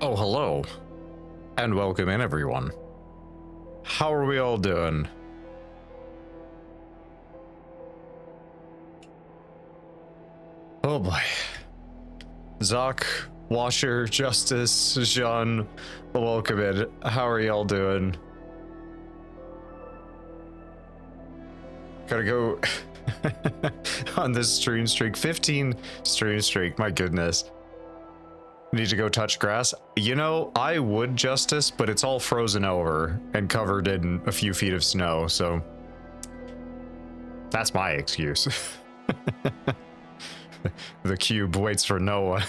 Oh, hello, and welcome in, everyone. How are we all doing? Oh boy. Zoc, Washer, Justice, Jean, welcome in. How are y'all doing? Gotta go on this stream streak. 15 stream streak, my goodness. Need to go touch grass. You know, I would, Justice, but it's all frozen over and covered in a few feet of snow, so that's my excuse. The cube waits for no one.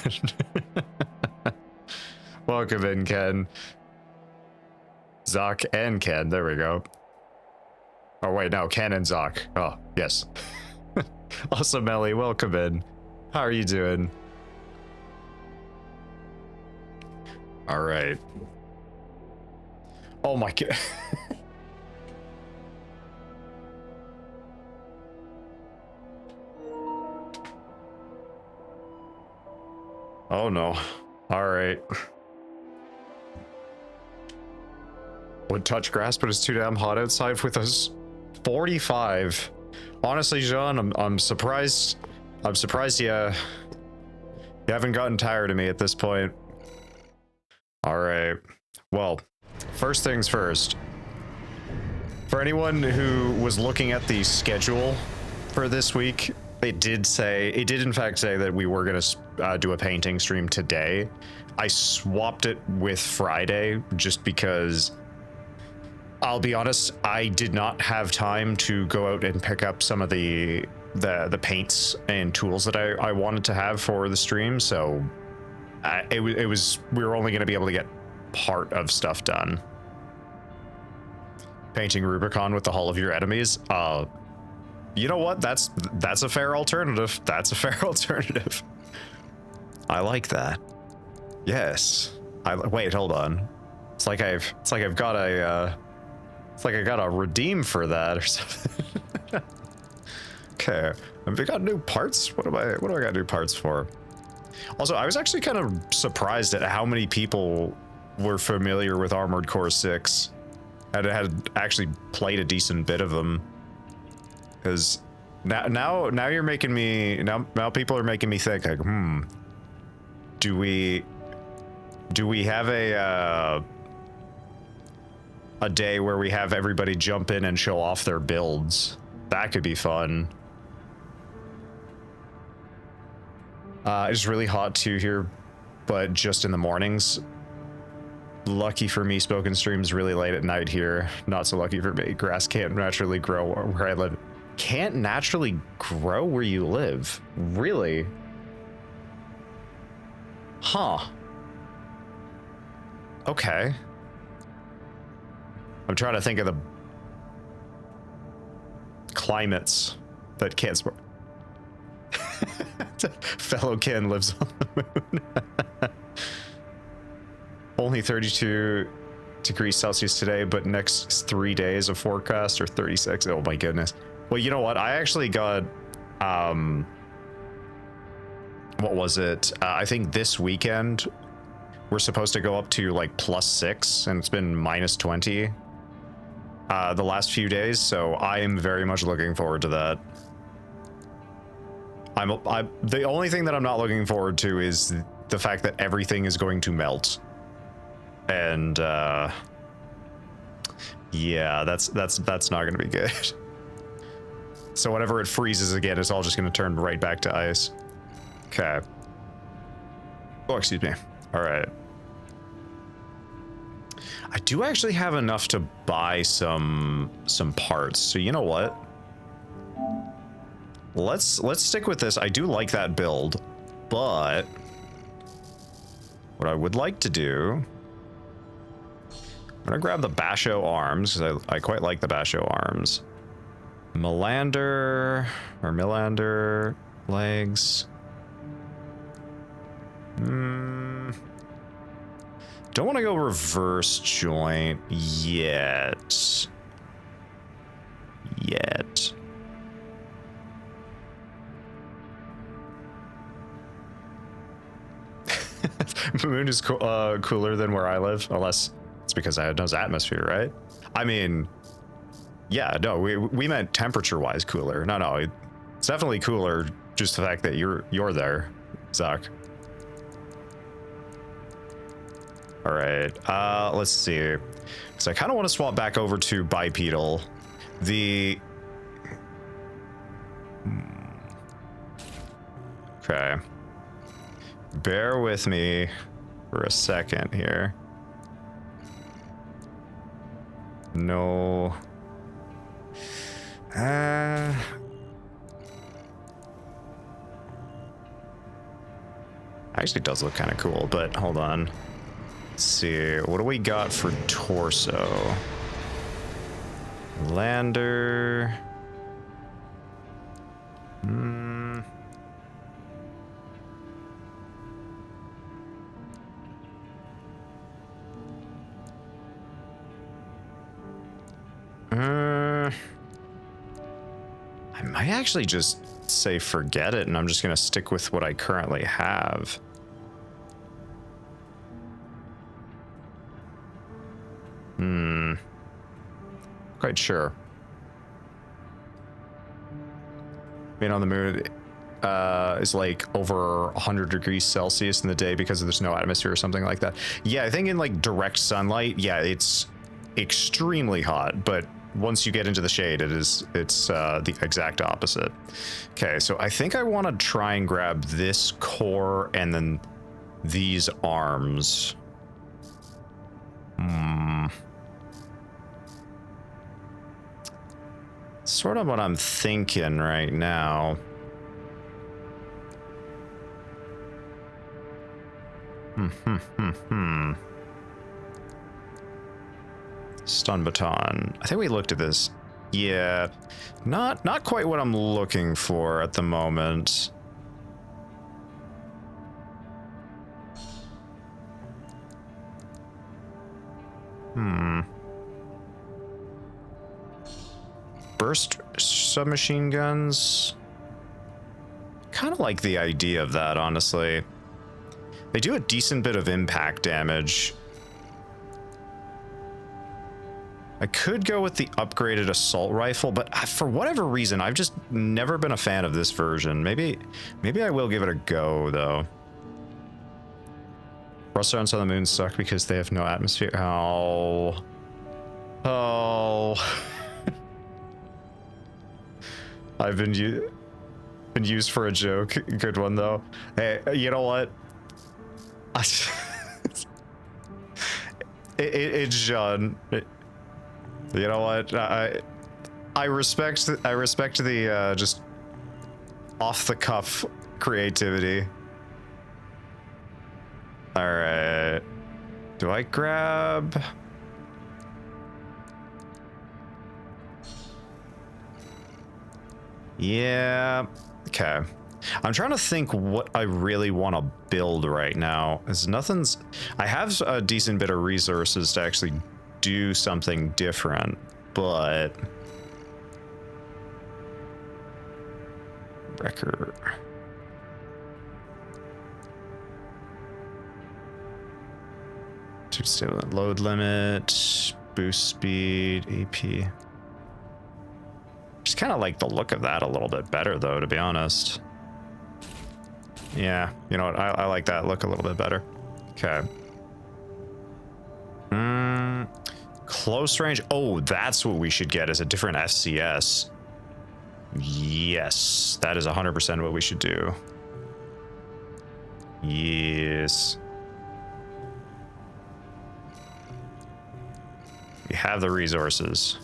Welcome in, Ken. Zoc and Ken, there we go. Oh wait, no, Ken and Zoc. Oh, yes. Awesome, Ellie, welcome in. How are you doing? All right. Oh my god. Oh no. All right. Would touch grass, but it's too damn hot outside with us. 45. Honestly, Jean, I'm surprised. I'm surprised you haven't gotten tired of me at this point. All right. Well, first things first. For anyone who was looking at the schedule for this week, it did in fact say that we were going to do a painting stream today. I swapped it with Friday just because, I'll be honest, I did not have time to go out and pick up some of the paints and tools that I wanted to have for the stream, so we were only going to be able to get part of stuff done. Painting Rubicon with the hull of your enemies. You know what? That's a fair alternative. That's a fair alternative. I like that. Yes. Wait, hold on. It's like I gotta redeem for that or something. Okay. Have we got new parts? What do I got new parts for? Also, I was actually kind of surprised at how many people were familiar with Armored Core 6. I had actually played a decent bit of them. Because now you're making me, now people are making me think, like, do we have a day where we have everybody jump in and show off their builds? That could be fun. It's really hot too here, but just in the mornings. Lucky for me, Spoken streams really late at night here. Not so lucky for me. Grass can't naturally grow where I live. Can't naturally grow where you live? Really? Huh. Okay. I'm trying to think of the climates that can't support. Fellow Ken lives on the moon. Only 32 degrees Celsius today, but next 3 days of forecast are 36. Oh my goodness. Well, you know what? I actually got, what was it? I think this weekend we're supposed to go up to like +6, and it's been -20 the last few days. So I am very much looking forward to that. The only thing that I'm not looking forward to is the fact that everything is going to melt. And yeah, that's not going to be good. So whenever it freezes again, it's all just going to turn right back to ice. Okay. Oh, excuse me. All right. I do actually have enough to buy some parts. So you know what? Let's stick with this. I do like that build, but what I would like to do, I'm gonna grab the Basho arms because I quite like the Basho arms. Melander legs. Don't want to go reverse joint yet. Moon is cooler than where I live, unless it's because I had no atmosphere, right? I mean, yeah, no, we meant temperature-wise cooler. No, it's definitely cooler. Just the fact that you're there, Zach. All right, let's see. So I kind of want to swap back over to bipedal. Okay. Bear with me for a second here. No. Actually does look kind of cool, but hold on. Let's see. What do we got for torso? Lander. I might actually just say forget it, and I'm just gonna stick with what I currently have. Quite sure. Being on the moon is like over 100 degrees Celsius in the day because there's no atmosphere or something like that. Yeah, I think in like direct sunlight, yeah, it's extremely hot, but once you get into the shade, it's the exact opposite. Okay, so I think I want to try and grab this core and then these arms. Sort of what I'm thinking right now. Stun baton. I think we looked at this. Yeah, not quite what I'm looking for at the moment. Burst submachine guns. Kind of like the idea of that, honestly. They do a decent bit of impact damage. I could go with the upgraded assault rifle, but for whatever reason, I've just never been a fan of this version. Maybe I will give it a go, though. Restaurants on the moon suck because they have no atmosphere. Oh. I've been used for a joke. Good one, though. Hey, you know what? It's John. You know what? I respect the just off the cuff creativity. All right. Do I grab? Yeah. Okay. I'm trying to think what I really want to build right now. I have a decent bit of resources to actually do something different, but record. Load limit, boost speed, AP. Just kind of like the look of that a little bit better, though, to be honest. Yeah, you know what? I like that look a little bit better. Okay. Close range. Oh, that's what we should get, is a different FCS. Yes, that is 100% what we should do. Yes. We have the resources.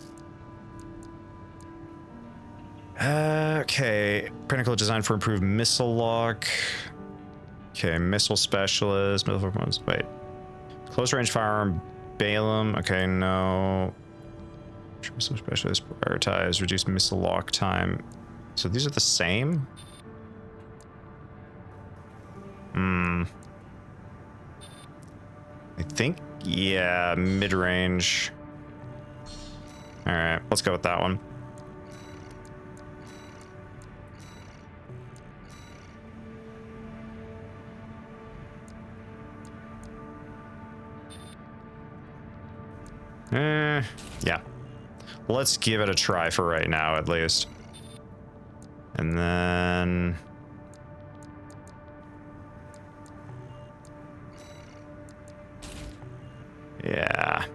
Okay, pinnacle design for improved missile lock. Okay, missile specialist, missile performance. Wait, close range firearm, Balaam. Okay, no. Missile specialist, prioritize, reduce missile lock time. So these are the same. I think, yeah, mid range. All right, let's go with that one. Yeah. Let's give it a try for right now, at least. And then... yeah.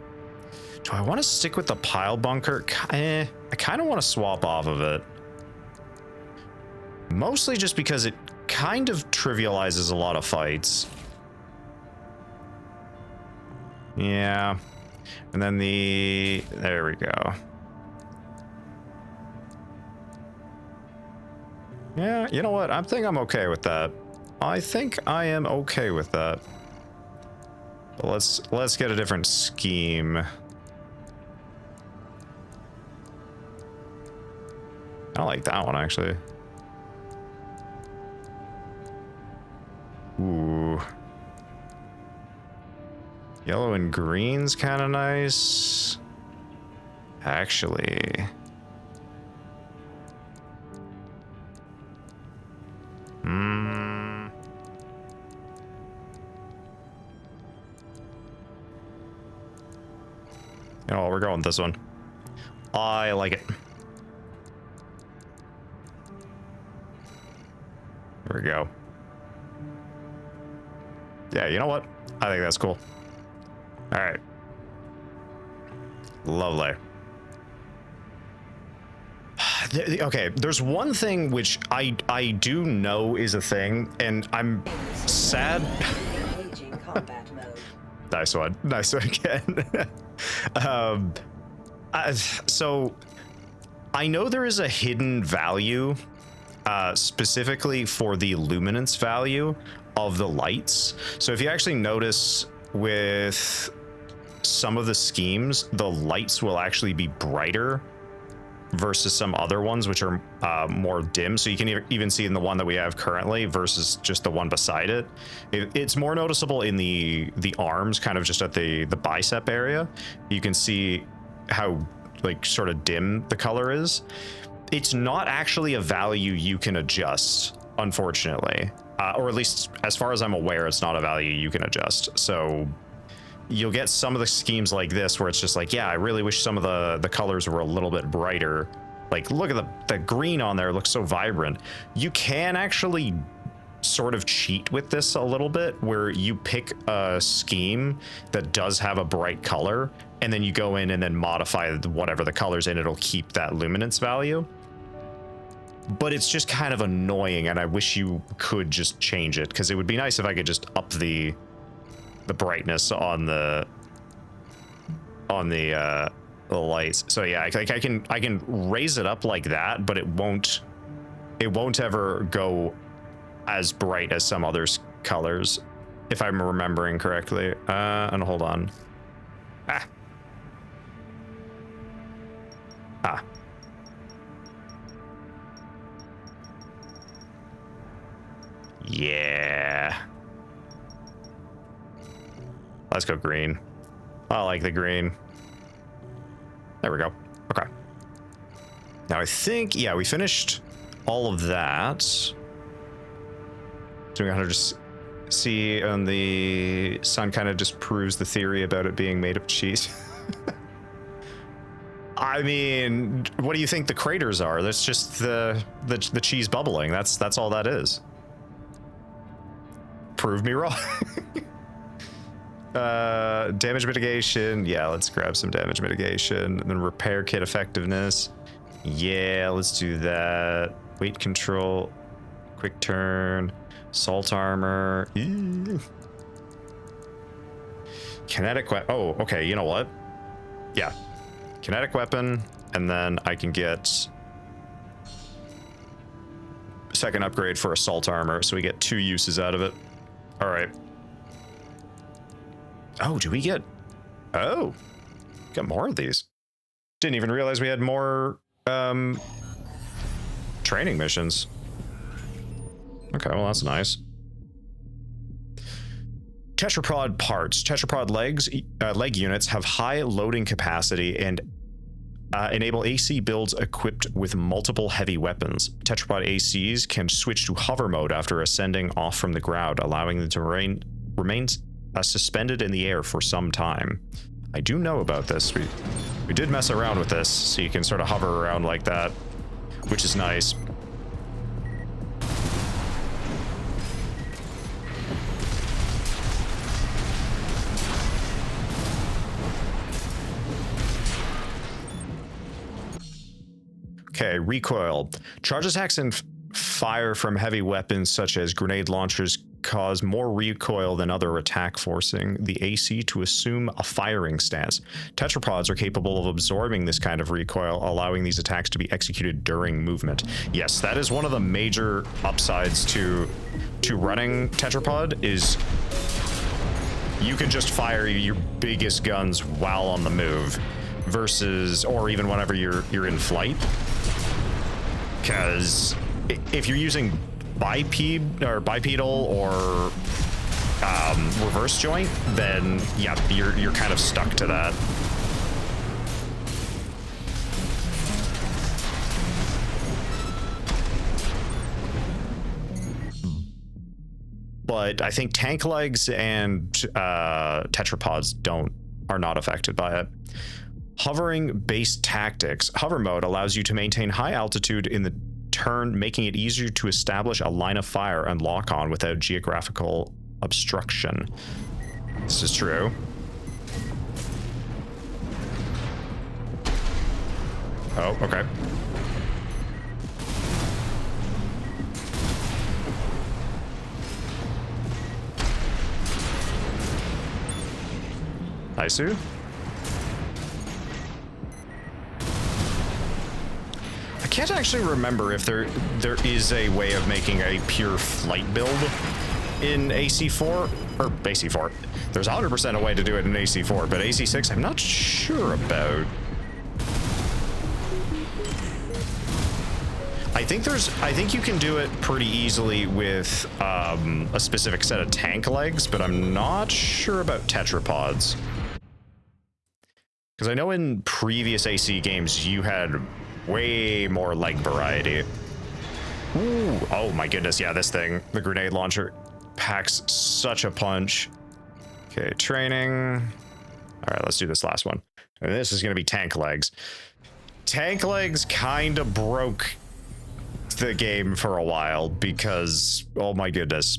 Do I want to stick with the pile bunker? I kind of want to swap off of it. Mostly just because it kind of trivializes a lot of fights. Yeah. And then the... there we go. Yeah, you know what? I think I'm okay with that. I think I am okay with that. But let's get a different scheme. I don't like that one, actually. Ooh. Yellow and green's kind of nice. Actually. You know what, we're going with this one. I like it. Here we go. Yeah, you know what? I think that's cool. All right. Lovely. Okay, there's one thing which I do know is a thing, and I'm sad. Nice one. Nice one again. So I know there is a hidden value specifically for the luminance value of the lights. So if you actually notice with some of the schemes, the lights will actually be brighter versus some other ones which are more dim. So you can even see in the one that we have currently versus just the one beside it. It's more noticeable in the arms, kind of just at the bicep area. You can see how like sort of dim the color is. It's not actually a value you can adjust, unfortunately, or at least as far as I'm aware, it's not a value you can adjust. So you'll get some of the schemes like this where it's just like, yeah, I really wish some of the colors were a little bit brighter. Like, look at the green on there, looks so vibrant. You can actually sort of cheat with this a little bit, where you pick a scheme that does have a bright color, and then you go in and then modify whatever the color's in, it'll keep that luminance value. But it's just kind of annoying, and I wish you could just change it, because it would be nice if I could just up the brightness on the lights. So yeah, I can raise it up like that, but it won't ever go as bright as some others colors, if I'm remembering correctly. And hold on. Yeah. Let's go green. I like the green. There we go. Okay. Now I think, yeah, we finished all of that. So we gotta just see, and the sun kind of just proves the theory about it being made of cheese. I mean, what do you think the craters are? That's just the cheese bubbling. That's all that is. Prove me wrong. Damage mitigation. Yeah, let's grab some damage mitigation. And then repair kit effectiveness. Yeah, let's do that. Weight control. Quick turn. Salt armor. Ew. Kinetic weapon. Oh, okay. You know what? Yeah. Kinetic weapon. And then I can get second upgrade for assault armor. So we get 2 uses out of it. All right. Oh, do we get... oh, got more of these. Didn't even realize we had more training missions. Okay, well, that's nice. Tetrapod parts. Tetrapod leg units have high loading capacity and enable AC builds equipped with multiple heavy weapons. Tetrapod ACs can switch to hover mode after ascending off from the ground, allowing them to remain suspended in the air for some time. I do know about this. We did mess around with this, so you can sort of hover around like that, which is nice. Okay, recoil. Charge attacks and fire from heavy weapons such as grenade launchers cause more recoil than other attack, forcing the AC to assume a firing stance. Tetrapods are capable of absorbing this kind of recoil, allowing these attacks to be executed during movement. Yes, that is one of the major upsides to running Tetrapod, is you can just fire your biggest guns while on the move, versus, or even whenever you're in flight. Because if you're using bipedal or reverse joint, then yeah, you're kind of stuck to that. But I think tank legs and tetrapods are not affected by it. Hovering base tactics. Hover mode allows you to maintain high altitude in the turn, making it easier to establish a line of fire and lock on without geographical obstruction. This is true. Oh, okay. Isu? I can't actually remember if there is a way of making a pure flight build in AC4, or AC4. There's 100% a way to do it in AC4, but AC6 I'm not sure about. I think you can do it pretty easily with a specific set of tank legs, but I'm not sure about tetrapods. Because I know in previous AC games you had way more leg variety. Ooh, oh my goodness, yeah, this thing, the grenade launcher, packs such a punch. Okay, training. All right, let's do this last one. And this is going to be tank legs. Tank legs kind of broke the game for a while because, oh my goodness.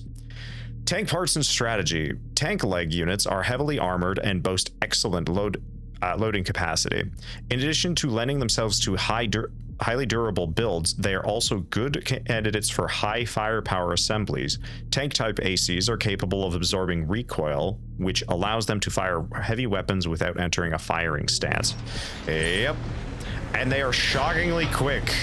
Tank parts and strategy. Tank leg units are heavily armored and boast excellent loading capacity. In addition to lending themselves to highly durable builds, they are also good candidates for high firepower assemblies. Tank type ACs are capable of absorbing recoil, which allows them to fire heavy weapons without entering a firing stance. Yep. And they are shockingly quick.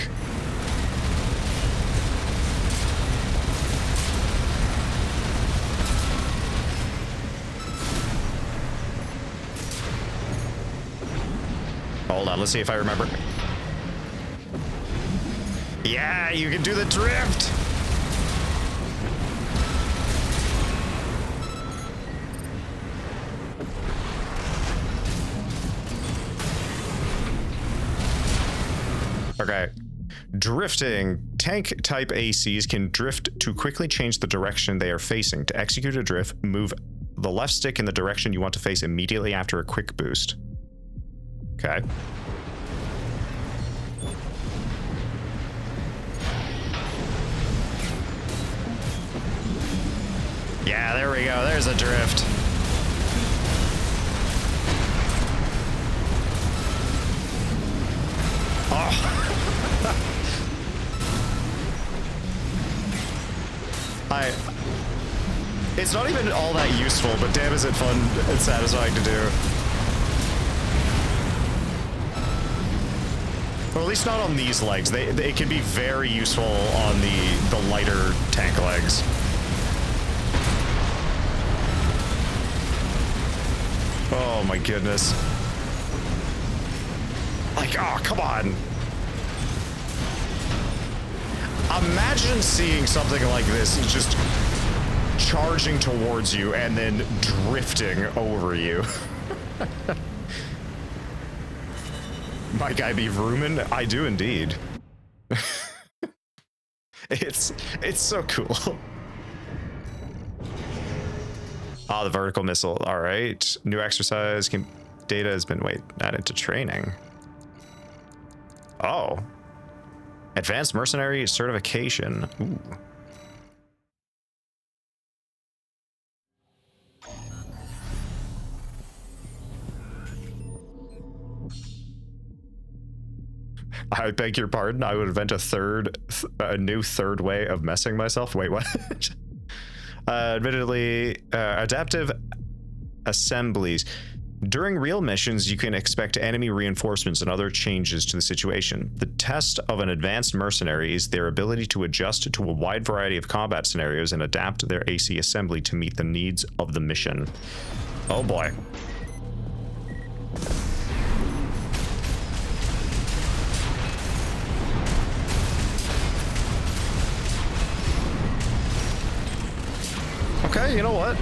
Hold on, let's see if I remember. Yeah, you can do the drift. Okay. Drifting. Tank type ACs can drift to quickly change the direction they are facing. To execute a drift, move the left stick in the direction you want to face immediately after a quick boost. Okay. Yeah, there we go. There's a drift. Oh. It's not even all that useful, but damn is it fun and satisfying to do. Or at least not on these legs. They can be very useful on the lighter tank legs. Oh my goodness. Like, oh, come on. Imagine seeing something like this just charging towards you and then drifting over you. Might guy be Rumen? I do indeed. It's so cool. Ah, the vertical missile. All right. New exercise can data has been added to training. Oh. Advanced Mercenary Certification. Ooh. I beg your pardon. I would invent a new third way of messing myself. Wait, what? Admittedly, adaptive assemblies. During real missions, you can expect enemy reinforcements and other changes to the situation. The test of an advanced mercenary is their ability to adjust to a wide variety of combat scenarios and adapt their AC assembly to meet the needs of the mission. Oh boy. Okay, you know what?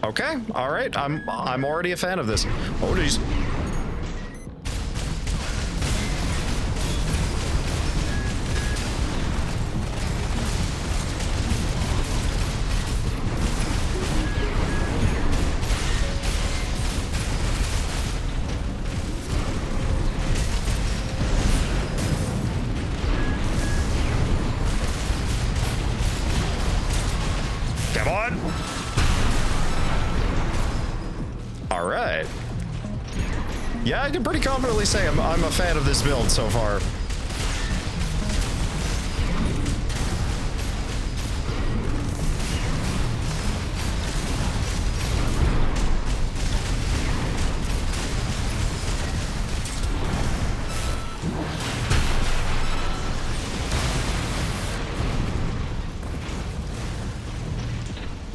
Okay, all right. I'm already a fan of this. Oh, geez. Come on. All right. Yeah, I can pretty confidently say I'm a fan of this build so far.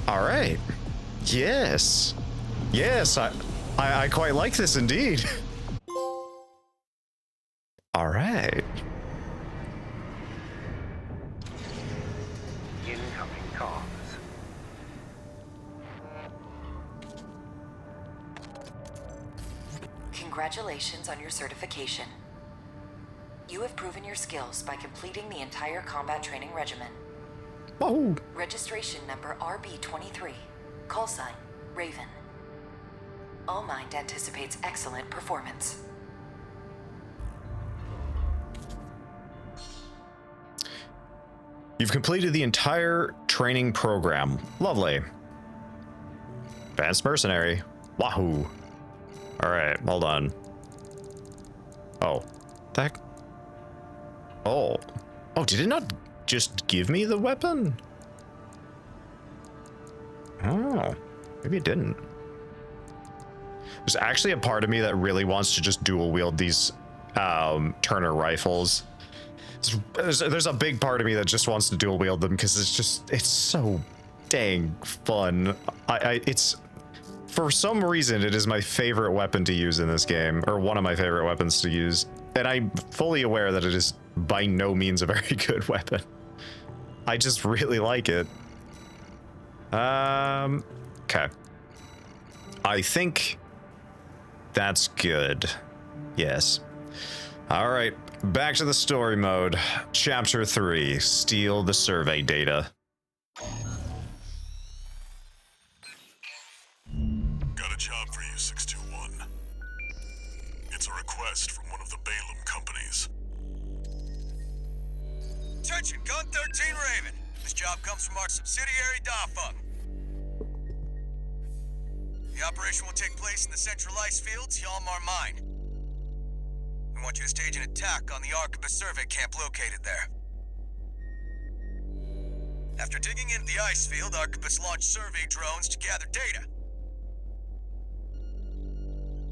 All right. Yes. Yes, I quite like this indeed. All right. Incoming comms. Congratulations on your certification. You have proven your skills by completing the entire combat training regimen. Whoa. Registration number RB23. Call sign, Raven. Allmind anticipates excellent performance. You've completed the entire training program. Lovely. Advanced Mercenary. Wahoo. All right, hold on. Oh. That. Oh. Oh, did it not just give me the weapon? Oh. Maybe it didn't. There's actually a part of me that really wants to just dual wield these Turner rifles. There's a big part of me that just wants to dual wield them because it's so dang fun. It's for some reason it is my favorite weapon to use in this game, or one of my favorite weapons to use, and I'm fully aware that it is by no means a very good weapon. I just really like it. Okay. I think that's good. Yes. All right. Back to the story mode. Chapter 3. Steal the survey data. Got a job for you, 621. It's a request from one of the Balaam companies. Attention, Gun 13 Raven. This job comes from our subsidiary, Dafeng. The operation will take place in the Central Ice Fields, Yalmar Mine. We want you to stage an attack on the Arquebus survey camp located there. After digging into the ice field, Arquebus launched survey drones to gather data.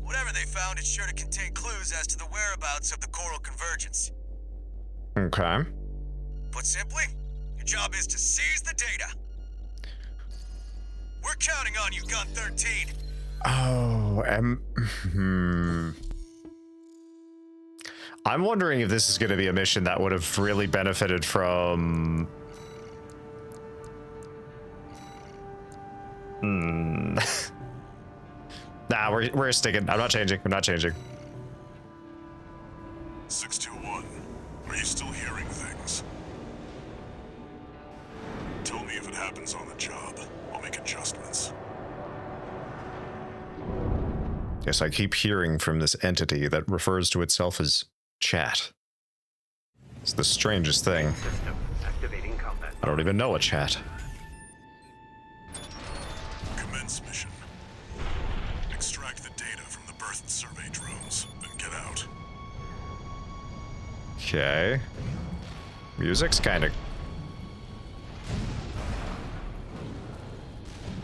Whatever they found, it's sure to contain clues as to the whereabouts of the Coral Convergence. Okay. Put simply, your job is to seize the data. We're counting on you, Gun 13. Oh, I'm wondering if this is going to be a mission that would have really benefited from... Nah, we're sticking. I'm not changing. 621, are you still hearing things? Tell me if it happens on Yes, I keep hearing from this entity that refers to itself as chat. It's the strangest thing. System activating combat. I don't even know a chat. Commence mission. Extract the data from the birth survey drones, then get out. Okay. Music's kind of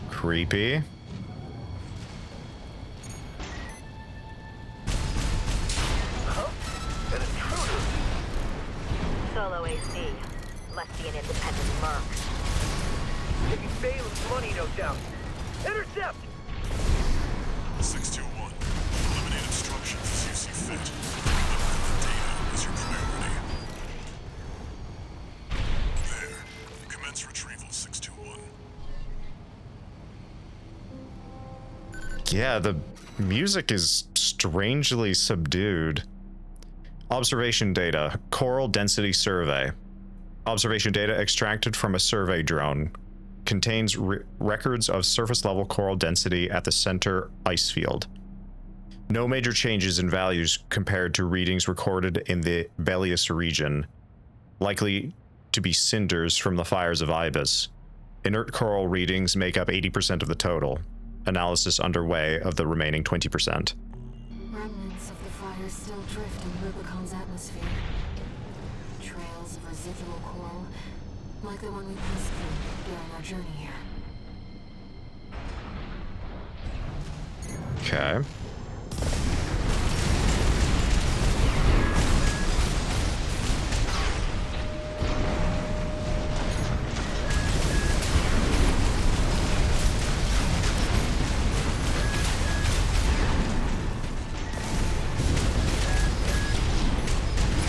creepy. An intruder. Solo AC. Must be an independent merc. Taking Balam's money, no doubt. Intercept! 621. Eliminate obstructions as you see fit. Upload the data is your priority. There. Commence retrieval, 621. Yeah, the music is strangely subdued. Observation data. Coral density survey. Observation data extracted from a survey drone. Contains records of surface level coral density at the center ice field. No major changes in values compared to readings recorded in the Belius region. Likely to be cinders from the fires of Ibis. Inert coral readings make up 80% of the total. Analysis underway of the remaining 20%. Remnants of the fire still drift in Rubicon's atmosphere. Trails of residual coral, like the one we passed through during our journey here. Okay.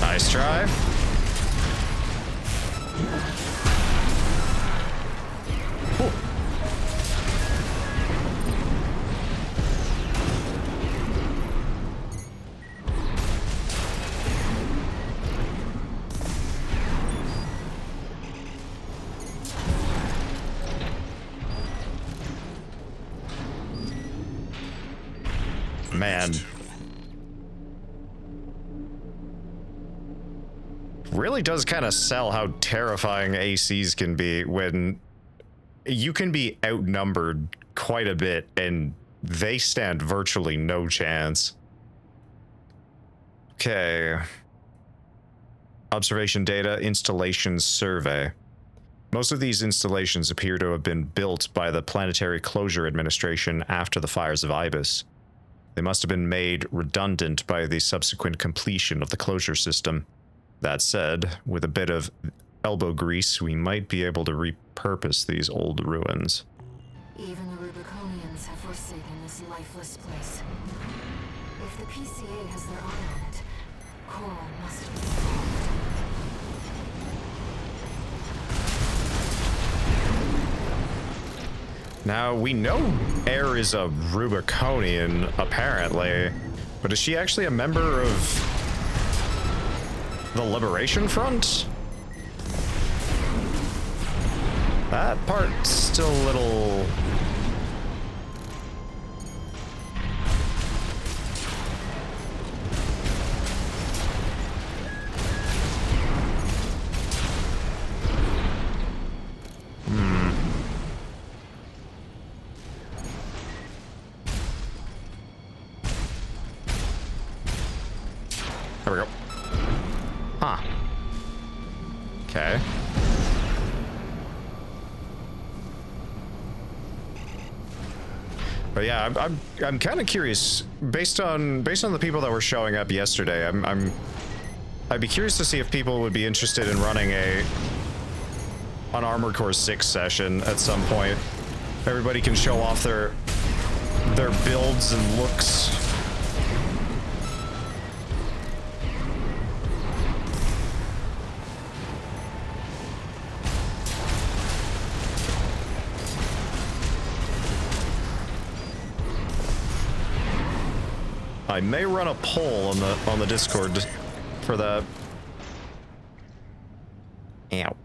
Nice try. Ooh. Man. Really does kind of sell how terrifying ACs can be when you can be outnumbered quite a bit and they stand virtually no chance. Okay. Observation data, installations survey. Most of these installations appear to have been built by the Planetary Closure Administration after the fires of Ibis. They must have been made redundant by the subsequent completion of the closure system. That said, with a bit of elbow grease, we might be able to repurpose these old ruins. Even the Rubiconians have forsaken this lifeless place. If the PCA has their eye on it, coral must be involved. Now, we know Air is a Rubiconian, apparently, but is she actually a member of the Liberation Front? That part's still a little... There we go. Huh. Okay. But yeah, I'm kind of curious based on the people that were showing up yesterday. I'd be curious to see if people would be interested in running an Armored Core 6 session at some point. Everybody can show off their builds and looks. I may run a poll on the Discord for that. Ow.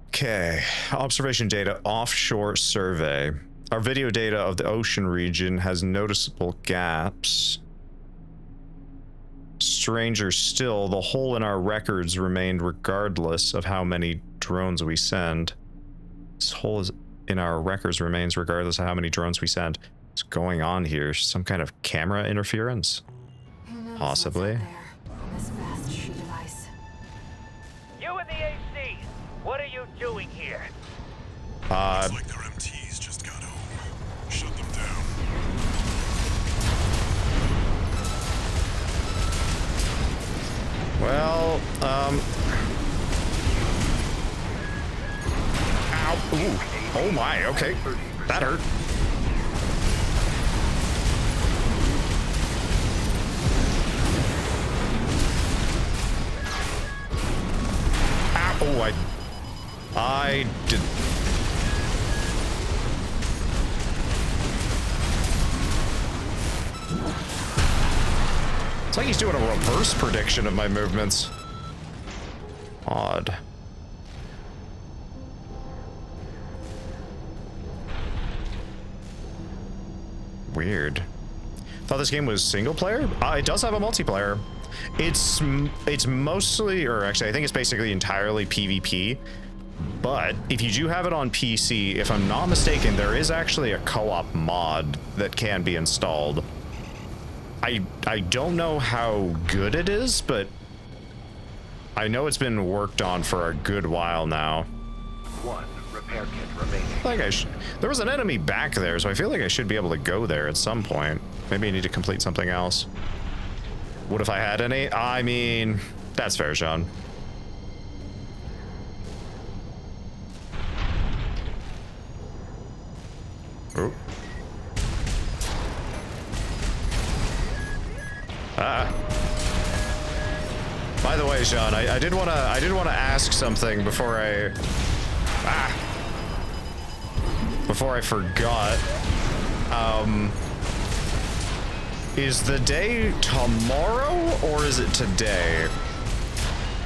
Okay, observation data, offshore survey. Our video data of the ocean region has noticeable gaps. Stranger still, the hole in our records remained regardless of how many drones we send. This hole is in our records remains regardless of how many drones we send. What's going on here? Some kind of camera interference? Who knows what's Possibly. out there on this vast sheet of ice. You and the AC, what are you doing here? Looks like their MTs just got home. Shut them down. Well, ow, ooh, oh my, okay, that hurt. Ow, oh, I did. It's like he's doing a reverse prediction of my movements. Odd. Weird. Thought this game was single player? It does have a multiplayer. It's mostly, or actually I think it's basically entirely PvP. But if you do have it on PC, if I'm not mistaken, there is actually a co-op mod that can be installed. I don't know how good it is, but I know it's been worked on for a good while now. One repair kit remaining. Like there was an enemy back there, so I feel like I should be able to go there at some point. Maybe I need to complete something else. What if I had any? I mean, that's fair, Sean. Ooh. By the way, Sean, I did want to ask something before I forgot. Is the day tomorrow or is it today?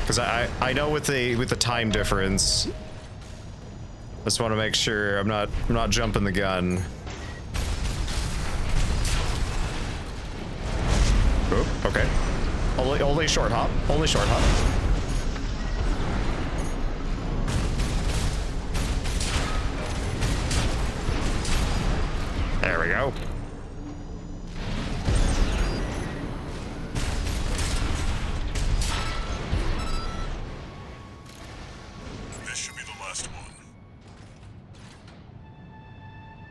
Because I know with the time difference, I just want to make sure I'm not jumping the gun. Oop, okay. Only short hop. Only short hop. There we go. This should be the last one.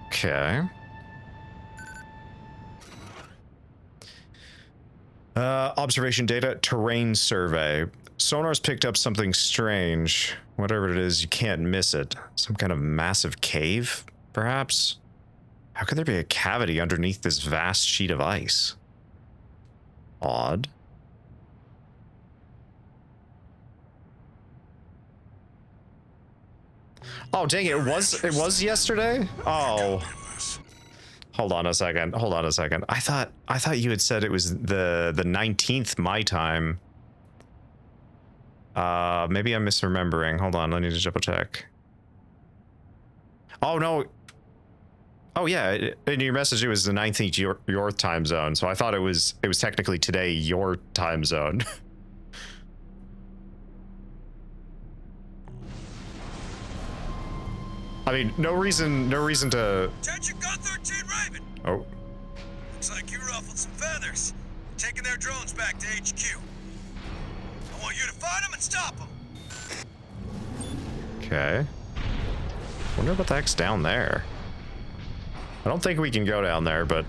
Okay. Observation data, terrain survey. Sonar's picked up something strange. Whatever it is, you can't miss it. Some kind of massive cave, perhaps? How could there be a cavity underneath this vast sheet of ice? Odd. Oh, dang it, it was yesterday? Oh. Hold on a second. Hold on a second. I thought you had said it was the 19th my time. Maybe I'm misremembering. Hold on, I need to double check. Oh no. Oh yeah, in your message it was the 19th your time zone. So I thought it was technically today your time zone. I mean, no reason to. Attention, Gun 13 Raven! Oh. Looks like you ruffled some feathers. Taking their drones back to HQ. I want you to find them and stop them. Okay. Wonder what the heck's down there. I don't think we can go down there, but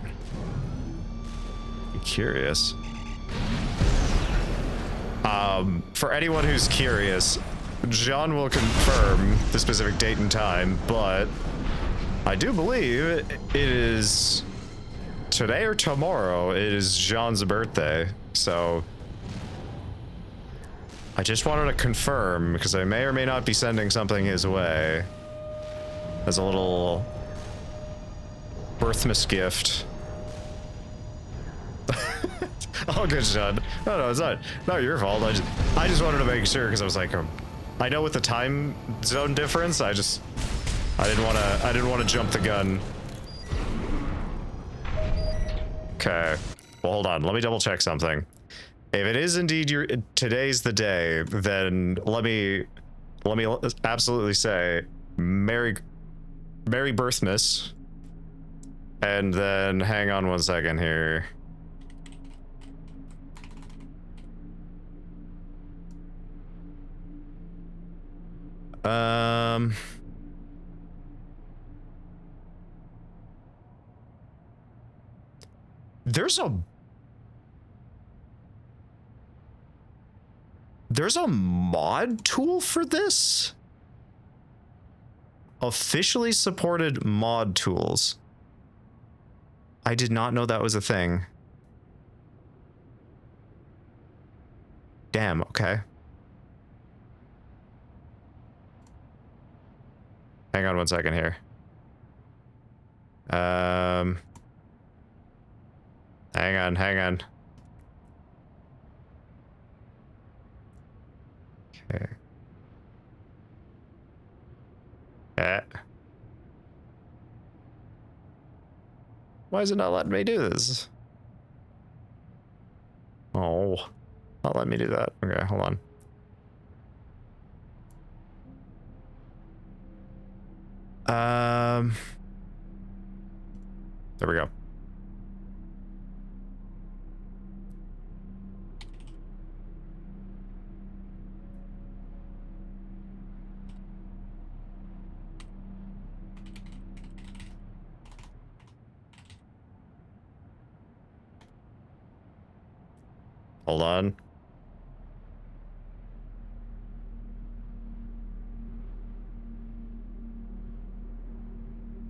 I'm curious. For anyone who's curious, John will confirm the specific date and time, but I do believe it is today or tomorrow. It is John's birthday, so I just wanted to confirm because I may or may not be sending something his way as a little birthmas gift. Oh, good, John. No, it's not your fault. I just wanted to make sure because I was like, I know with the time zone difference, I didn't want to jump the gun. Okay. Well, hold on. Let me double check something. If it is indeed today's the day, then let me absolutely say Merry Birthmas. And then hang on one second here. There's a mod tool for this? Officially supported mod tools. I did not know that was a thing. Damn, okay. Hang on one second here. Hang on. Okay. Why is it not letting me do this? Oh, not letting me do that. Okay, hold on. There we go. Hold on.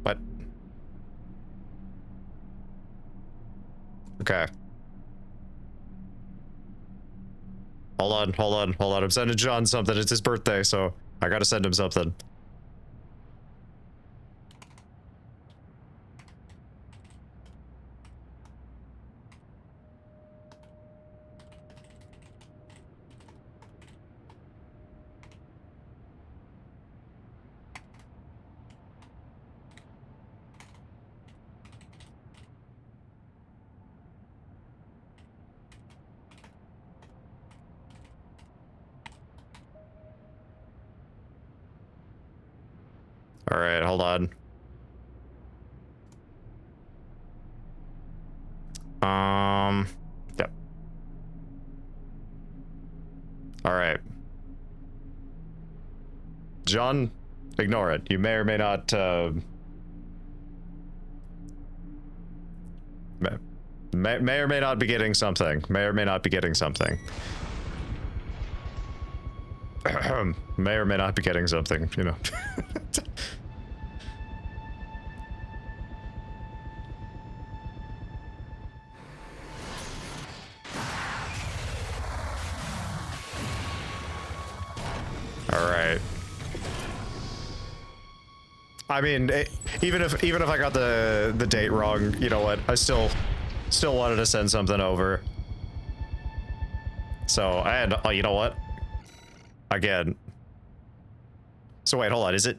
What? Okay. Hold on. I'm sending John something. It's his birthday, so I gotta send him something. All right, hold on. Yep. All right. John, ignore it. You may or may not, may or may not be getting something. May or may not be getting something. May or may not be getting something, you know. All right. I mean, even if I got the date wrong, you know what? I still wanted to send something over. So I had, oh, you know what? Again. So wait, hold on. Is it?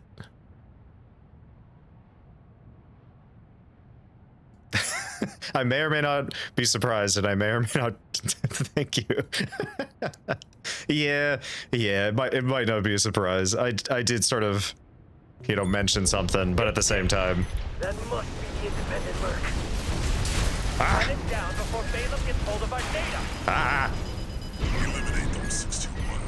I may or may not be surprised, and I may or may not. Thank you. yeah. It might not be a surprise. I did sort of, you know, mention something, but at the same time. That must be the independent merc. Ah. Run it down before Balaam gets hold of our data. Ah. Eliminate them, 621.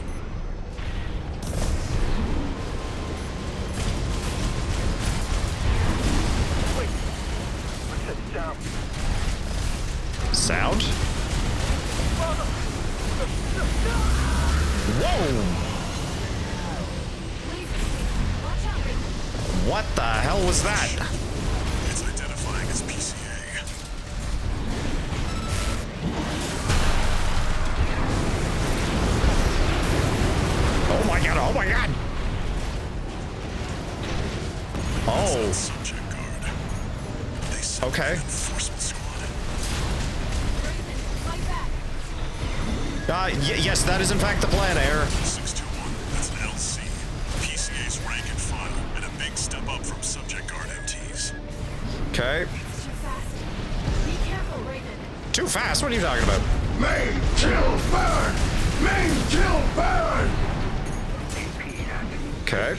Wait. What's that sound? Sound? Whoa! What the hell was that? It's identifying as PCA. Oh my god, oh my god! Oh. Subject guard. They sent Okay. an enforcement squad. Yes, that is in fact the plan, Air. 621, that's an LC. PCA's rank and file, and a big step up from subject guard MTs. Okay. Be careful, Raven. fast. What are you talking about? Main kill burn! Main kill burn! Okay.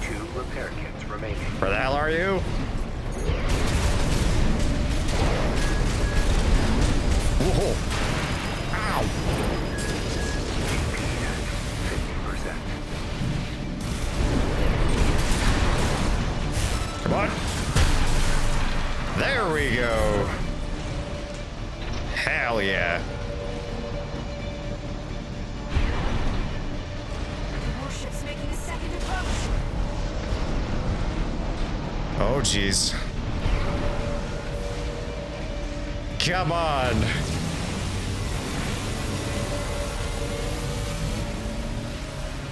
2 repair kits remaining. Where the hell are you? Whoa. Ow. 50%. Come on. There we go. Hell yeah. Warship's making a second approach. Oh, jeez. Come on.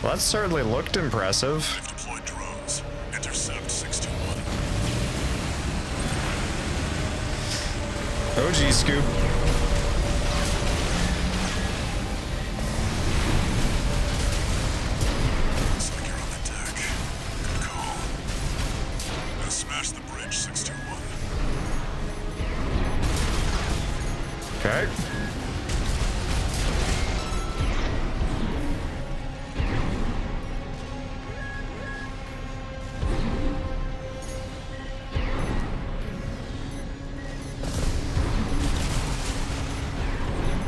Well, that certainly looked impressive. I've deployed drones. Intercept 621. Oh, geez, Scoop. Looks like you're on the deck. Good call. Now smash the bridge, 621. Okay.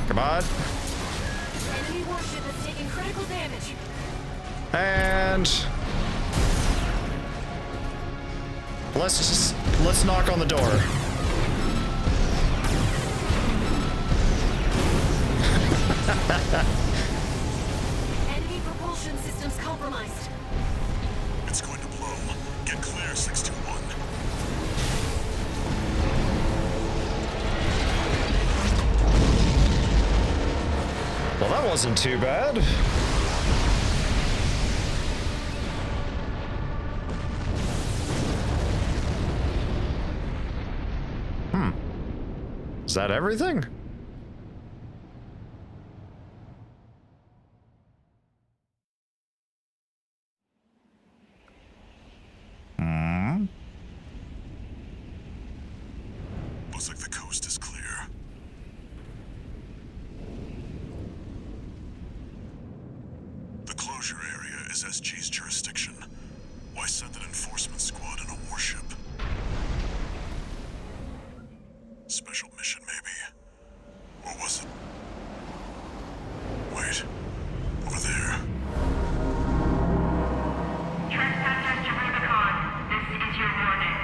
Come on. Enemy warship is taking critical damage. And let's knock on the door. Enemy propulsion systems compromised. It's going to blow. Get clear, 621. Well, that wasn't too bad. Is that everything? Looks like the coast is clear. The closure area is SG's jurisdiction. Why send an enforcement squad in a warship? Special mission, maybe? Or was it? Wait. Over there. Trespassers to Rubicon, this is your warning.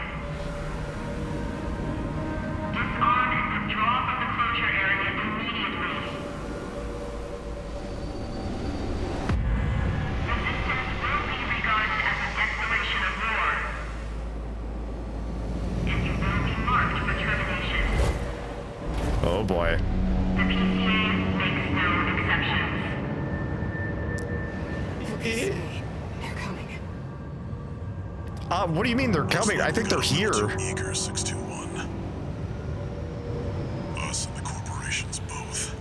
Disarm and withdraw from the closure area immediately. Resistance will be regarded as a declaration of war. And you will be marked for termination. Oh boy. The PCA makes no exceptions. They're coming. What do you mean they're coming? I think they're here. Eager, 621. Us and the corporations both.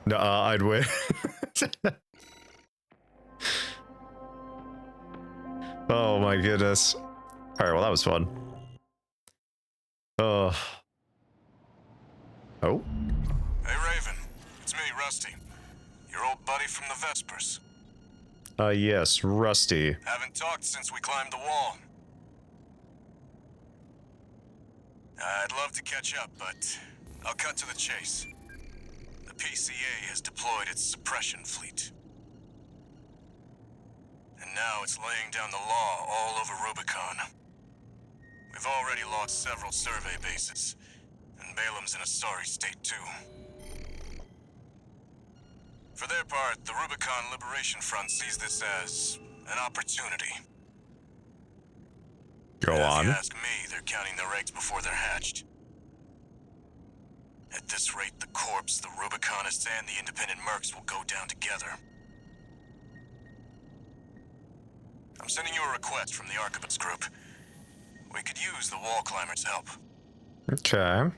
No, I'd win. Oh my goodness. All right, well that was fun. Oh. Hey, Raven. It's me, Rusty. Your old buddy from the Vespers. Yes, Rusty. Haven't talked since we climbed the wall. I'd love to catch up, but I'll cut to the chase. The PCA has deployed its suppression fleet. And now it's laying down the law all over Rubicon. We've already lost several survey bases, and Balam's in a sorry state too. For their part, the Rubicon Liberation Front sees this as an opportunity. Go And on. If you ask me, they're counting their eggs before they're hatched. At this rate, the Corps, the Rubiconists, and the independent mercs will go down together. I'm sending you a request from the Archibald's group. We could use the wall climbers' help. Okay.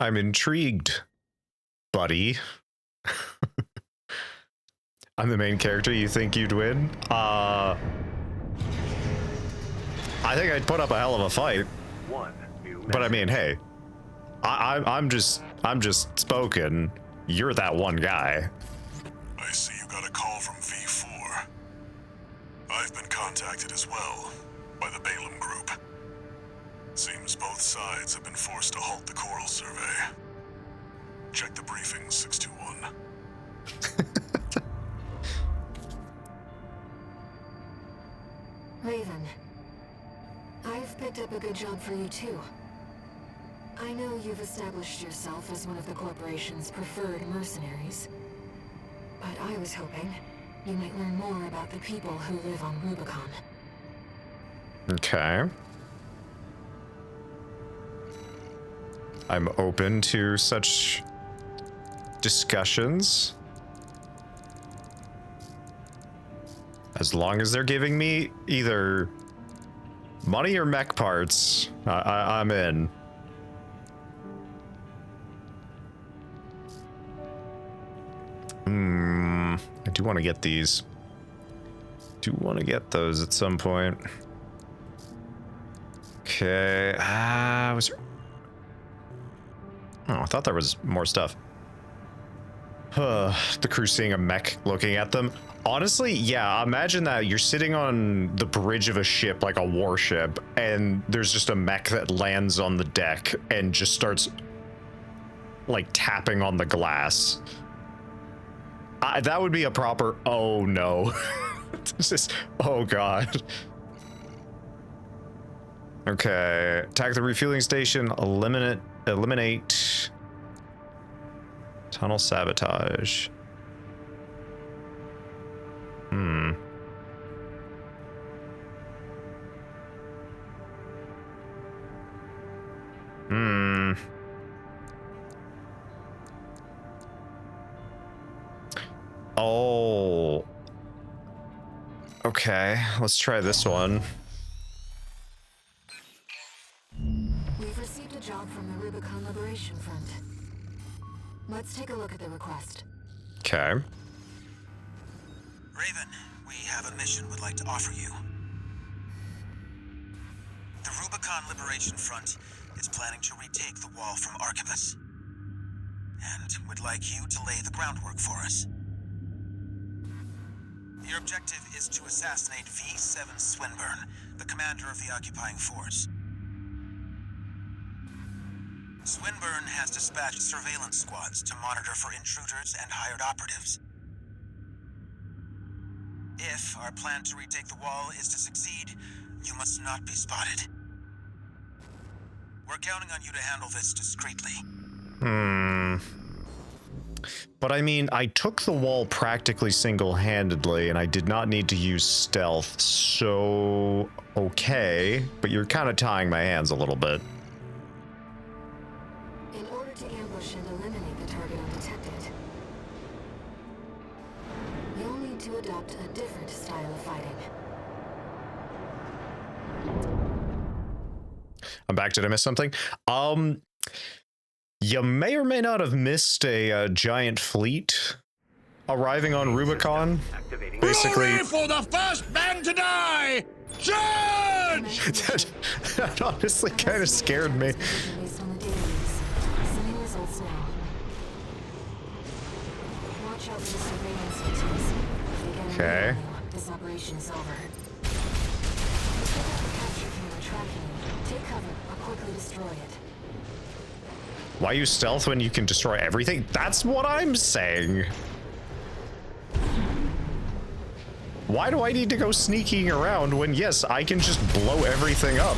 I'm intrigued, buddy. I'm the main character. You think you'd win? I think I'd put up a hell of a fight. One new But I mean, hey, I'm just spoken. You're that one guy. I see you got a call from V4. I've been contacted as well by the Balaam Group. Seems both sides have been forced to halt the Coral survey. Check the briefings, 621. Raven, I've picked up a good job for you too. I know you've established yourself as one of the corporation's preferred mercenaries, but I was hoping you might learn more about the people who live on Rubicon. Okay. I'm open to such discussions. As long as they're giving me either money or mech parts, I'm in. I do want to get these. Do want to get those at some point. Okay. Was there... Oh, I thought there was more stuff. The crew seeing a mech looking at them. Honestly, yeah, imagine that you're sitting on the bridge of a ship, like a warship, and there's just a mech that lands on the deck and just starts, like, tapping on the glass. That would be a proper, oh no. Just, oh god. Okay, attack the refueling station, eliminate tunnel sabotage. Oh. Okay, let's try this one. We've received a job from the Rubicon Liberation Front. Let's take a look at the request. Okay. Raven, we have a mission we'd like to offer you. The Rubicon Liberation Front is planning to retake the wall from Archibus. And would like you to lay the groundwork for us. Your objective is to assassinate V7 Swinburne, the commander of the occupying force. Swinburne has dispatched surveillance squads to monitor for intruders and hired operatives. If our plan to retake the wall is to succeed, you must not be spotted. We're counting on you to handle this discreetly. But I mean, I took the wall practically single-handedly, and I did not need to use stealth, so okay. But you're kind of tying my hands a little bit. In order to ambush and eliminate the target undetected, you'll need to adopt a different style of fighting. I'm back. Did I miss something? You may or may not have missed a giant fleet arriving on Rubicon. Basically, Glory for the first man to die! Charge! that honestly kind of scared me. Based on the database. Sending results now. Watch out for the surveillance details. If they get a Okay. read on you, this operation is over. If they have a capture camera tracking you, take cover. I'll quickly destroy it. Why use stealth when you can destroy everything? That's what I'm saying. Why do I need to go sneaking around when, yes, I can just blow everything up?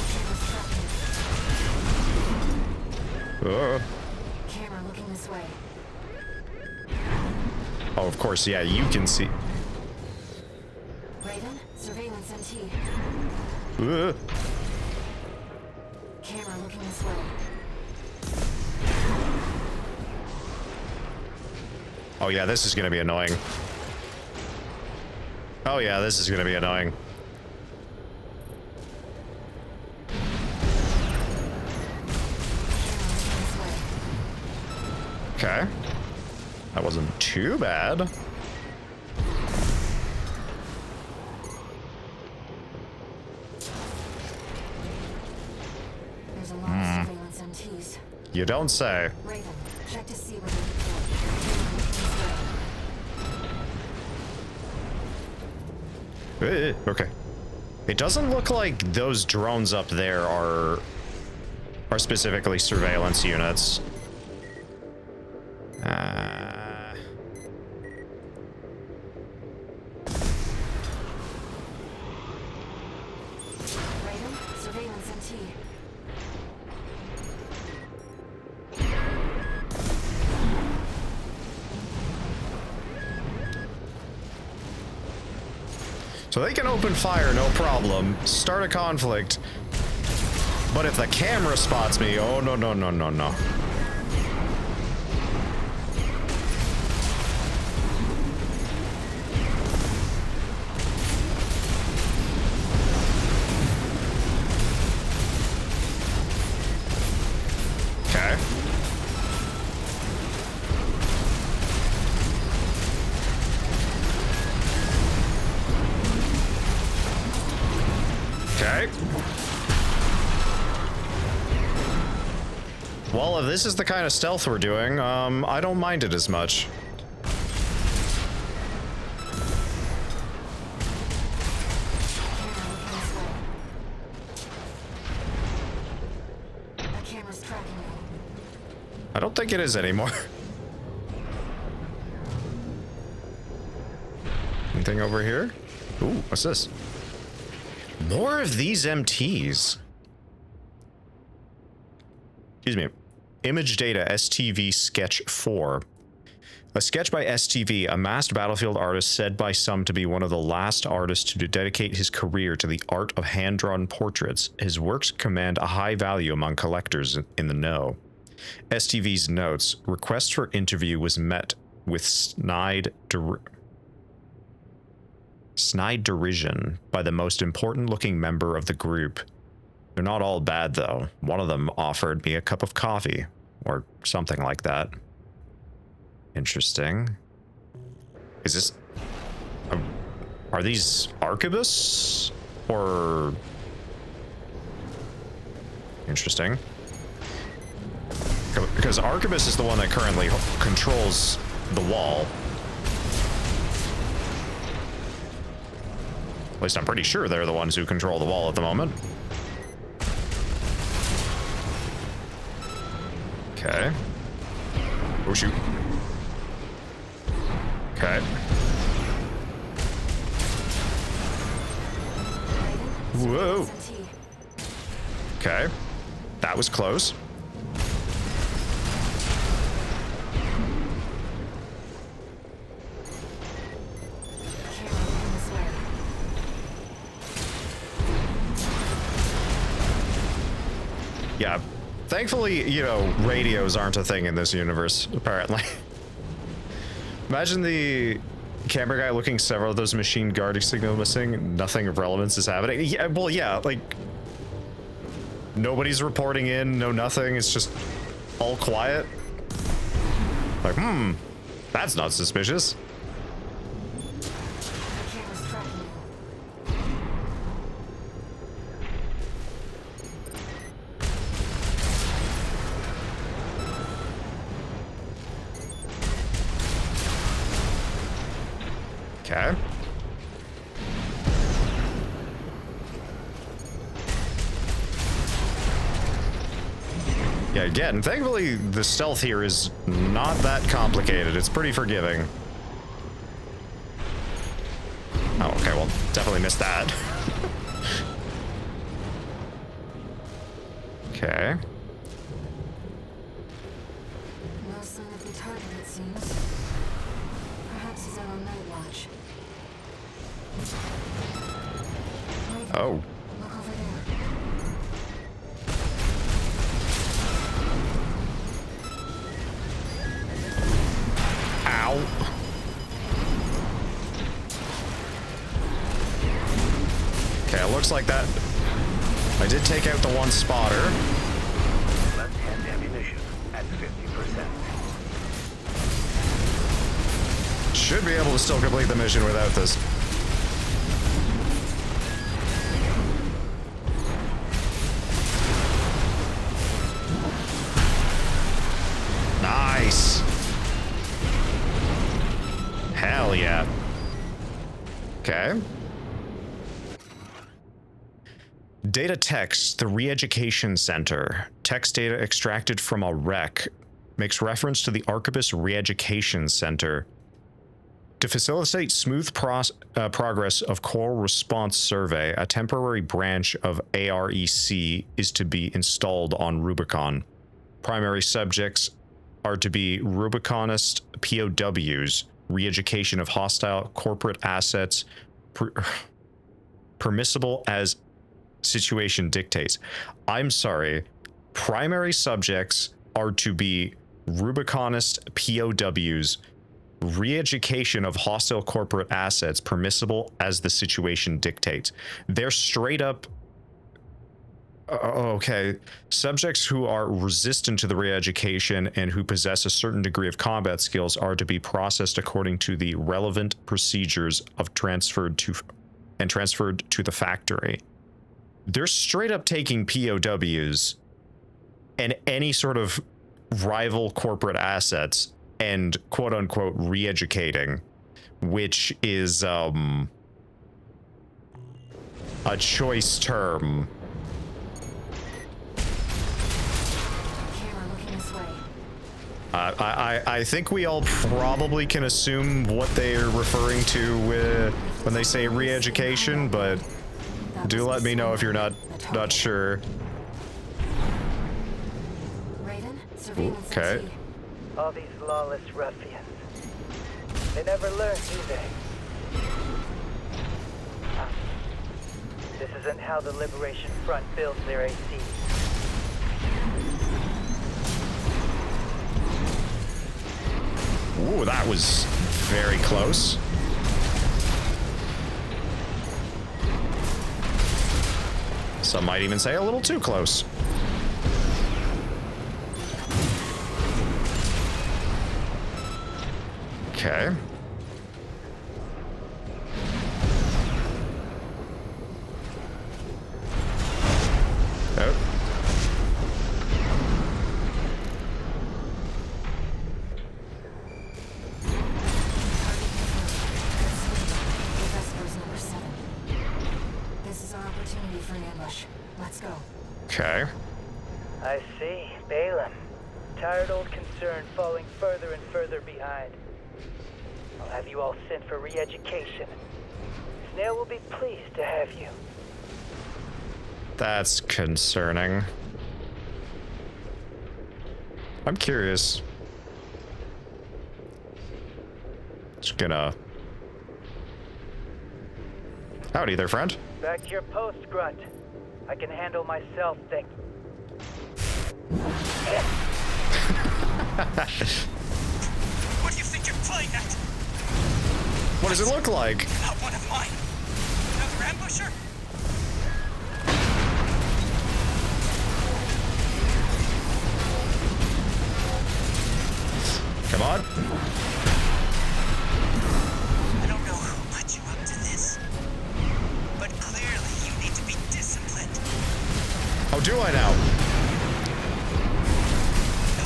Camera looking this way. Oh, of course, yeah, you can see. Raven, surveillance MT. Camera looking this way. Oh yeah, this is gonna be annoying. Oh yeah, this is gonna be annoying. Okay. That wasn't too bad. You don't say. Raven, check to see whether Okay. It doesn't look like those drones up there are specifically surveillance units. Raven, surveillance MT. So they can open fire, no problem. Start a conflict. But if the camera spots me, oh no, no, no, no, no. Okay. Okay. Well, if this is the kind of stealth we're doing, I don't mind it as much. That camera's tracking me. I don't think it is anymore. Anything over here? Ooh, what's this? More of these MTs. Excuse me. Image data STV Sketch 4. A sketch by STV, a masked battlefield artist said by some to be one of the last artists to dedicate his career to the art of hand-drawn portraits. His works command a high value among collectors in the know. STV's notes: request for interview was met with snide derision by the most important-looking member of the group. They're not all bad, though. One of them offered me a cup of coffee, or something like that. Interesting. Is this... are these arquebuses? Or... interesting. Because Arquebus is the one that currently controls the wall. At least I'm pretty sure they're the ones who control the wall at the moment. Okay. Oh, shoot. Okay. Whoa. Okay. That was close. Yeah. Thankfully, you know, radios aren't a thing in this universe, apparently. Imagine the camera guy looking several of those machine guarding signal missing. Nothing of relevance is happening. Yeah, well, yeah, like... nobody's reporting in, no nothing. It's just all quiet. Like, that's not suspicious. Okay. Yeah, again, thankfully the stealth here is not that complicated. It's pretty forgiving. Oh, okay, well, definitely missed that. Okay. No sign of the target, it seems. Perhaps he's out on night watch. Oh. Look over there. Ow. Okay, it looks like that. I did take out the one spotter. Left-hand ammunition at 50%. Should be able to still complete the mission without this. Nice. Hell yeah. Okay. Data text, the Re-Education Center. Text data extracted from a wreck makes reference to the Arquebus Re-Education Center. To facilitate smooth progress of Coral Response Survey, a temporary branch of AREC is to be installed on Rubicon. Primary subjects are to be Rubiconist POWs, re-education of hostile corporate assets, permissible as situation dictates. I'm sorry. Primary subjects are to be Rubiconist POWs, re-education of hostile corporate assets, permissible as the situation dictates. They're straight up... okay. Subjects who are resistant to the re-education and who possess a certain degree of combat skills are to be processed according to the relevant procedures of transferred to the factory. They're straight up taking POWs and any sort of rival corporate assets and quote unquote re-educating, which is a choice term. I think we all probably can assume what they're referring to when they say re-education, but do let me know if you're not sure. Okay. All these lawless ruffians. They never learn, do they? This isn't how the Liberation Front builds their AC. Ooh, that was very close. Some might even say a little too close. Okay. Oh. Okay. I see. Balaam. Tired old concern falling further and further behind. I'll have you all sent for re-education. Snail will be pleased to have you. That's concerning. I'm curious. Just gonna... Howdy there, friend. Back to your post, Grunt. I can handle myself, thank you. What do you think you're playing at? What does it look like? Not one of mine. Another ambusher? Come on. I don't know who put you up to this, but clearly you need to be disciplined. Oh, do I now?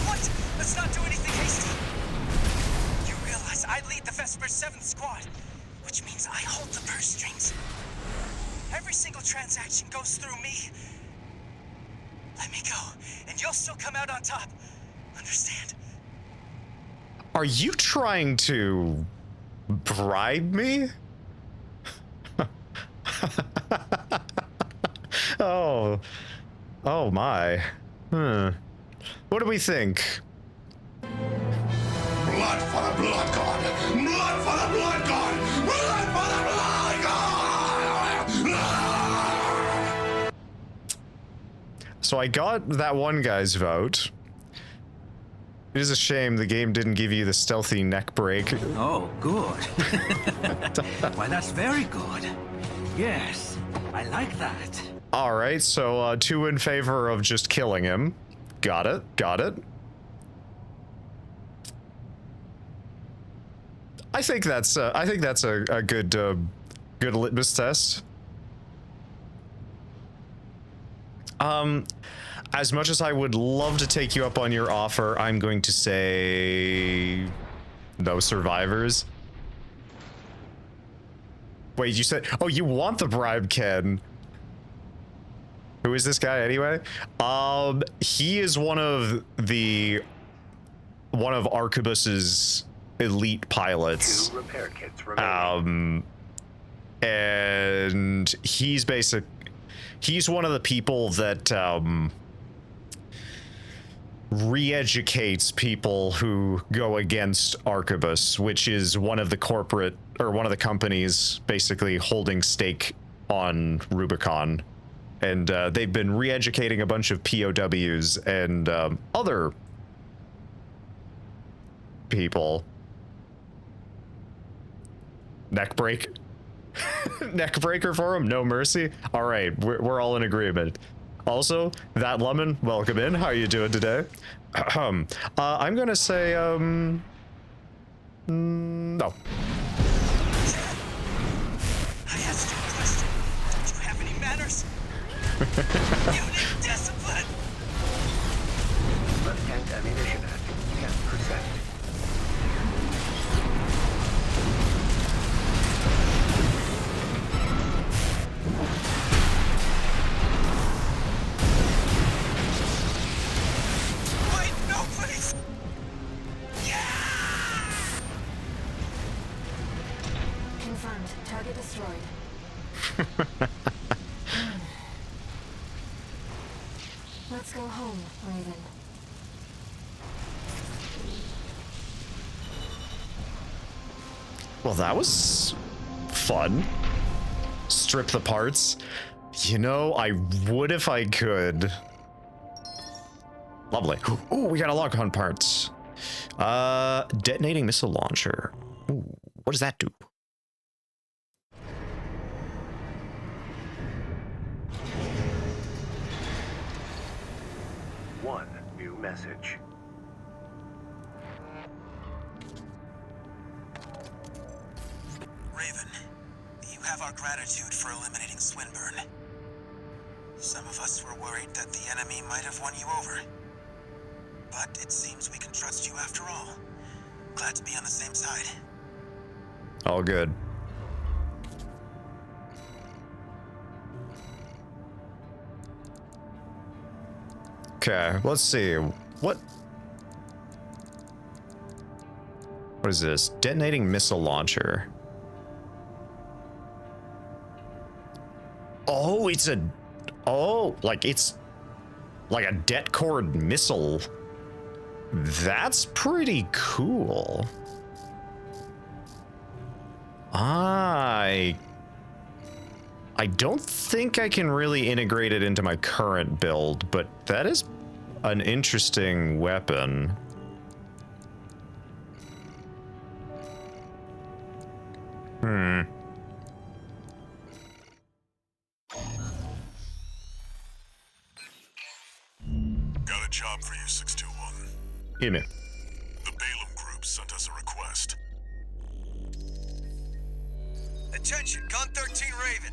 What? Let's not do anything hasty. You realize I lead the Vesper 7th Squad, which means I hold the purse strings. Every single transaction goes through me. Let me go, and you'll still come out on top. Understand? Are you trying to bribe me? Oh. Oh my. What do we think? Blood for the blood god! Blood for the blood god! Blood for the blood god! So I got that one guy's vote. It is a shame the game didn't give you the stealthy neck break. Oh, good. Why, that's very good. Yes, I like that. All right, so 2 in favor of just killing him. Got it. Got it. I think that's a good good litmus test. As much as I would love to take you up on your offer, I'm going to say no survivors. Wait, you said, oh, you want the bribe, Ken. Who is this guy anyway? He is one of Arquebus's elite pilots. 2 repair kits remaining. And he's one of the people that re-educates people who go against Arquebus, which is one of the companies basically holding stake on Rubicon. And they've been re-educating a bunch of POWs and other people. Neck break. Neck breaker for him? No mercy? All right, we're all in agreement. Also, that lemon, welcome in. How are you doing today? I'm gonna say, no. I asked you a question. Don't you have any manners? You need discipline. Left-hand ammunition at 10%. Wait, no, please. Confirmed. Target destroyed. Let's go home, Raven. Well, that was fun. Strip the parts. You know, I would if I could. Lovely. Ooh, we got a lock on parts. Detonating missile launcher. Ooh, what does that do? One new message. Raven, you have our gratitude for eliminating Swinburne. Some of us were worried that the enemy might have won you over. But it seems we can trust you after all. Glad to be on the same side. All good. Okay, let's see. What is this? Detonating missile launcher. Oh, it's a... Oh, like it's like a det-cord missile. That's pretty cool. I don't think I can really integrate it into my current build, but that is an interesting weapon. Got a job for you, 621. Email. The Balaam Group sent us a request. Attention, Gun 13 Raven.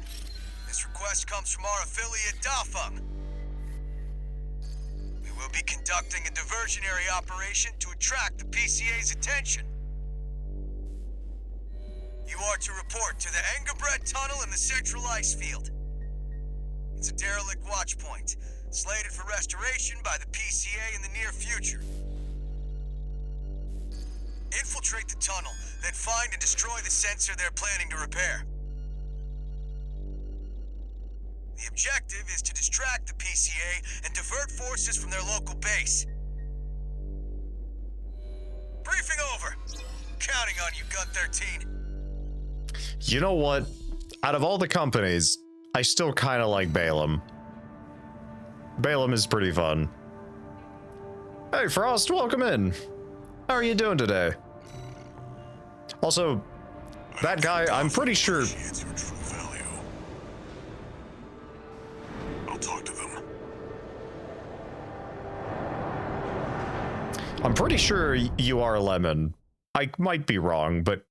This request comes from our affiliate Dafeng. We will be conducting a diversionary operation to attract the PCA's attention. You are to report to the Engebret Tunnel in the Central Ice Field. It's a derelict watch point, slated for restoration by the PCA in the near future. Infiltrate the tunnel, then find and destroy the sensor they're planning to repair. The objective is to distract the PCA and divert forces from their local base. Briefing over. Counting on you, Gun 13. You know what? Out of all the companies, I still kind of like Balaam. Balaam is pretty fun. Hey, Frost, welcome in. How are you doing today? Also, that guy, I'm pretty sure... I'll talk to them. I'm pretty sure you are a lemon. I might be wrong, but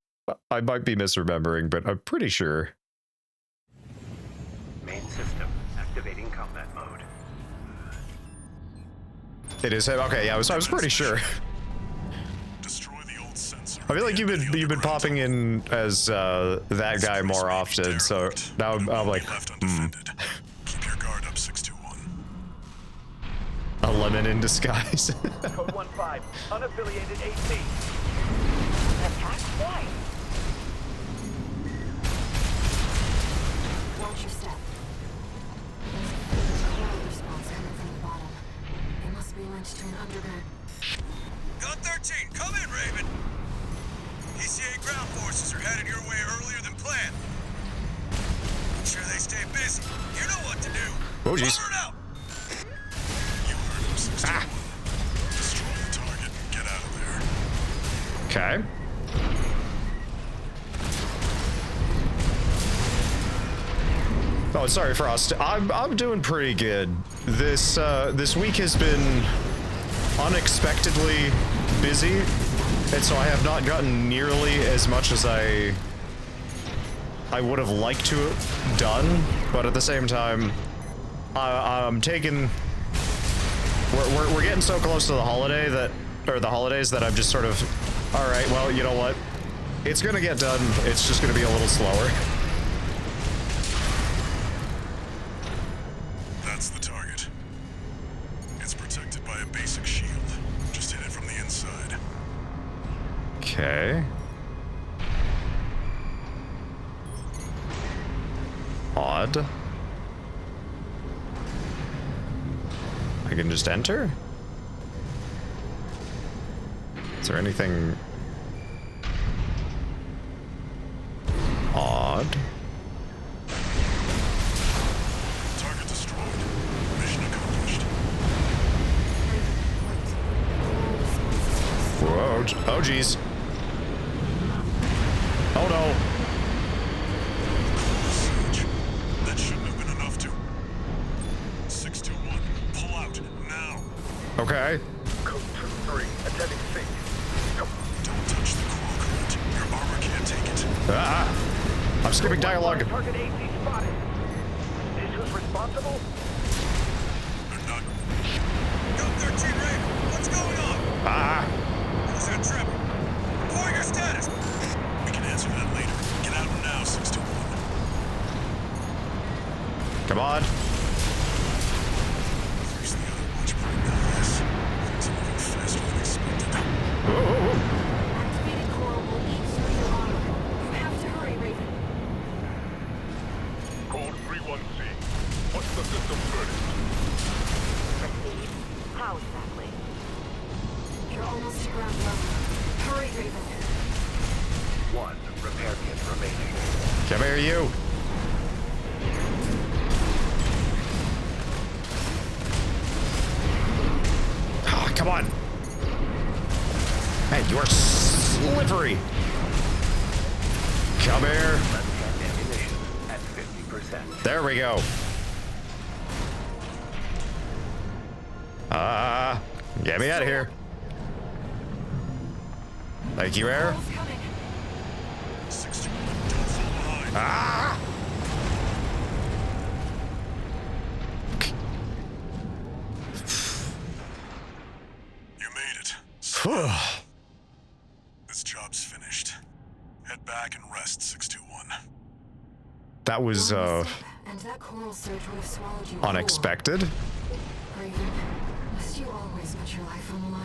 I might be misremembering, but I'm pretty sure. Main system activating combat mode. It is him. Okay, yeah, I was pretty sure. Destroy the old sensor. I feel like you've been popping in as that guy more often, so now I'm like, Left undefended. Keep your guard up, 621. a lemon in disguise. Code 1-5, unaffiliated AC. Attack? Why? Watch your step. There's a coral response coming from the bottom. It must be linked to an underground. Gun 13, come in, Raven. ECA ground forces are headed your way earlier than planned. I'm sure they stay busy. You know what to do. Oh, jeez. Cover it out. You heard him, 621. Destroy the target and get out of there. Okay. Oh, sorry, Frost. I'm doing pretty good. This week has been unexpectedly busy, and so I have not gotten nearly as much as I would have liked to have done. But at the same time, I'm taking. We're getting so close to the holidays that I'm just sort of, all right. Well, you know what? It's gonna get done. It's just gonna be a little slower. That's the target. It's protected by a basic shield. Just hit it from the inside. Okay. Odd. I can just enter? Is there anything odd? Target destroyed. Mission accomplished. Whoa, oh geez. Oh no. Siege. That shouldn't have been enough to... 621, pull out, now. Okay. Code 2-3, attending C. Don't touch the coral current. Your armor can't take it. Ah! I'm skipping dialogue. Target AC spotted. Is who's responsible? They're not... Gun 13, Raven. What's going on? Ah! Who's that trevor? Report your status. We can answer that later. Get out now, 621. Come on. There's the other watch point now, yes. Things are moving faster than expected. Whoa. Activated coral will eat through your armor. You have to hurry, Raven. Code 31C. What's the system verdict? Proceed. How exactly? You're almost to ground level. Hurry, Raven. 1 repair kit remaining. Come here, you. Ah, come on. Hey, you're slippery. Come here. Left hand ammunition at 50%. There we go. Get me out of here. Thank you, Air. Coral's coming. 621, don't fall behind. Ah! You made it. This job's finished. Head back and rest, 621. That was One step, and that coral surge would have swallowed you whole. unexpected. Raven, must you always put your life on the line?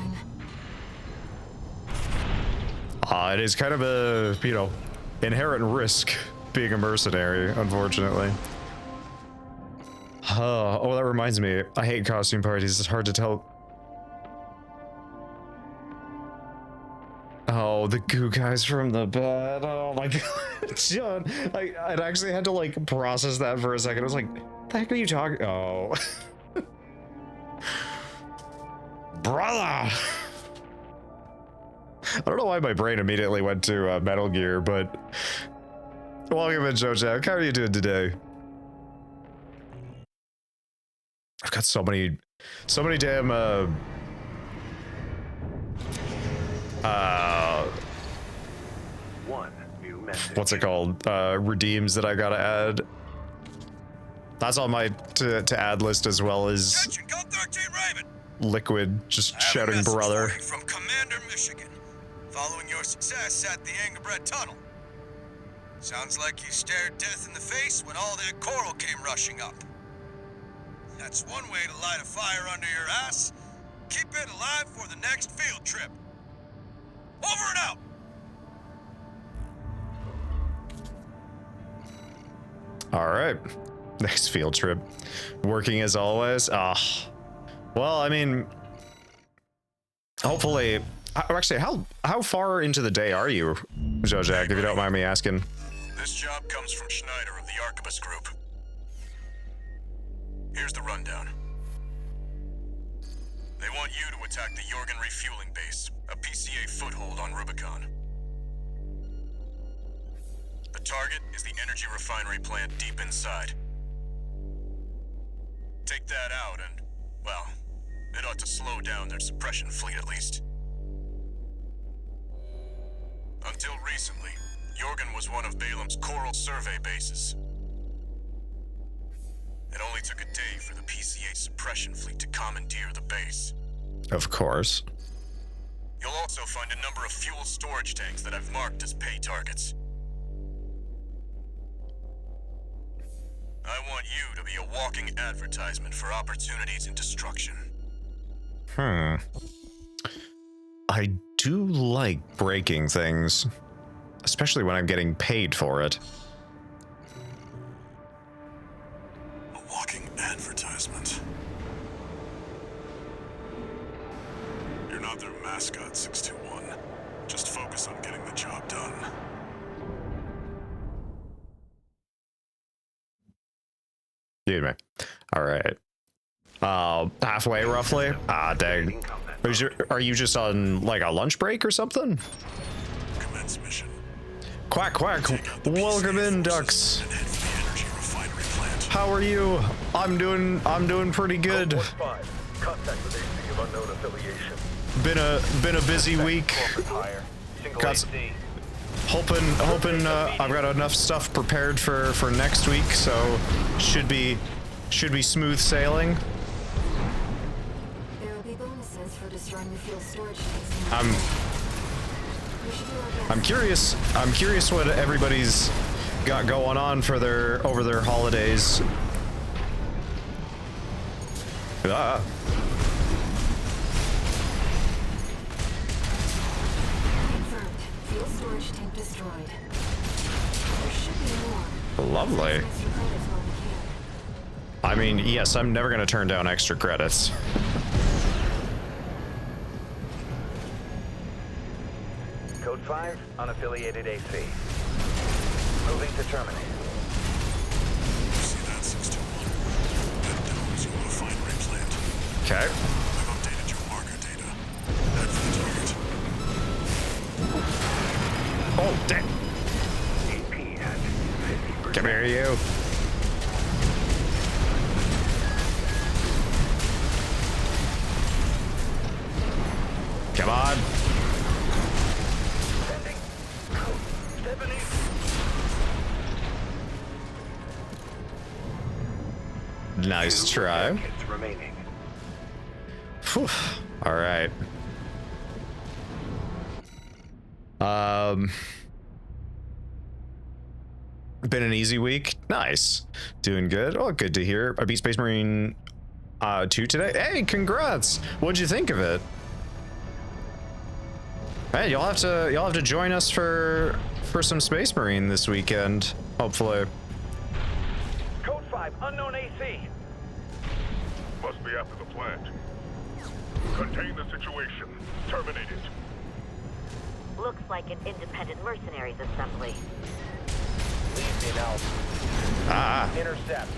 It is kind of a, you know, inherent risk being a mercenary, unfortunately. Oh, that reminds me. I hate costume parties. It's hard to tell. Oh, the goo guys from the bed. Oh my god, John. I actually had to like process that for a second. I was like, what the heck are you talking? Oh. Brother! I don't know why my brain immediately went to Metal Gear, but welcome in, Jojack. How are you doing today? I've got so many damn One new message. what's it called? Redeems that I gotta add. That's on my to add list as well as Attention, Gun 13, Raven. Liquid just shouting brother. From Commander Michigan, following your success at the Angerbred Tunnel. Sounds like you stared death in the face when all that coral came rushing up. That's one way to light a fire under your ass. Keep it alive for the next field trip. Over and out! All right, next field trip. Working as always. Well, I mean, hopefully. Actually, how far into the day are you, Zodiac, if you don't mind me asking? This job comes from Schneider of the Arquebus Group. Here's the rundown. They want you to attack the Jorgen refueling base, a PCA foothold on Rubicon. The target is the energy refinery plant deep inside. Take that out and, well, it ought to slow down their suppression fleet at least. Until recently, Jorgen was one of Balam's coral survey bases. It only took a day for the PCA suppression fleet to commandeer the base. Of course. You'll also find a number of fuel storage tanks that I've marked as pay targets. I want you to be a walking advertisement for opportunities in destruction. I do like breaking things, especially when I'm getting paid for it. A walking advertisement. You're not their mascot, 621. Just focus on getting the job done. Excuse me. All right. Halfway roughly. Dang. Are you just on like a lunch break or something? Commence mission. Quack quack. Welcome in, ducks. How are you? I'm doing pretty good. Contact with AC of unknown affiliation. Been a busy week. Got hoping I've got enough stuff prepared for next week, so should be smooth sailing. There will be bonuses for destroying the fuel storage tanks. I'm curious what everybody's got going on for over their holidays. Confirmed. Fuel storage tank destroyed. There should be more. Lovely. I mean, yes, I'm never gonna turn down extra credits. Code 5, unaffiliated AC. Moving to terminate. See that, 621? That domes your refinery plant. Okay. I've updated your marker data. Head for the target. Oh, damn. AP at 50%. Come here, you. Come on. Nice try. Remaining. Whew. All right. Been an easy week. Nice. Doing good. Oh, good to hear. I beat Space Marine 2 today. Hey, congrats. What'd you think of it? Hey, you'll have to join us for some Space Marine this weekend, hopefully. Code 5, unknown AC. Must be after the plant. Contain the situation. Terminate it. Looks like an independent mercenaries assembly. Leave me now. Intercept.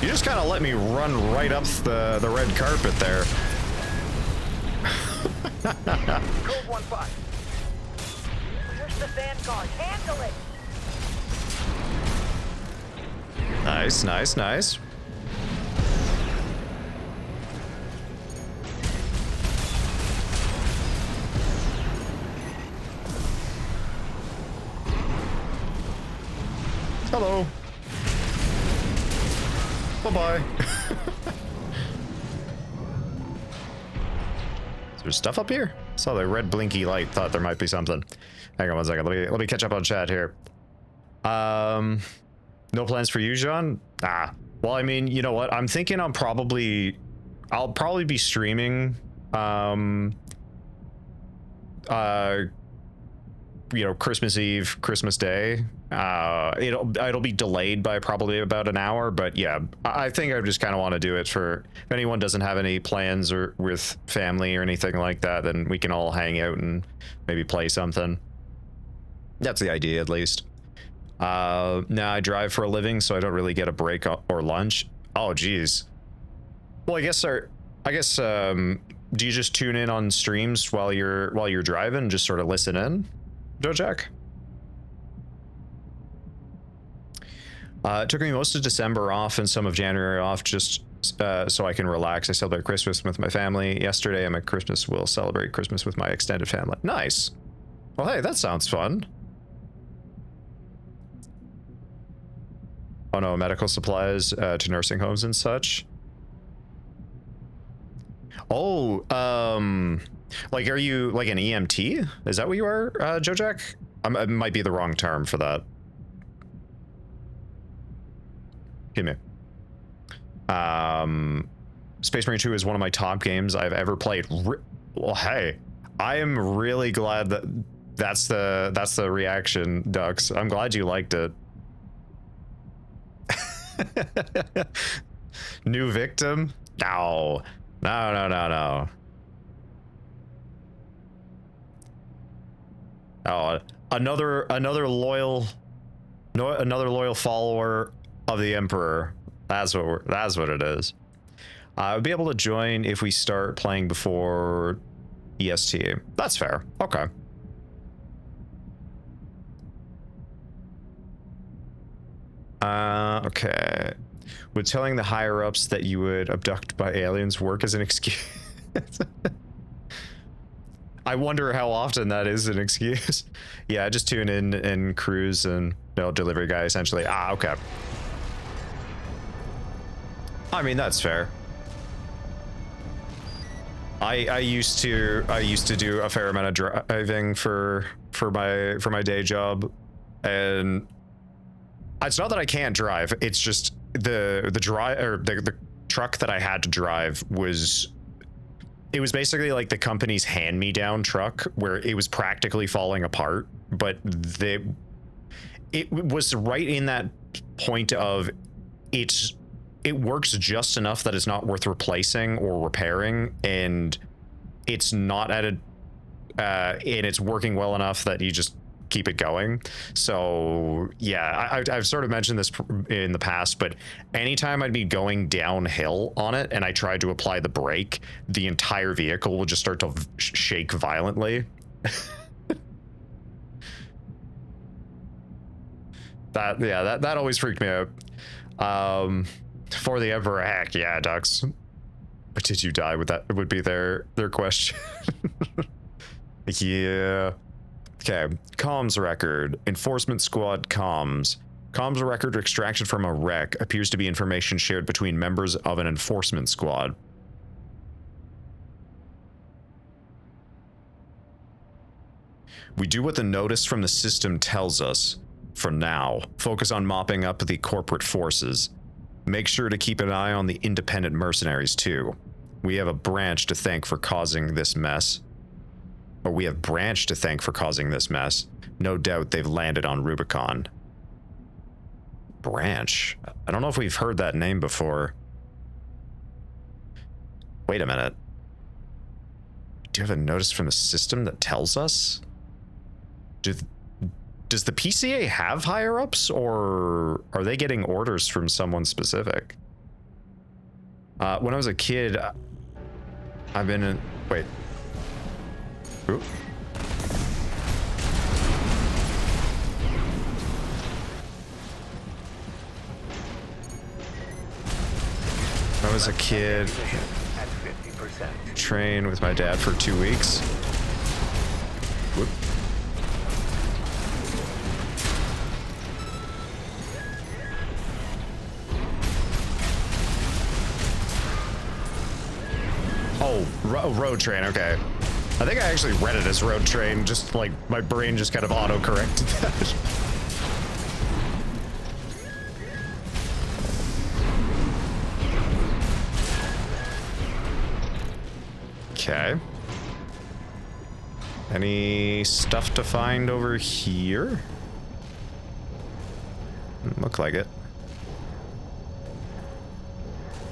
You just kind of let me run right up the red carpet there. Code 1-5. Where's the vanguard? Handle it! Nice, nice, nice. Hello. Bye-bye. Is there stuff up here? Saw the red blinky light, thought there might be something. Hang on one second, let me catch up on chat here. No plans for you, John? Well, I mean, you know what? I'm thinking I'll probably be streaming, you know, Christmas Eve, Christmas Day. It'll be delayed by probably about an hour, but yeah, I think I just kind of want to do it for if anyone doesn't have any plans or with family or anything like that, then we can all hang out and maybe play something. That's the idea, at least. Now I drive for a living, so I don't really get a break or lunch. Oh, geez. Well, I guess do you just tune in on streams while you're driving and just sort of listen in, Jojack? It took me most of December off and some of January off just so I can relax. I celebrate Christmas with my family yesterday, and will celebrate Christmas with my extended family. Nice. Well, hey, that sounds fun. Oh no, medical supplies to nursing homes and such. Oh, like, are you like an EMT? Is that what you are, Jojack? It might be the wrong term for that. Give me. Space Marine 2 is one of my top games I've ever played. Well, hey, I am really glad that's the reaction, Dux. I'm glad you liked it. New victim? No. No. Oh, another loyal follower of the Emperor. That's what it is. I'll be able to join if we start playing before EST. That's fair. Okay. Okay. Would telling the higher ups that you would abduct by aliens work as an excuse? I wonder how often that is an excuse. Yeah, just tune in and cruise and delivery guy essentially. Okay. I mean, that's fair. I used to do a fair amount of driving for my day job, and it's not that I can't drive. It's just the truck that I had to drive was basically like the company's hand-me-down truck where it was practically falling apart, but it was right in that point of it works just enough that it's not worth replacing or repairing, and it's not at and it's working well enough that you just keep it going. So yeah, I've sort of mentioned this in the past, but anytime I'd be going downhill on it and I tried to apply the brake, the entire vehicle would just start to shake violently. that always freaked me out. For the Emperor, heck yeah, Dux. But did you die with that? It would be their question. Yeah. Okay, comms record. Enforcement squad comms. Comms record extraction from a wreck appears to be information shared between members of an enforcement squad. We do what the notice from the system tells us. For now, focus on mopping up the corporate forces. Make sure to keep an eye on the independent mercenaries too. We have a branch to thank for causing this mess. No doubt they've landed on Rubicon. Branch? I don't know if we've heard that name before. Wait a minute. Do you have a notice from the system that tells us? Does the PCA have higher-ups, or are they getting orders from someone specific? When I was a kid, I've been in... Wait. Ooh. When I was a kid, trained with my dad for 2 weeks. Whoop. Oh, road train, okay. I think I actually read it as road train, just like my brain just kind of auto-corrected that. Okay. Any stuff to find over here? Look like it.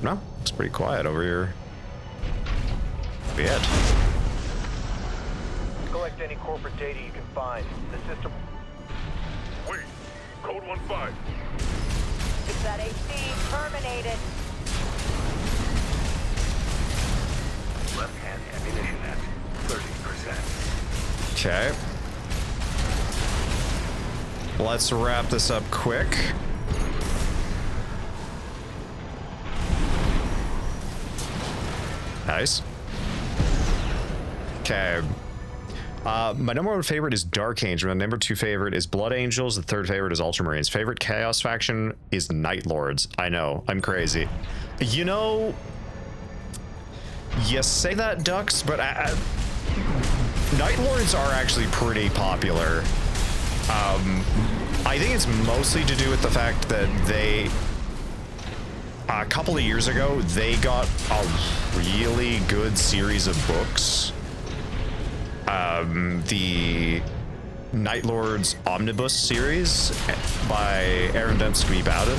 No, it's pretty quiet over here. Be it. Collect any corporate data you can find. The system... Wait, code 1-5. It's that AC terminated. Left-hand ammunition at 30%. Okay. Let's wrap this up quick. Nice. Okay. My number one favorite is Dark Angel. My number two favorite is Blood Angels. The third favorite is Ultramarines. Favorite Chaos faction is Night Lords. I know, I'm crazy. You know, you say that, Ducks, but Night Lords are actually pretty popular. I think it's mostly to do with the fact that they, a couple of years ago, they got a really good series of books. The Night Lords Omnibus series by Aaron Dembski Bowden,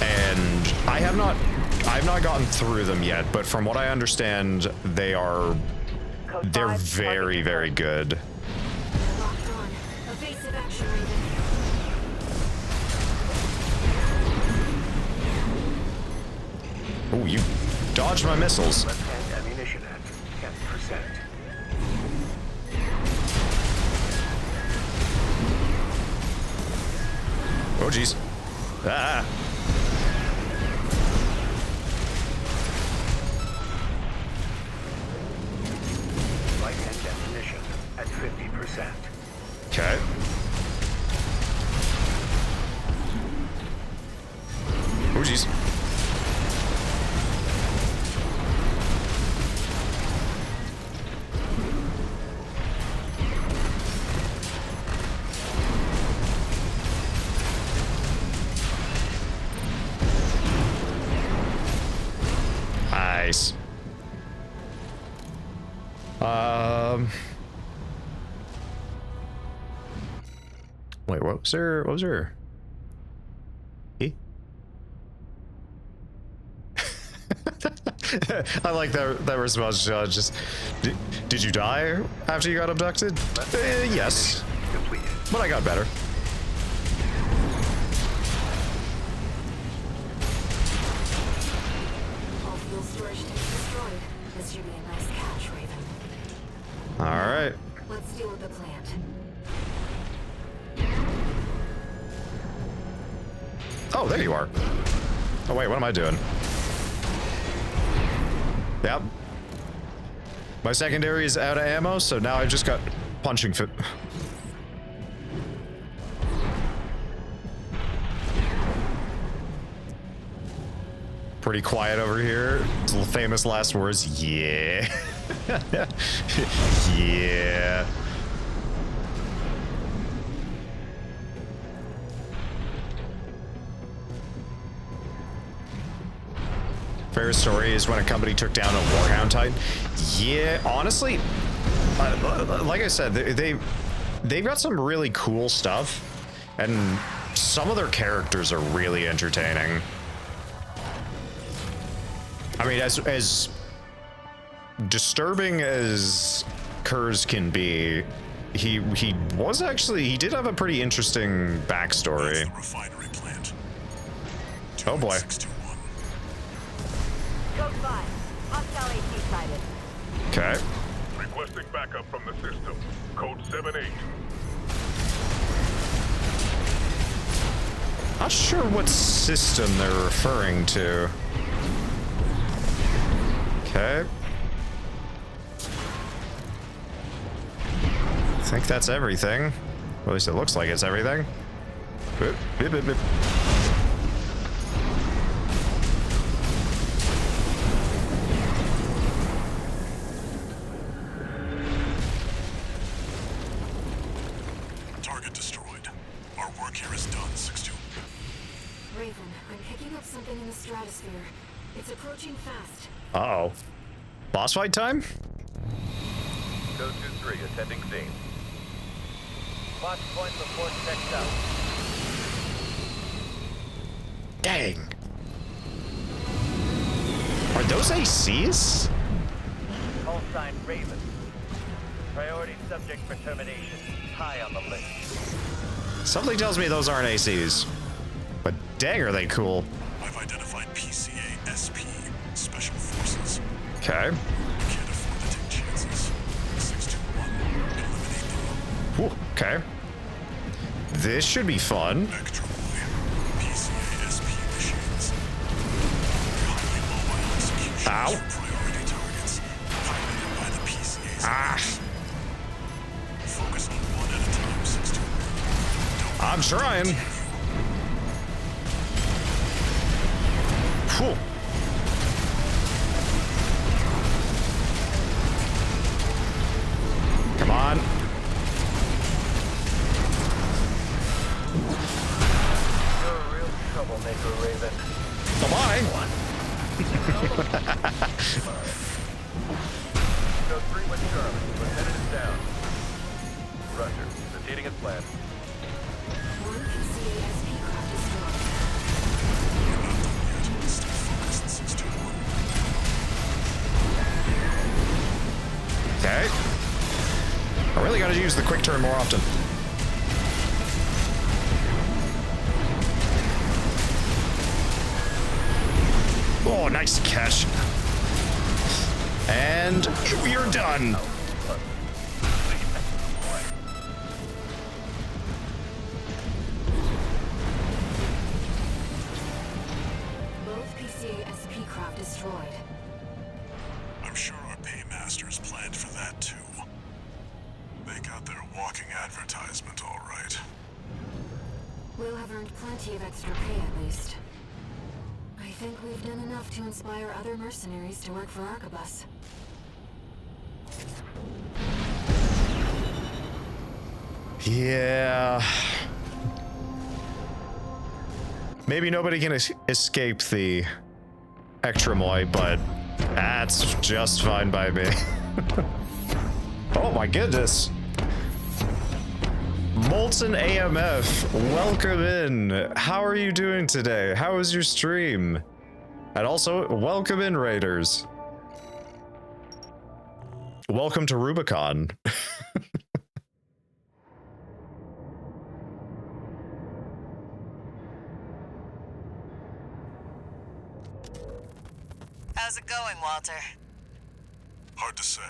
and I've not gotten through them yet, but from what I understand, they're very, very good. Locked on. Evasive action, Raven. Oh, you dodged my missiles. Left-hand ammunition at 10%. Oh, jeez. Ah. Right-hand ammunition at 50%. Okay. Oh, jeez. Nice. Wait, what was there? What was there? E? I like that response, John. Just, did you die after you got abducted? Yes. But I got better. All fuel storage tanks destroyed. This should be a nice catch, Raven. All right. Let's deal with the plant. Oh, there you are. Oh, wait, what am I doing? Yep. My secondary is out of ammo, so now I've just got punching fit. Pretty quiet over here. It's the famous last words. Yeah. Yeah. Favorite story is when a company took down a Warhound Titan. Yeah, honestly, like I said, they've got some really cool stuff, and some of their characters are really entertaining. I mean, as disturbing as Kurz can be, he did have a pretty interesting backstory. Oh boy. Code 5. Hostile AC sighted. Okay. Requesting backup from the system. Code 7-8. Not sure what system they're referring to. Okay. I think that's everything. Or at least it looks like it's everything. Boop, boop, boop, boop. Raven, I'm picking up something in the stratosphere. It's approaching fast. Uh-oh. Boss fight time? Code 2-3, attending scene. Watch point before checked out. Dang. Are those ACs? Call sign Raven. Priority subject for termination. High on the list. Something tells me those aren't ACs. But dang, are they cool. I've identified PCA SP, Special Forces. Okay. Can't afford to take chances. 621, eliminate them. Ooh, okay. This should be fun. Extraboy, PCA SP machines. Highly mobile executions. Ow. Priority targets. Piloted by the PCA. Focus on one at a time, 621. I'm trying. Whew. Come on. You're a real troublemaker, Raven. Bye-bye. Code 3 with Charlie. Lieutenant is down. Roger. Proceeding as planned. One PCA-SP craft destroyed. Stay focused, 621. Okay. I really gotta use the quick turn more often. Oh, nice catch. And we're done. Both PCA-SP craft destroyed. I'm sure our paymasters planned for that too. They got their walking advertisement all right. We'll have earned plenty of extra pay at least. I think we've done enough to inspire other mercenaries to work for Arquebus. Yeah. Maybe nobody can escape the Extramoy, but that's just fine by me. Oh my goodness. Molten AMF, welcome in. How are you doing today? How was your stream? And also, welcome in, Raiders. Welcome to Rubicon. How's it going, Walter? Hard to say.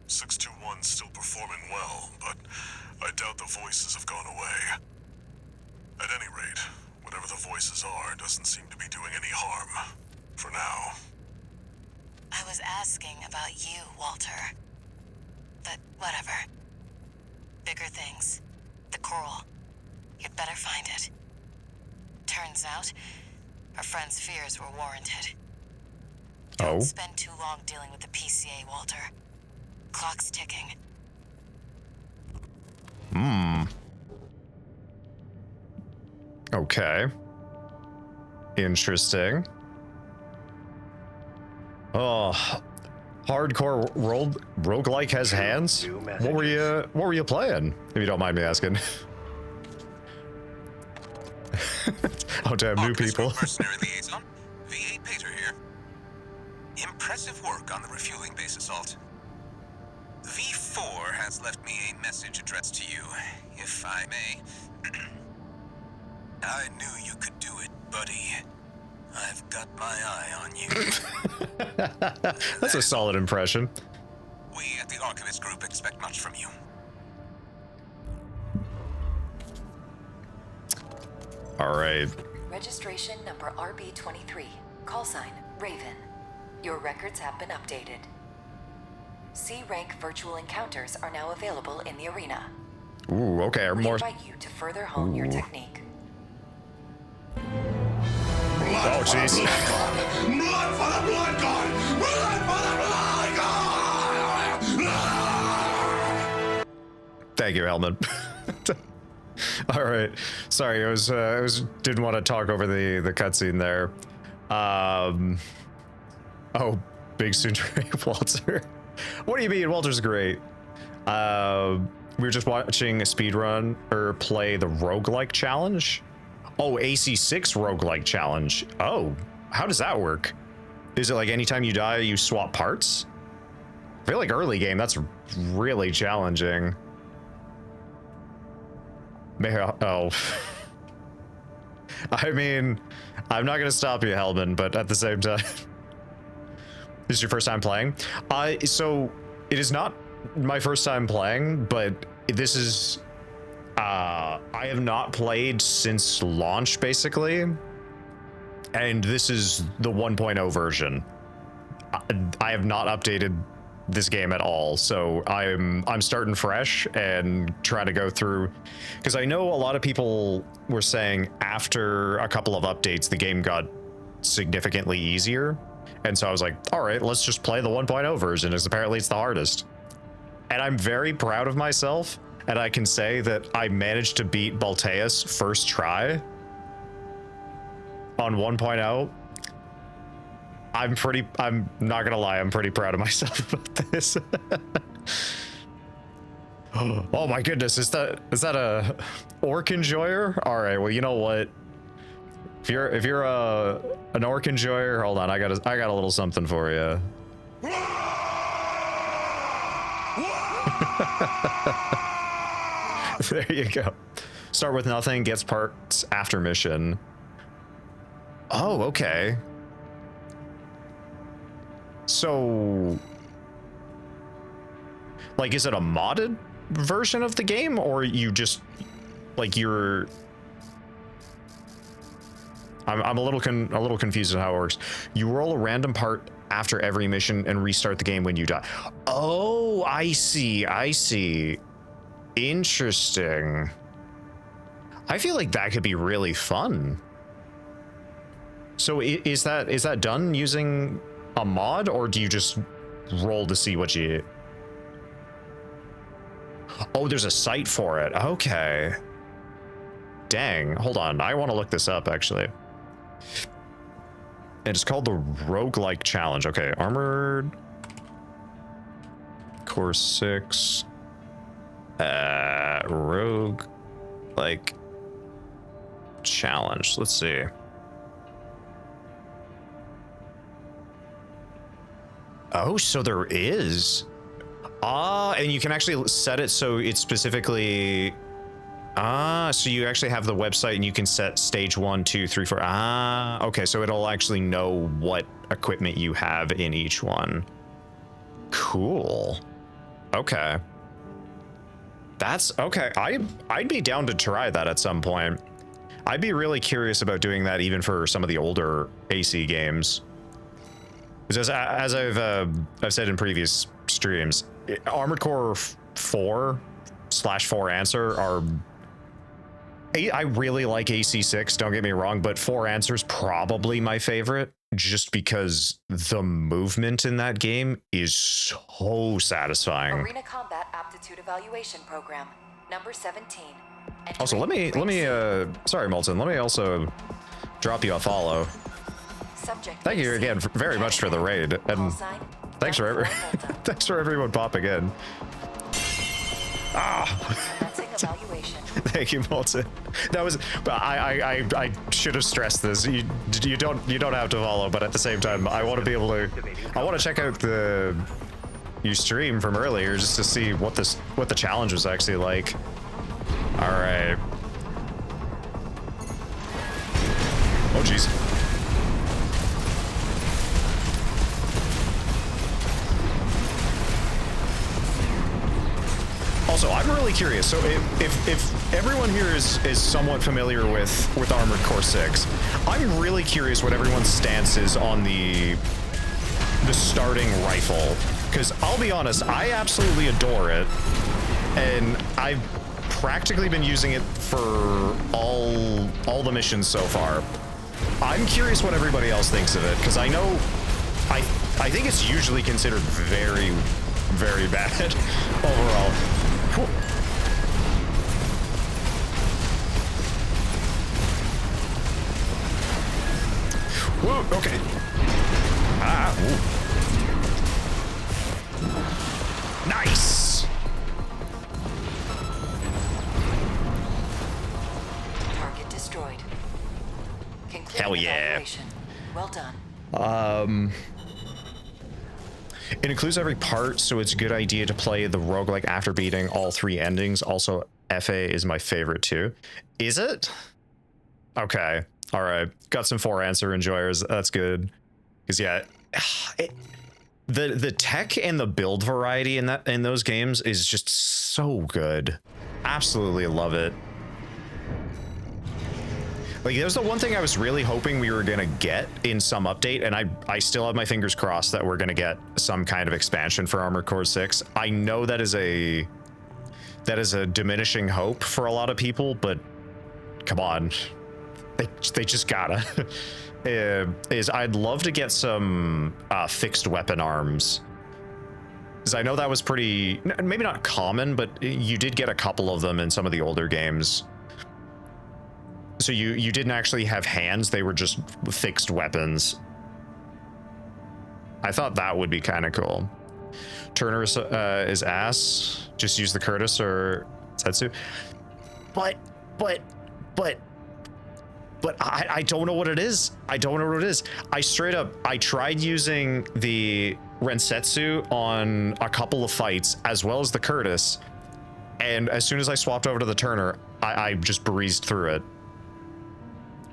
621's still performing well, but I doubt the voices have gone away. At any rate, whatever the voices are doesn't seem to be doing any harm. For now. I was asking about you, Walter. But whatever. Bigger things. The coral. You'd better find it. Turns out, our friend's fears were warranted. Oh? Don't spend too long dealing with the PCA, Walter. Clock's ticking. Hmm. Okay. Interesting. Oh, hardcore roguelike has hands. What were you playing? If you don't mind me asking. Oh damn, new people. Mercenary liaison, V8 Pater here. Impressive work on the refueling base assault. V4 has left me a message addressed to you, if I may. I knew you could do it, buddy. I've got my eye on you. That's a solid impression. We at the Archivist Group expect much from you. All right. Registration number RB23. Call sign Raven. Your records have been updated. C-rank virtual encounters are now available in the arena. Ooh, okay. We More. invite you to further hone your technique. Oh, jeez. Blood for the blood god! Blood for the blood god! Thank you, Hellman. All right. Sorry, I was didn't want to talk over the cutscene there. Oh, big Sundre Walter. What do you mean? Walter's great. We were just watching a speedrun or play the roguelike challenge. Oh, AC6 roguelike challenge. Oh, how does that work? Is it like anytime you die, you swap parts? I feel like early game, that's really challenging. Oh. I mean, I'm not gonna stop you, Hellman, but at the same time, this is your first time playing? So it is not my first time playing, but this is, I have not played since launch, basically. And this is the 1.0 version. I have not updated this game at all, so I'm starting fresh and trying to go through, because I know a lot of people were saying after a couple of updates the game got significantly easier, and so I was like, all right, let's just play the 1.0 version, as apparently it's the hardest. And I'm very proud of myself, and I can say that I managed to beat Balteus first try on 1.0. I'm not gonna lie, I'm pretty proud of myself about this. Oh my goodness, is that a orc enjoyer? All right, well, you know what? If you're an orc enjoyer, hold on, I got a little something for you. There you go. Start with nothing, gets parts after mission. Oh, okay. So, like, is it a modded version of the game, or you just, like, you're... I'm a little confused on how it works. You roll a random part after every mission and restart the game when you die. Oh, I see. Interesting. I feel like that could be really fun. So is that done using a mod, or do you just roll to see what you... Oh, there's a site for it. Okay. Dang, hold on. I want to look this up, actually. It's called the Roguelike Challenge. Okay, Armored Core 6. Roguelike Challenge. Let's see. Oh, so there is. And you can actually set it so it's specifically... so you actually have the website and you can set stage 1, 2, 3, 4. Okay, so it'll actually know what equipment you have in each one. Cool. Okay. That's okay. I'd be down to try that at some point. I'd be really curious about doing that even for some of the older AC games. Because as I've said in previous streams, Armored Core 4/4 Answer are... I really like AC6, don't get me wrong, but 4 Answer's probably my favorite, just because the movement in that game is so satisfying. Arena Combat Aptitude Evaluation Program, number 17. Also, let me sorry, Molten, let me also drop you a follow. Thank you again very much for the raid, and thanks for everyone popping in. Thank you, Molten. That was, I should have stressed this. You don't have to follow, but at the same time, I want to be able to, I want to check out your stream from earlier just to see what the challenge was actually like. All right. Oh, jeez. Also, I'm really curious. So if everyone here is somewhat familiar with Armored Core 6, I'm really curious what everyone's stance is on the starting rifle. Because I'll be honest, I absolutely adore it, and I've practically been using it for all the missions so far. I'm curious what everybody else thinks of it, because I know I think it's usually considered very, very bad overall. Whoa, okay. Ah, ooh. Nice! Target destroyed. Concluding Hell yeah. evaluation. Well done. It includes every part, so it's a good idea to play the roguelike after beating all 3 endings. Also, FA is my favorite too. Is it? Okay. All right. Got some 4 answer enjoyers. That's good. Because yeah, the tech and the build variety in those games is just so good. Absolutely love it. Like, there's the one thing I was really hoping we were gonna get in some update, and I still have my fingers crossed that we're gonna get some kind of expansion for Armored Core 6. I know that is a diminishing hope for a lot of people, but come on, they just gotta. I'd love to get some fixed weapon arms, because I know that was pretty, maybe not common, but you did get a couple of them in some of the older games. So you didn't actually have hands, they were just fixed weapons. I thought that would be kind of cool. Turner is ass. Just use the Curtis or Setsu. But I don't know what it is. I don't know what it is. I tried using the Rensetsu on a couple of fights as well as the Curtis. And as soon as I swapped over to the Turner, I just breezed through it.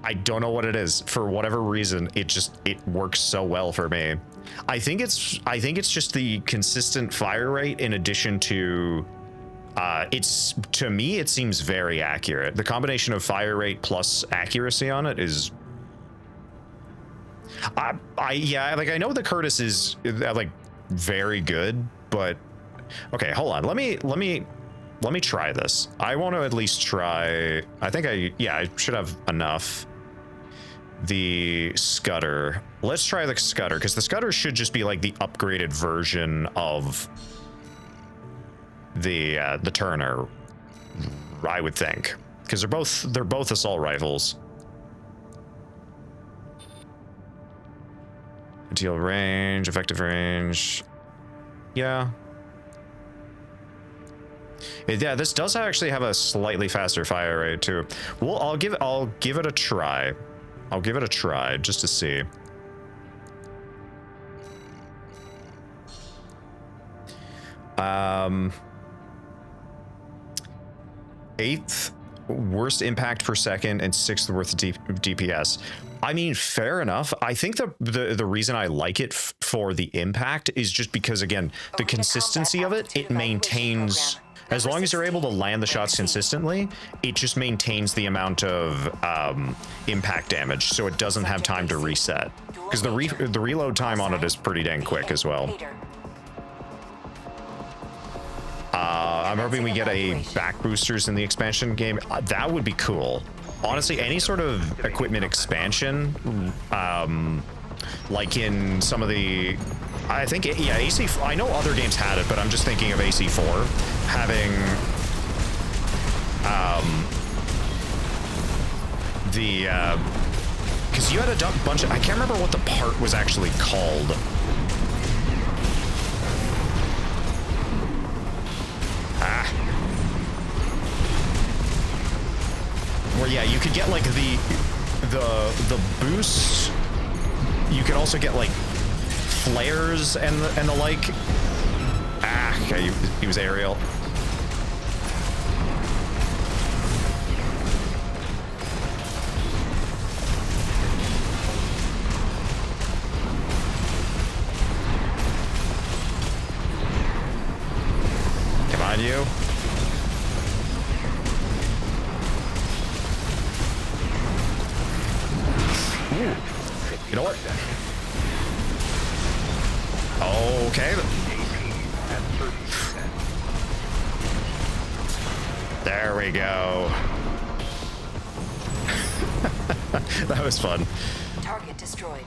I don't know what it is. For whatever reason, it works so well for me. I think it's just the consistent fire rate in addition to to me it seems very accurate. The combination of fire rate plus accuracy on it is yeah, like I know the Curtis is like very good, but okay, hold on. Let me try this. I want to at least try. I think I should have enough. The Scudder. Let's try the Scudder, because the Scudder should just be like the upgraded version of the Turner, I would think, because they're both assault rifles. Deal range, effective range. Yeah. Yeah, this does actually have a slightly faster fire rate too. Well, I'll give it a try. I'll give it a try just to see. Eighth worst impact per second and 6th worst DPS. I mean, fair enough. I think the reason I like it for the impact is just because, again, the consistency of it, it maintains. As long as you're able to land the shots consistently, it just maintains the amount of impact damage, so it doesn't have time to reset. Because the reload time on it is pretty dang quick as well. I'm hoping we get a back boosters in the expansion game. That would be cool. Honestly, any sort of equipment expansion, like in some of the, I think, yeah, AC4, I know other games had it, but I'm just thinking of AC4 having because you had a bunch of, I can't remember what the part was actually called. Where yeah, you could get like the boost. You could also get like flares and the like. Okay, he was aerial. Come on, you. Ooh. You know what? Okay. There we go. That was fun. Target destroyed.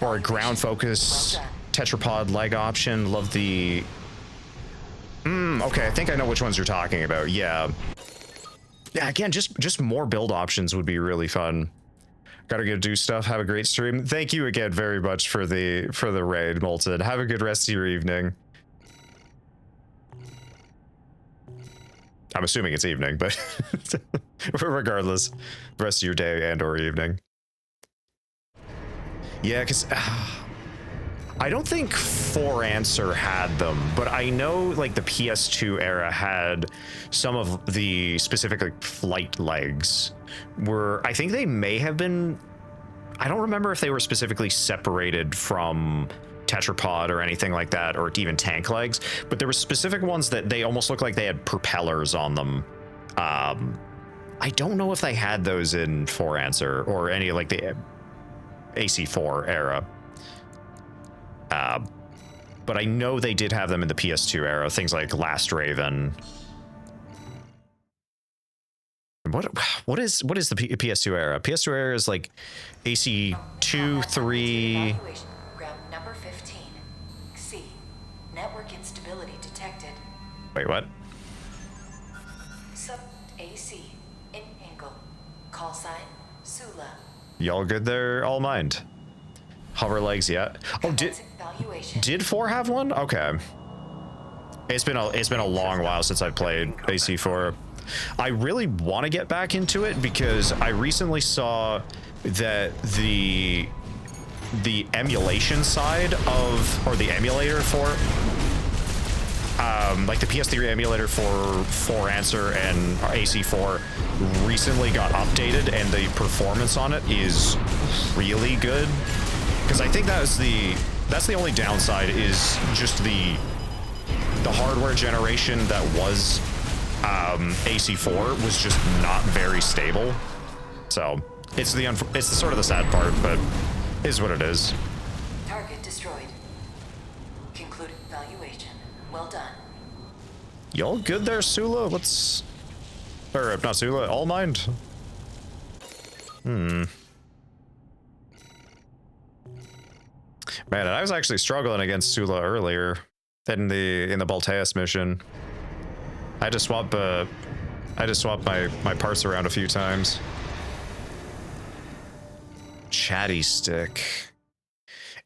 Or a ground focus tetrapod leg option. Love the. Okay, I think I know which ones you're talking about. Yeah. Yeah. Again, just more build options would be really fun. Gotta go do stuff. Have a great stream. Thank you again very much for the raid, Molten. Have a good rest of your evening. I'm assuming it's evening, but regardless, the rest of your day and or evening. Yeah, because I don't think 4Answer had them, but I know like the PS2 era had some of the specific like flight legs were, I think they may have been, I don't remember if they were specifically separated from tetrapod or anything like that, or even tank legs, but there were specific ones that they almost looked like they had propellers on them. I don't know if they had those in 4Answer or any like the AC4 era. But I know they did have them in the PS2 era, things like Last Raven. What is the PS2 era? PS2 era is like AC2, 3. Number 15. C. Network instability detected. Wait, what? Sub AC. In angle. Call sign. Sula. Y'all good there? All mind. Hover legs, yeah. Oh, did 4 have one? Okay. It's been a long while since I played AC4. I really want to get back into it because I recently saw that the emulation side of, or the emulator for like the PS3 emulator for 4Answer and AC4 recently got updated, and the performance on it is really good. Because I think that's the only downside, is just the hardware generation that was AC4 was just not very stable. So it's the sort of the sad part, but it is what it is. Target destroyed. Concluded evaluation. Well done. Y'all good there, Sula? Or not Sula, All Mind? Man, I was actually struggling against Sula earlier in the Balteus mission. I just swapped my parts around a few times. Chatty stick.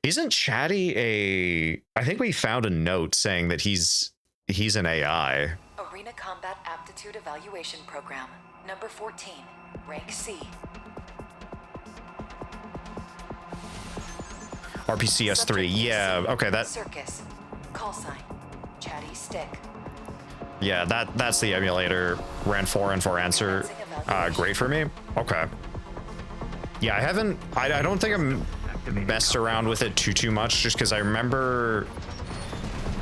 Isn't Chatty I think we found a note saying that he's an AI. Arena Combat Aptitude Evaluation Program. Number 14. Rank C. RPCS3, yeah, okay, that... Circus. Call sign. Chatty stick. Yeah, that's the emulator. Ran 4 and 4Answer. Great for me. Okay. Yeah, I don't think I'm messed around with it too much, just because I remember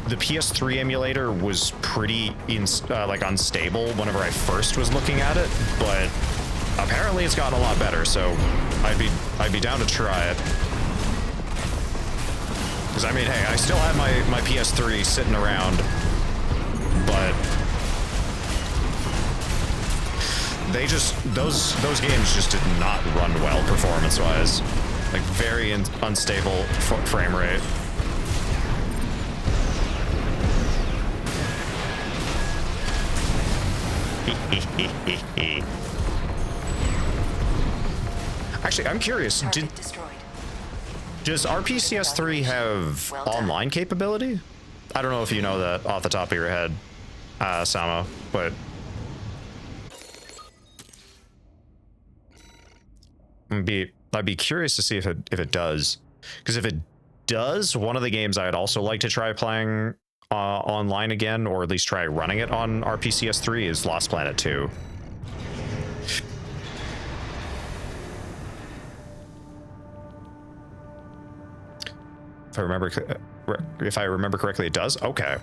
the PS3 emulator was pretty like unstable whenever I first was looking at it, but apparently it's gotten a lot better, so I'd be down to try it. Because I mean, hey, I still have my PS3 sitting around, but those games just did not run well performance-wise. Like very unstable frame rate. Actually, I'm curious. Does RPCS3 have online capability? I don't know if you know that off the top of your head, Samo, but I'd be curious to see if it does. Because if it does, one of the games I'd also like to try playing online again, or at least try running it on RPCS3, is Lost Planet 2. If I remember correctly, it does. Okay.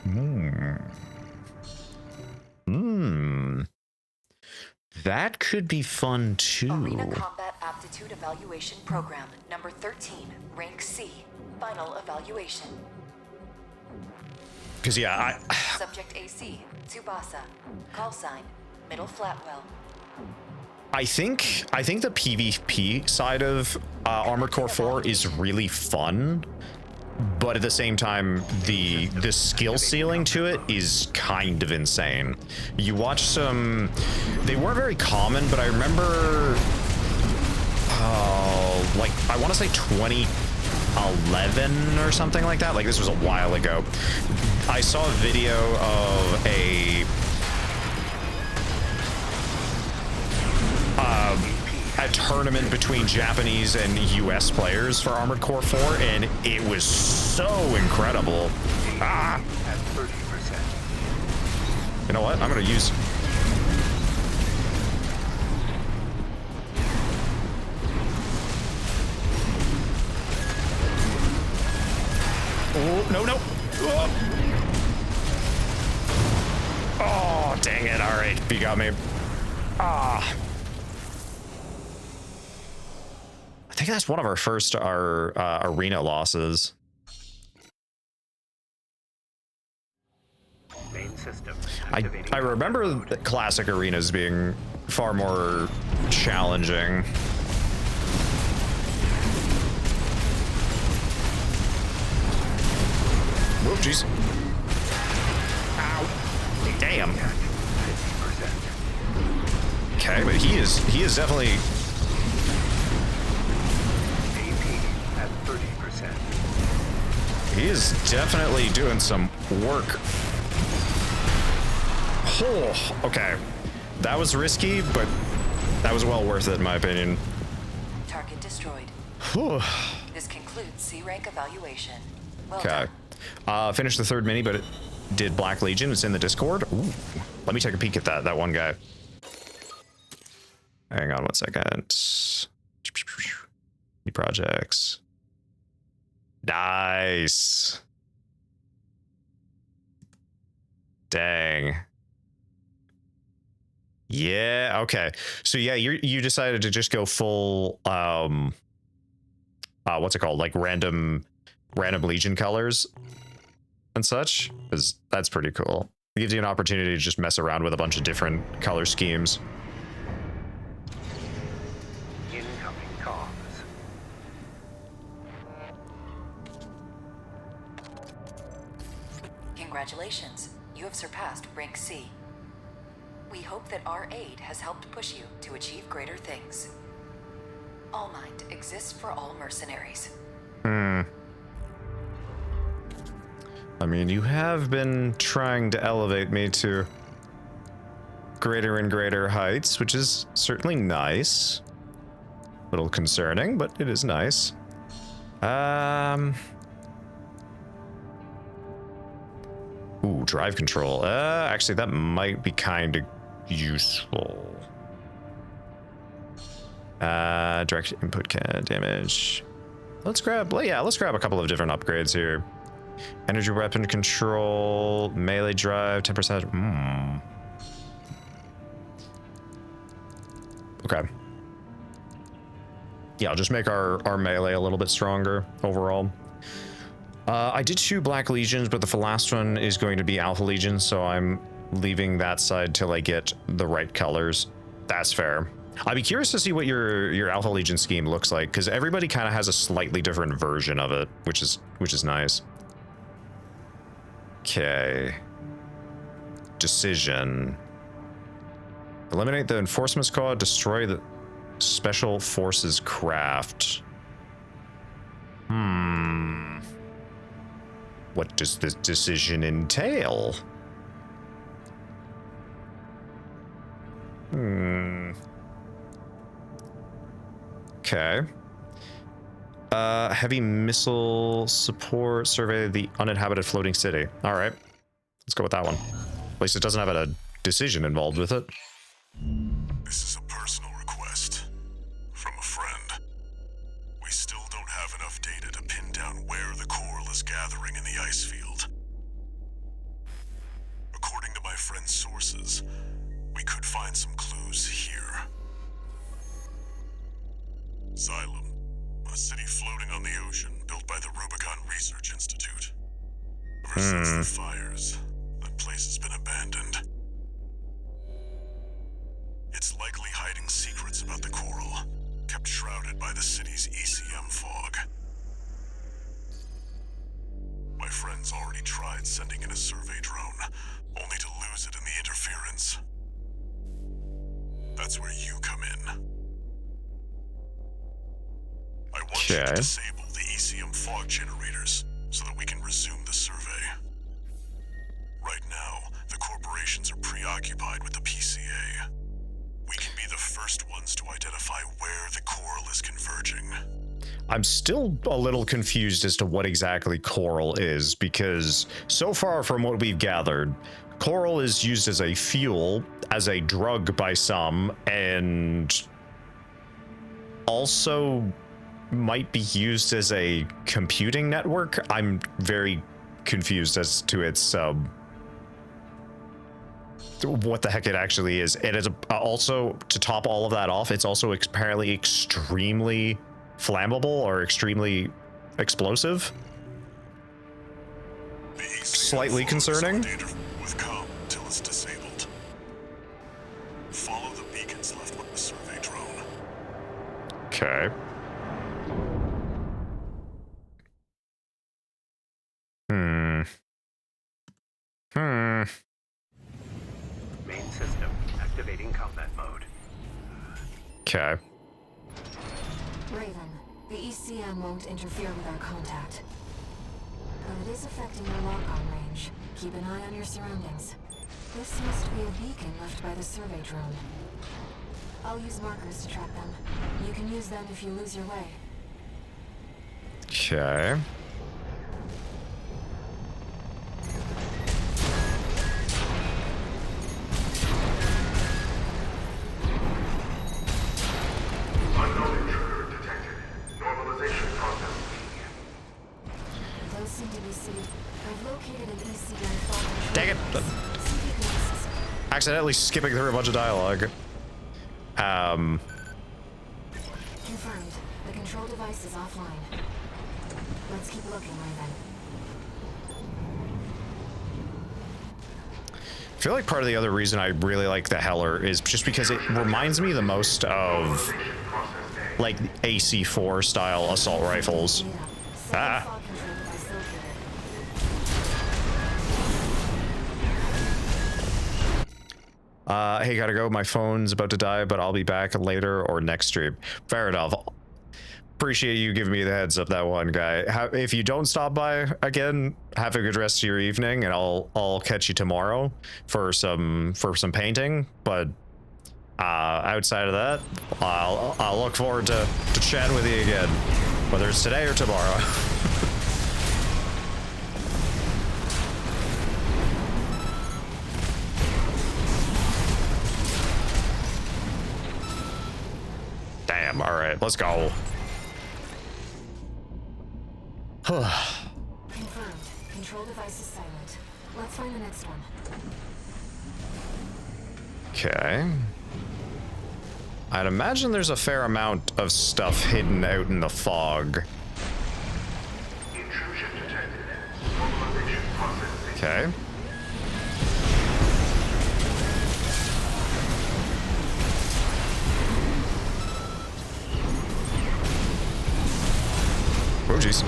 That could be fun too. Arena Combat Aptitude Evaluation Program, number 13, rank C. Final evaluation. Because yeah, Subject AC, Tsubasa. Call sign, Middle Flatwell. I think the PvP side of Armored Core 4 is really fun, but at the same time, the skill ceiling to it is kind of insane. You watch some, they weren't very common, but I remember, want to say 2011 or something like that. Like, this was a while ago. I saw a video of a tournament between Japanese and US players for Armored Core 4, and it was so incredible. At 30%. You know what? I'm gonna use... Oh, no, no. Oh, dang it. All right, you got me. Ah. I think that's one of our first arena losses. Main system. I remember the classic arenas being far more challenging. Whoop, jeez. Ow. Damn. Okay, but he is definitely... At 30%. He is definitely doing some work. Oh, okay. That was risky, but that was well worth it in my opinion. Target destroyed. Whew. This concludes C rank evaluation. Well Okay. Finished the third mini, but it did Black Legion. It's in the Discord. Ooh. Let me take a peek at that one guy. Hang on 1 second. New projects. Nice. Dang. Yeah, okay. So yeah, you decided to just go full what's it called? Like random Legion colors and such, because that's pretty cool. It gives you an opportunity to just mess around with a bunch of different color schemes. Incoming comms. Congratulations, you have surpassed rank C. We hope that our aid has helped push you to achieve greater things. All Might exists for all mercenaries. I mean, you have been trying to elevate me to greater and greater heights, which is certainly nice. A little concerning, but it is nice. Ooh, drive control. Actually, that might be kind of useful. Direct input damage. Let's grab a couple of different upgrades here. Energy weapon control, melee drive, 10%. Okay. Yeah, I'll just make our melee a little bit stronger overall. I did 2 Black Legions, but the last one is going to be Alpha Legion, so I'm leaving that side till I get the right colors. That's fair. I'd be curious to see what your Alpha Legion scheme looks like, because everybody kind of has a slightly different version of it, which is nice. Okay. Decision. Eliminate the enforcement squad, destroy the special forces craft. What does this decision entail? Okay. Heavy missile support, survey the uninhabited floating city. All right, let's go with that one. At least it doesn't have a decision involved with it. This is a personal request from a friend. We still don't have enough data to pin down where the coral is gathering in the ice field. According to my friend's sources, we could find some clues here. Xylem, a city floating on the ocean built by the Rubicon Research Institute. Ever since the fires, that place has been abandoned. It's likely hiding secrets about the coral, kept shrouded by the city's ECM fog. My friend's already tried sending in a survey drone, only to lose it in the interference. That's where you come in. I wonder you to Okay. disable the ECM fog generators so that we can resume the survey. Right now, the corporations are preoccupied with the PCA. We can be the first ones to identify where the coral is converging. I'm still a little confused as to what exactly coral is, because so far from what we've gathered, coral is used as a fuel, as a drug by some, and also might be used as a computing network. I'm very confused as to its what the heck it actually is. It is also, to top all of that off, it's also apparently extremely flammable or extremely explosive. Slightly concerning. With com till it's disabled. Follow the beacons left with the survey drone. Okay. Main system activating combat mode. Okay. Raven, the ECM won't interfere with our contact. But it is affecting your lock-on range. Keep an eye on your surroundings. This must be a beacon left by the survey drone. I'll use markers to track them. You can use them if you lose your way. Okay. Unknown intruder detected. Normalization process. Those seem to be city. I've located an ECM fog. Dang it. See if you can access it. Accidentally skipping through a bunch of dialogue. Confirmed. The control device is offline. Let's keep looking, Raven. I feel like part of the other reason I really like the Heller is just because it reminds me the most of like AC-4 style assault rifles. Ah. Hey, gotta go. My phone's about to die, but I'll be back later or next stream. Fair enough. Appreciate you giving me the heads up, that one guy. If you don't stop by again, have a good rest of your evening, and I'll catch you tomorrow for some painting. But outside of that, I'll look forward to chatting with you again, whether it's today or tomorrow. Damn. All right, let's go. Confirmed. Control device is silent. Let's find the next one. Okay. I'd imagine there's a fair amount of stuff hidden out in the fog. Intrusion detected. Normalization process. Okay. Oh, jeez.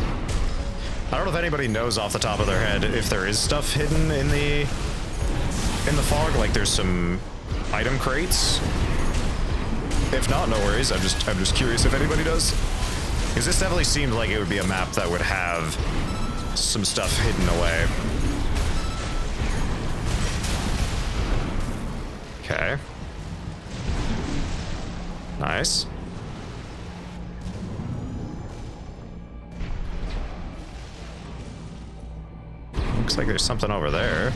I don't know if anybody knows off the top of their head if there is stuff hidden in the fog, like there's some item crates. If not, no worries. I'm just curious if anybody does. Because this definitely seemed like it would be a map that would have some stuff hidden away. Okay. Nice. Looks like there's something over there.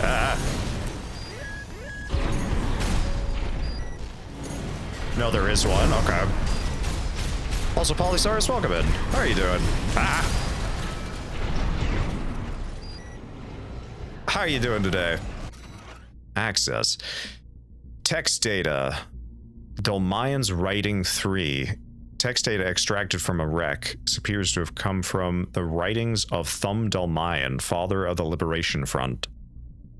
Ah. No, there is one. Okay. Also, Polysaurus, welcome in. How are you doing? Ah. How are you doing today? Access. Text data. Dolmayan's Writing 3. Text data extracted from a wreck appears to have come from the writings of Thum Dolmayan, father of the Liberation Front.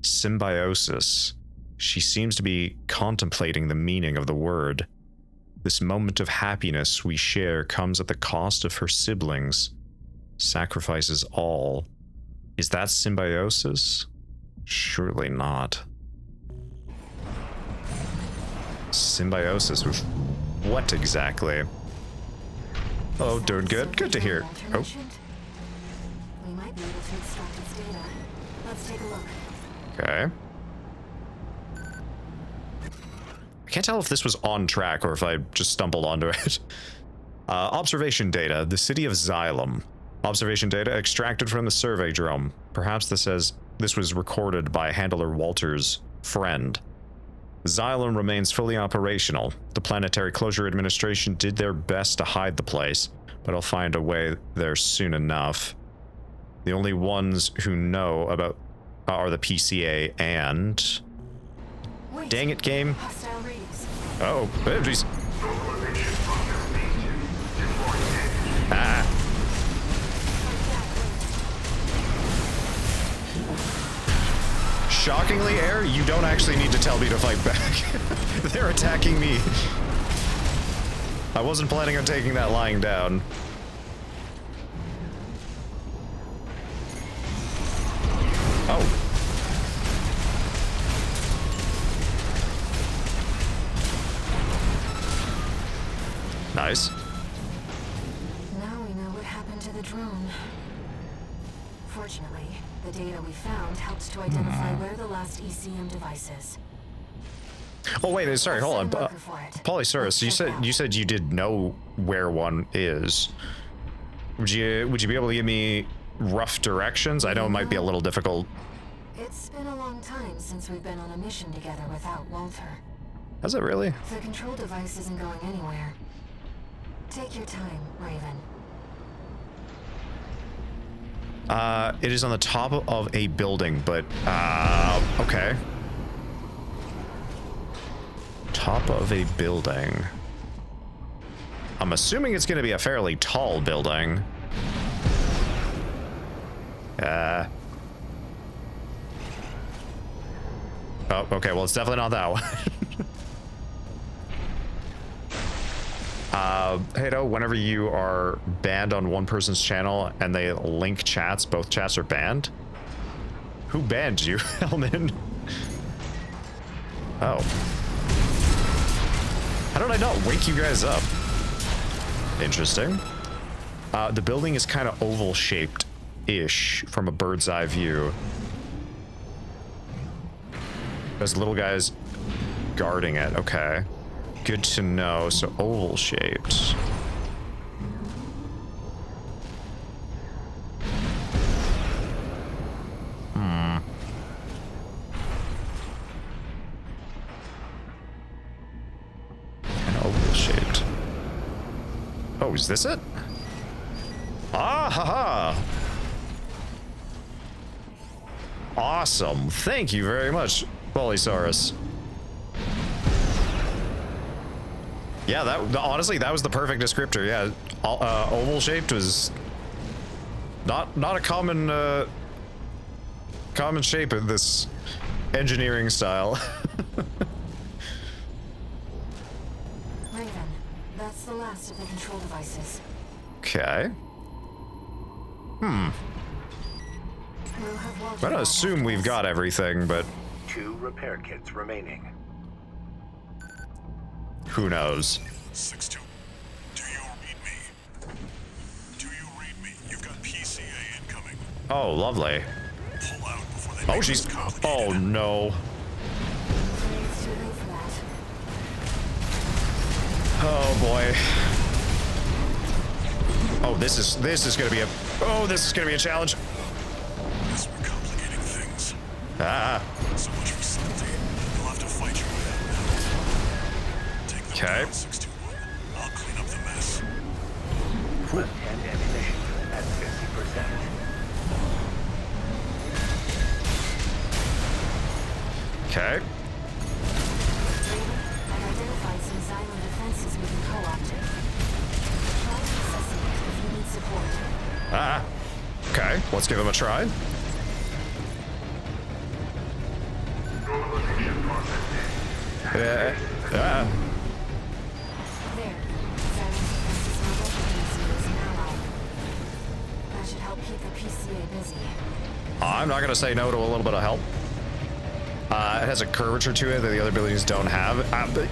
Symbiosis. She seems to be contemplating the meaning of the word. This moment of happiness we share comes at the cost of her siblings. Sacrifices all. Is that symbiosis? Surely not. Symbiosis with what exactly? Oh, doing good. Good to hear. Oh. We might be able to extract its data. Let's take a look. Okay. I can't tell if this was on track or if I just stumbled onto it. Observation data. The city of Xylem. Observation data extracted from the survey drone. Perhaps this was recorded by Handler Walter's friend. Xylem remains fully operational. The Planetary Closure Administration did their best to hide the place, but I'll find a way there soon enough. The only ones who know about are the PCA and... Wait, dang it, game. hostile rays. Oh, jeez. Ah. Shockingly, Air, you don't actually need to tell me to fight back. They're attacking me. I wasn't planning on taking that lying down. Oh. Nice. Now we know what happened to the drone. Fortunately, the data we found helped to identify where the last ECM device is. Oh wait, sorry, hold on. Polysaurus, you said you did know where one is. Would you be able to give me rough directions? I know it might be a little difficult. It's been a long time since we've been on a mission together without Walter. Has it really? The control device isn't going anywhere. Take your time, Raven. It is on the top of a building, but, okay. Top of a building. I'm assuming it's going to be a fairly tall building. Oh, okay, well, it's definitely not that one. Hado, whenever you are banned on one person's channel and they link chats, both chats are banned? Who banned you, Hellman? Oh. How did I not wake you guys up? Interesting. The building is kind of oval-shaped-ish from a bird's eye view. There's little guys guarding it. Okay. Good to know. So oval-shaped. Kind of oval-shaped. Oh, is this it? Ah, haha. Awesome. Thank you very much, Polysaurus. Yeah, honestly, that was the perfect descriptor. Yeah, oval-shaped was not a common common shape in this engineering style. Raven, that's the last of the control devices. Okay. We'll have Walter I'm gonna assume we've got everything, but 2 repair kits remaining. who knows? 6-2. Do you read me? Do you read me? You've got PCA incoming. Oh, lovely. Pull out before they Oh, make she's. this complicated. Oh no. It's too late for that. Oh boy. Oh, this is gonna be a. Oh, this is gonna be a challenge. Yes, we're complicating things. Ah. So much for subtlety. You'll have to fight your way out now. Take them Okay. down, 621. I'll clean up the mess. Left-hand ammunition at 50%. Okay. I've identified some Xylem defenses we can co-opt. Try accessing it if you need support. Ah. Okay. Let's give him a try. There. Xylem defenses now recognizing as an ally. That should help keep the PCA busy. I'm not gonna say no to a little bit of help. It has a curvature to it that the other buildings don't have. But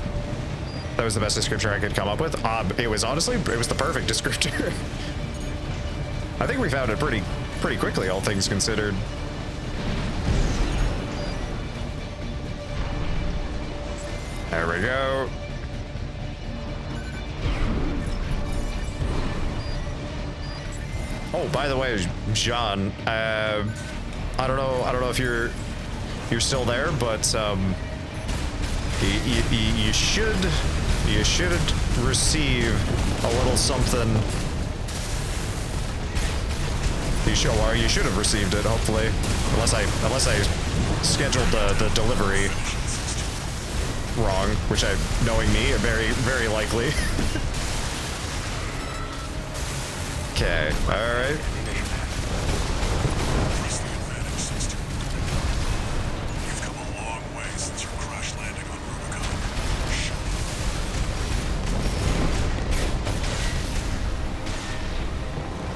that was the best descriptor I could come up with. It was honestly, it was the perfect descriptor. I think we found it pretty quickly, all things considered. There we go. Oh, by the way, John, I don't know if you're still there, but you should receive a little something. You should have received it, hopefully, unless I scheduled the delivery wrong, which knowing me, very likely. Okay, all right. You've come a long way since your crash landing on Rubicon.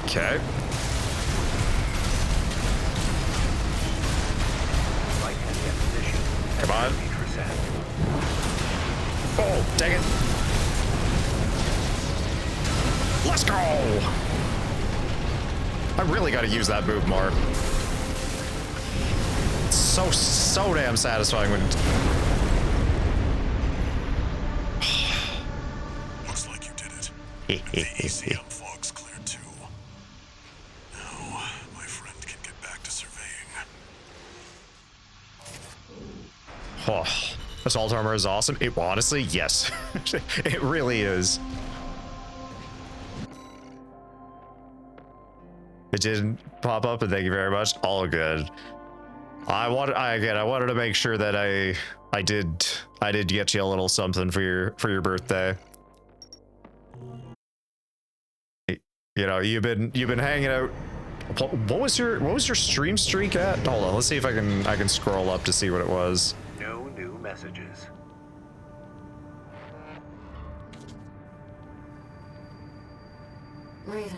Okay. Come on. Oh, dang it. Let's go! I really gotta use that move more. It's so damn satisfying when... Looks like you did it. The ECM fog's cleared too. Now, my friend can get back to surveying. Oh, assault armor is awesome. It honestly, yes. It really is. It didn't pop up, and thank you very much. All good. I wanted to make sure that I did get you a little something for your birthday. You know, you've been hanging out. What was your stream streak at? Hold on, let's see if I can scroll up to see what it was. No new messages. Raven.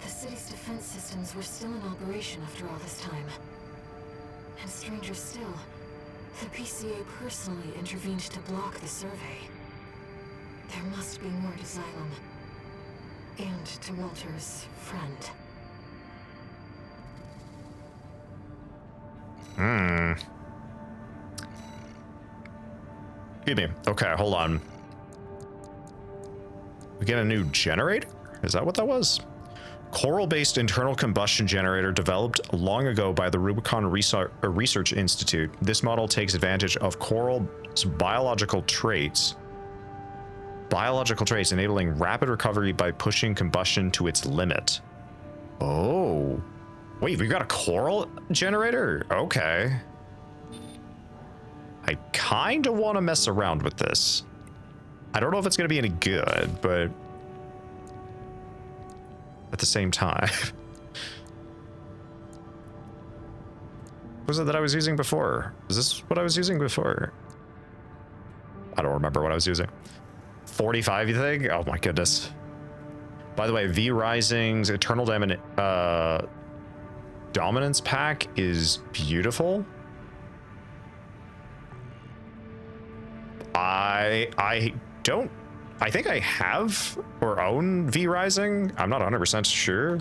The city's defense systems were still in operation after all this time. And stranger still, the PCA personally intervened to block the survey. There must be more to Xylem. And to Walter's friend. Excuse me. Okay, hold on. We get a new generator? Is that what that was? Coral-based internal combustion generator developed long ago by the Rubicon Research Institute. This model takes advantage of coral's biological traits, enabling rapid recovery by pushing combustion to its limit. Oh. Wait, we got a coral generator? Okay. I kind of want to mess around with this. I don't know if it's going to be any good, but at the same time. What was it that I was using before? Is this what I was using before? I don't remember what I was using. 45, you think? Oh my goodness. By the way, V Rising's Eternal Dominance pack is beautiful. I think I have or own V Rising. I'm not 100% sure.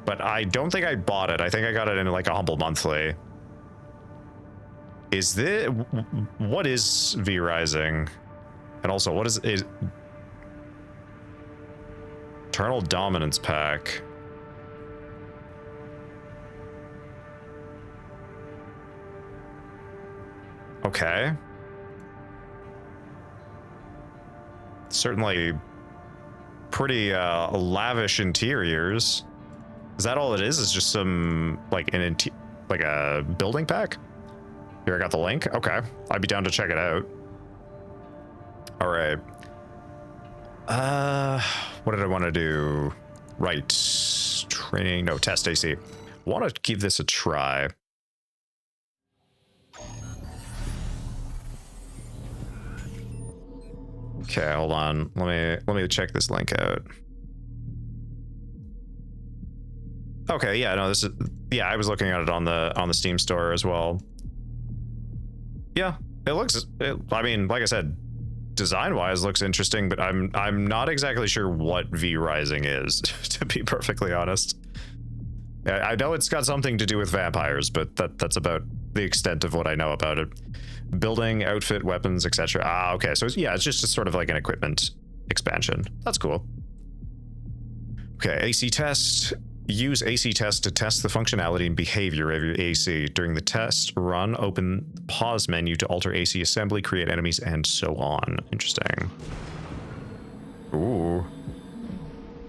But I don't think I bought it. I think I got it in like a Humble Monthly. What is V Rising? And also, what is Eternal Dominance pack? Okay. Certainly pretty lavish interiors. Is that all it is? Is just some like a building pack? Here, I got the link. Okay, I'd be down to check it out. All right. What did I want to do? Right, training. No, test AC. Want to give this a try. Okay, hold on. Let me check this link out. Okay, yeah, no, this is, yeah, I was looking at it on the Steam store as well. Yeah, it looks. I mean, like I said, design-wise looks interesting, but I'm not exactly sure what V Rising is, to be perfectly honest. I know it's got something to do with vampires, but that's about the extent of what I know about it. Building, outfit, weapons, etc. Ah, okay. So yeah, it's just sort of like an equipment expansion. That's cool. Okay, AC test. Use AC test to test the functionality and behavior of your AC. During the test run, open the pause menu to alter AC assembly, create enemies, and so on. Interesting. Ooh.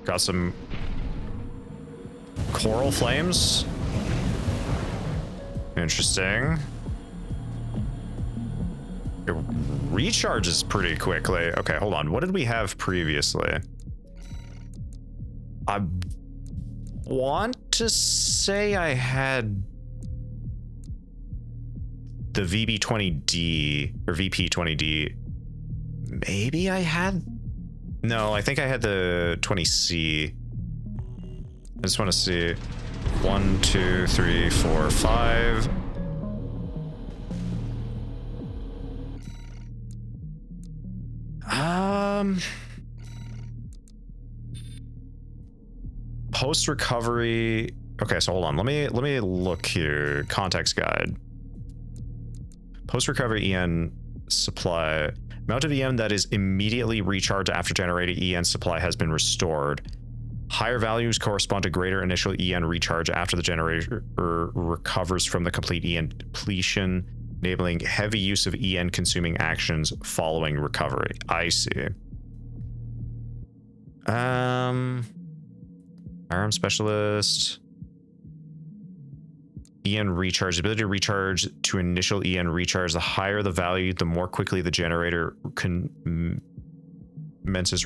Got some coral flames. Interesting. It recharges pretty quickly. Okay, hold on. What did we have previously? I want to say I had the VB20D or VP20D. Maybe I had. No, I think I had the 20C. I just want to see. 1, 2, 3, 4, 5. Post recovery. Okay, so hold on. Let me look here. Context guide. Post recovery EN supply. Amount of EN that is immediately recharged after generated EN supply has been restored. Higher values correspond to greater initial EN recharge after the generator recovers from the complete EN depletion, enabling heavy use of EN consuming actions following recovery. I see. Firearm specialist. EN recharge. Ability to recharge to initial EN recharge. The higher the value, the more quickly the generator commences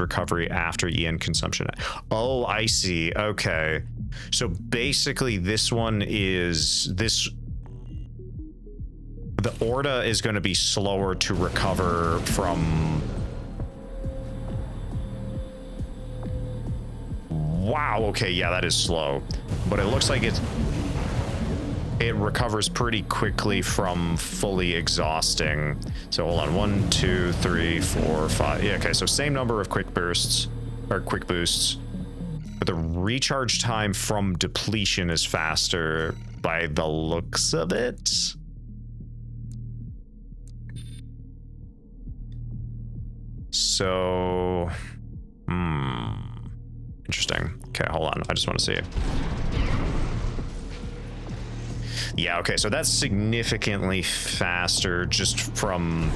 recovery after EN consumption. Oh, I see. Okay. So basically this one is this. The Orda is going to be slower to recover from. Wow. Okay. Yeah, that is slow, but it looks like it recovers pretty quickly from fully exhausting. So hold on. 1, 2, 3, 4, 5. Yeah. Okay. So same number of quick bursts or quick boosts, but the recharge time from depletion is faster by the looks of it. So, interesting. Okay, hold on. I just want to see. Yeah, okay, so that's significantly faster just from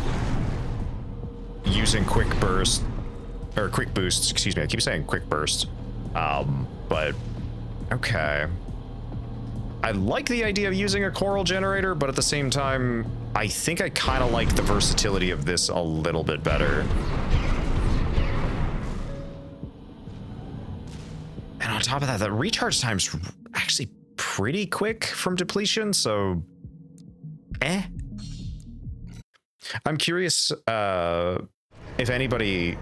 using quick burst, or quick boosts, excuse me. I keep saying quick burst. But, okay. I like the idea of using a coral generator, but at the same time, I think I kind of like the versatility of this a little bit better. And on top of that, the recharge time's actually pretty quick from depletion, so I'm curious if anybody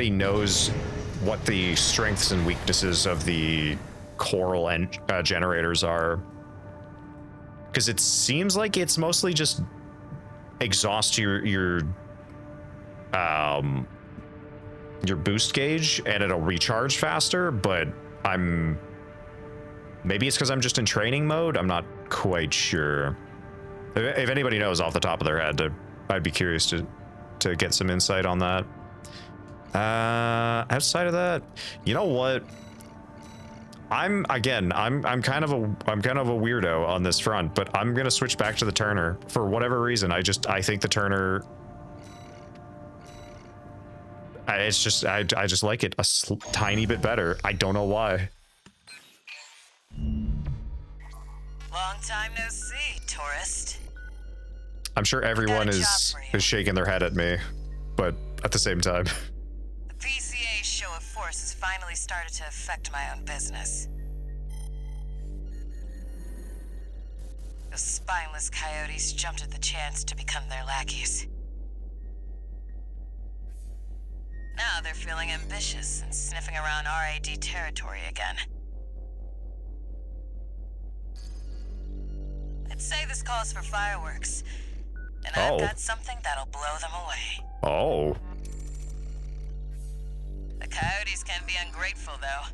knows what the strengths and weaknesses of the coral and generators are, because it seems like it's mostly just exhaust your boost gauge and it'll recharge faster, but maybe it's because I'm just in training mode. I'm not quite sure. If anybody knows off the top of their head, I'd be curious to get some insight on that. Outside of that, you know what? I'm kind of a weirdo on this front, but I'm gonna switch back to the Turner for whatever reason. I think the Turner. I just like it a tiny bit better. I don't know why. Long time no see, tourist. I'm sure everyone is shaking their head at me, but at the same time. The PCA's show of force has finally started to affect my own business. Those spineless coyotes jumped at the chance to become their lackeys. Now they're feeling ambitious and sniffing around RAD territory again. I I'd say this calls for fireworks. And I've got something that'll blow them away. Oh. The coyotes can be ungrateful, though.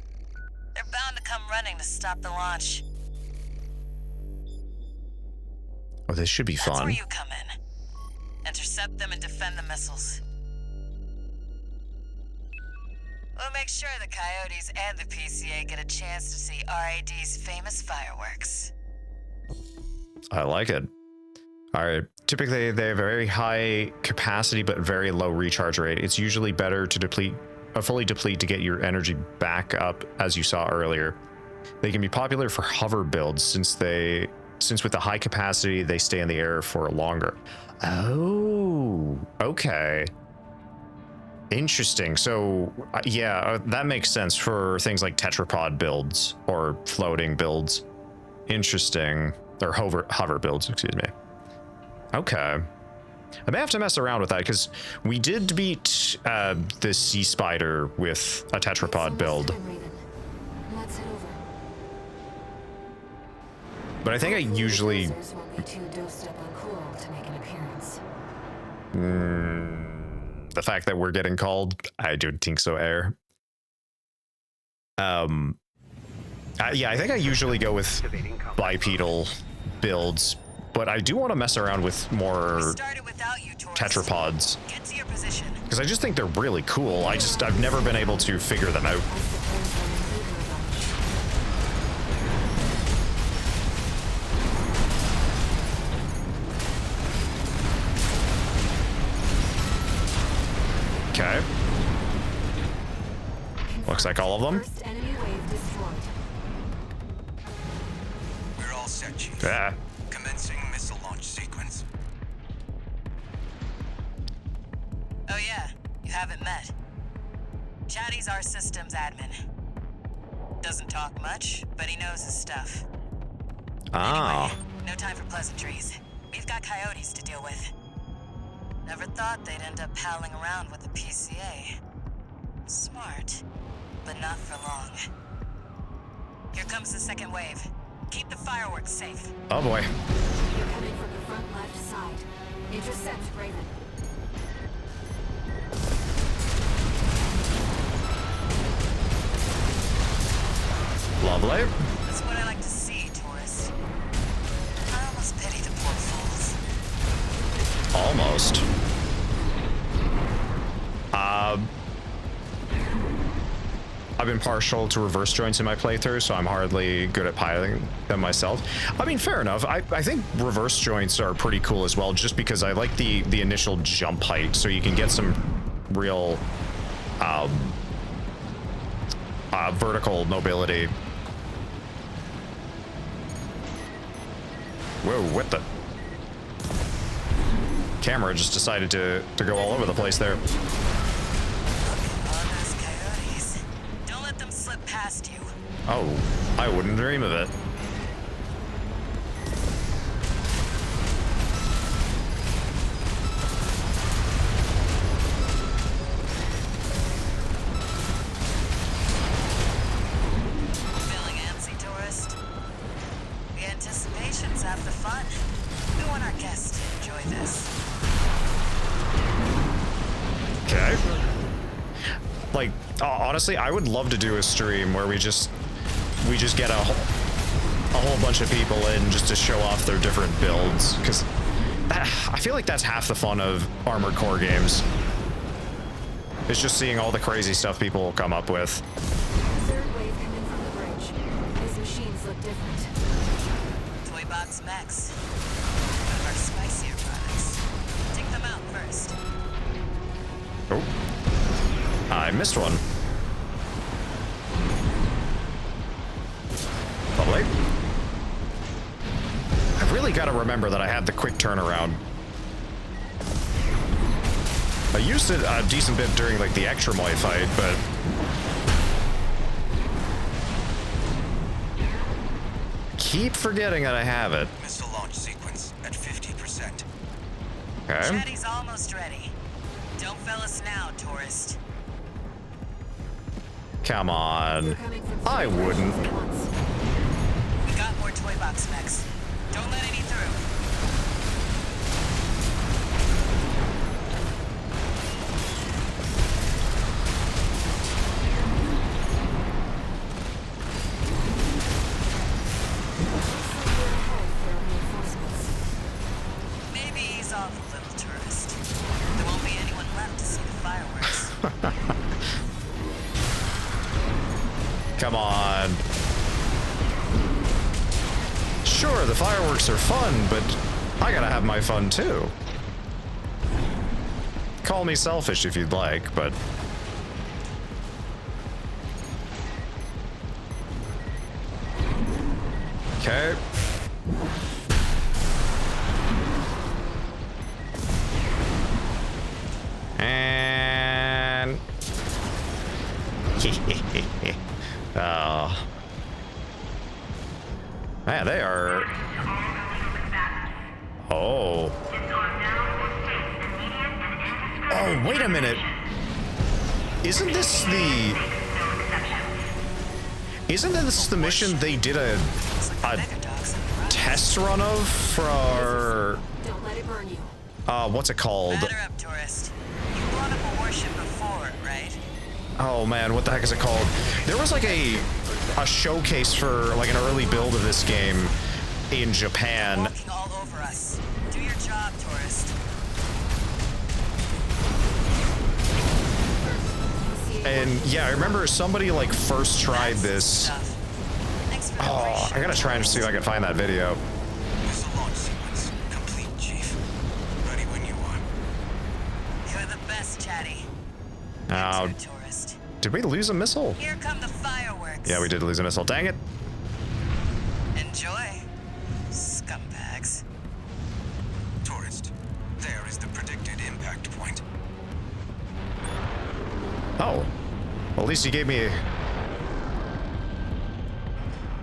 They're bound to come running to stop the launch. Oh, this should be That's fun. where you come in. Intercept them and defend the missiles. We'll make sure the coyotes and the PCA get a chance to see RAD's famous fireworks. I like it. All right. Typically, they have a very high capacity but very low recharge rate. It's usually better to fully deplete to get your energy back up, as you saw earlier. They can be popular for hover builds since with the high capacity, they stay in the air for longer. Oh, okay. Interesting. So, yeah, that makes sense for things like tetrapod builds or floating builds. Interesting. Or hover builds, excuse me. Okay. I may have to mess around with that because we did beat the Sea Spider with a tetrapod build. Let's head over. But I think I usually... Lasers won't be too dosed up on coral to make an appearance. The fact that we're getting called, I don't think so, Air. Yeah, I think I usually go with bipedal builds, but I do want to mess around with more tetrapods. Get to your position. Because I just think they're really cool. I've never been able to figure them out. Okay. Looks like all of them. We're all set, Chief. Yeah. Commencing missile launch sequence. Oh yeah, you haven't met. Chatty's our systems admin. Doesn't talk much, but he knows his stuff. Ah. Anyway, no time for pleasantries. We've got coyotes to deal with. Never thought they'd end up palling around with the PCA. Smart, but not for long. Here comes the second wave. Keep the fireworks safe. Oh boy. You're coming from the front left side. Intercept Raven. Lovely. That's what I like to see, tourist. I almost pity the poor fools. Almost. I've been partial to reverse joints in my playthrough, so I'm hardly good at piloting them myself. I mean, fair enough. I think reverse joints are pretty cool as well, just because I like the initial jump height, so you can get some real vertical mobility. Whoa, what the? Camera just decided to go all over the place there. Past you. Oh, I wouldn't dream of it. Feeling antsy, tourist? The anticipation's half the fun. We want our guests to enjoy this. Okay. Like, honestly, I would love to do a stream where we just get a whole bunch of people in just to show off their different builds, because I feel like that's half the fun of Armored Core games. It's just seeing all the crazy stuff people will come up with. Third wave coming from the bridge. These machines look different. Toy Box Max. One of our spicier products. Take them out first. Oh. I missed one. Lovely. I've really got to remember that I had the quick turnaround. I used it a decent bit during like the Extremoy fight, but keep forgetting that I have it. Missile launch sequence at 50%. Okay. Chatty's almost ready. Don't fail us now, tourist. Come on. I wouldn't. We got more toy box mechs. Don't let any through. Maybe ease off a little, tourist. There won't be anyone left to see the fireworks. Come on. Sure, the fireworks are fun, but I gotta have my fun too. Call me selfish if you'd like, but... Okay. And... Oh. Man, they are... Oh. Oh, wait a minute. Isn't this the mission they did a test run of for... Don't let it burn you. What's it called? Batter up, tourist. You brought up a warship before, right? Oh man, what the heck is it called? There was like a showcase for like an early build of this game in Japan. Walking all over us. Do your job, tourist. And yeah, I remember somebody like first tried this. Oh, I gotta try and see if I can find that video. There's a launch sequence. Complete, Chief. Ready when you are. You're the best, Chatty. Tourist. Did we lose a missile? Here come the fireworks. Yeah, we did lose a missile. Dang it. Enjoy, scumbags. Tourist, there is the predicted impact point. Oh. Well, at least you gave me...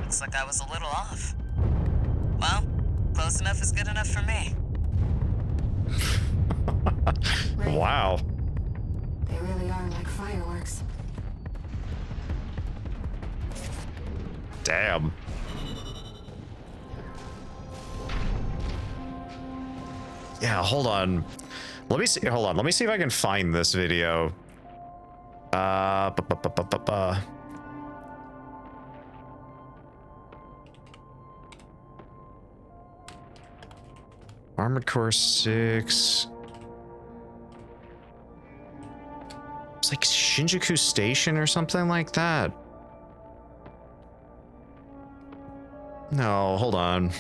Looks like I was a little off. Well, close enough is good enough for me. Wow. They really are like fireworks. Damn. Yeah, hold on. Let me see. Hold on. Let me see if I can find this video. Armored Core 6. It's like Shinjuku Station or something like that. No, hold on.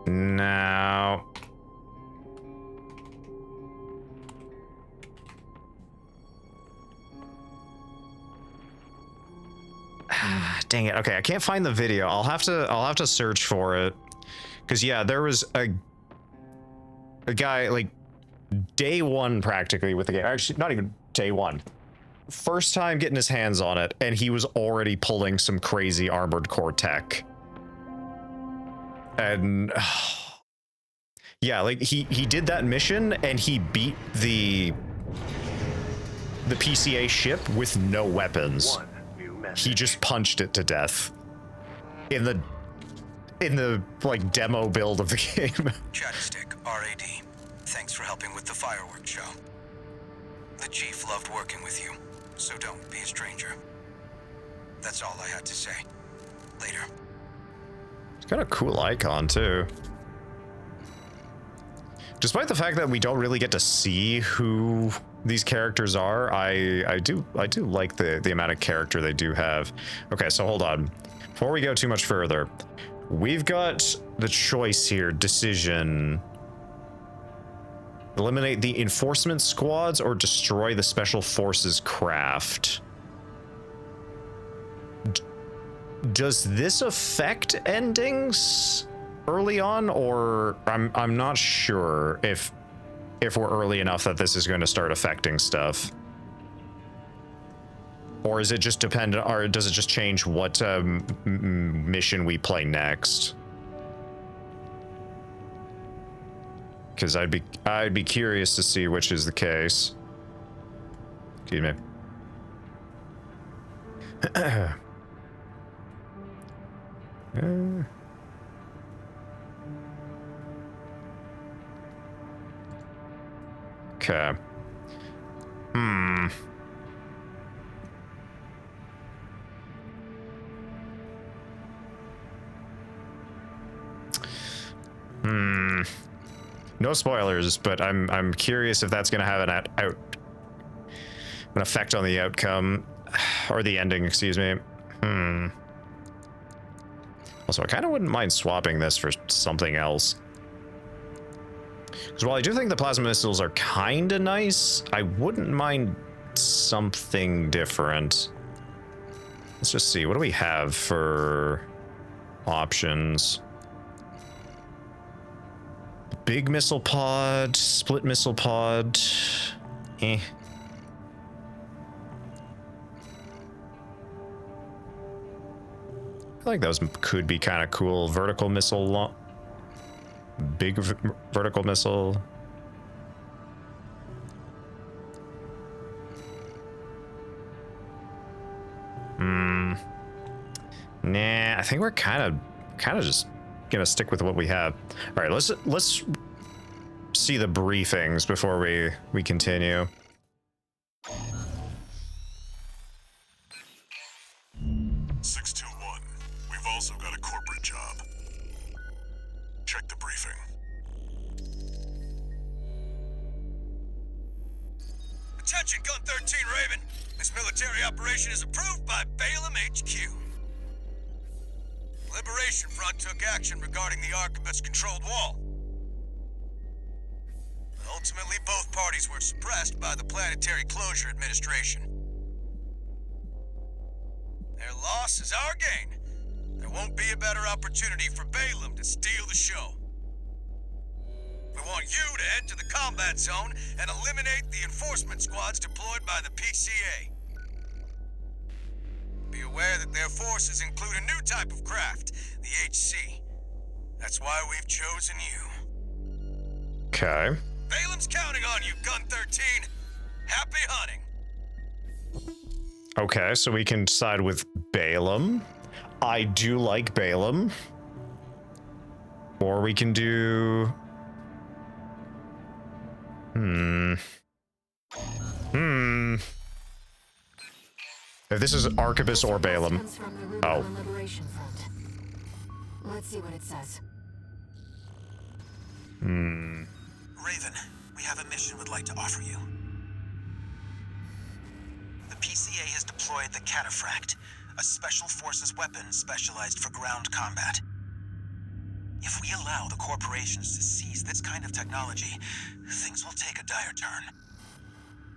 No. Dang it. Okay, I can't find the video. I'll have to search for it. Cause yeah, there was a guy like day one practically with the game. Actually, not even day one. First time getting his hands on it, and he was already pulling some crazy Armored Core tech. And yeah, like he did that mission and he beat the PCA ship with no weapons. He just punched it to death in the like demo build of the game. Chatstick, RAD. Thanks for helping with the fireworks show. The chief loved working with you, so don't be a stranger. That's all I had to say. Later. It's got a cool icon too. Despite the fact that we don't really get to see who these characters are, I do like the amount of character they do have. Okay, so hold on. Before we go too much further, we've got the choice here, decision. Eliminate the enforcement squads or destroy the special forces craft. Does this affect endings early on, or I'm not sure if we're early enough that this is going to start affecting stuff. Or is it just dependent, or does it just change what mission we play next? Because I'd be curious to see which is the case. Excuse me. Okay. No spoilers, but I'm curious if that's gonna have an effect on the outcome or the ending, excuse me. Also, I kind of wouldn't mind swapping this for something else. Because while I do think the plasma missiles are kind of nice, I wouldn't mind something different. Let's just see. What do we have for options? Big missile pod, split missile pod. I feel like those could be kind of cool. Vertical missile, big vertical missile. Nah, I think we're kind of just gonna stick with what we have. All right, let's see the briefings before we continue. We've also got a corporate job. Check the briefing. Attention, Gun 13 Raven. This military operation is approved by Balaam HQ. Liberation Front took action regarding the Arquebus-controlled wall. Ultimately, both parties were suppressed by the Planetary Closure Administration. Their loss is our gain. There won't be a better opportunity for Balaam to steal the show. We want you to head to the combat zone and eliminate the enforcement squads deployed by the PCA. Be aware that their forces include a new type of craft, the HC. That's why we've chosen you. Okay. Balaam's counting on you, Gun 13. Happy hunting. Okay, so we can side with Balaam. I do like Balaam. Or we can do... If this is Arquebus or Balaam. Oh. Let's see what it says. Raven, we have a mission we'd like to offer you. The PCA has deployed the Cataphract, a special forces weapon specialized for ground combat. If we allow the corporations to seize this kind of technology, things will take a dire turn.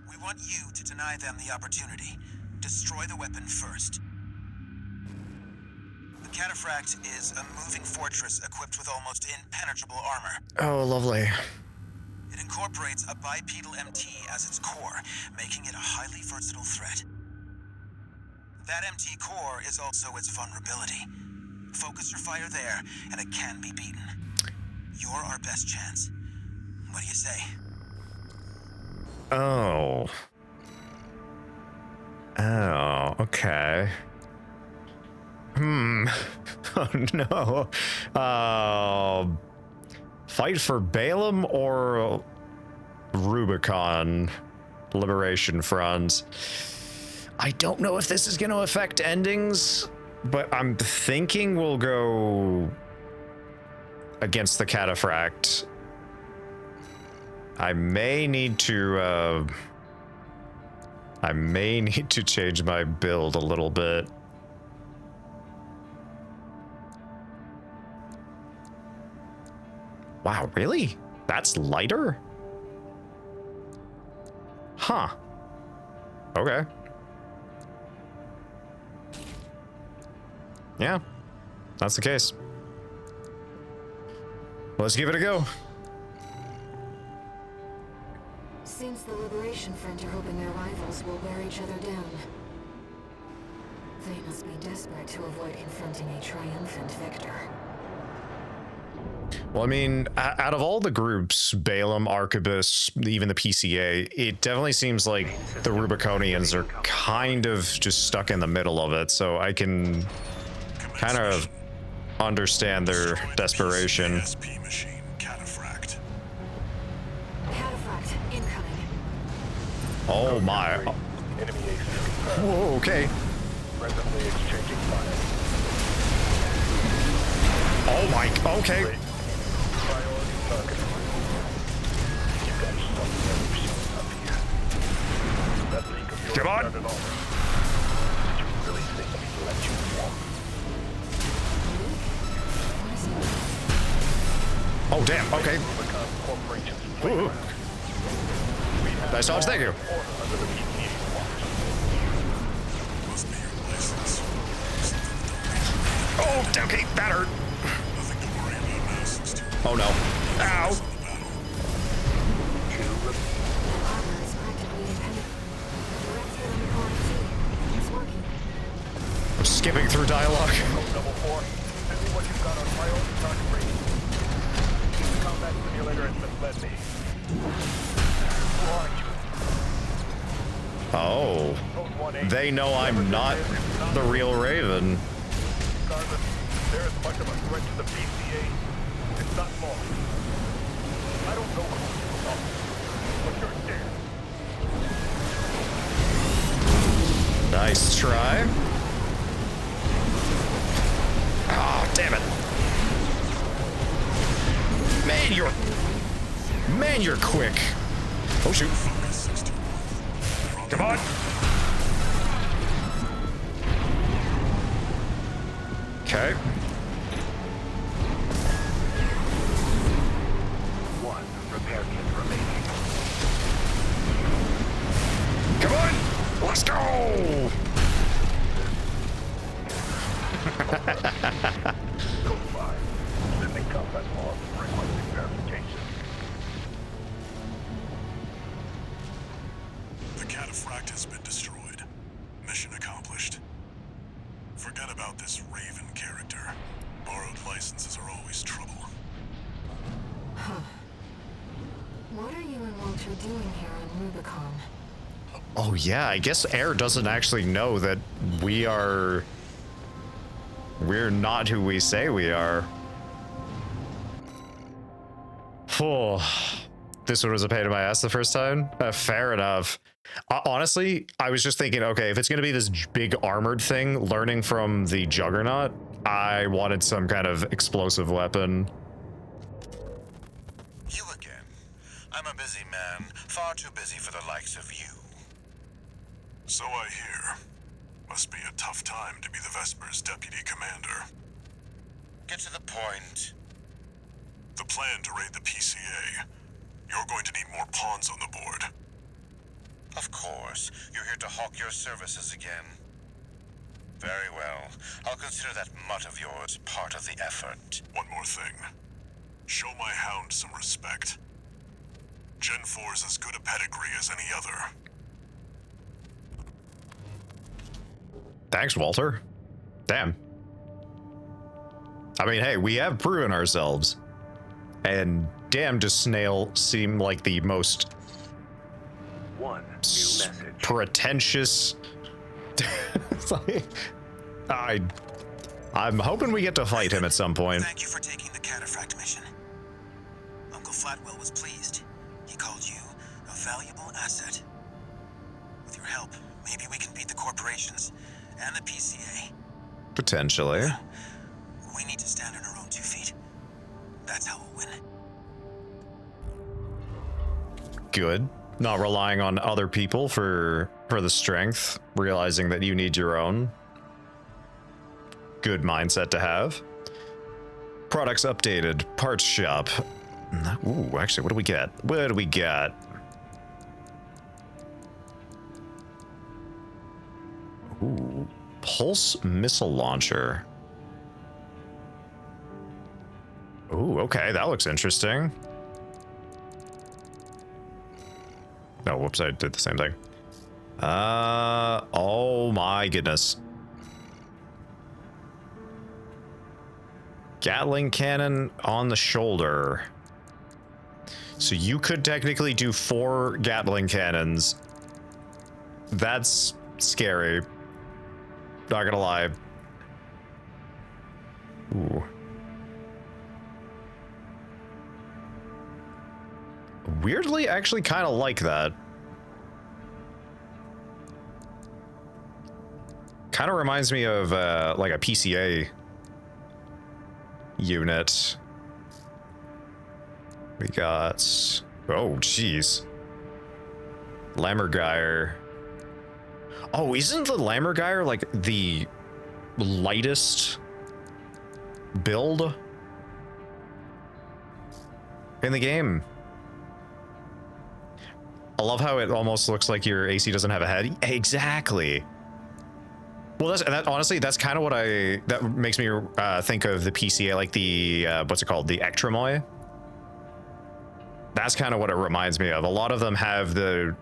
We want you to deny them the opportunity. Destroy the weapon first. The Cataphract is a moving fortress equipped with almost impenetrable armor. Oh, lovely. It incorporates a bipedal MT as its core, making it a highly versatile threat. That MT core is also its vulnerability. Focus your fire there, and it can be beaten. You're our best chance. What do you say? Oh. Oh, okay. Oh, no. Fight for Balaam or Rubicon Liberation Front? I don't know if this is going to affect endings, but I'm thinking we'll go against the Cataphract. I may need to change my build a little bit. Wow, really? That's lighter? Huh. Okay. Yeah, that's the case. Let's give it a go. Seems the Liberation Front are hoping their rivals will wear each other down. They must be desperate to avoid confronting a triumphant victor. Well, I mean, out of all the groups, Balaam, Arquebus, even the PCA, it definitely seems like the Rubiconians are kind of just stuck in the middle of it, so I can kind of understand their desperation. SP machine, Cataphract. Cataphract incoming. Oh my. Enemy AC confirmed. Whoa, okay. Presently exchanging fire. Oh my, okay. Priority target. You got some nerve showing up here. That leak of yours Come on. started off. Did you really think we'd let you walk? Oh, damn, okay. Rubicon Corporation's Ooh. playground. Nice dodge, thank you. Order under the PTA watch. Must be your license. Oh, okay, that hurt. Nothing to worry about now since two Oh no. Ow. Armor is practically impenetrable. Direct hit on the core T. It's working. I'm skipping through dialogue. Double 4. Send me what you've got on priority target range. The combat simulator has misled me. Who are you? Oh. Code 1A. They know I'm not the real Raven. Regardless, they're as much of a threat to the PCA, if not more. I don't know who you are, but you're dead. Nice try. Oh, damn it. Man, you're quick. Oh, shoot. Come on. Okay. One repair kit remaining. Come on. Let's go. Code 5. Sending combat log requesting verification. The Cataphract has been destroyed. Mission accomplished. Forget about this Raven character. Borrowed licenses are always trouble. Huh. What are you and Walter doing here on Rubicon? Oh yeah, I guess Air doesn't actually know that we're not who we say we are. Oh, this one was a pain in my ass the first time. Fair enough. Honestly, I was just thinking, okay, if it's going to be this big armored thing, learning from the Juggernaut, I wanted some kind of explosive weapon. You again. I'm a busy man, far too busy for the likes of you. So I hear. Must be a tough time to be the Vesper's deputy commander. Get to the point. The plan to raid the PCA. You're going to need more pawns on the board. Of course, you're here to hawk your services again. Very well. I'll consider that mutt of yours part of the effort. One more thing. Show my hound some respect. Gen 4's as good a pedigree as any other. Thanks, Walter. Damn. I mean, hey, we have proven ourselves. And damn, does Snail seem like the most One new message. pretentious. It's like, I'm hoping we get to fight him at some point. Thank you for taking the Cataphract mission. Uncle Flatwell was pleased. He called you a valuable asset. With your help, maybe we can beat the corporations and the PCA. Potentially. We need to stand on our own 2 feet. That's how we'll win. Good. Not relying on other people for the strength, realizing that you need your own. Good mindset to have. Products updated. Parts shop. Ooh, actually, what do we get? What do we got? Ooh, pulse missile launcher. Ooh, okay, that looks interesting. No, whoops, I did the same thing. Oh my goodness. Gatling cannon on the shoulder. So you could technically do 4 Gatling cannons. That's scary. Not gonna lie. Ooh. Weirdly, actually kind of like that. Kind of reminds me of like a PCA unit. We got, oh jeez, Lammergeier. Oh, isn't the Lammergeier like the lightest build in the game? I love how it almost looks like your AC doesn't have a head. Exactly. Well, honestly, that's kind of what that makes me think of the PCA, like the, what's it called? The Ectremoy. That's kind of what it reminds me of. A lot of them have the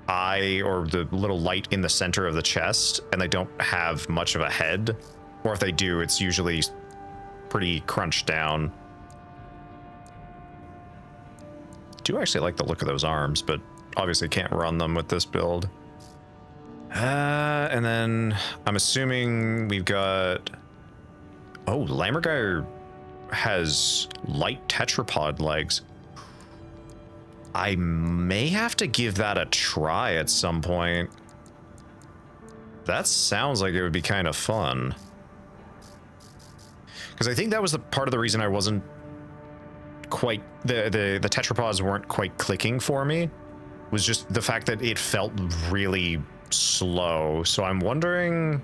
eye or the little light in the center of the chest, and they don't have much of a head. Or if they do, it's usually pretty crunched down. I do actually like the look of those arms, but obviously can't run them with this build. And then I'm assuming we've got... Oh, Lammergeier has light tetrapod legs. I may have to give that a try at some point. That sounds like it would be kind of fun. Because I think that was the part of the reason I wasn't quite... The tetrapods weren't quite clicking for me. Was just the fact that it felt really slow. So I'm wondering...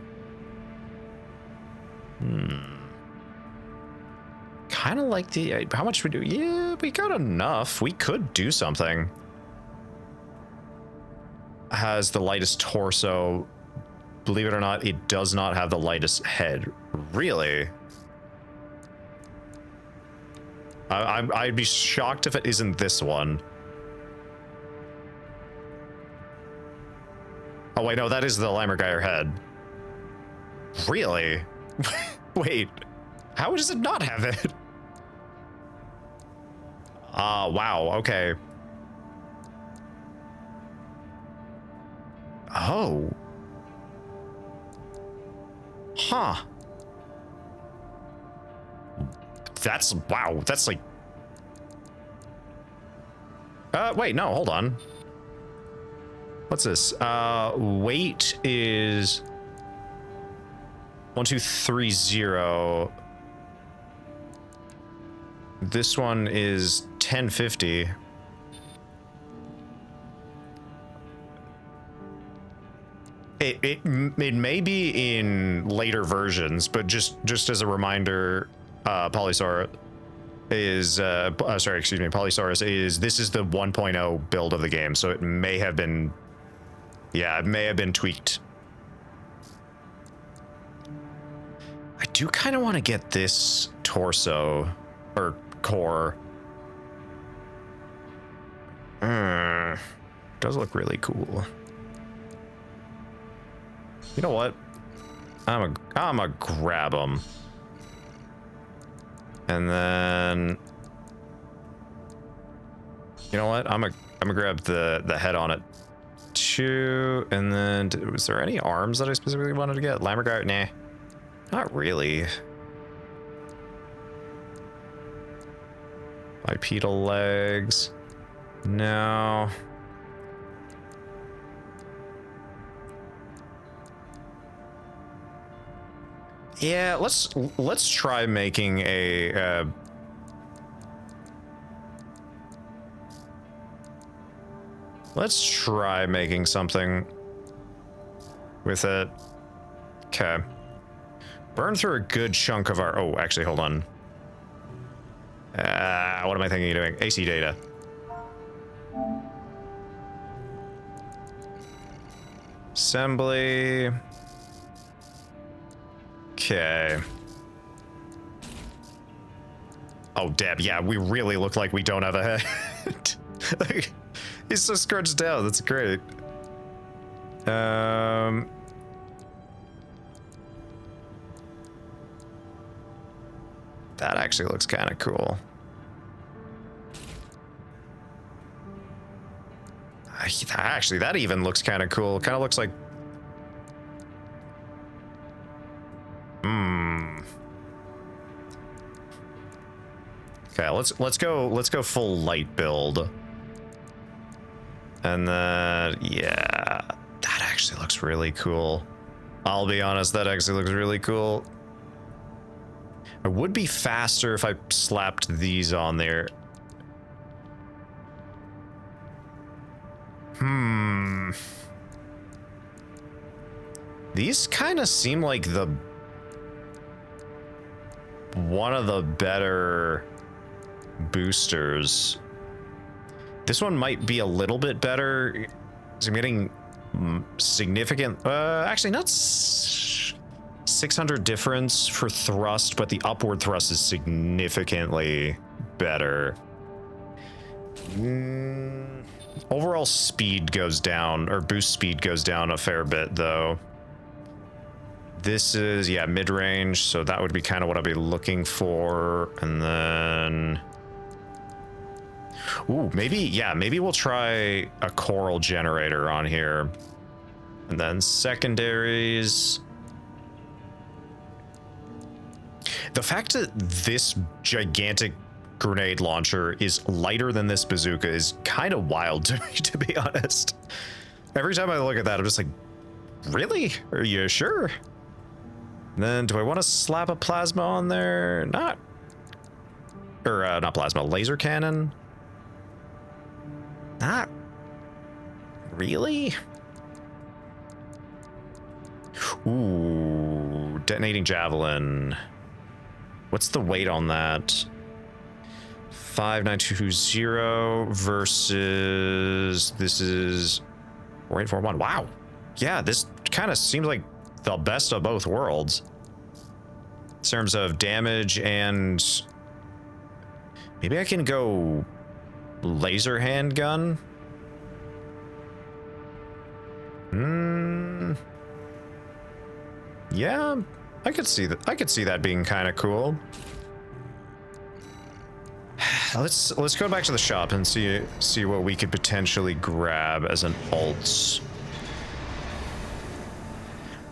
Kind of like the... How much we do? Yeah, we got enough. We could do something. Has the lightest torso. Believe it or not, it does not have the lightest head. Really? I'd be shocked if it isn't this one. Oh wait, no, that is the Lammergeier head. Really? Wait, how does it not have it? Wow, okay. Oh. Huh. That's, wow, that's like... wait, no, hold on. What's this? Weight is 1230. This one is 1050. It may be in later versions, but just as a reminder, Polysaurus is Polysaurus is, this is the 1.0 build of the game, so it may have been, yeah, it may have been tweaked. I do kind of want to get this torso or core. Does look really cool. You know what? I'm a grab them. And then, you know what? I'm gonna grab the head on it too. And then, was there any arms that I specifically wanted to get? Lammergeier? Nah, not really. Bipedal legs? No. Yeah, let's try making a let's try making something with it. Okay. Burn through a good chunk of our... Oh, actually, hold on. What am I thinking of doing? AC data. Assembly. Okay. Oh, Deb, yeah, we really look like we don't have a head. He's so scrunched down, that's great. I That actually looks kind of cool. Actually, that even looks kind of cool. Kind of looks like... Okay, let's go full light build. And then, yeah, that actually looks really cool. I'll be honest, that actually looks really cool. It would be faster if I slapped these on there. These kind of seem like one of the better boosters. This one might be a little bit better. I'm getting significant, actually not 600 difference for thrust, but the upward thrust is significantly better. Overall speed goes down, or boost speed goes down a fair bit though. This is, yeah, mid-range, so that would be kind of what I'd be looking for. And then, ooh, maybe we'll try a coral generator on here. And then secondaries. The fact that this gigantic grenade launcher is lighter than this bazooka is kind of wild to me, to be honest. Every time I look at that, I'm just like, really? Are you sure? And then, do I want to slap a plasma on there? Not plasma, laser cannon? Not really? Ooh, detonating javelin. What's the weight on that? 5920 versus this is 4841. Wow. Yeah, this kind of seems like the best of both worlds in terms of damage, and maybe I can go laser handgun. Yeah, I could see that. I could see that being kind of cool. Let's go back to the shop and see what we could potentially grab as an alt.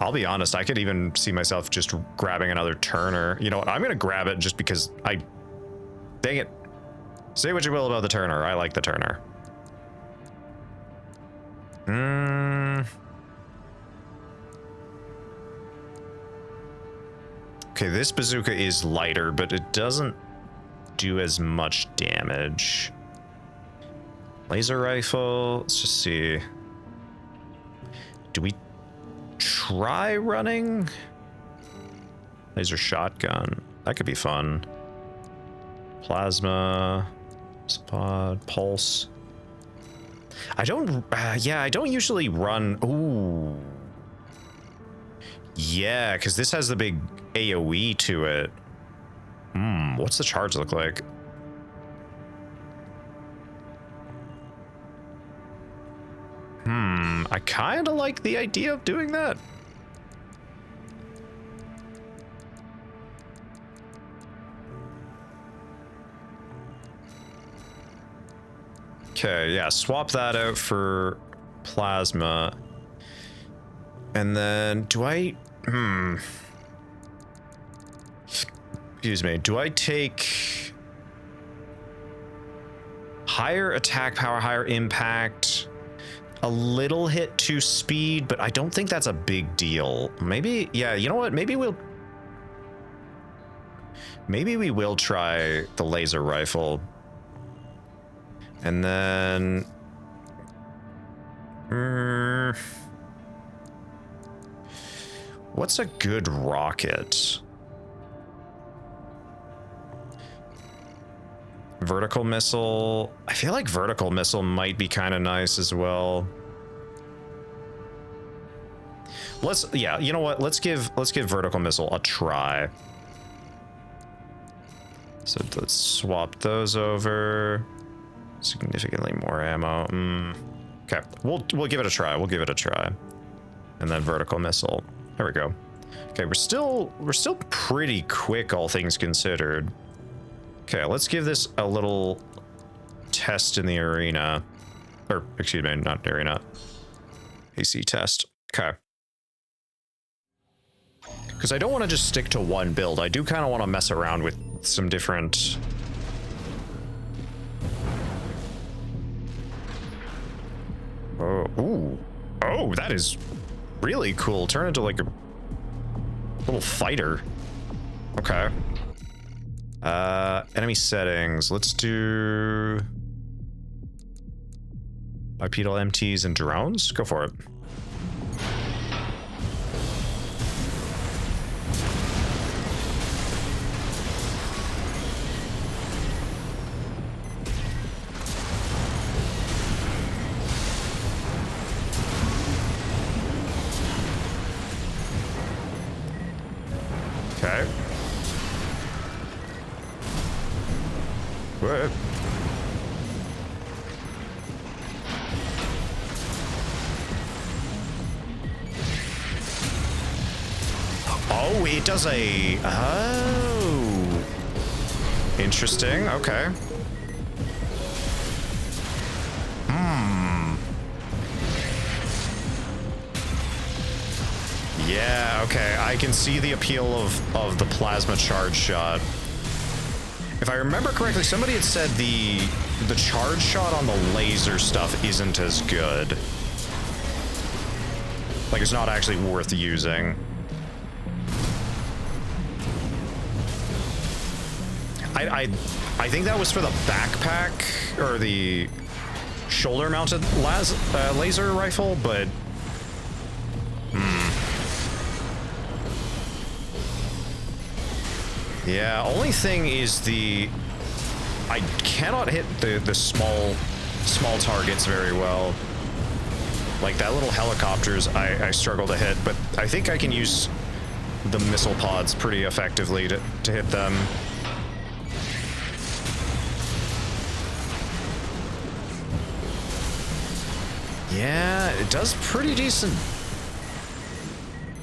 I'll be honest, I could even see myself just grabbing another Turner. You know what? I'm gonna grab it just because dang it. Say what you will about the Turner. I like the Turner. Okay, this bazooka is lighter, but it doesn't do as much damage. Laser rifle, let's just see. Do we try running? Laser shotgun, that could be fun. Plasma, spot, pulse. I don't usually run. Ooh. Yeah, because this has the big AoE to it. What's the charge look like? I kind of like the idea of doing that. Okay, yeah, swap that out for plasma. And then do I excuse me, do I take higher attack power, higher impact, a little hit to speed, but I don't think that's a big deal. Maybe, yeah, you know what? Maybe we will try the laser rifle. And then what's a good rocket? Vertical missile. I feel like vertical missile might be kind of nice as well. Yeah, you know what? Let's give vertical missile a try. So let's swap those over. Significantly more ammo. Okay, we'll give it a try. We'll give it a try. And then vertical missile. There we go. Okay, we're still pretty quick, all things considered. Okay, let's give this a little test in the arena. Or, excuse me, not arena. AC test. Okay. Because I don't want to just stick to one build. I do kind of want to mess around with some different... Oh, ooh. Oh, that is really cool. Turn into like a little fighter. Okay. Enemy settings. Let's do bipedal MTs and drones. Go for it. Okay. What? Oh, it does a... Oh. Interesting. Okay. Yeah, okay. I can see the appeal of the plasma charge shot. If I remember correctly, somebody had said the charge shot on the laser stuff isn't as good. Like, it's not actually worth using. I think that was for the backpack or the shoulder-mounted laser rifle, but yeah, only thing is I cannot hit the small targets very well. Like that little helicopters I struggle to hit, but I think I can use the missile pods pretty effectively to hit them. Yeah, it does pretty decent.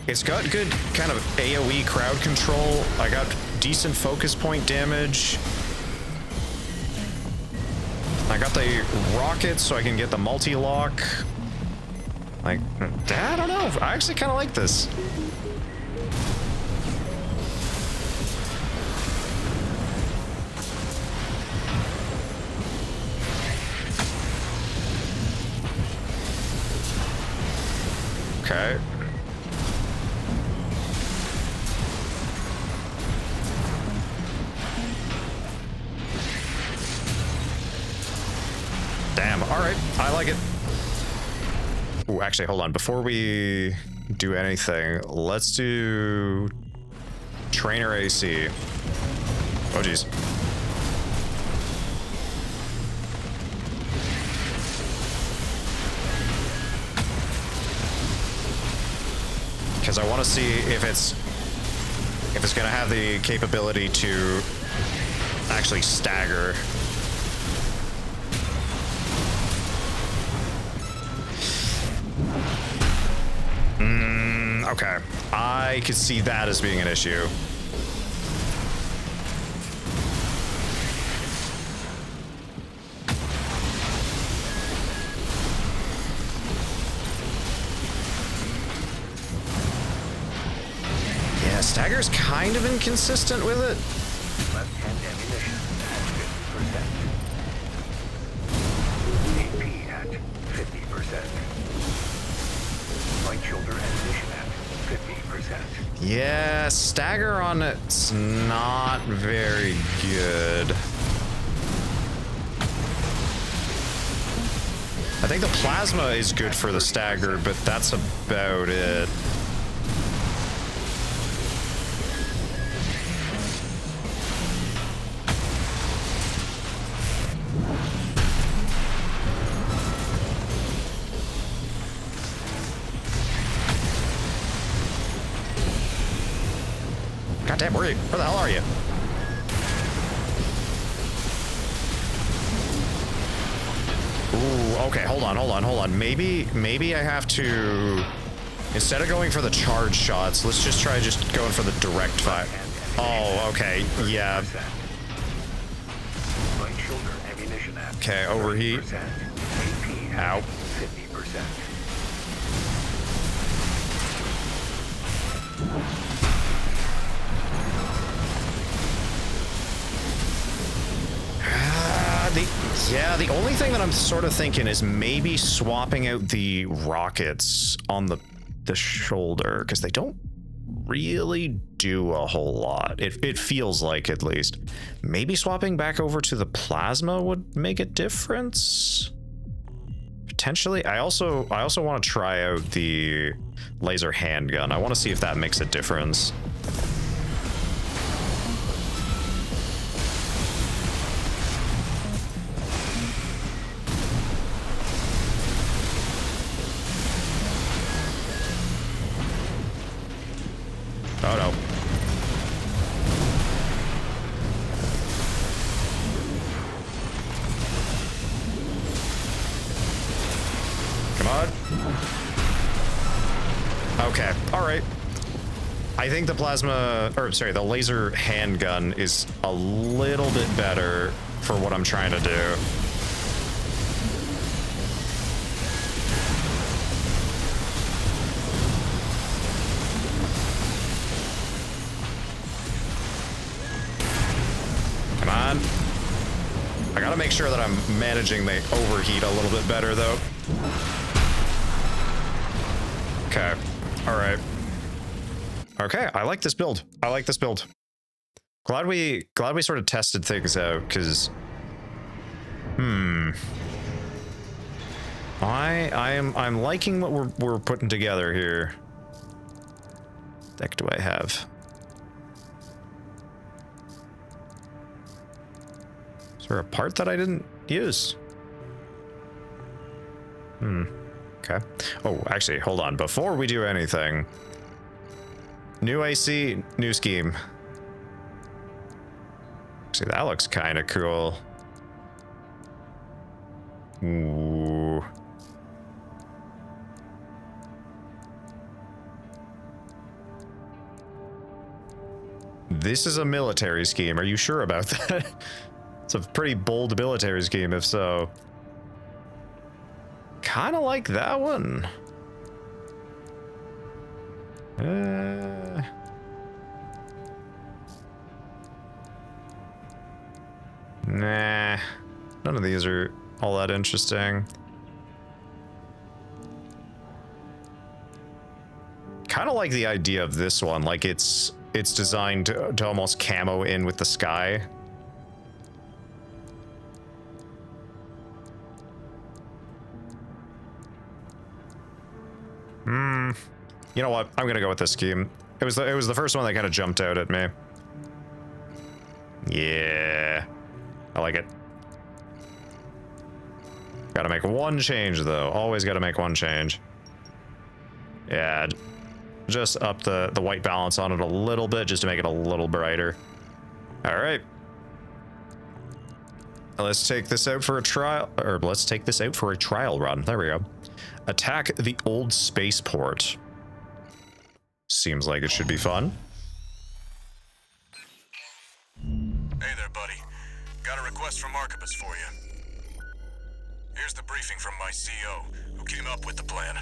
It's got good kind of AoE crowd control. I got decent focus point damage. I got the rockets so I can get the multi-lock. Like, I don't know. I actually kind of like this. Okay. Damn, all right, I like it. Ooh, actually, hold on. Before we do anything, let's do trainer AC. Oh, geez. Because I want to see if it's going to have the capability to actually stagger. Okay, I could see that as being an issue. Yeah, stagger's kind of inconsistent with it. Left-hand ammunition at 50%. AP at 50%. Right shoulder ammunition at 50%. Yeah, stagger on it's not very good. I think the plasma is good for the stagger, but that's about it. Goddamn, where the hell are you? Ooh, okay, hold on. Maybe I have to Instead of going for the charge shots, let's just try going for the direct fire. Oh, okay. Yeah. Right shoulder ammunition at Okay, overheat. 30%. AP at Ow. 50%. The only thing that I'm sort of thinking is maybe swapping out the rockets on the shoulder, because they don't really do a whole lot. It feels like, at least. Maybe swapping back over to the plasma would make a difference. Potentially. I also want to try out the laser handgun. I want to see if that makes a difference. Oh no. Come on. Okay, alright. I think the the laser handgun is a little bit better for what I'm trying to do. Come on. I gotta make sure that I'm managing the overheat a little bit better, though. Okay. All right. Okay, I like this build. I like this build. Glad we sort of tested things out, because I'm liking what we're putting together here. What the heck do I have? Is there a part that I didn't use? Okay. Oh, actually, hold on. Before we do anything, new AC, new scheme. See, that looks kind of cool. Ooh. This is a military scheme. Are you sure about that? It's a pretty bold military scheme, if so. Kind of like that one. Nah. None of these are all that interesting. Kind of like the idea of this one. Like it's designed to almost camo in with the sky. You know what? I'm gonna go with this scheme. It was the first one that kind of jumped out at me. Yeah, I like it. Gotta make one change though. Always gotta make one change. Yeah, just up the white balance on it a little bit, just to make it a little brighter. All right. Let's take this out for a trial, or let's take this out for a trial run. There we go. Attack the old spaceport. Seems like it should be fun. Hey there, buddy. Got a request from Archibus for you. Here's the briefing from my CO, who came up with the plan.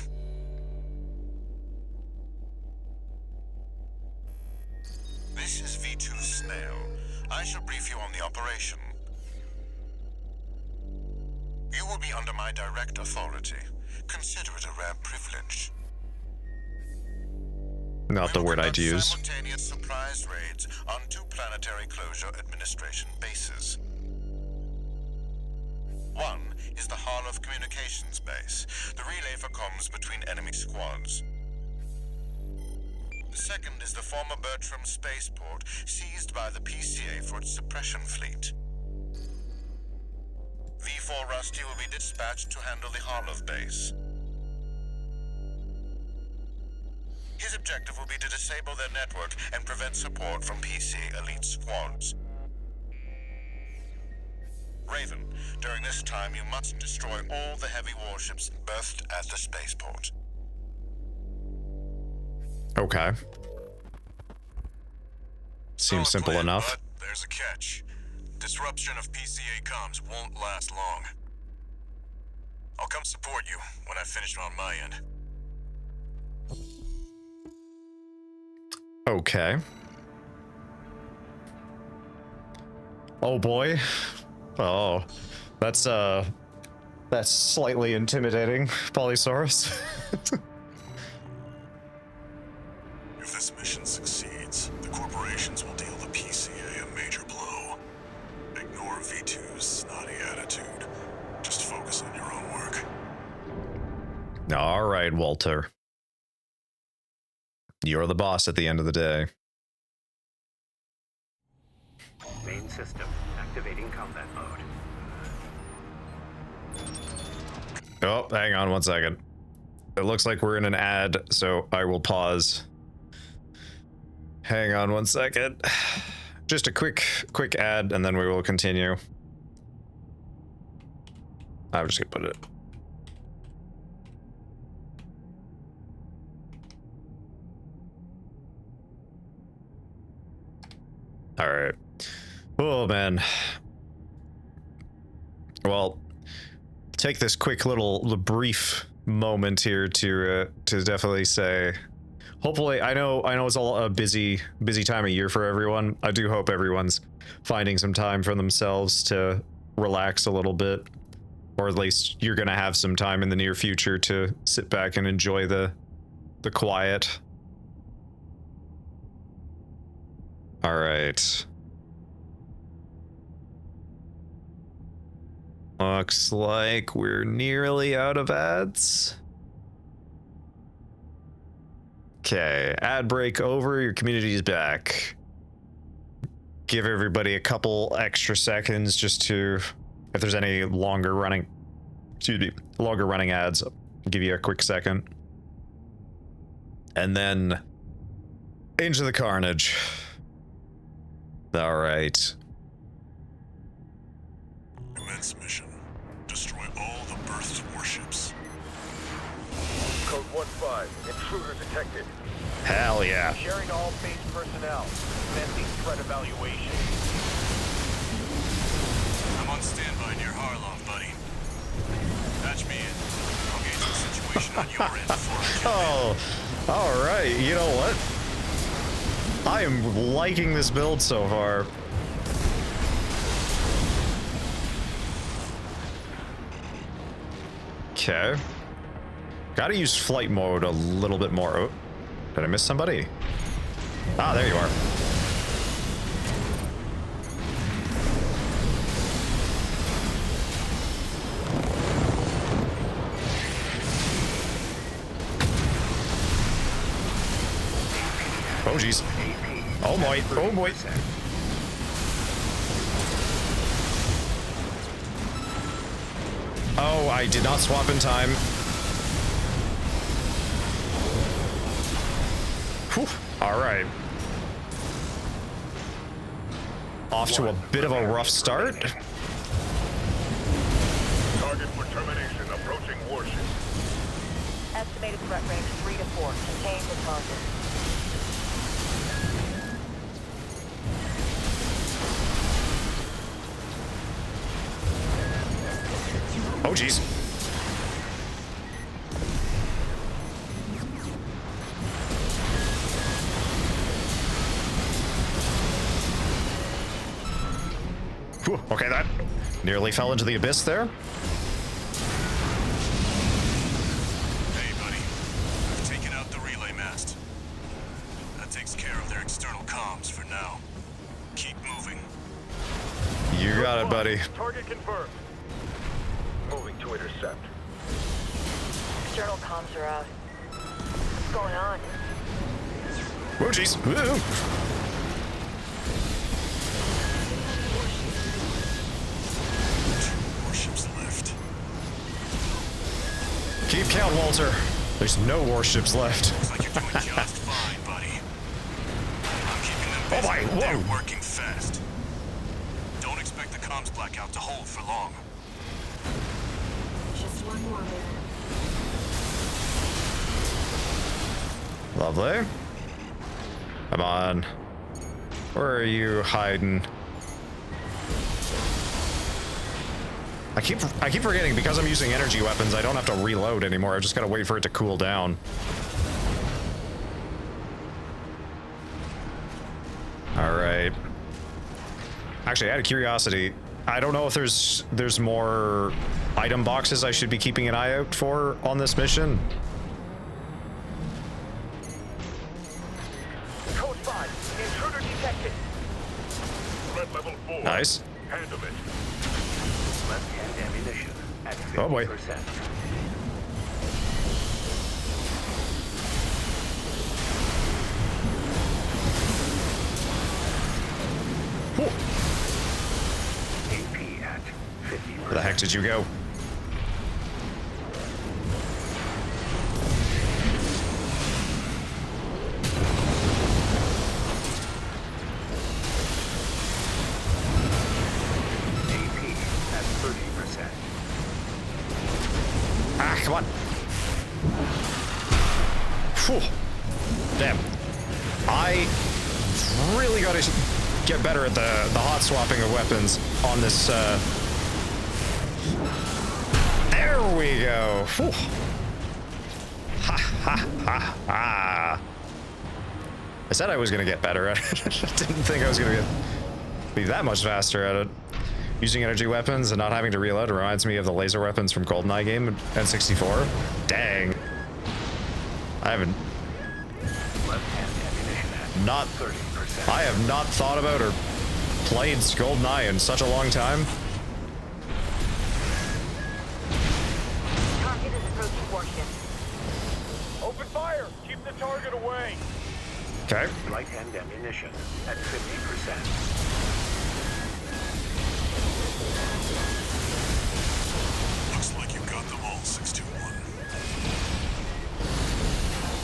This is V2 Snail. I shall brief you on the operation. You will be under my direct authority. Consider it a rare privilege. Not the word I'd use. Simultaneous surprise raids on 2 Planetary Closure Administration bases. One is the Hall of Communications base, the relay for comms between enemy squads. The second is the former Bertram spaceport, seized by the PCA for its suppression fleet. V4 Rusty will be dispatched to handle the Harlov base. His objective will be to disable their network and prevent support from PC elite squads. Raven, during this time you must destroy all the heavy warships berthed at the spaceport. Okay. Seems simple enough. But there's a catch. Disruption of PCA comms won't last long. I'll come support you when I finish on my end. Okay. Oh boy. Oh, that's slightly intimidating, Polysaurus. If this mission succeeds, the corporations will deal the PCA a major blow. Ignore V2's snotty attitude. Just focus on your own work. All right, Walter. You're the boss at the end of the day. Main system activating combat mode. Oh, hang on one second. It looks like we're in an ad, so I will pause. Hang on one second. Just a quick ad, and then we will continue. I'm just gonna put it. All right. Oh man. Well, take this quick little brief moment here to definitely say, hopefully, I know it's all a busy time of year for everyone. I do hope everyone's finding some time for themselves to relax a little bit, or at least you're gonna have some time in the near future to sit back and enjoy the quiet. All right. Looks like we're nearly out of ads. Okay, ad break over, your community is back. Give everybody a couple extra seconds just to, if there's any longer running ads, I'll give you a quick second. And then into the carnage. All right. Commence mission. Destroy all the berth's warships. Code 1-5. Intruder detected. Hell yeah. Sharing all base personnel. Commencing threat evaluation. I'm on standby near Harlow, buddy. Patch me in. I'll gauge the situation on your end before I jump in. Oh, all right. You know what? I am liking this build so far. Okay. Gotta use flight mode a little bit more. Oh, did I miss somebody? Ah, there you are. Oh, jeez. Oh, boy. Oh, boy. Oh, I did not swap in time. Whew. All right. Off to a bit of a rough start. Target for termination approaching warship. Estimated threat range 3 to 4. Contain the target. Oh, jeez. Whew, okay, that nearly fell into the abyss there. Hey, buddy. I've taken out the relay mast. That takes care of their external comms for now. Keep moving. You got it, buddy. Target confirmed. Moving to intercept. External comms are out. What's going on? Oh, jeez. Warships left. Keep count, Walter. There's no warships left. Looks like you're doing just fine, buddy. I'm keeping them busy. Oh my, but they're whoa. working fast. Don't expect the comms blackout to hold for long. Just one more minute. Lovely. Come on. Where are you hiding? I keep forgetting because I'm using energy weapons, I don't have to reload anymore. I just gotta wait for it to cool down. All right. Actually, out of curiosity, I don't know if there's more item boxes I should be keeping an eye out for on this mission. Code 5, intruder detected. Threat level 4. Nice. Handle it. Left-hand ammunition at 50%. Oh boy. AP at 50%. Where the heck did you go? AP at 30%. Ah, come on. Phew. Damn. I really gotta get better at the hot swapping of weapons on this. There we go. Whew. Ha ha ha ha. I said I was gonna get better at it. Didn't think I was gonna be that much faster at it. Using energy weapons and not having to reload reminds me of the laser weapons from GoldenEye game in N64. Dang. I haven't. Not. I have not thought about or played GoldenEye in such a long time. Target is approaching warship. Open fire! Keep the target away! Okay. Right-hand ammunition at 50%. Looks like you got them all, 621.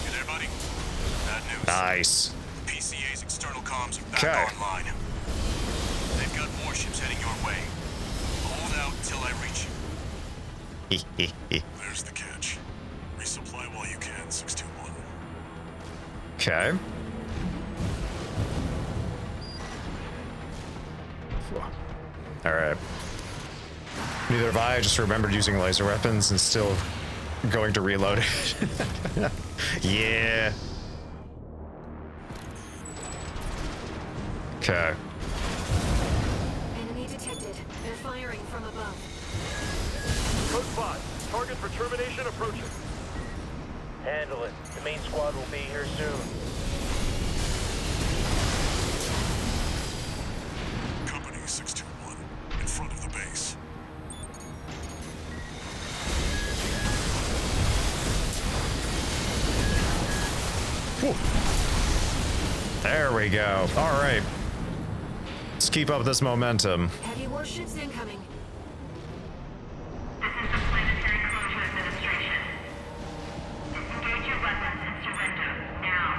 You there, buddy? Bad news. Nice. PCA's external comms are back Okay. online. They've got warships heading your way. Hold out until I reach you. There's the catch. Resupply while you can, 621. Okay. All right. Neither have I. Just remembered using laser weapons and still going to reload it. Yeah. Okay. Enemy detected. They're firing from above. Code 5, target for termination approaching. Handle it. The main squad will be here soon. Company 621, in front of the base. Whew. There we go. All right. Let's keep up this momentum. Heavy warships incoming. This is the Planetary Closure Administration. Disengage your weapons and surrender now.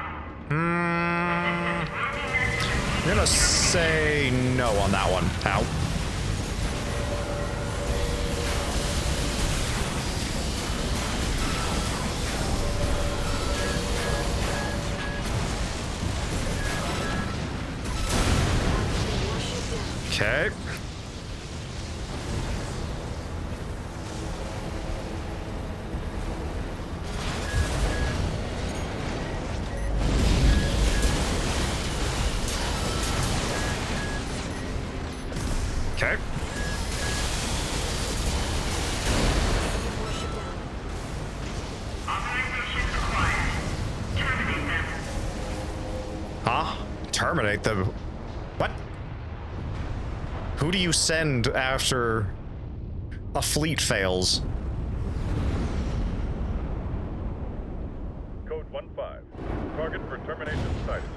I'm gonna say no on that one. Ow. Okay. Okay. Authorization required. Terminate them. Huh? Terminate them? What? Who do you send after a fleet fails? Code 1-5. Target for termination sighted.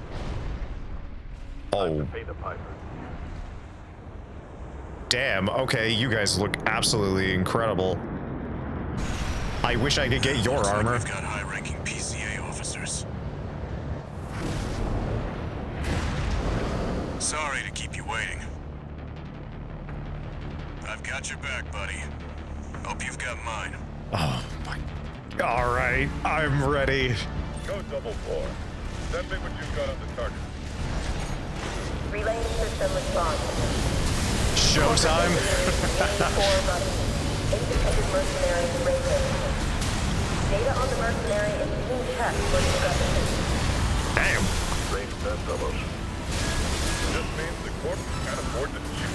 Oh, Pay the piper. damn. Okay, you guys look absolutely incredible. I wish I could get your armor. We've got high-ranking PCA officers. Sorry to keep you waiting. I've got your back, buddy. Hope you've got mine. Oh my. All right, I'm ready. Code 4. Send me what you've got on the target. Relaying system response. Showtime. Independent mercenary rated. Data on the mercenary is being checked for discrepancy. Damn. Range bedfellows. This means the Corp can't afford to shoot.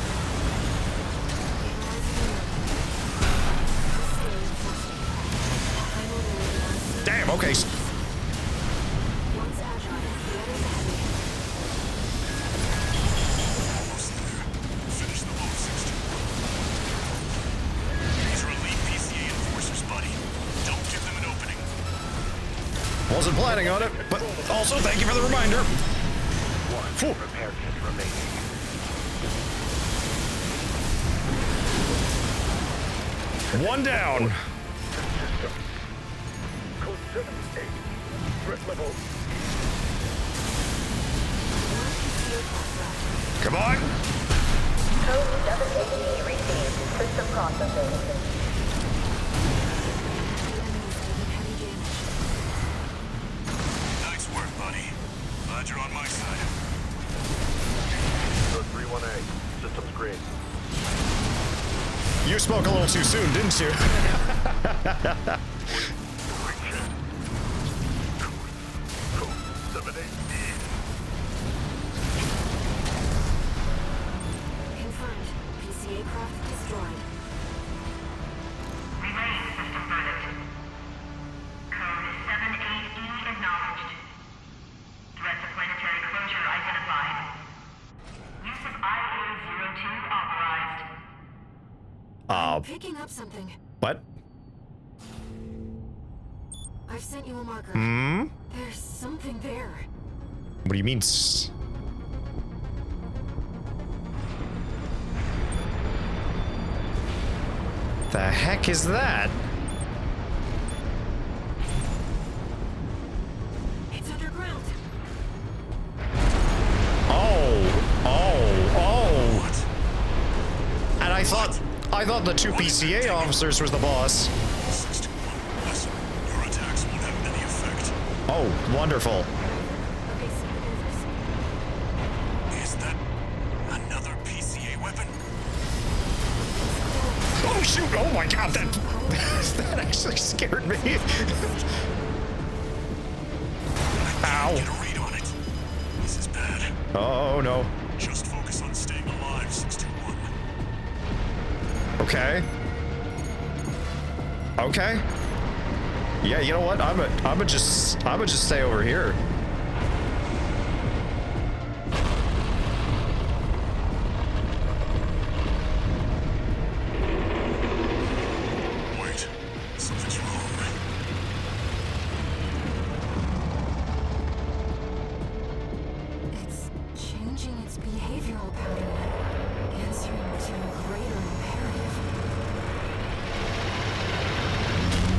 Damn, okay. Finish the load, 621. These are elite PCA enforcers, buddy. Don't give them an opening. Wasn't planning on it, but also thank you for the reminder. One repair kit remaining. One down. Code 78. Threat level. Come on. Code 78 received. System processing. Nice work, buddy. Glad you're on my side. Code 31A. Systems green. You spoke a little too soon, didn't you? Code 78E. Confirmed. PCA craft destroyed. Relaying system verdict. Code 78E acknowledged. Threat to planetary closure identified. Use of IA-02 authorized. Picking up something. What? I've sent you a marker. Hmm? There's something there. What do you mean? The heck is that? It's underground. Oh. And I thought the two PCA officers was the boss. 621. Listen, your attacks won't have any effect. Oh, wonderful. Is that another PCA weapon? Oh shoot! Oh my god, that actually scared me. Ow. Get a read on it. This is bad. Oh no. Just focus on staying alive, 621. Okay. Okay. Yeah, you know what? I'ma just stay over here. Wait, something's wrong. It's changing its behavioral pattern, answering to a greater imperative.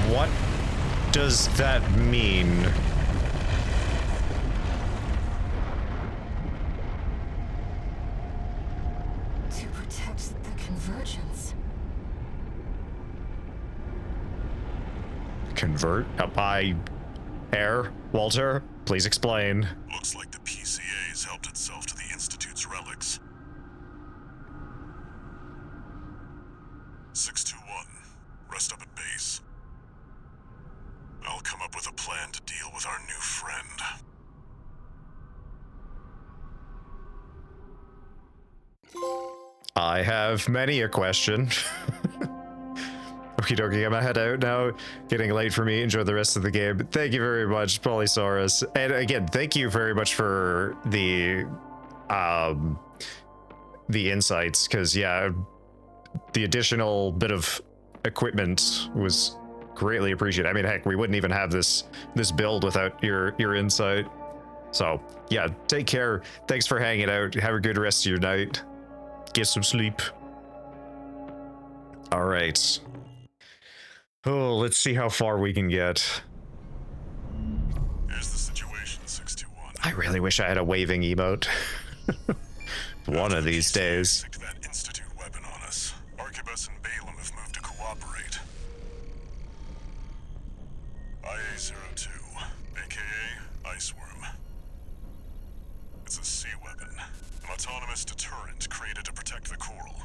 What does that mean? To protect the convergence. Convert by air? Walter, please explain. Looks like the PCA's helped itself to the Institute's relics. 621, rest up at base. I'll come up with a plan to deal with our new friend. I have many a question. Okie dokie, I'm gonna head out now. Getting late for me. Enjoy the rest of the game. Thank you very much, Polysaurus. And again, thank you very much for the insights, because yeah, the additional bit of equipment was greatly appreciated. I mean, heck, we wouldn't even have this build without your insight. So yeah, take care. Thanks for hanging out. Have a good rest of your night. Get some sleep. All right. Oh, let's see how far we can get. Here's the situation, 621. I really wish I had a waving emote. One of these days. Stick that Institute weapon on us. Arquebus and Balaam have moved to cooperate. IA-02, aka Iceworm. autonomous deterrent created to protect the coral.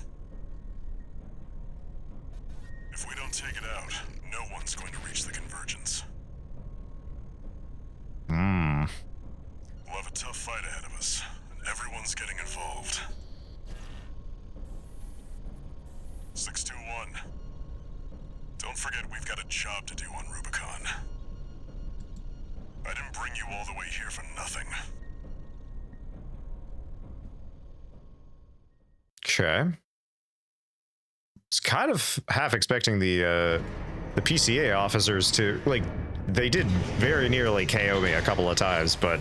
If we don't take it out, no one's going to reach the convergence. Hmm. We'll have a tough fight ahead of us, and everyone's getting involved. 621. Don't forget we've got a job to do on Rubicon. I didn't bring you all the way here for nothing. Okay. It's kind of half expecting the PCA officers to, like, they did very nearly KO me a couple of times, but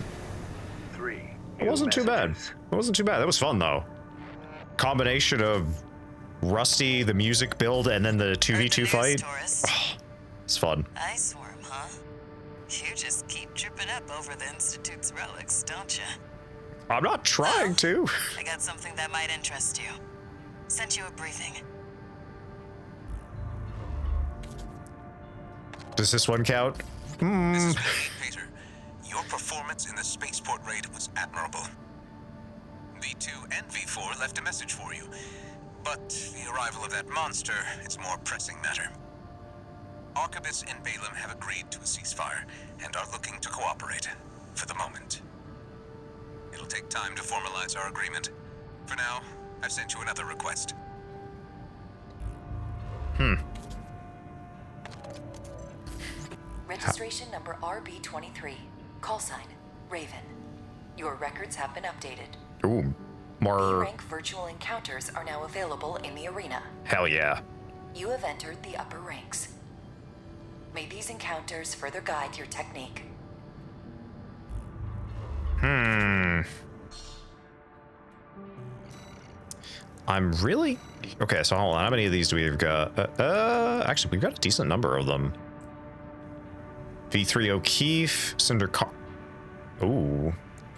it wasn't too bad. It wasn't too bad. That was fun, though. Combination of Rusty, the music build, and then the 2v2 fight. Oh, it's fun. Ice worm, huh? You just keep tripping up over the Institute's relics, don't you? I'm not trying to. I got something that might interest you. Sent you a briefing. Does this one count? This is Wade, Peter. Your performance in the spaceport raid was admirable. V2 and V4 left a message for you, but the arrival of that monster is a more pressing matter. Arquebus and Balaam have agreed to a ceasefire and are looking to cooperate, for the moment. It'll take time to formalize our agreement. For now, I've sent you another request. Registration number RB23. Call sign, Raven. Your records have been updated. Ooh, more. B-rank virtual encounters are now available in the arena. Hell yeah. You have entered the upper ranks. May these encounters further guide your technique. I'm really... Okay, so hold on. How many of these do we've got? Actually, we've got a decent number of them. V3 O'Keefe, Cinder Ooh.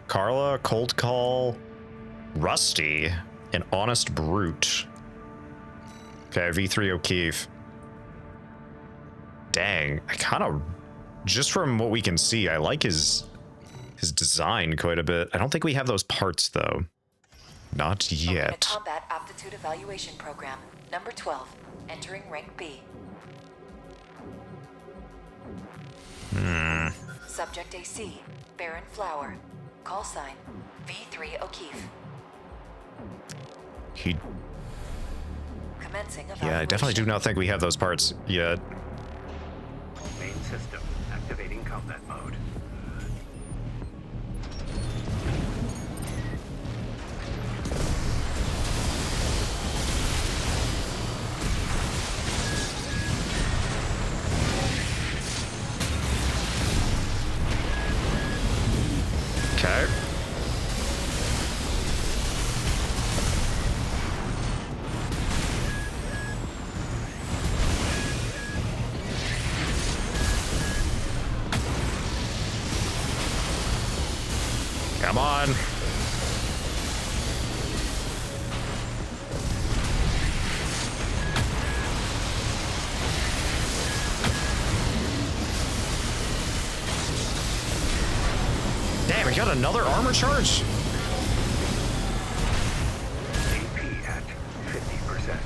Carla, Cold Call, Rusty, and Honest Brute. Okay, V3 O'Keefe. Dang, I kind of... Just from what we can see, I like his design quite a bit. I don't think we have those parts, though. Not yet. Arena Combat Aptitude Evaluation Program, number 12, entering rank B. Subject AC, Baron Flower. Call sign, V3 O'Keefe. Commencing evaluation. Yeah, I definitely do not think we have those parts yet. Main system activating combat mode. Okay. Come on. Damn, we got another armor charge? AP at 50%.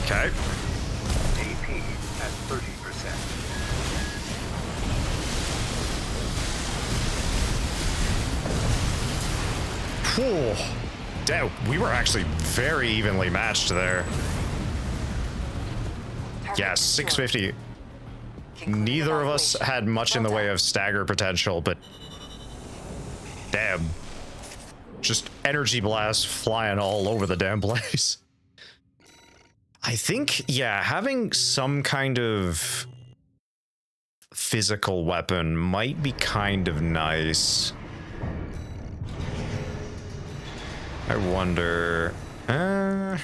Okay. AP at 30%. Whew. Damn, we were actually very evenly matched there. Yeah, 650. Neither of us had much in the way of stagger potential, but damn. Just energy blasts flying all over the damn place. I think, yeah, having some kind of physical weapon might be kind of nice. I wonder... I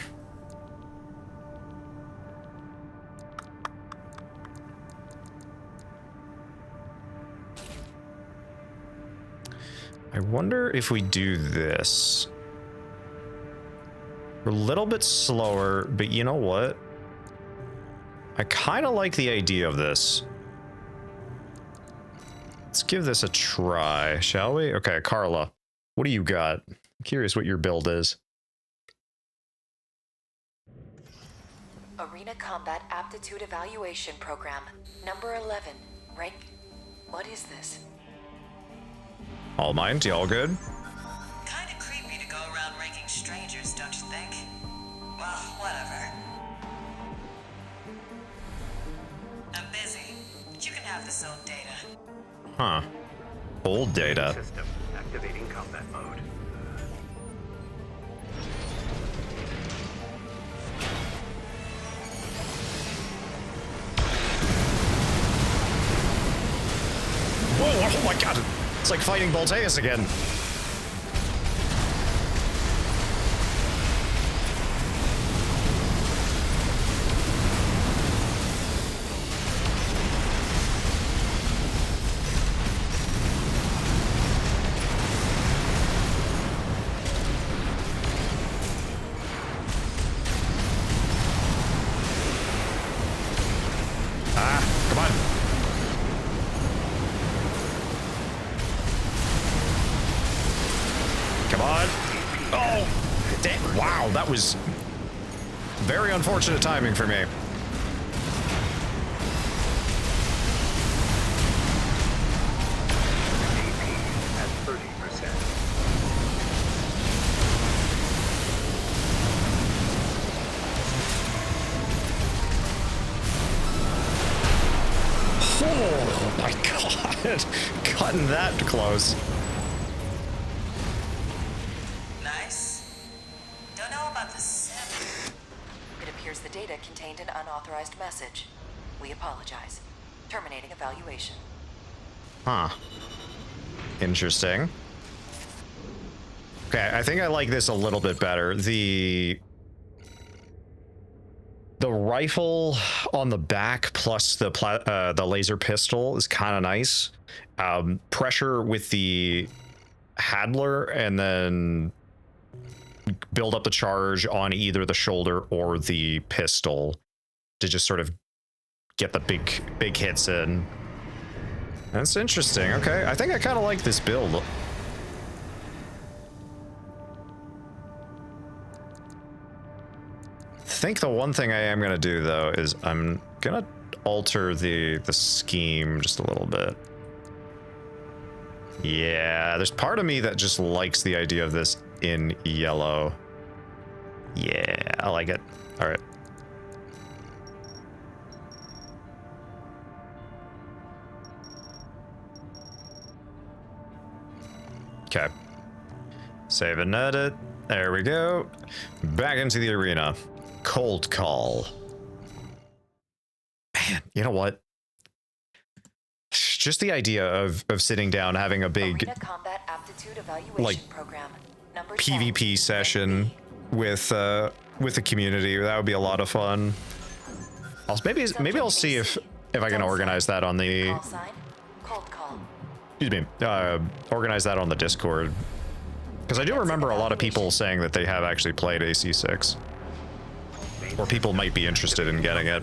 wonder if we do this. We're a little bit slower, but you know what? I kind of like the idea of this. Let's give this a try, shall we? Okay, Carla, what do you got? I'm curious what your build is. Arena Combat Aptitude Evaluation Program, number 11, rank. What is this? All mine, y'all good? Kinda creepy to go around ranking strangers, don't you think? Well, whatever. I'm busy, but you can have this old data. Huh. Old data. System activating combat mode. Whoa, oh my god! It's like fighting Bolteus again. Come on. Come on. Oh, damn. Wow, that was very unfortunate timing for me. At 30%. Oh my god. Cutting that close. Nice. Don't know about the sim. It appears the data contained an unauthorized message. We apologize. Terminating evaluation. Huh. Interesting. Okay, I think I like this a little bit better. The rifle on the back plus the laser pistol is kind of nice. Pressure with the Handler and then build up the charge on either the shoulder or the pistol to just sort of get the big hits in. That's interesting. Okay, I think I kind of like this build. I think the one thing I am gonna do though is I'm gonna alter the scheme just a little bit. Yeah, there's part of me that just likes the idea of this in yellow. Yeah, I like it. All right. Okay. Save and edit. There we go. Back into the arena. Cold call. Man, you know what? Just the idea of sitting down, having a big Arena Combat Aptitude Evaluation like Program, number PvP session with the community. That would be a lot of fun. Maybe I'll see if I can organize that on the Call sign, cold call. excuse me, organize that on the Discord. Because I do remember a lot of people saying that they have actually played AC6. Or people might be interested in getting it.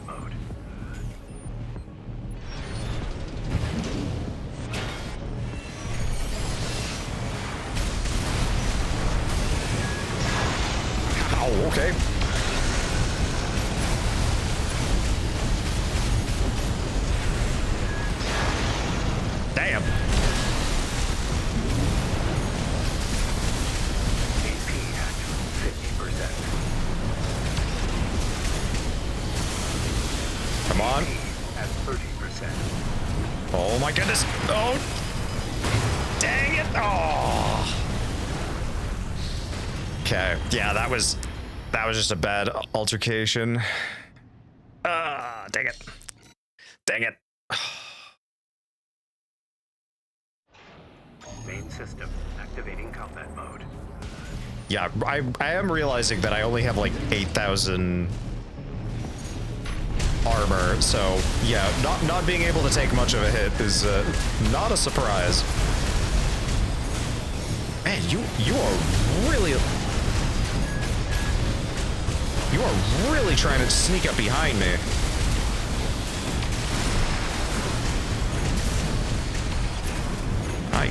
Oh, okay. Damn. AP at 50%. Come on. At 30%. Oh my goodness. Oh. Dang it. Oh. Okay. Yeah, that was just a bad altercation. Dang it. Dang it. Main system activating combat mode. Yeah, I am realizing that I only have like 8,000 armor, so yeah, not being able to take much of a hit is not a surprise. Man, you are really trying to sneak up behind me.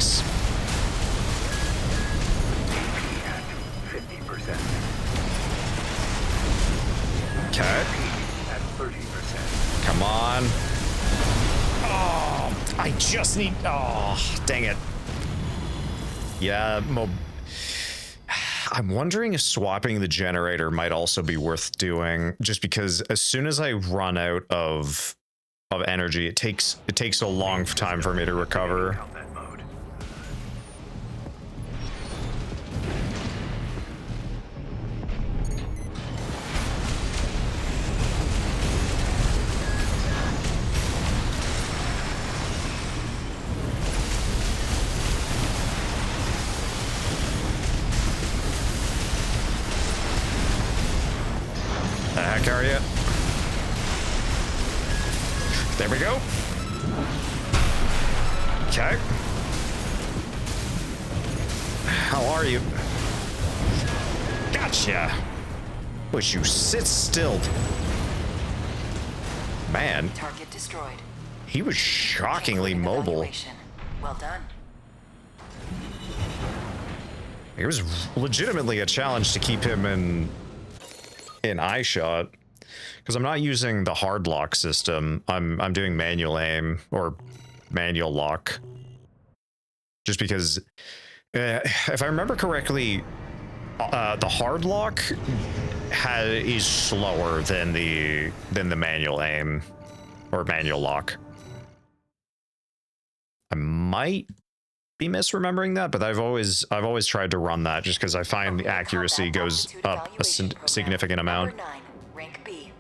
Nice. 50%. Okay. At 30%. Come on. Oh, I just need... Oh, dang it. Yeah, I'm wondering if swapping the generator might also be worth doing, just because as soon as I run out of energy, it takes a long time for me to recover. The heck are you? There we go. Okay. How are you? Gotcha. Wish you sit still. Man. Target destroyed. He was shockingly mobile. Well done. It was legitimately a challenge to keep him in eye shot, because I'm not using the hard lock system. I'm doing manual aim or manual lock, just because if I remember correctly, the hard lock is slower than the manual aim or manual lock. I might be misremembering that, but I've always tried to run that just because I find the accuracy goes up a significant amount. Rank B.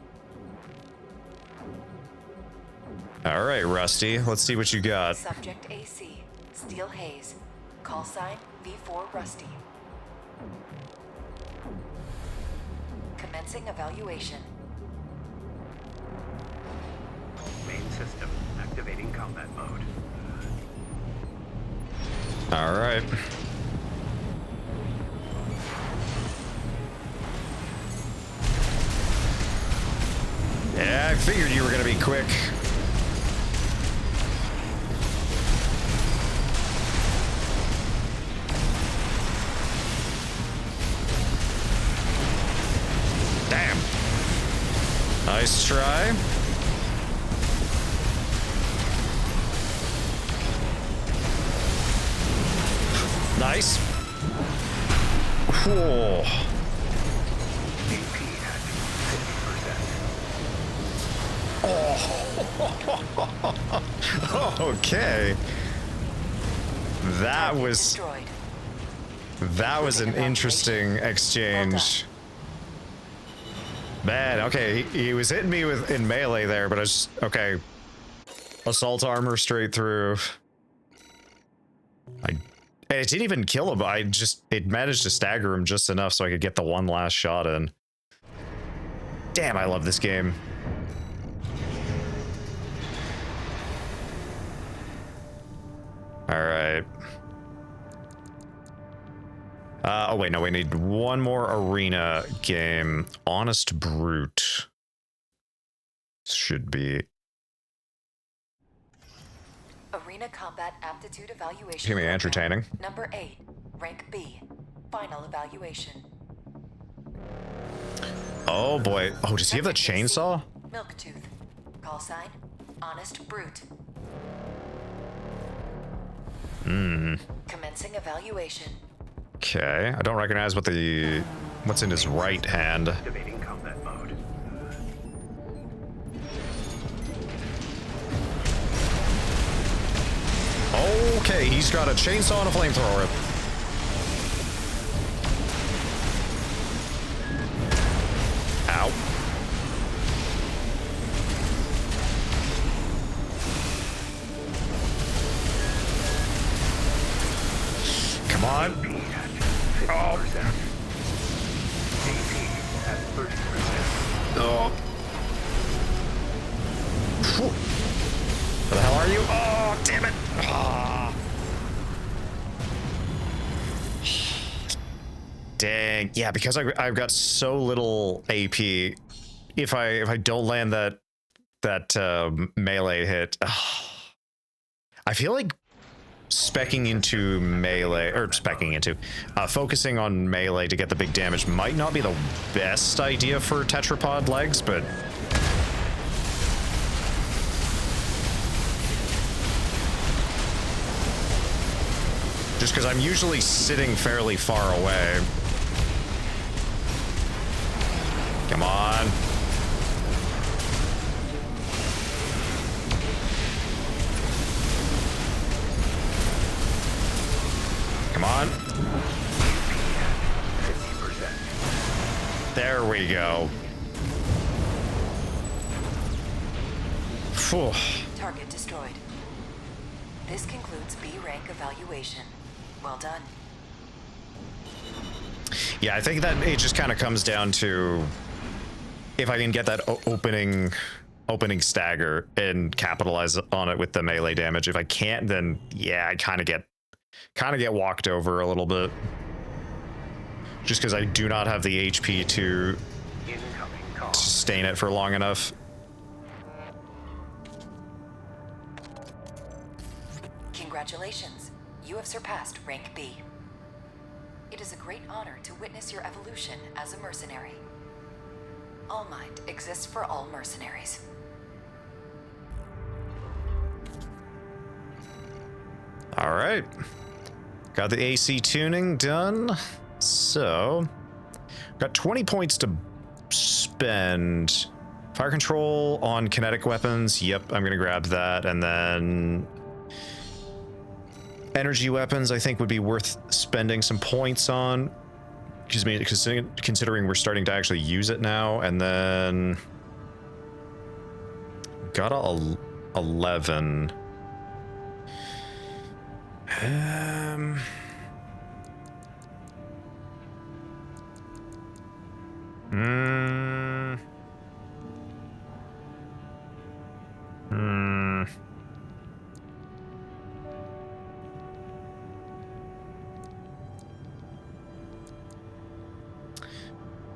All right, Rusty, let's see what you got. Subject AC, Steel Haze. Call sign V4 Rusty. Commencing evaluation. Main system activating combat mode. All right. Yeah, I figured you were gonna be quick. Damn. Nice try. Nice. Whoa. Oh. Okay. That was an interesting exchange. Man, okay, he was hitting me in melee there, but I was okay. Assault armor straight through. It didn't even kill him. It managed to stagger him just enough so I could get the one last shot in. Damn, I love this game. All right. Oh wait, no, we need one more arena game. Honest Brute should be. Arena combat aptitude evaluation. Gonna be entertaining. Number 8, rank B. Final evaluation. Oh boy. Oh, does he have the chainsaw? Milktooth. Call sign Honest Brute. Commencing evaluation. Okay, I don't recognize what's in his right hand. Activating combat mode. Okay, he's got a chainsaw and a flamethrower. Ow. Come on. Oh. Oh. Whew. Where the hell are you? Oh, damn it. Ah. Dang. Yeah, because I've got so little AP. If I don't land that melee hit, I feel like focusing on melee to get the big damage might not be the best idea for tetrapod legs, but just because I'm usually sitting fairly far away. Come on. Come on. 50%. There we go. Phew. Target destroyed. This concludes B rank evaluation. Well done. Yeah, I think that it just kind of comes down to if I can get that opening stagger and capitalize on it with the melee damage. If I can't, then yeah, I kind of get walked over a little bit. Just because I do not have the HP to sustain it for long enough. Congratulations. You have surpassed rank B. It is a great honor to witness your evolution as a mercenary. All Might exists for all mercenaries. All right. Got the AC tuning done. So, got 20 points to spend. Fire control on kinetic weapons. Yep, I'm gonna grab that. And then energy weapons, I think, would be worth spending some points on. Considering we're starting to actually use it now. And then got a 11.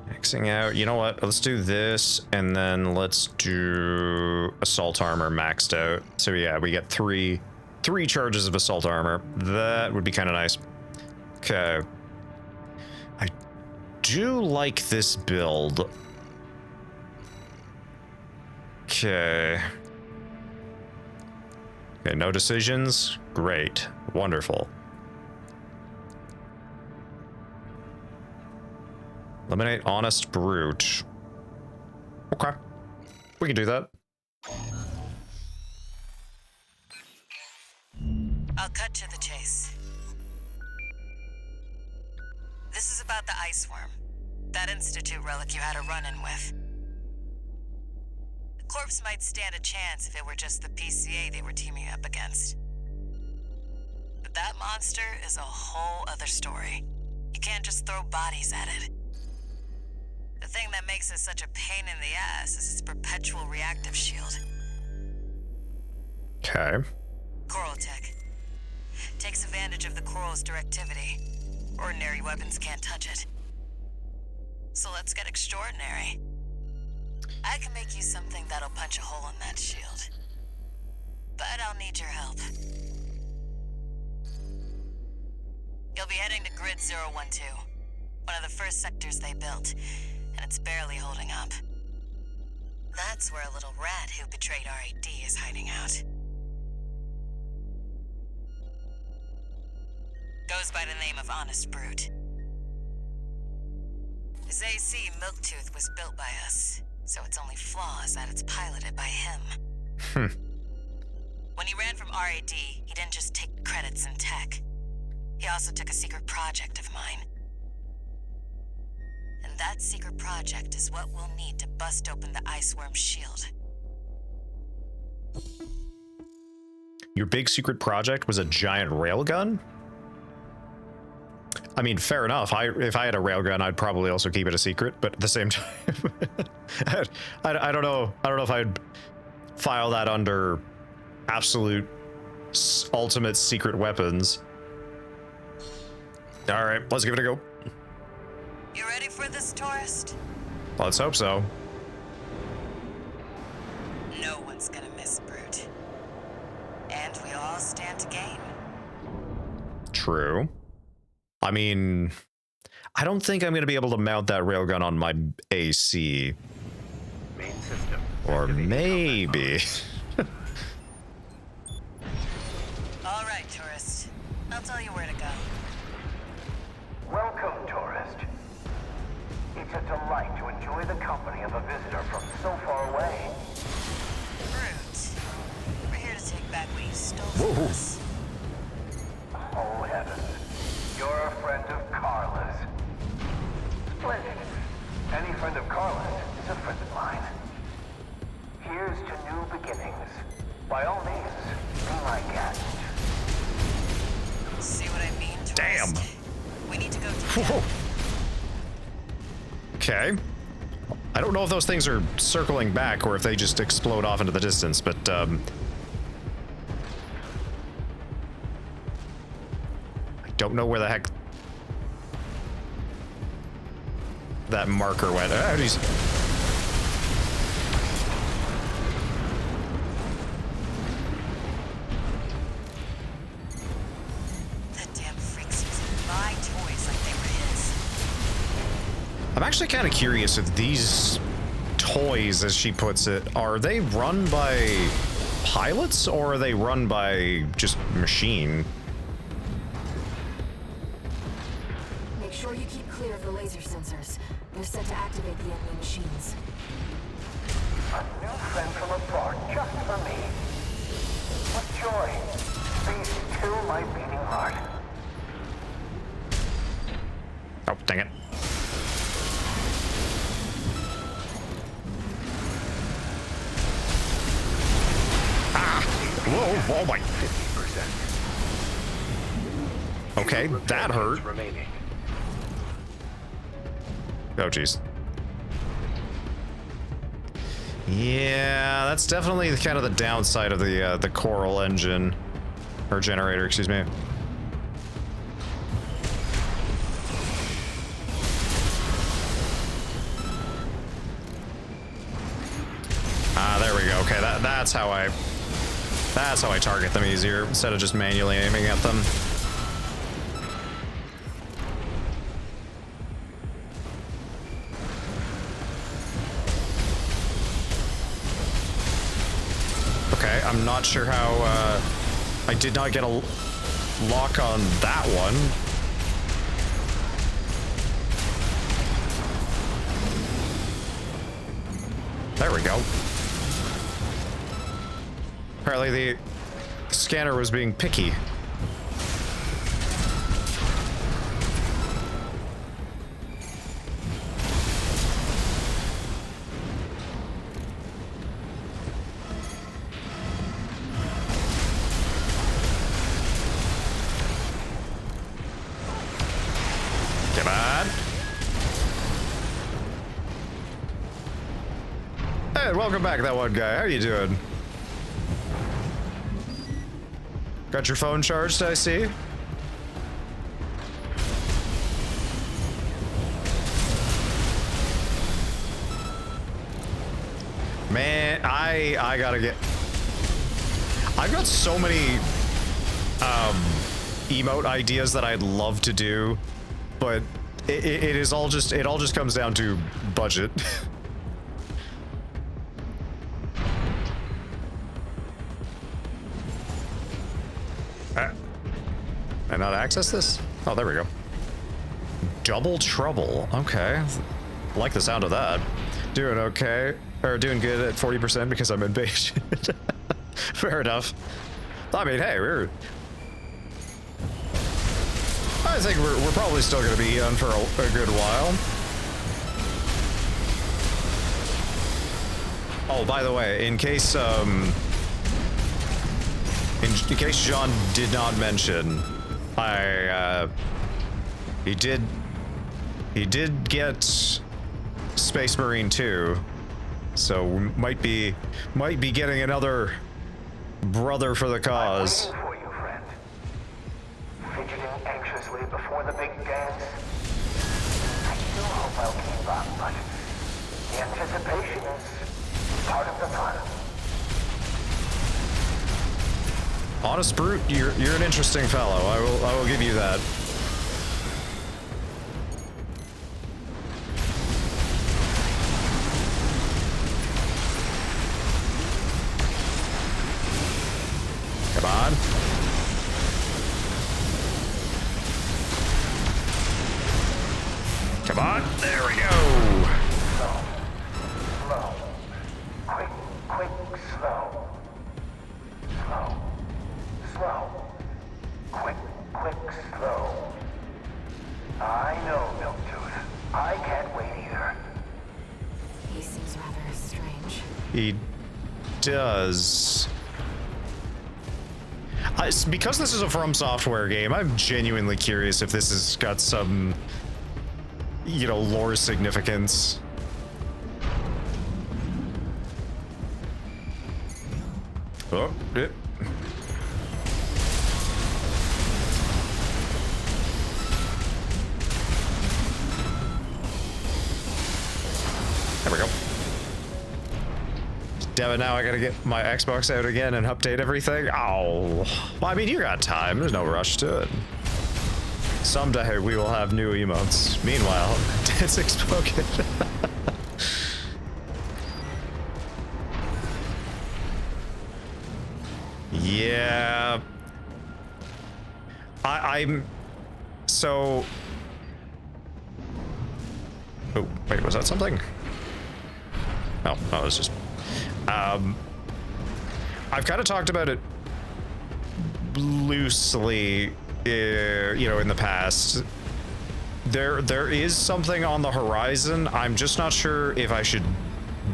Maxing out. You know what? Let's do this, and then let's do assault armor maxed out. So yeah, we get three charges of assault armor. That would be kind of nice. Okay. I do like this build. Okay. Okay, no decisions. Great. Wonderful. Eliminate honest brute. Okay. We can do that. I'll cut to the chase. This is about the ice worm. That Institute relic you had a run-in with. The corpse might stand a chance if it were just the PCA they were teaming up against. But that monster is a whole other story. You can't just throw bodies at it. The thing that makes it such a pain in the ass is its perpetual reactive shield. Okay. Coral tech. Takes advantage of the coral's directivity. Ordinary weapons can't touch it. So let's get extraordinary. I can make you something that'll punch a hole in that shield. But I'll need your help. You'll be heading to Grid 012, one of the first sectors they built, and it's barely holding up. That's where a little rat who betrayed RAD is hiding out. Goes by the name of Honest Brute. His AC Milktooth was built by us, so its only flaw is that it's piloted by him. When he ran from RAD, he didn't just take credits in tech. He also took a secret project of mine. And that secret project is what we'll need to bust open the Iceworm's shield. Your big secret project was a giant railgun? I mean, fair enough. If I had a railgun, I'd probably also keep it a secret, but at the same time, I don't know. I don't know if I'd file that under absolute ultimate secret weapons. All right, let's give it a go. You ready for this, tourist? Let's hope so. No one's gonna miss Brute. And we all stand to gain. true. I mean, I don't think I'm going to be able to mount that railgun on my AC. Main system. Or maybe. All right, tourist. I'll tell you where to go. Welcome, tourist. It's a delight to enjoy the company of a visitor from so far away. Brute. We're here to take back what you stole Whoa. from us. Oh, heavens. You're a friend of Carla's. Splendid. Any friend of Carla's is a friend of mine. Here's to new beginnings. By all means, be my guest. See what I mean, tourist? Damn. We need to go together. Okay. I don't know if those things are circling back or if they just explode off into the distance, but I don't know where the heck that marker went. Oh, geez. That damn freak's using my toys like they were his. I'm actually kind of curious if these toys, as she puts it, are they run by pilots or are they run by just machine? Make sure you keep clear of the laser sensors. They're set to activate the enemy machines. A new friend from afar, just for me. What joy. These still my beating heart. Oh, dang it. Ah! Whoa, oh my. 50%. Okay, that hurt. Remaining. Oh, jeez. Yeah, that's definitely kind of the downside of the Coral engine. Or generator, excuse me. Ah, there we go. Okay, that's how I target them easier instead of just manually aiming at them. Okay, I'm not sure how I did not get a lock on that one. There we go. Apparently the scanner was being picky. Come on. Hey, welcome back, that one guy. How you doing? Got your phone charged, I see. Man, I gotta get... I've got so many emote ideas that I'd love to do, but it all just comes down to budget. Can I not access this? Oh, there we go. Double trouble. Okay. I like the sound of that. Doing okay. Or doing good at 40% because I'm impatient. Fair enough. I mean, hey, I think we're probably still going to be on for a good while. Oh, by the way, in case John did not mention, he did get Space Marine 2, so we might be getting another brother for the cause. I'm waiting for you, friend. Fidgeting anxiously before the big dance. I still hope I'll keep up, but the anticipation is part of the fun. Honest brute, you're an interesting fellow. I will give you that. Come on. Come on. There we go. Slow. Quick, slow. Slow. Slow. Quick, slow. I know, Milktooth. I can't wait either. He seems rather strange. He does. Because this is a From Software game, I'm genuinely curious if this has got some, you know, lore significance. Oh, it. There we go. Damn it, now I gotta get my Xbox out again and update everything. Oh, well, I mean, you got time. There's no rush to it. Someday we will have new emotes. Meanwhile, Dancing Spoken. Yeah. I'm... So... Oh, wait, was that something? No, it was just... I've kind of talked about it loosely, you know, in the past. There is something on the horizon. I'm just not sure if I should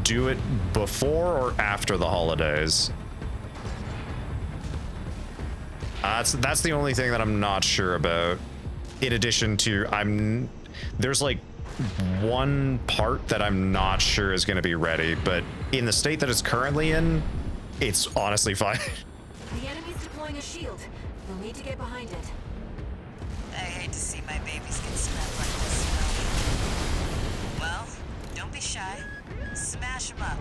do it before or after the holidays. That's the only thing that I'm not sure about. In addition to, there's like one part that I'm not sure is going to be ready, but in the state that it's currently in, it's honestly fine. The enemy's deploying a shield. We'll need to get behind it. I hate to see my babies get smacked like this, Snowy. Well, don't be shy. Smash them up.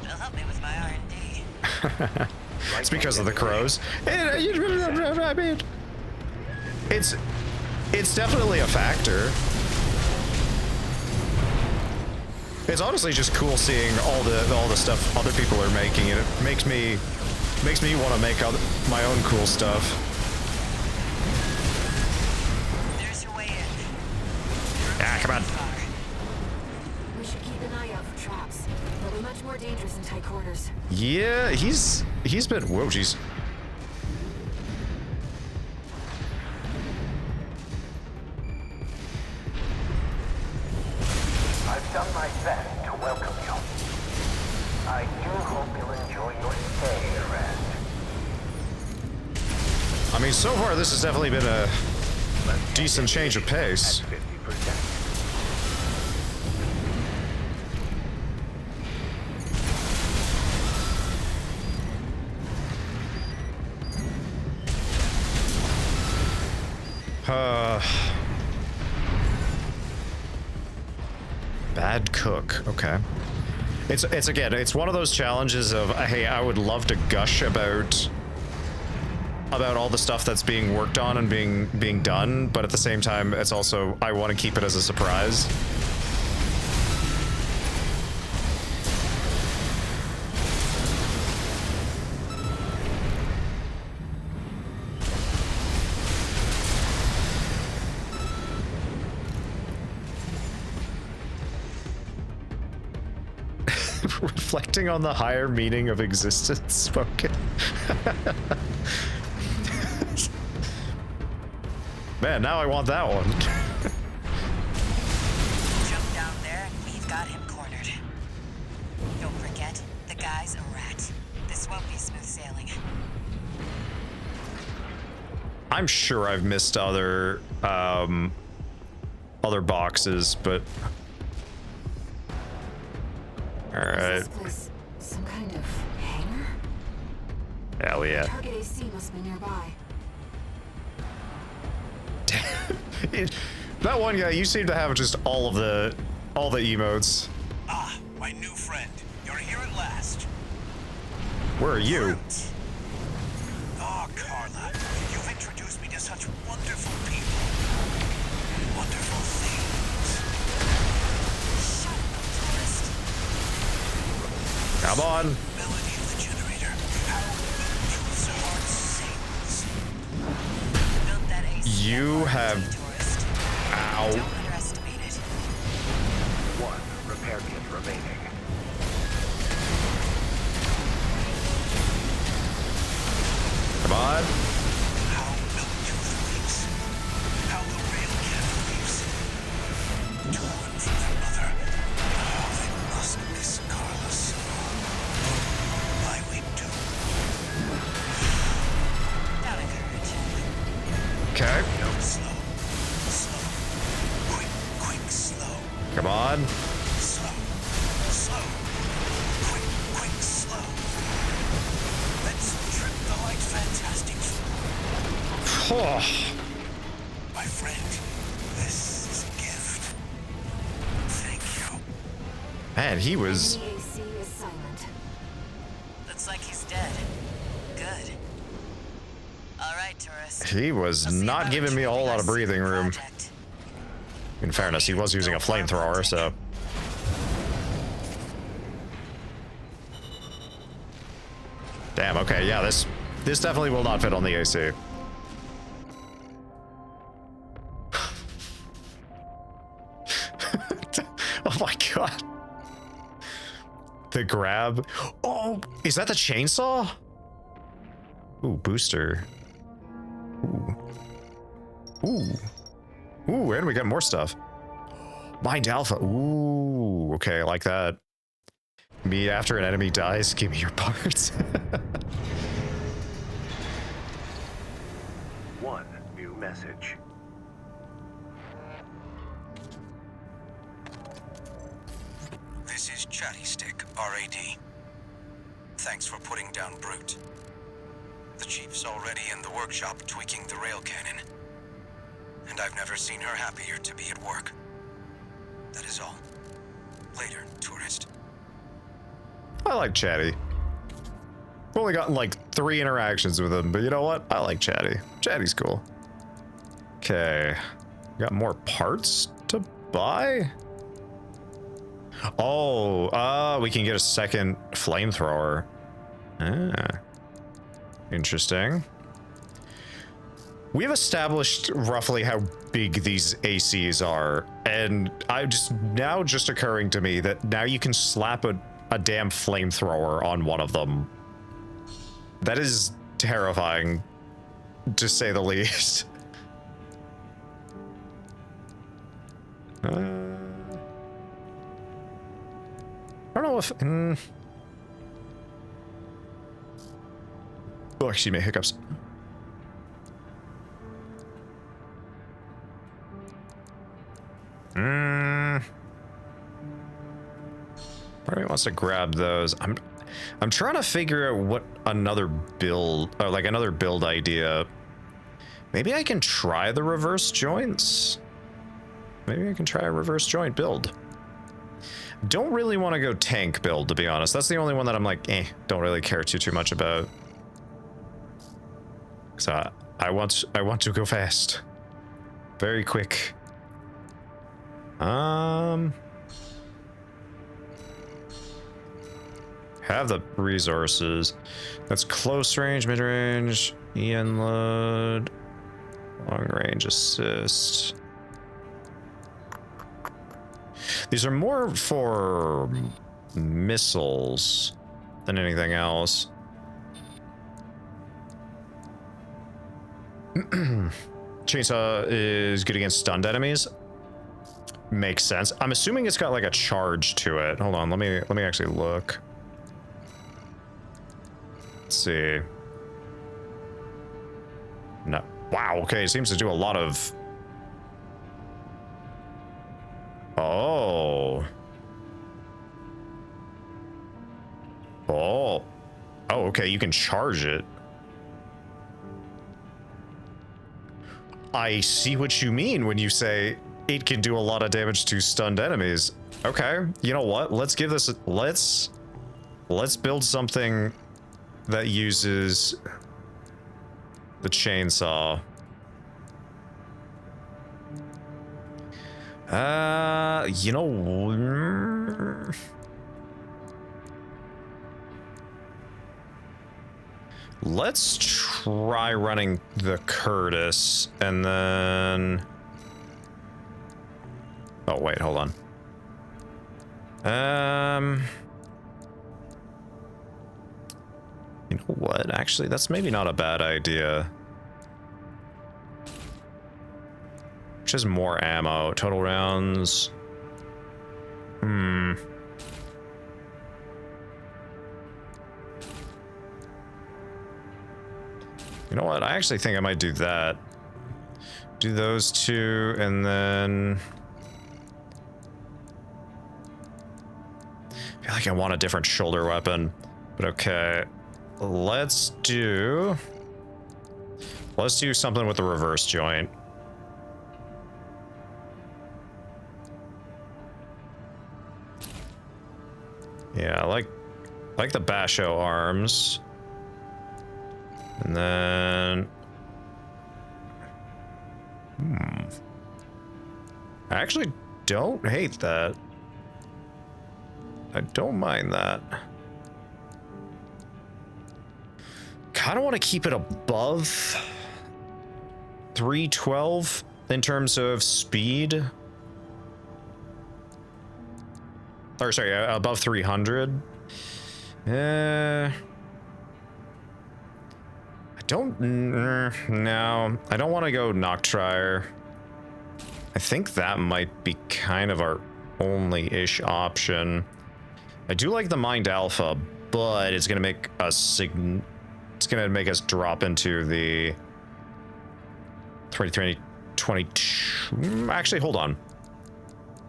It'll help me with my R&D. It's because of the crows. I mean, it's definitely a factor. It's honestly just cool seeing all the stuff other people are making, and it makes me want to make my own cool stuff. There's your way in. Ah, come on. We should keep an eye out for traps. They'll be much more dangerous in tight quarters. Yeah, he's been. Whoa, jeez. I've done my best to welcome you. I do hope you'll enjoy your stay here, Rand. I mean, so far this has definitely been a decent change of pace. Bad cook. Okay. It's again, it's one of those challenges of, hey, I would love to gush about all the stuff that's being worked on and being done, but at the same time, it's also, I want to keep it as a surprise. Reflecting on the higher meaning of existence spoken. Man, now I want that one. Jump down there and we've got him cornered. Don't forget, the guy's a rat. This won't be smooth sailing. I'm sure I've missed other boxes, but all right. Is this place some kind of hangar? Hell yeah. Target AC must be nearby. That one guy, you seem to have just all the emotes. Ah, my new friend. You're here at last. Where are you? Oh, Carla, you've introduced me to such wonderful people. Wonderful things. Shut up, tourist. Come on. Melody of the generator. How Milton's heart sings. Built that AC. You have. Tourist. Ow. Don't underestimate it. 1 repair kit remaining. Come on. How Miltooth weeps. How the Railcat weeps. Torn from their mother. How they must miss Carla so. I weep too. Not encourage. Okay. Slow. Slow. Quick, slow. Come on. Slow. Slow. Quick, slow. Let's trip the light fantastic. Oh. My friend, this is a gift. Thank you. Man, he was. The AC is silent. Looks like he's dead. Good. All right, tourist. He was not giving me a whole lot of breathing room. Project. In fairness, he was using a flamethrower, so. Damn, okay, yeah, this definitely will not fit on the AC. Oh my god. The grab. Oh, is that the chainsaw? Ooh, booster. Ooh. Ooh. Ooh, and we got more stuff. Mind Alpha. Ooh, okay, I like that. Me after an enemy dies, give me your parts. 1 new message. This is Chatty Stick, RAD. Thanks for putting down Brute. The Chief's already in the workshop tweaking the rail cannon. And I've never seen her happier to be at work. That is all. Later, tourist. I like Chatty. I've only gotten like 3 interactions with him, but you know what? I like Chatty. Chatty's cool. Okay. Got more parts to buy? Oh, we can get a second flamethrower. Ah. Interesting. We've established roughly how big these ACs are, and just occurring to me that now you can slap a damn flamethrower on one of them. That is terrifying, to say the least. I don't know if... Oh, excuse me, hiccups. Part of me wants to grab those. I'm trying to figure out what another build, or like another build idea. Maybe I can try the reverse joints. Maybe I can try a reverse joint build. Don't really want to go tank build, to be honest. That's the only one that I'm like, don't really care too much about. So I want to go fast, very quick. Have the resources. That's close range, mid range, EN load, long range assist. These are more for missiles than anything else. Chainsaw is good against stunned enemies. Makes sense. I'm assuming it's got like a charge to it. Hold on, let me actually look. Let's see. No. Wow, okay, it seems to do a lot of... Oh. Oh. Oh, okay, you can charge it. I see what you mean when you say it can do a lot of damage to stunned enemies. Okay, you know what? Let's give this let's build something that uses the chainsaw. You know, let's try running the Curtis and then. Oh wait, hold on. You know what? Actually, that's maybe not a bad idea. Just more ammo. Total rounds. You know what? I actually think I might do that. Do those two, and then... I feel like I want a different shoulder weapon. But okay. Let's do something with the reverse joint. Yeah, I like the Basho arms. And then I actually don't hate that. I don't mind that. Kind of want to keep it above 312 in terms of speed. Or sorry, above 300. I don't... no, I don't want to go Noctrier. I think that might be kind of our only-ish option. I do like the Mind Alpha, but it's going to make us... It's going to make us drop into the 2022. Actually, hold on.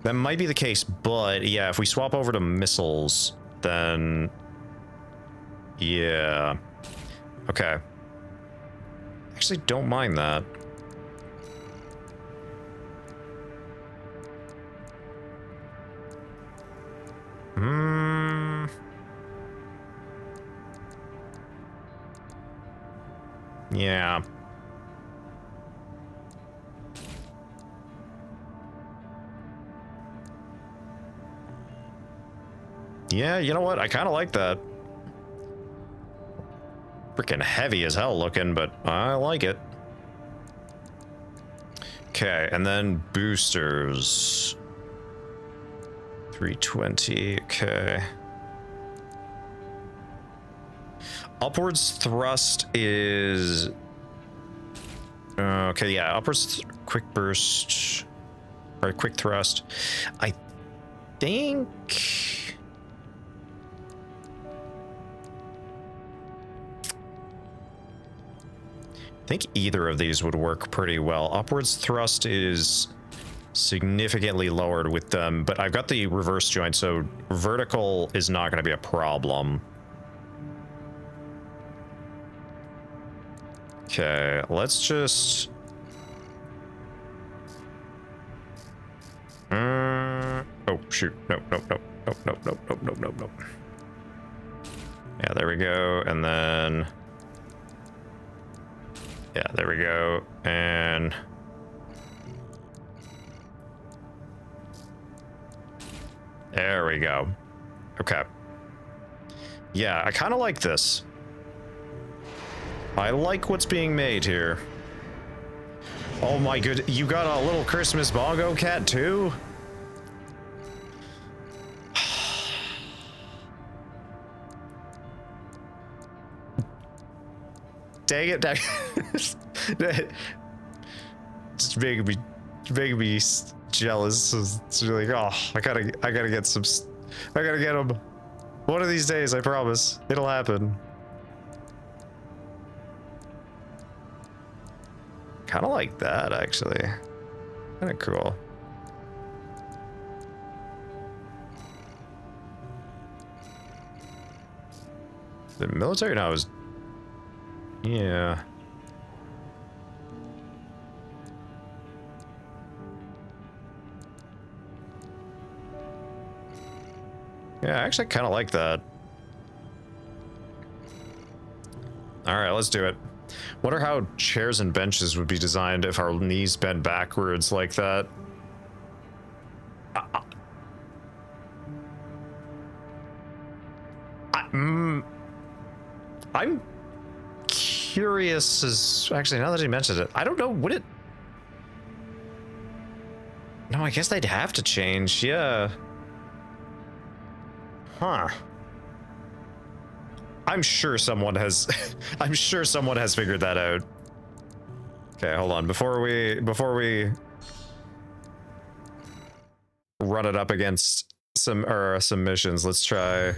That might be the case, but yeah, if we swap over to missiles, then yeah. Okay. Actually, don't mind that. Yeah. Yeah, you know what? I kind of like that. Freaking heavy as hell looking, but I like it. Okay, and then boosters. 320, okay. Upwards thrust is... okay, yeah, upwards quick burst. Or quick thrust. I think... I think either of these would work pretty well. Upwards thrust is significantly lowered with them, but I've got the reverse joint, so vertical is not going to be a problem. Okay, let's just... oh, shoot. No. Yeah, there we go, and then... Yeah, there we go, and... There we go. Okay. Yeah, I kind of like this. I like what's being made here. Oh my good, you got a little Christmas bongo cat too? Dang it, it's making me jealous. It's really like, oh, I gotta get him. One of these days, I promise. It'll happen. Kind of like that, actually. Kind of cool. The military now is... Yeah. Yeah, I actually kind of like that. All right, let's do it. Wonder how chairs and benches would be designed if our knees bent backwards like that. I'm curious as... Actually, now that he mentioned it, I don't know, would it... No, I guess they'd have to change, yeah. Huh. I'm sure someone has... I'm sure someone has figured that out. Okay, hold on. Before we run it up against some missions, let's try...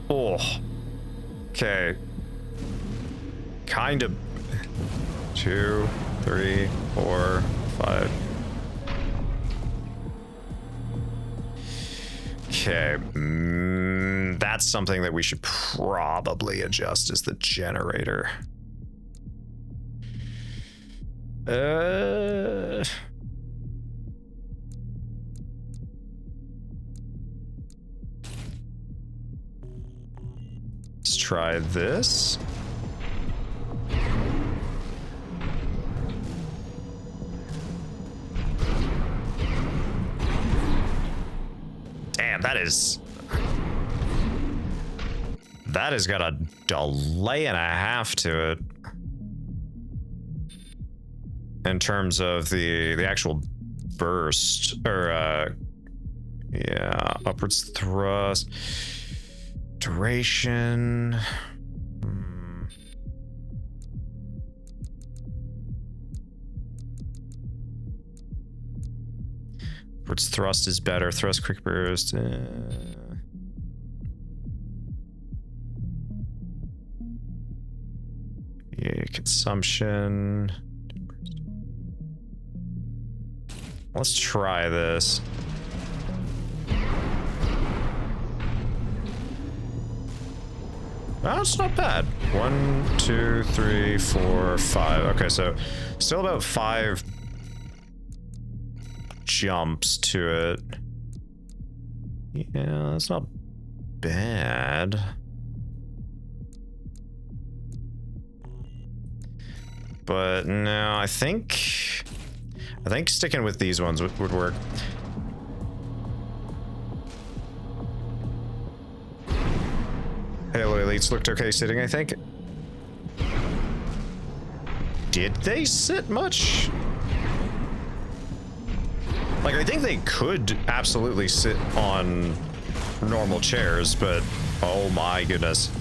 Oh. Okay. Kind of. 2, 3, 4, 5. Okay. That's something that we should probably adjust, is the generator. Let's try this. Damn, that has got a delay and a half to it in terms of the actual burst, or yeah, upwards thrust, duration. Upwards thrust is better. Thrust quick burst. Yeah, consumption. Let's try this. Oh, it's not bad. 1, 2, 3, 4, 5. Okay, so still about 5 jumps to it. Yeah, that's not bad. But no, I think sticking with these ones would work. Halo Elites looked okay sitting, I think. Did they sit much? Like, I think they could absolutely sit on normal chairs, but oh my goodness.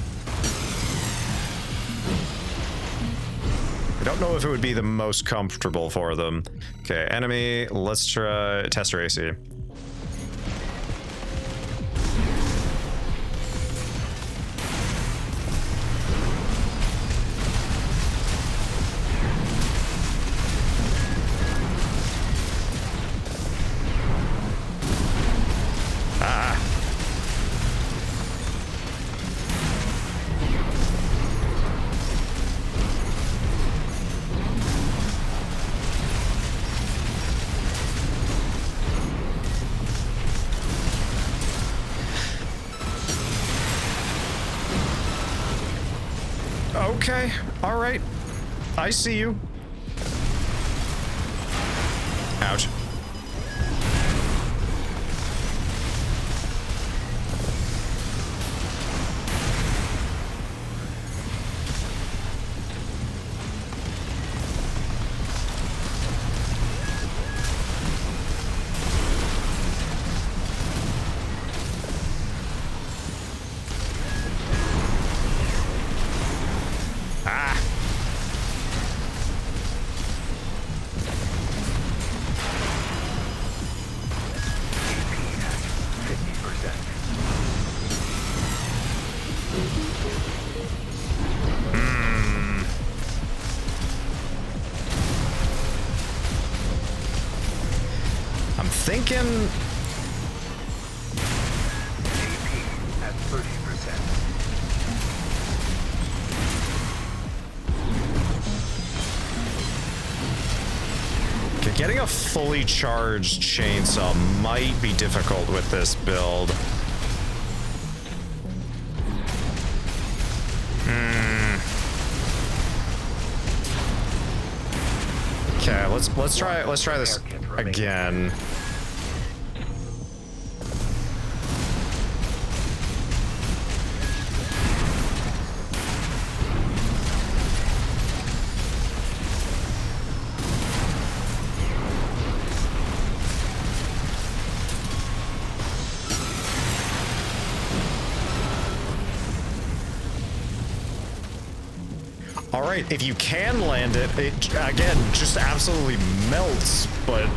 I don't know if it would be the most comfortable for them. Okay, enemy, let's try Tester AC. Okay, all right. I see you. Ouch. Thinking AP at 30%. okay, getting a fully charged chainsaw might be difficult with this build. let's try this again. All right, if you can land it, again, just absolutely melts, but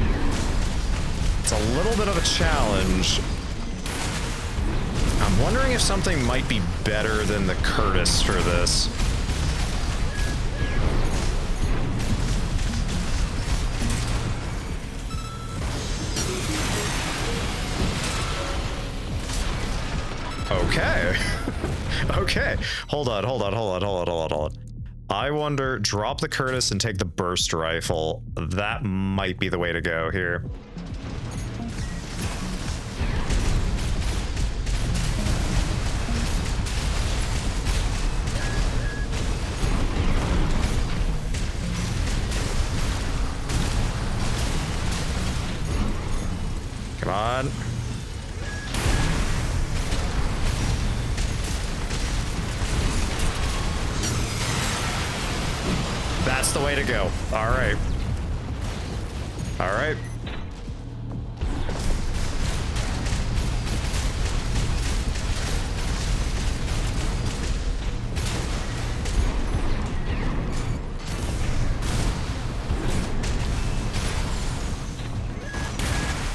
it's a little bit of a challenge. I'm wondering if something might be better than the Curtis for this. Okay. Okay. Hold on. I wonder, drop the Curtis and take the burst rifle. That might be the way to go here. Come on. That's the way to go. All right. All right.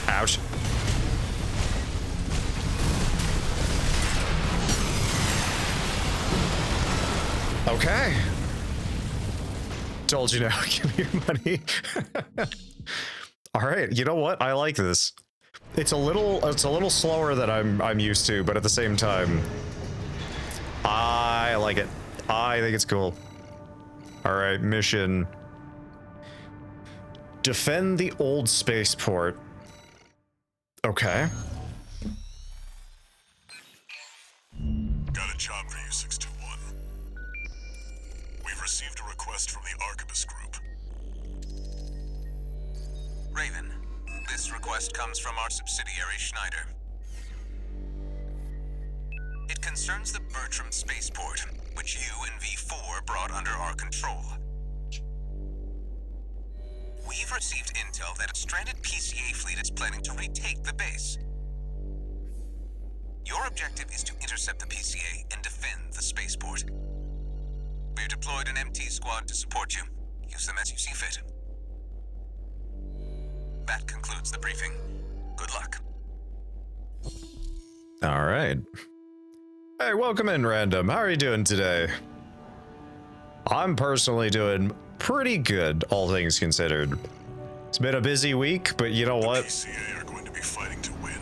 Ouch. Okay. Told you now. Give me your money. All right. You know what? I like this. It's a little slower than I'm used to, but at the same time, I like it. I think it's cool. All right, mission. Defend the old spaceport. Okay. Got a job for you, 621. We've received a request from the Arquebus Group. Raven, this request comes from our subsidiary Schneider. It concerns the Bertram spaceport, which you and V4 brought under our control. We've received intel that a stranded PCA fleet is planning to retake the base. Your objective is to intercept the PCA and defend the spaceport. We've deployed an MT squad to support you. Use them as you see fit. That concludes the briefing. Good luck. All right. Hey, welcome in, Random. How are you doing today? I'm personally doing pretty good, all things considered. It's been a busy week, but you know what? The PCA are going to be fighting to win.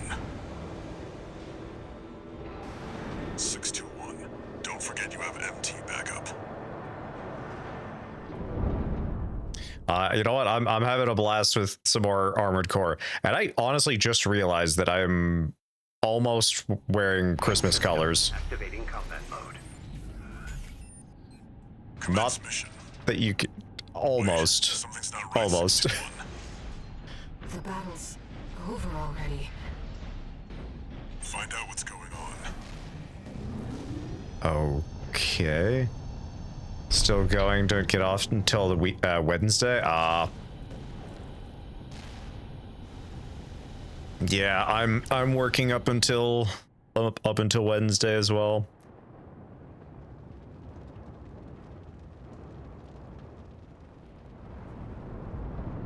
621, don't forget you have MT backup. You know what? I'm having a blast with some more Armored Core, and I honestly just realized that I'm almost wearing Christmas colors. Activating combat mode. Not that you could. Almost. Almost. The battle's over already. Find out what's going on. Okay. Still going. Don't get off until the week, Wednesday. Yeah, I'm working up until Wednesday as well.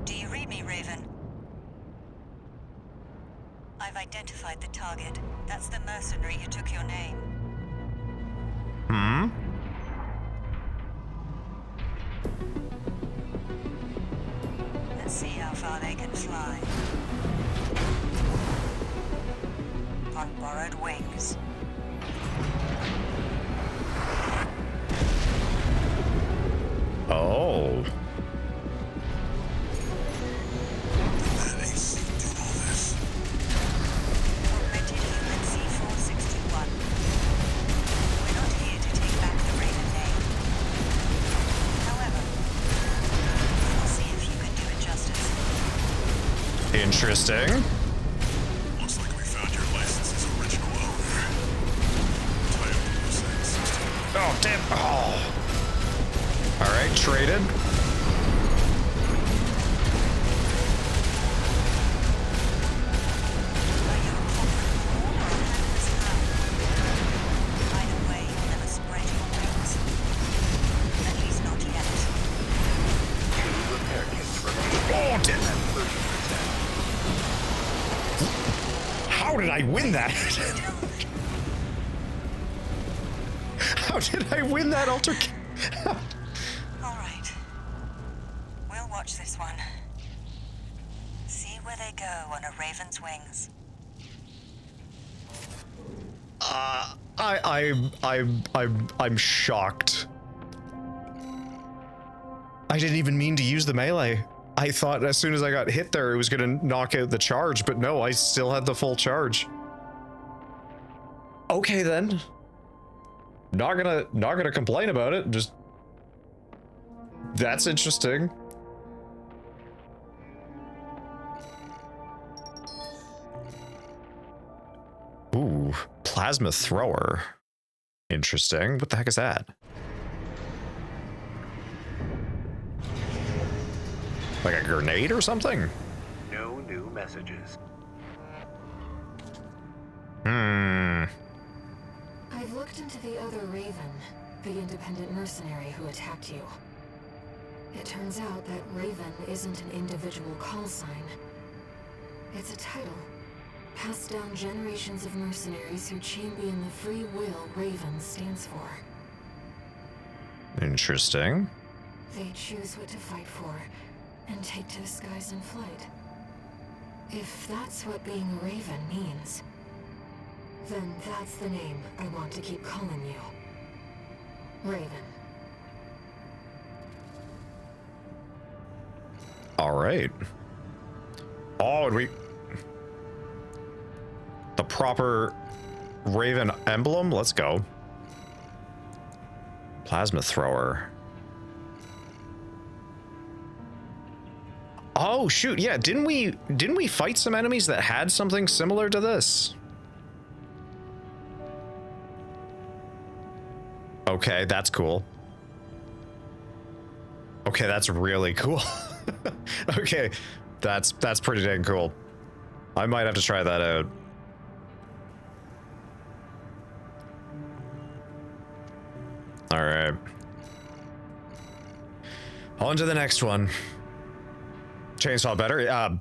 Do you read me, Raven? I've identified the target. That's the mercenary who took your name. Hmm? Let's see how far they can fly. On borrowed wings. Oh. That AC do all this. Augmented human C461. We're not here to take back the Raven name. However, we'll see if you can do it justice. Interesting. Looks like we found your license's original owner. Title system. Oh, damn. Oh. All right, traded. How did I win that? How did I win that altercation? All right. We'll watch this one. See where they go on a raven's wings. I'm shocked. I didn't even mean to use the melee. I thought as soon as I got hit there, it was gonna knock out the charge, but no, I still had the full charge. Okay then. Not gonna complain about it. Just that's interesting. Ooh, plasma thrower. Interesting. What the heck is that? Like a grenade or something? No new messages. I've looked into the other Raven, the independent mercenary who attacked you. It turns out that Raven isn't an individual call sign. It's a title, passed down generations of mercenaries who champion the free will Raven stands for. Interesting. They choose what to fight for, and take to the skies in flight. If that's what being a Raven means, then that's the name I want to keep calling you. Raven. All right. Oh, and the proper Raven emblem? Let's go. Plasma thrower. Oh shoot, yeah, didn't we fight some enemies that had something similar to this? Okay, that's cool. Okay, that's really cool. Okay, that's pretty dang cool. I might have to try that out. All right. On to the next one. Chainsaw better?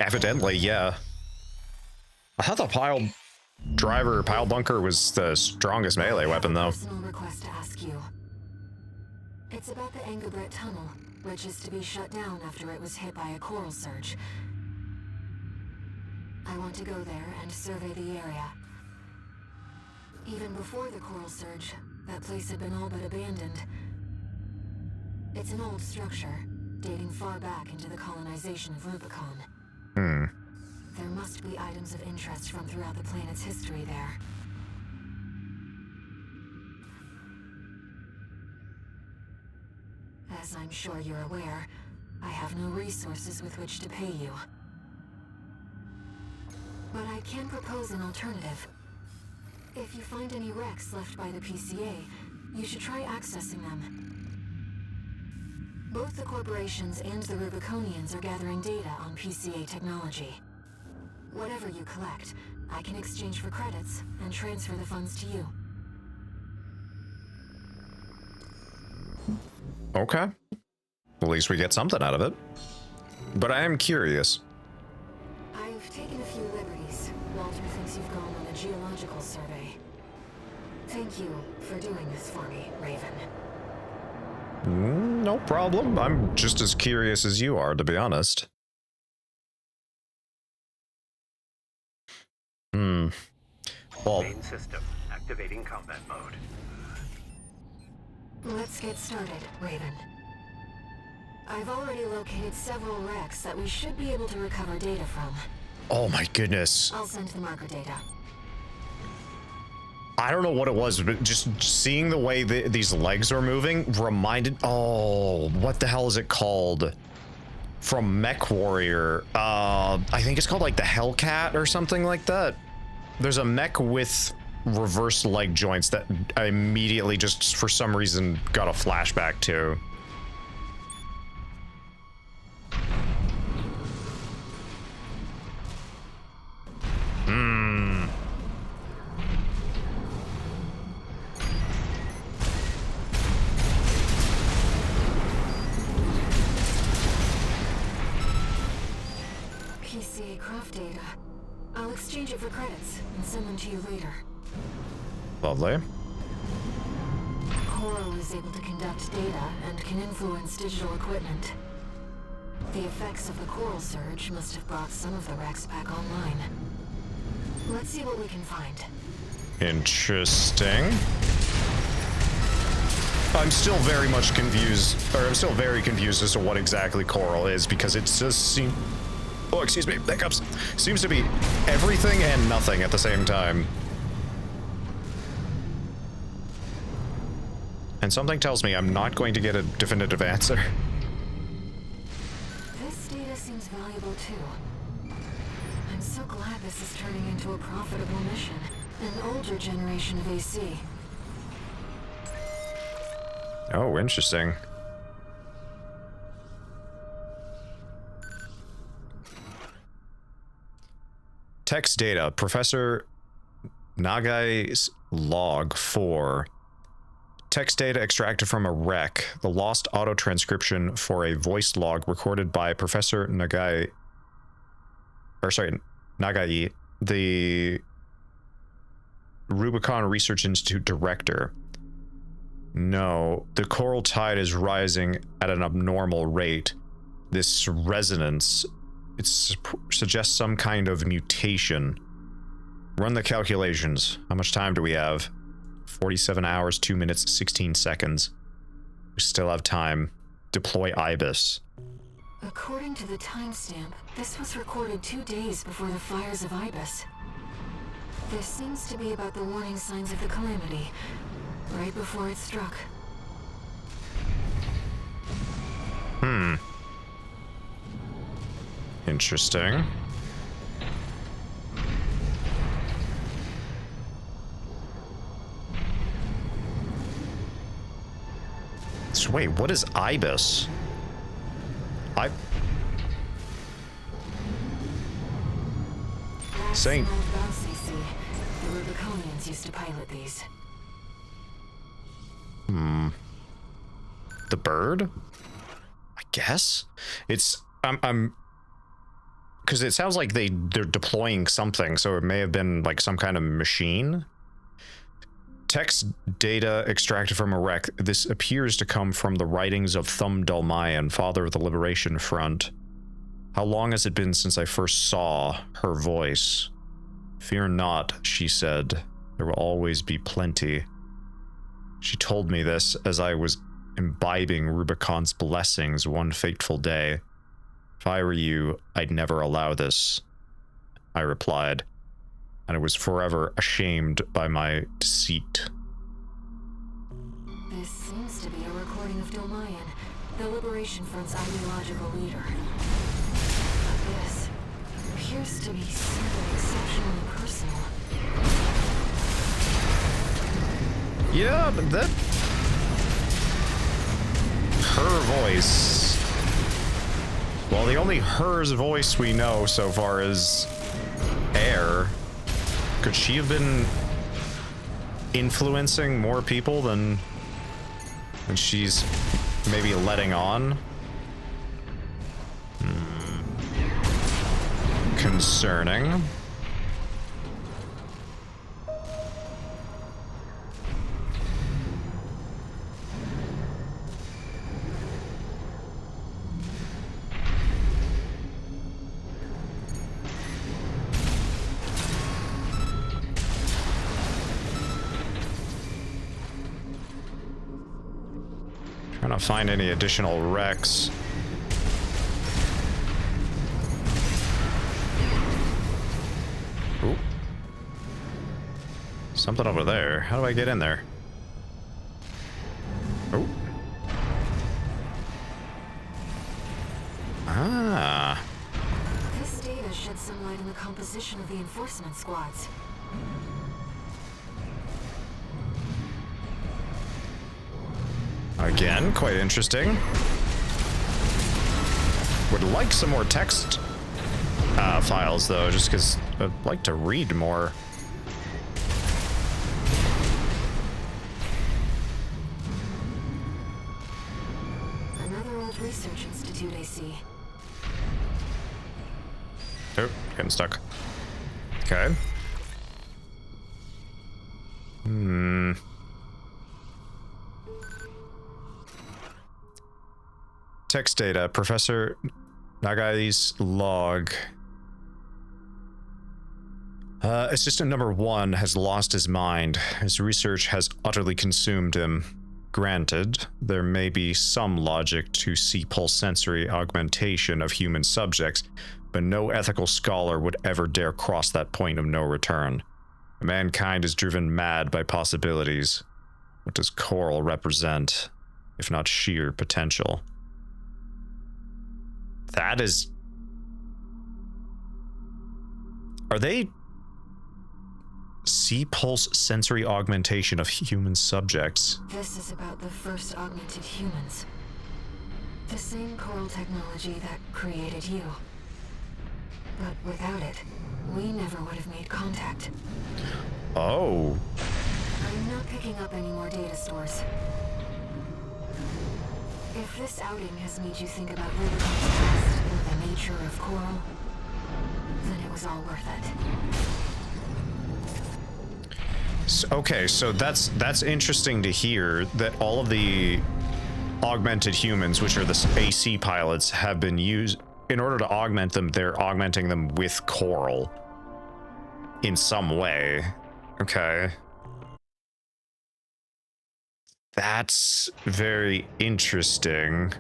Evidently, yeah. I thought the pile bunker was the strongest melee weapon, though. Personal request to ask you. It's about the Engebret tunnel, which is to be shut down after it was hit by a coral surge. I want to go there and survey the area. Even before the coral surge, that place had been all but abandoned. It's an old structure, dating far back into the colonization of Rubicon. There must be items of interest from throughout the planet's history there. As I'm sure you're aware, I have no resources with which to pay you. But I can propose an alternative. If you find any wrecks left by the PCA, you should try accessing them. Both the corporations and the Rubiconians are gathering data on PCA technology. Whatever you collect, I can exchange for credits and transfer the funds to you. Okay. At least we get something out of it. But I am curious. I've taken a few liberties. Walter thinks you've gone on a geological survey. Thank you for doing this for me, Raven. No problem. I'm just as curious as you are, to be honest. Well, Main system activating combat mode. Let's get started, Raven. I've already located several wrecks that we should be able to recover data from. oh my goodness. I'll send the marker data. I don't know what it was, but just seeing the way these legs are moving reminded... Oh, what the hell is it called? from Mech Warrior. I think it's called like the Hellcat or something like that. There's a mech with reverse leg joints that I immediately just for some reason got a flashback to. PCA craft data. I'll exchange it for credits and send them to you later. Lovely. Coral is able to conduct data and can influence digital equipment. The effects of the coral surge must have brought some of the wrecks back online. Let's see what we can find. Interesting. I'm still very much confused, or I'm still very confused as to what exactly Coral is, because it just seems... Oh, excuse me, hiccups. Seems to be everything and nothing at the same time. And something tells me I'm not going to get a definitive answer. This data seems valuable too. I'm so glad this is turning into a profitable mission. An older generation of AC. Oh, interesting. Text data. Professor Nagai's log 4. Text data extracted from a wreck. The lost auto transcription for a voice log recorded by Professor Nagai. Or sorry, Nagai, the Rubicon Research Institute director. No, the coral tide is rising at an abnormal rate. This resonance, it suggests some kind of mutation. Run the calculations. How much time do we have? 47 hours, 2 minutes, 16 seconds. We still have time. Deploy IBIS. According to the timestamp, this was recorded 2 days before the fires of IBIS. This seems to be about the warning signs of the calamity, right before it struck. Interesting. So wait, what is IBIS? Saying... The Rubiconians used to pilot these. The bird? I guess? It's... I'm... Because it sounds like they're deploying something, so it may have been like some kind of machine. Text data extracted from a wreck. This appears to come from the writings of Thum Dolmayan, father of the Liberation Front. How long has it been since I first saw her voice? Fear not, she said. There will always be plenty. She told me this as I was imbibing Rubicon's blessings one fateful day. If I were you, I'd never allow this, I replied, and I was forever ashamed by my deceit. This seems to be a recording of Dolmayan, the Liberation Front's ideological leader. But this appears to be something exceptionally personal. Yeah, but that... Her voice... Well, the only her's voice we know so far is Air. Could she have been influencing more people than she's maybe letting on? Concerning. Trying to find any additional wrecks. Ooh. Something over there. How do I get in there? Oh. Ah. This data sheds some light on the composition of the enforcement squads. Again, quite interesting. Would like some more text files, though, just because I'd like to read more. Another old research institute, I see. Oh, getting stuck. Okay. Text data. Professor Nagai's log. Assistant number 1 has lost his mind. His research has utterly consumed him. Granted, there may be some logic to C-pulse sensory augmentation of human subjects, but no ethical scholar would ever dare cross that point of no return. Mankind is driven mad by possibilities. What does Coral represent, if not sheer potential? That is... Are they... C-pulse sensory augmentation of human subjects? This is about the first augmented humans. The same Coral technology that created you. But without it, we never would have made contact. Oh. I'm not picking up any more data stores. If this outing has made you think about Rivergate's past or the nature of Coral, then it was all worth it. Okay, so that's interesting to hear that all of the augmented humans, which are the AC pilots, have been used in order to augment them. They're augmenting them with Coral in some way. Okay. That's very interesting.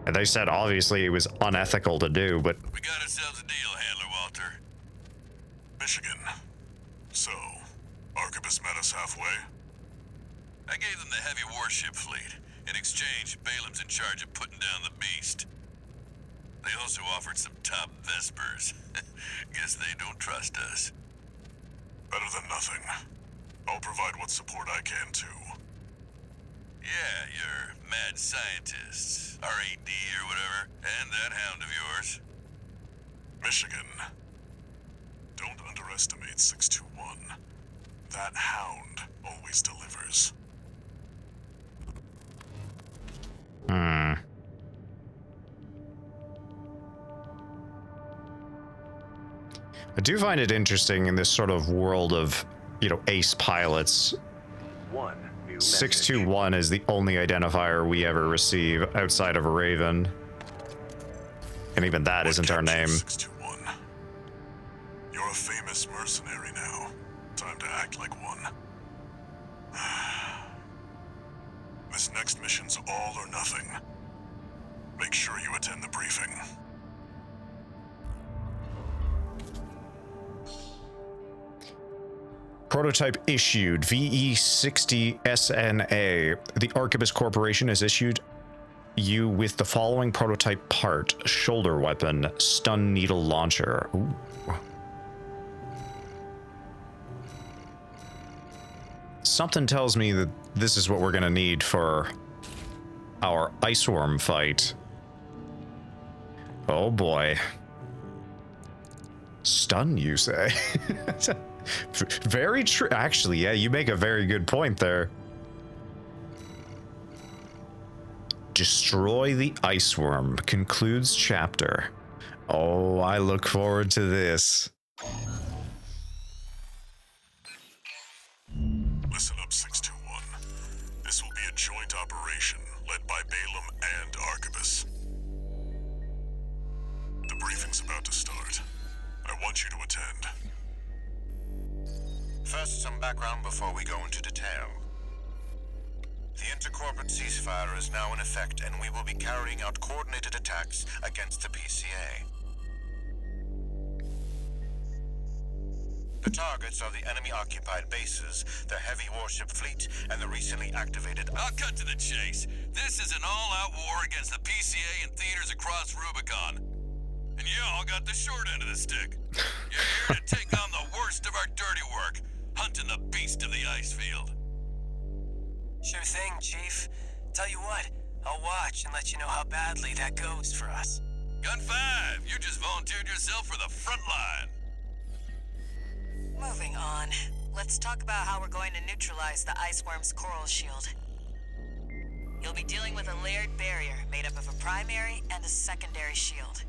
And they said obviously it was unethical to do, but We got ourselves a deal, Handler Walter. Michigan. So, Arquebus met us halfway? I gave them the heavy warship fleet. In exchange, Balam's in charge of putting down the beast. They also offered some top Vespers. Guess they don't trust us. Better than nothing. I'll provide what support I can, too. Yeah, your mad scientists, RAD or whatever, and that hound of yours. Michigan. Don't underestimate 621. That hound always delivers. I do find it interesting in this sort of world of, you know, ace pilots. 621 is the only identifier we ever receive outside of Raven. And even that isn't our name. 621. You're a famous mercenary now. Time to act like one. This next mission's all or nothing. Make sure you attend the briefing. Prototype issued, VE-60SNA. The Arquebus Corporation has issued you with the following prototype part: shoulder weapon, stun needle launcher. Ooh. Something tells me that this is what we're gonna need for our Iceworm fight. Oh boy. Stun, you say? Very true. Actually, yeah, you make a very good point there. Destroy the Iceworm concludes chapter. Oh, I look forward to this. Listen up, 621. This will be a joint operation led by Balam and Arquebus. The briefing's about to start. I want you to attend. First, some background before we go into detail. The intercorporate ceasefire is now in effect, and we will be carrying out coordinated attacks against the PCA. The targets are the enemy-occupied bases, the heavy warship fleet, and the recently activated... I'll cut to the chase. This is an all-out war against the PCA and theaters across Rubicon. And y'all got the short end of the stick. You're here to take on the worst of our dirty work, hunting the beast of the ice field. Sure thing, Chief. Tell you what, I'll watch and let you know how badly that goes for us. Gun 5, you just volunteered yourself for the front line. Moving on. Let's talk about how we're going to neutralize the Iceworm's coral shield. You'll be dealing with a layered barrier made up of a primary and a secondary shield.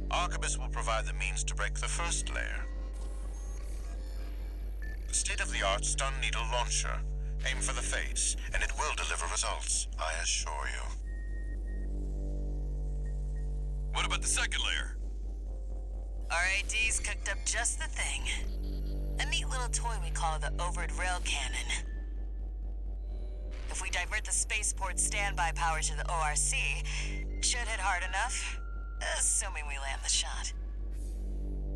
Arquebus will provide the means to break the first layer. The state-of-the-art stun needle launcher. Aim for the face, and it will deliver results, I assure you. What about the second layer? RAD's cooked up just the thing. A neat little toy we call the Overt Rail Cannon. If we divert the spaceport standby power to the ORC, should hit hard enough, assuming we land the shot.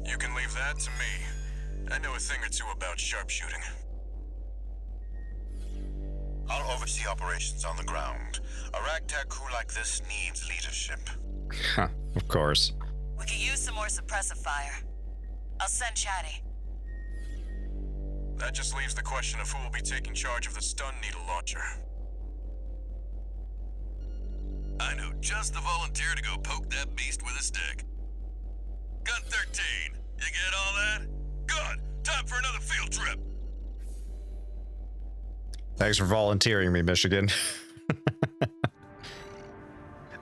You can leave that to me. I know a thing or two about sharpshooting. I'll oversee operations on the ground. A ragtag crew like this needs leadership. Of course. We could use some more suppressive fire. I'll send Chatty. That just leaves the question of who will be taking charge of the stun needle launcher. I know just the volunteer to go poke that beast with a stick. Gun 13, you get all that? Good! Time for another field trip! Thanks for volunteering me, Michigan.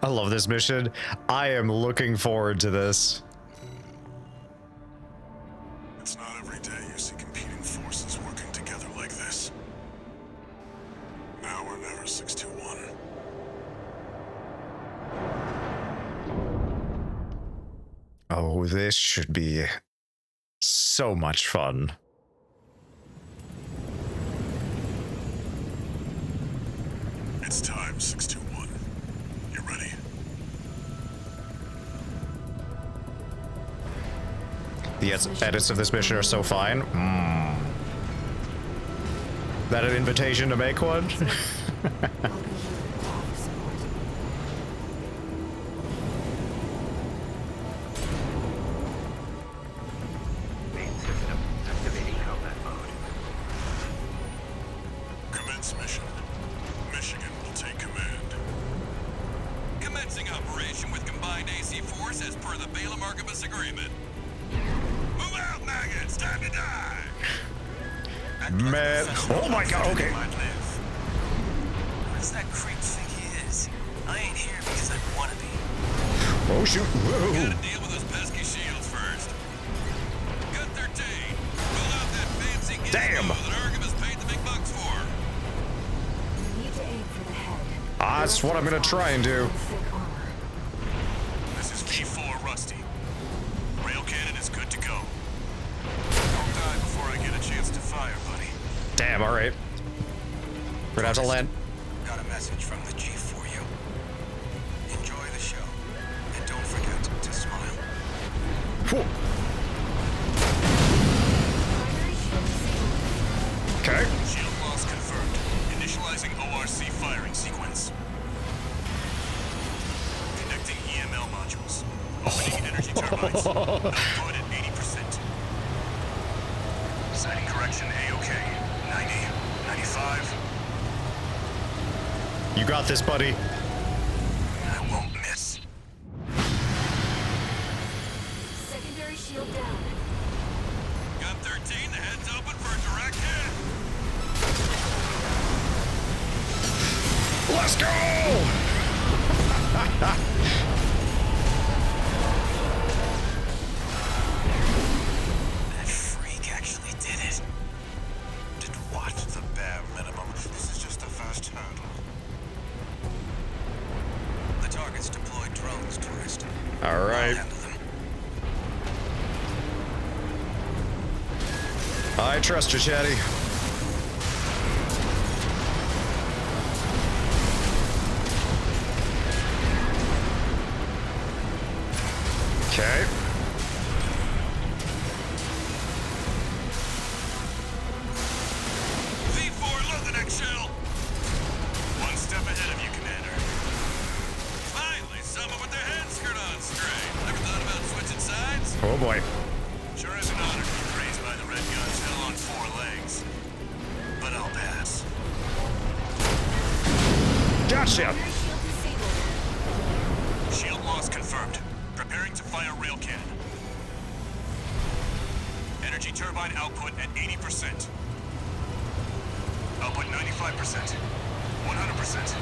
I love this mission. I am looking forward to this. It's not every day you see competing forces working together like this. Now or never, 621. Oh, this should be so much fun. It's time, 621. You ready? The edits of this mission are so fine. That an invitation to make one? Main system activating combat mode. Commence mission. Michigan will take command. Commencing operation with combined AC force as per the Balaam Arquebus agreement. Move out, maggots! Time to die! Man, oh my god, okay. What does that creep think he is? I ain't here because I want to be. Oh shoot, We whoa. gotta deal with those pesky shields first. Gun 13, pull out that fancy gizmo that Arquebus paid the big bucks for. You need to aim for the head. That's what I'm gonna try and do. Thick armor. This is V4 Rusty. Rail cannon is good to go. Don't die before I get a chance to fire, buddy. Damn, alright. We're gonna have to land. Got a message from the chief for you. Enjoy the show, and don't forget to smile. Whew. Okay. Shield loss confirmed. Initializing ORC firing sequence. Connecting EML modules. Opening energy turbines. Output at 80%. Sighting correction A-OK. 90, 95. You got this, buddy. I won't miss. Secondary shield down. Gun 13, the head's open for a direct hit. Let's go! That freak actually did it. Did what? The bare minimum. This is just the first hurdle. The target's deployed drones, tourist. All right. I'll handle them. I trust you, Chatty. Okay. Oh boy. Sure is an honor to be praised by the Red Guns hell on 4 legs. But I'll pass. Gotcha! Shield loss confirmed. Preparing to fire rail cannon. Energy turbine output at 80%. Output 95%. 100%.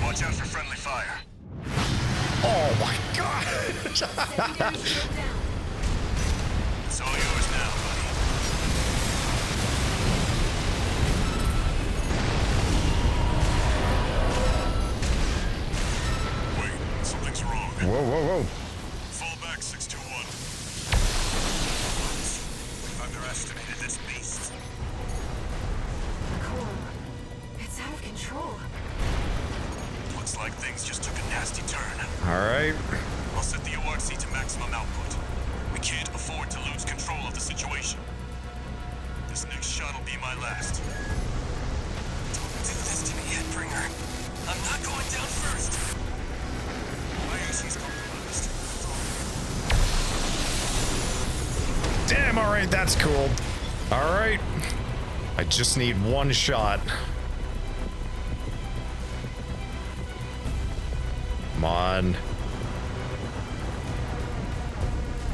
Watch out for friendly fire. Oh my god! It's all yours now, buddy. Wait, something's wrong. Whoa, whoa, whoa. Fall back, 621. We've underestimated this beast. Cool. It's out of control. Looks like things just took a nasty turn. Alright. I'll set the ORC to maximum output. We can't afford to lose control of the situation. This next shot'll be my last. Don't do this to me, Headbringer. I'm not going down first. My AC's compromised. Damn, alright, that's cool. Alright. I just need one shot. Come on.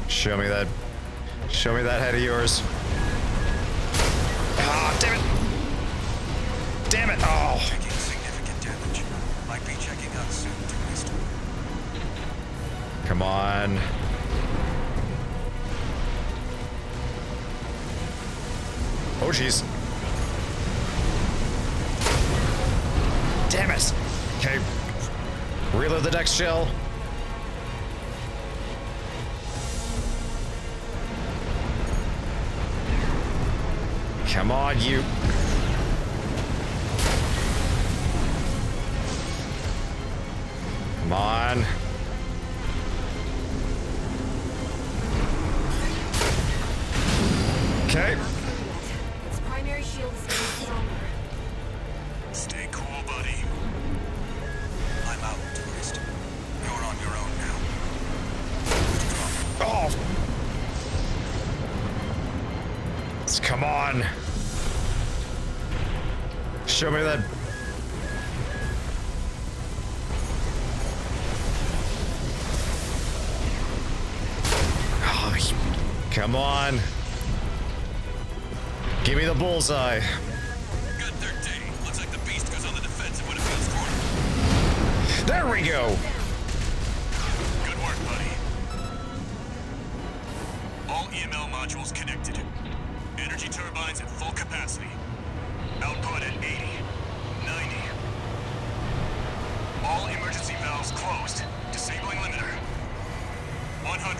Show me that. Show me that head of yours. Ah, damn it! Damn it! Oh! Taking significant damage. Might be checking out soon, to waste. Come on. Oh, jeez. Damn it! Okay. Reload the deck shell. Come on, you. Come on. Okay. Its primary shield is getting stronger. Stay cool, buddy. I'm out, tourist. You're on your own now. Oh. Come on. Show me that. Oh, come on. Give me the bullseye. Good third day. Looks like the beast goes on the defensive when it feels cornered. There we go. Good work, buddy. All EML modules connected. Energy turbines at full capacity. Output at 80, 90. All emergency valves closed. Disabling limiter. 100,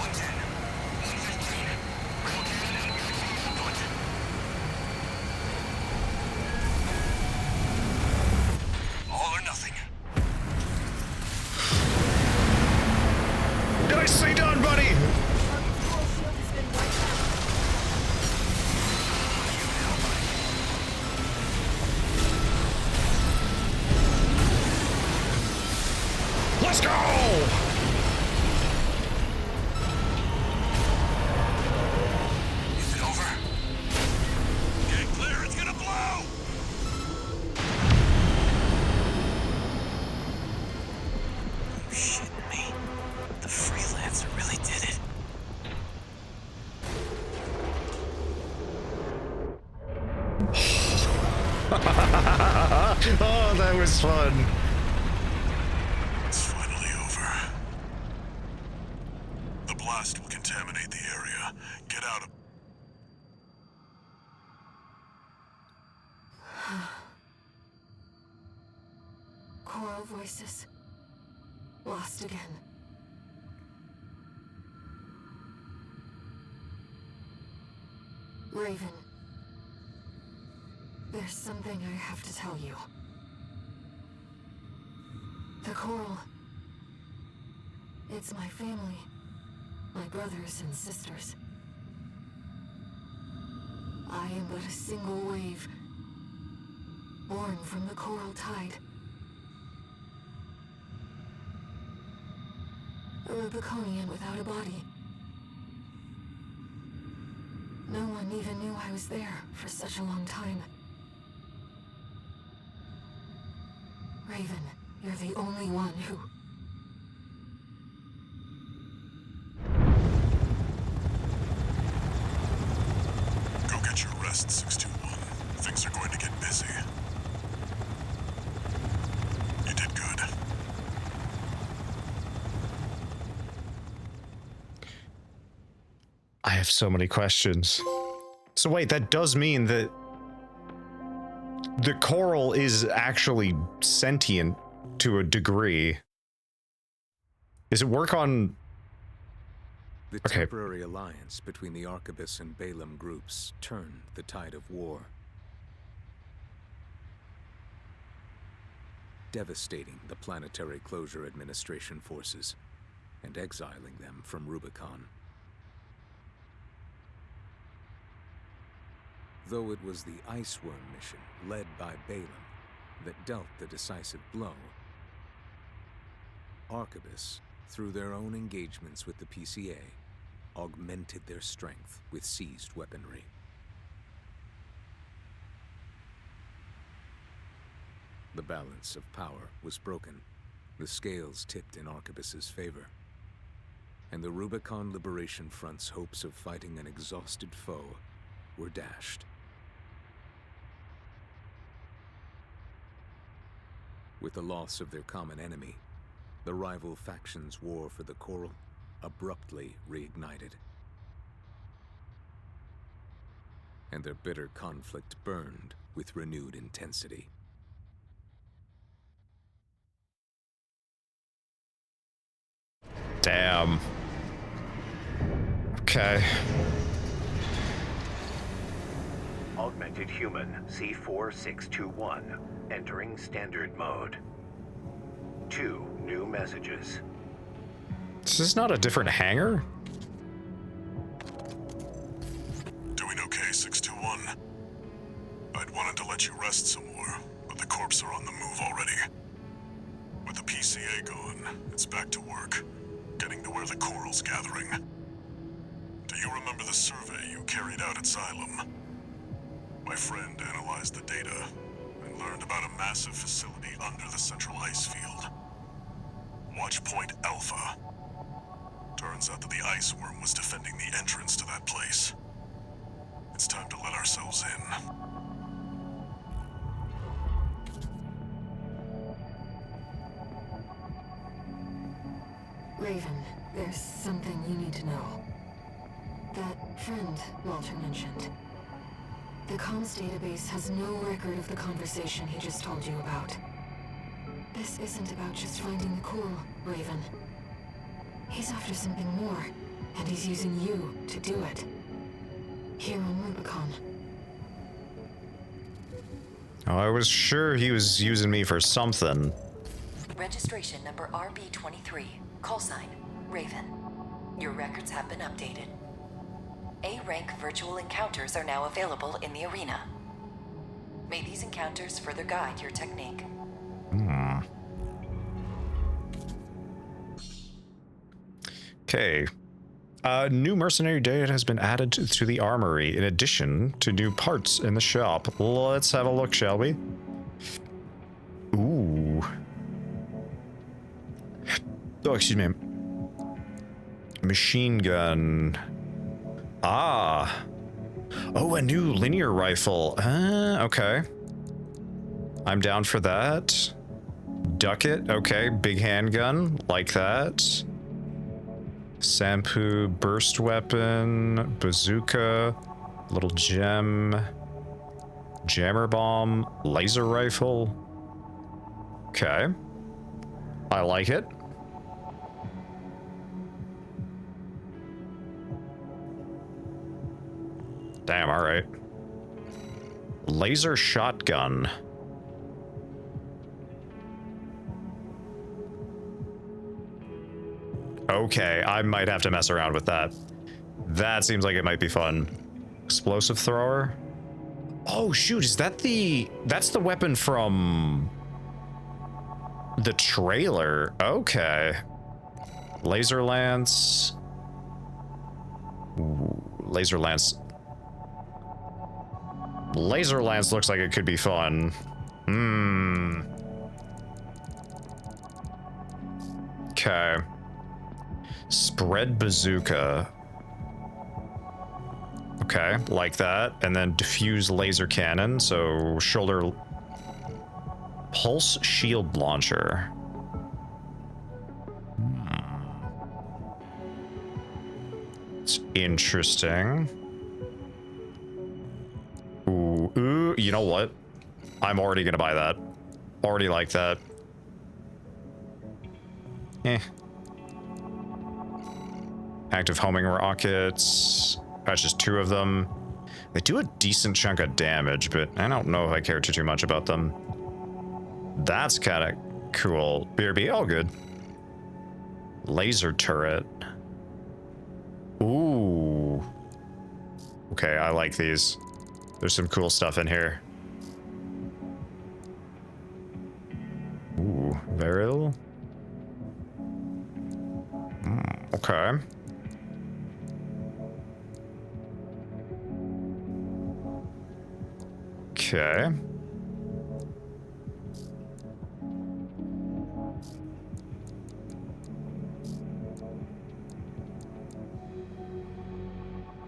110, 115. All or nothing. Nicely done, buddy. Let's go! Is it over? Get clear, it's gonna blow! You shitting me? The freelancer really did it. Oh, that was fun. It's finally over. The blast will contaminate the area. Get out of... Choral voices. Lost again. Raven. There's something I have to tell you. The Coral. It's my family. My brothers and sisters. I am but a single wave. Born from the Coral Tide. Rubiconian without a body. No one even knew I was there for such a long time. Raven, you're the only one who... Go get your rest, 621. Things are going to get busy. You did good. I have so many questions. So wait, that does mean that the coral is actually sentient to a degree. Does it work on... The temporary alliance between the Arquebus and Balaam groups turned the tide of war, devastating the Planetary Closure Administration forces and exiling them from Rubicon. Though it was the Iceworm mission led by Balaam that dealt the decisive blow, Arquebus, through their own engagements with the PCA, augmented their strength with seized weaponry. The balance of power was broken, the scales tipped in Arquebus's favor, and the Rubicon Liberation Front's hopes of fighting an exhausted foe were dashed. With the loss of their common enemy, the rival factions' war for the Coral abruptly reignited. And their bitter conflict burned with renewed intensity. Damn. Okay. Augmented human C4621 entering standard mode. 2 new messages. Is this not a different hangar? Doing okay, 621. I'd wanted to let you rest some more, but the corps are on the move already. With the PCA gone, it's back to work, getting to where the Coral's gathering. Do you remember the survey you carried out at Xylem? My friend analyzed the data and learned about a massive facility under the central ice field. Watch Point Alpha. Turns out that the Iceworm was defending the entrance to that place. It's time to let ourselves in. Raven, there's something you need to know. That friend Walter mentioned. The comms database has no record of the conversation he just told you about. This isn't about just finding the coral, Raven. He's after something more, and he's using you to do it. Here on Rubicon. Oh, I was sure he was using me for something. Registration number RB23, call sign, Raven. Your records have been updated. A-rank virtual encounters are now available in the arena. May these encounters further guide your technique. Okay. New mercenary data has been added to the armory, in addition to new parts in the shop. Let's have a look, shall we? Ooh. Oh, excuse me. Machine gun. Ah. Oh, a new linear rifle. Okay. I'm down for that. Duck it. Okay, big handgun. Like that. Sampu, burst weapon, bazooka, little gem, jammer bomb, laser rifle. Okay. I like it. Damn, all right. Laser shotgun. Okay, I might have to mess around with that. That seems like it might be fun. Explosive thrower. Oh shoot, is that that's the weapon from the trailer? Okay. Laser lance. Ooh, laser lance. Laser lance looks like it could be fun. Okay. Spread bazooka. Okay, like that. And then diffuse laser cannon. So shoulder pulse shield launcher. It's interesting. Ooh, you know what? I'm already gonna buy that. Already like that. Active homing rockets. That's just 2 of them. They do a decent chunk of damage, but I don't know if I care too much about them. That's kind of cool. BRB, all good. Laser turret. Ooh. Okay, I like these. There's some cool stuff in here. Ooh, Varil. Okay. Okay.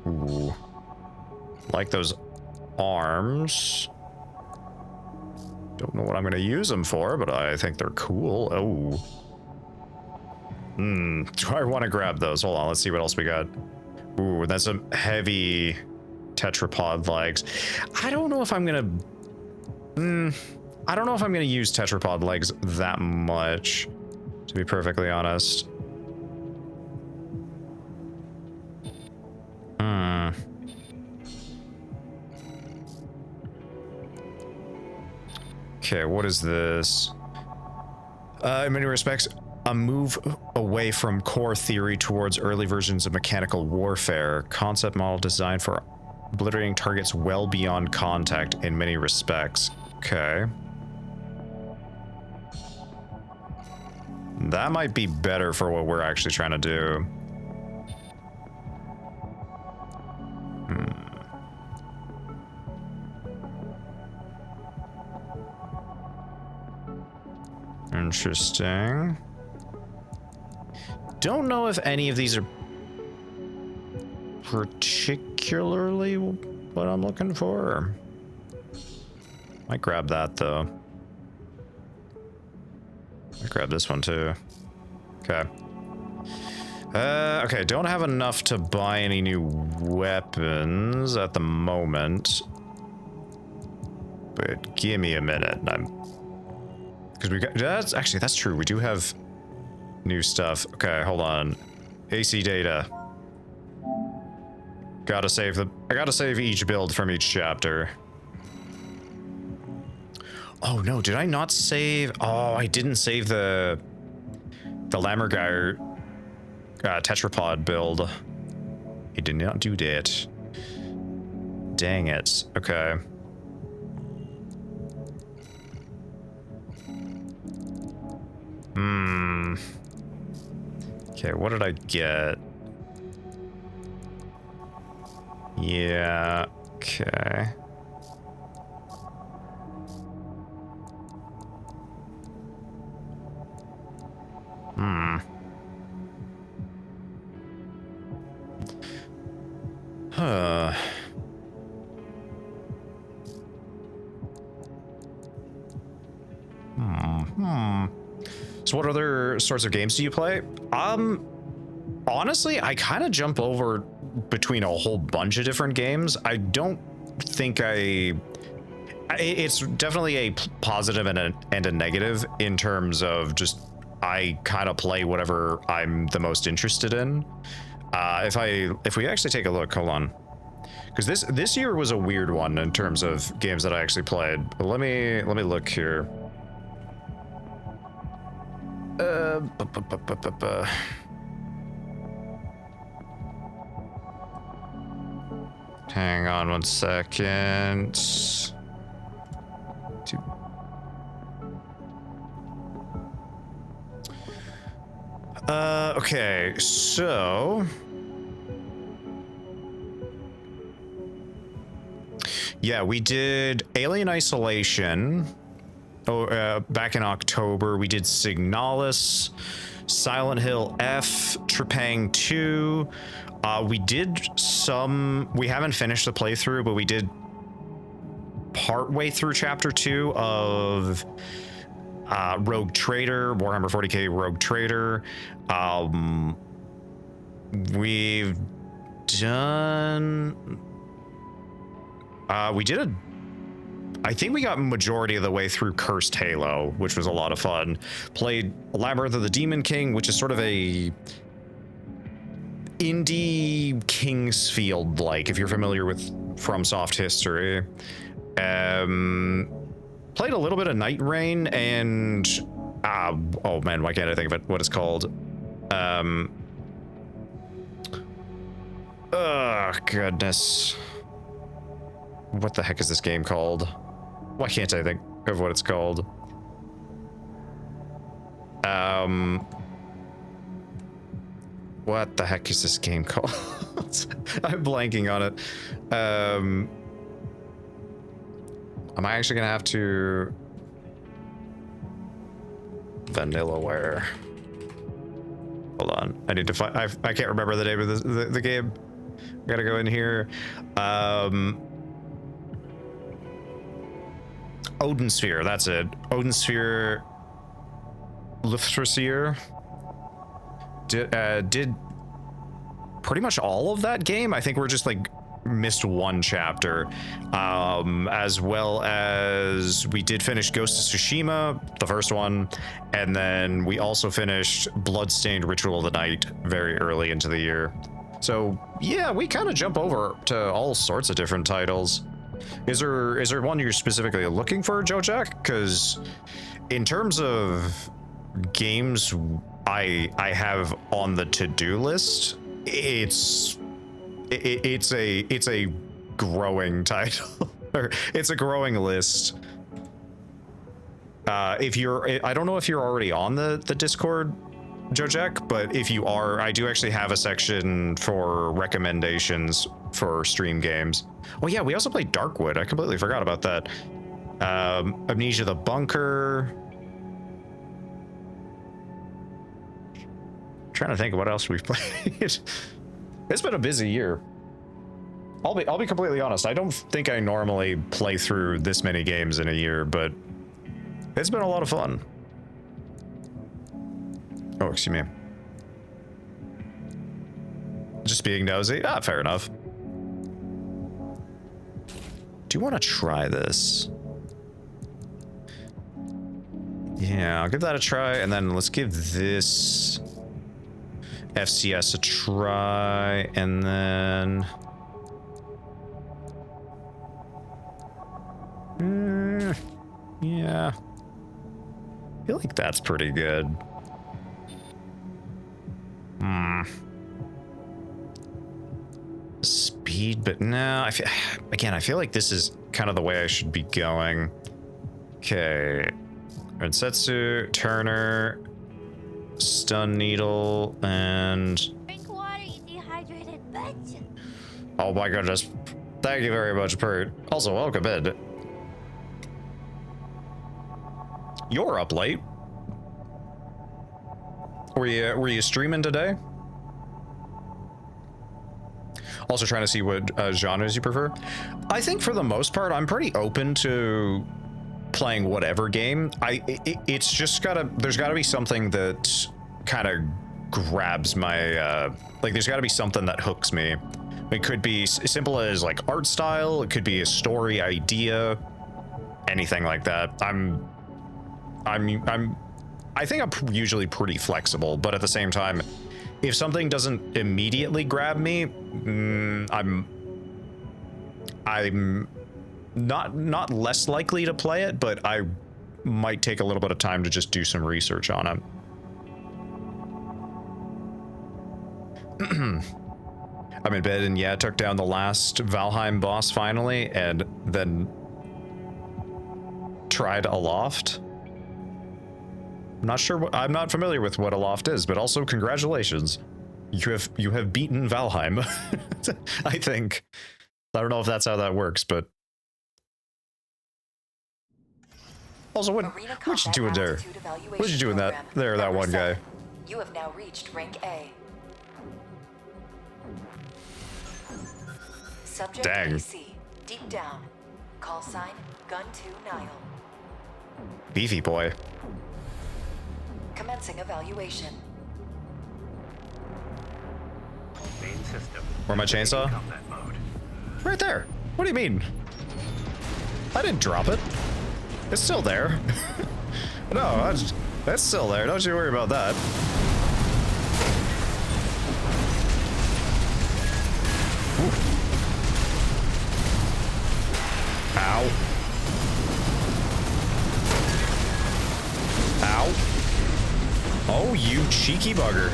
Ooh. Like those arms. Don't know what I'm going to use them for, but I think they're cool. Oh. Do I want to grab those? Hold on, let's see what else we got. Ooh, that's some heavy tetrapod legs. I don't know if I'm going to... I don't know if I'm going to use tetrapod legs that much, to be perfectly honest. Okay, what is this? In many respects, a move away from core theory towards early versions of mechanical warfare. Concept model designed for obliterating targets well beyond contact in many respects. Okay. That might be better for what we're actually trying to do. Interesting. Don't know if any of these are particularly what I'm looking for. Might grab that though. Might grab this one too. Okay. Okay, don't have enough to buy any new weapons at the moment. But give me a minute. Because we got, that's true. We do have new stuff. Okay, hold on. AC data. I gotta save each build from each chapter. Oh no, did I not save? Oh, I didn't save the Lammergeier tetrapod build. He did not do that. Dang it. Okay. Okay, what did I get? Yeah, okay. So what other sorts of games do you play? Honestly, I kind of jump over between a whole bunch of different games. I don't think it's definitely a positive and a negative in terms of just I kind of play whatever I'm the most interested in. If we actually take a look, hold on, because this year was a weird one in terms of games that I actually played. Let me look here. Hang on 1 second. Okay, so yeah, we did Alien Isolation back in October. We did Signalis, Silent Hill F, Trepang 2. We did we haven't finished the playthrough, but we did partway through chapter 2 of Rogue Trader, Warhammer 40k Rogue Trader. We've done I think we got majority of the way through Cursed Halo, which was a lot of fun. Played Labyrinth of the Demon King, which is sort of a indie Kingsfield, like, if you're familiar with FromSoft history. Played a little bit of Night Rain and oh man, why can't I think of it? What it's called? Oh goodness, what the heck is this game called? Why can't I think of what it's called? What the heck is this game called? I'm blanking on it. Am I actually gonna have to Vanillaware? Hold on, I need to find. I can't remember the name of the game. I gotta go in here. Odin Sphere, that's it. Odin Sphere Luftrasier did pretty much all of that game. I think we're just like missed one chapter, as well as we did finish Ghost of Tsushima, the first one, and then we also finished Bloodstained Ritual of the Night very early into the year. So yeah, we kind of jump over to all sorts of different titles. Is there one you're specifically looking for, Joe Jack? Because in terms of games I have on the to-do list, it's a growing title, or it's a growing list. If you're, I don't know if you're already on the Discord, Joe Jack, but if you are, I do actually have a section for recommendations for stream games. Oh yeah, we also played Darkwood. I completely forgot about that. Amnesia the Bunker. Trying to think of what else we've played. It's been a busy year. I'll be completely honest. I don't think I normally play through this many games in a year, but it's been a lot of fun. Oh, excuse me. Just being nosy? Ah, fair enough. Do you want to try this? Yeah, I'll give that a try, and then let's give this FCS a try, and then yeah, I feel like that's pretty good. Speed, but no, I feel like this is kind of the way I should be going. Okay, Rensetsu, Turner, Stun Needle, and drink water, you dehydrated bitch. Oh my goodness, thank you very much, Pert. Also, welcome in. You're up late. Were you streaming today? Also trying to see what genres you prefer. I think for the most part, I'm pretty open to playing whatever game. It's just there's gotta be something that kind of grabs my, like there's gotta be something that hooks me. It could be as simple as like art style, it could be a story idea, anything like that. I think I'm usually pretty flexible, but at the same time, if something doesn't immediately grab me, I'm not less likely to play it, but I might take a little bit of time to just do some research on it. I'm in bed, and yeah, took down the last Valheim boss finally, and then tried Aloft. I'm not sure what, I'm not familiar with what a loft is, but also congratulations. You have beaten Valheim. I think. I don't know if that's how that works, but also what you doing there? What you doing that one guy? You have now reached rank A. Subject Dang. AC, deep down. Call sign, Gun 2 Nile. Beefy boy. Commencing evaluation. Main system. Where my chainsaw? Combat mode. Right there. What do you mean? I didn't drop it. It's still there. No, that's still there. Don't you worry about that. Ooh. Ow. Ow. Oh, you cheeky bugger.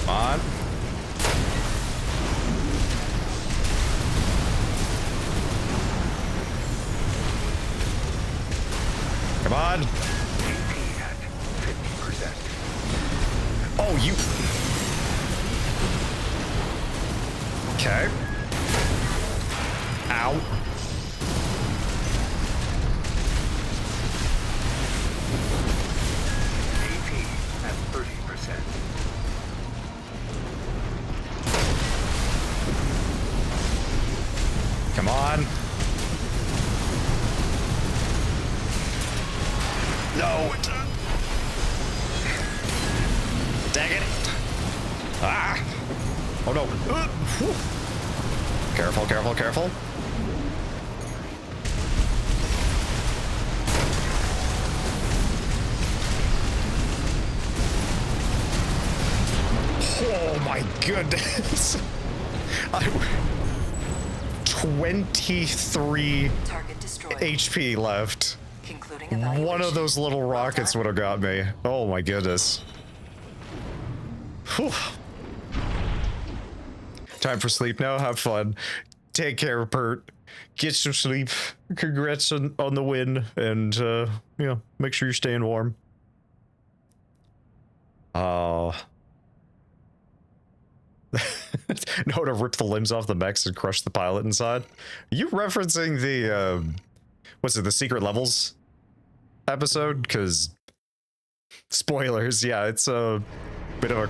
Come on. Come on. Oh, you. Okay. Ow. AP at 30%. Come on. No. Dang it. Ah. Oh no. Careful, careful, careful. Oh my goodness. 23 Target destroyed. HP left. Concluding evaluation. One of those little rockets would have got me. Oh my goodness. Whew. Time for sleep now. Have fun. Take care, Bert. Get some sleep. Congrats on the win. And, you know, make sure you're staying warm. Oh. No, to rip the limbs off the mechs and crush the pilot inside. Are you referencing the, what's it, the Secret Levels episode? Because, spoilers, yeah, it's a bit of a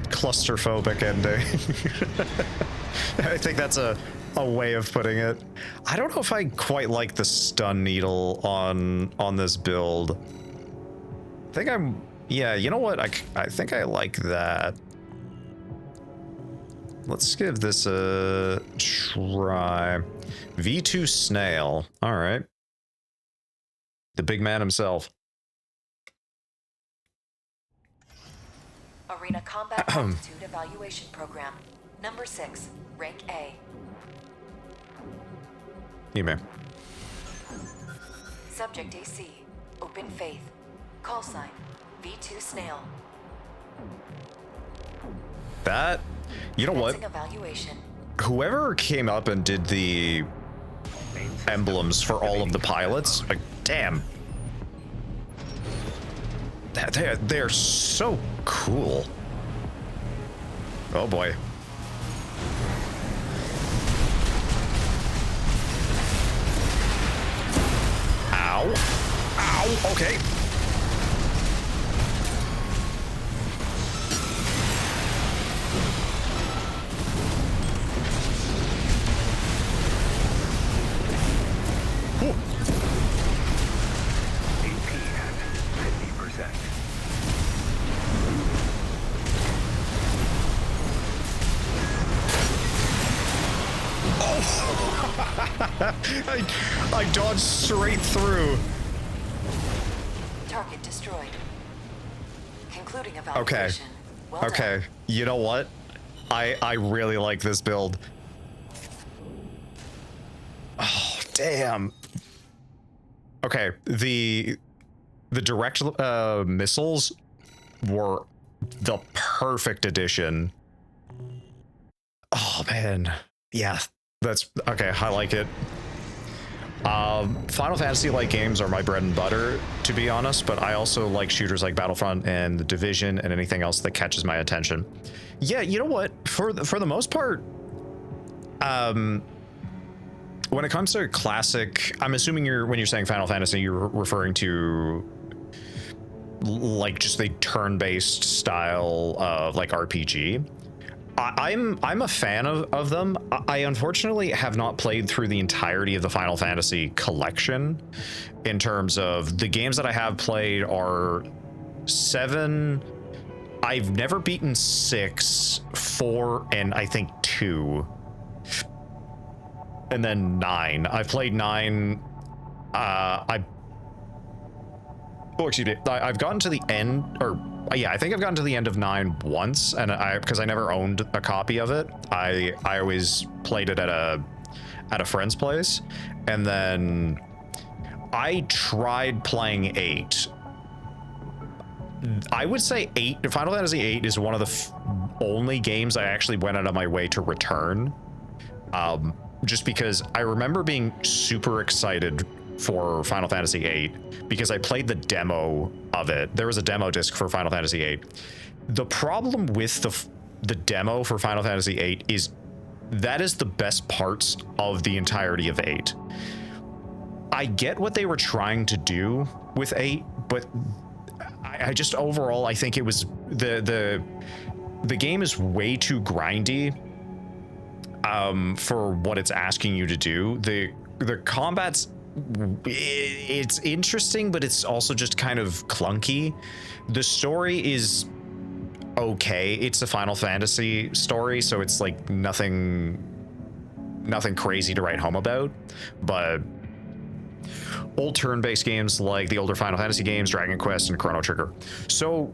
clusterphobic ending. I think that's a way of putting it. I don't know if I quite like the stun needle on this build. I think I'm, yeah, you know what? I think I like that. Let's give this a try. V2 Snail. All right. The big man himself. Arena Combat Altitude Evaluation Program. Number 6, Rank A. You may. Subject AC, Open Faith. Call sign, V2 Snail. That, you know what? Evaluation. Whoever came up and did the emblems for all of the pilots, like, damn. They're so cool. Oh boy. Ow. Ow. Okay. AP at 50%. I dodged straight through. Target destroyed. Concluding Okay. evaluation. Well done. Okay. You know what? I really like this build. Oh, damn. Okay, the direct missiles were the perfect addition. Oh man, yeah, that's okay. I like it. Final Fantasy like games are my bread and butter, to be honest, but I also like shooters like Battlefront and The Division and anything else that catches my attention. Yeah, you know what? For the most part, when it comes to classic, I'm assuming when you're saying Final Fantasy, you're referring to like just the turn-based style of like RPG. I'm a fan of them. I unfortunately have not played through the entirety of the Final Fantasy collection. In terms of the games that I have played are 7. I've never beaten 6, 4, and I think 2. And then 9. I've played 9. Oh, excuse me. I've gotten to the end, or yeah, I think I've gotten to the end of 9 once, and because I never owned a copy of it, I always played it at a friend's place, and then I tried playing 8. I would say Final Fantasy 8 is one of the only games I actually went out of my way to return, just because I remember being super excited for Final Fantasy VIII because I played the demo of it. There was a demo disc for Final Fantasy VIII. The problem with the demo for Final Fantasy VIII is that is the best parts of the entirety of 8. I get what they were trying to do with 8, but I just overall I think it was the game is way too grindy for what it's asking you to do. The combat's it's interesting, but it's also just kind of clunky. The story is okay. It's a Final Fantasy story, so it's like nothing crazy to write home about. But old turn-based games like the older Final Fantasy games, Dragon Quest and Chrono Trigger. So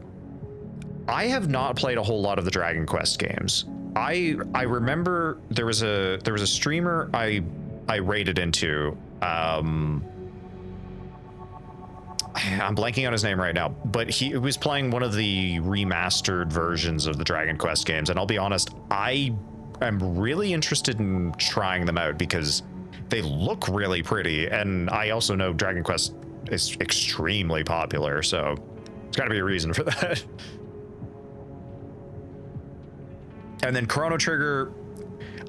I have not played a whole lot of the Dragon Quest games. I remember there was a streamer I raided into. I'm blanking on his name right now, but he was playing one of the remastered versions of the Dragon Quest games, and I'll be honest, I am really interested in trying them out because they look really pretty, and I also know Dragon Quest is extremely popular, so there's got to be a reason for that. And then Chrono Trigger,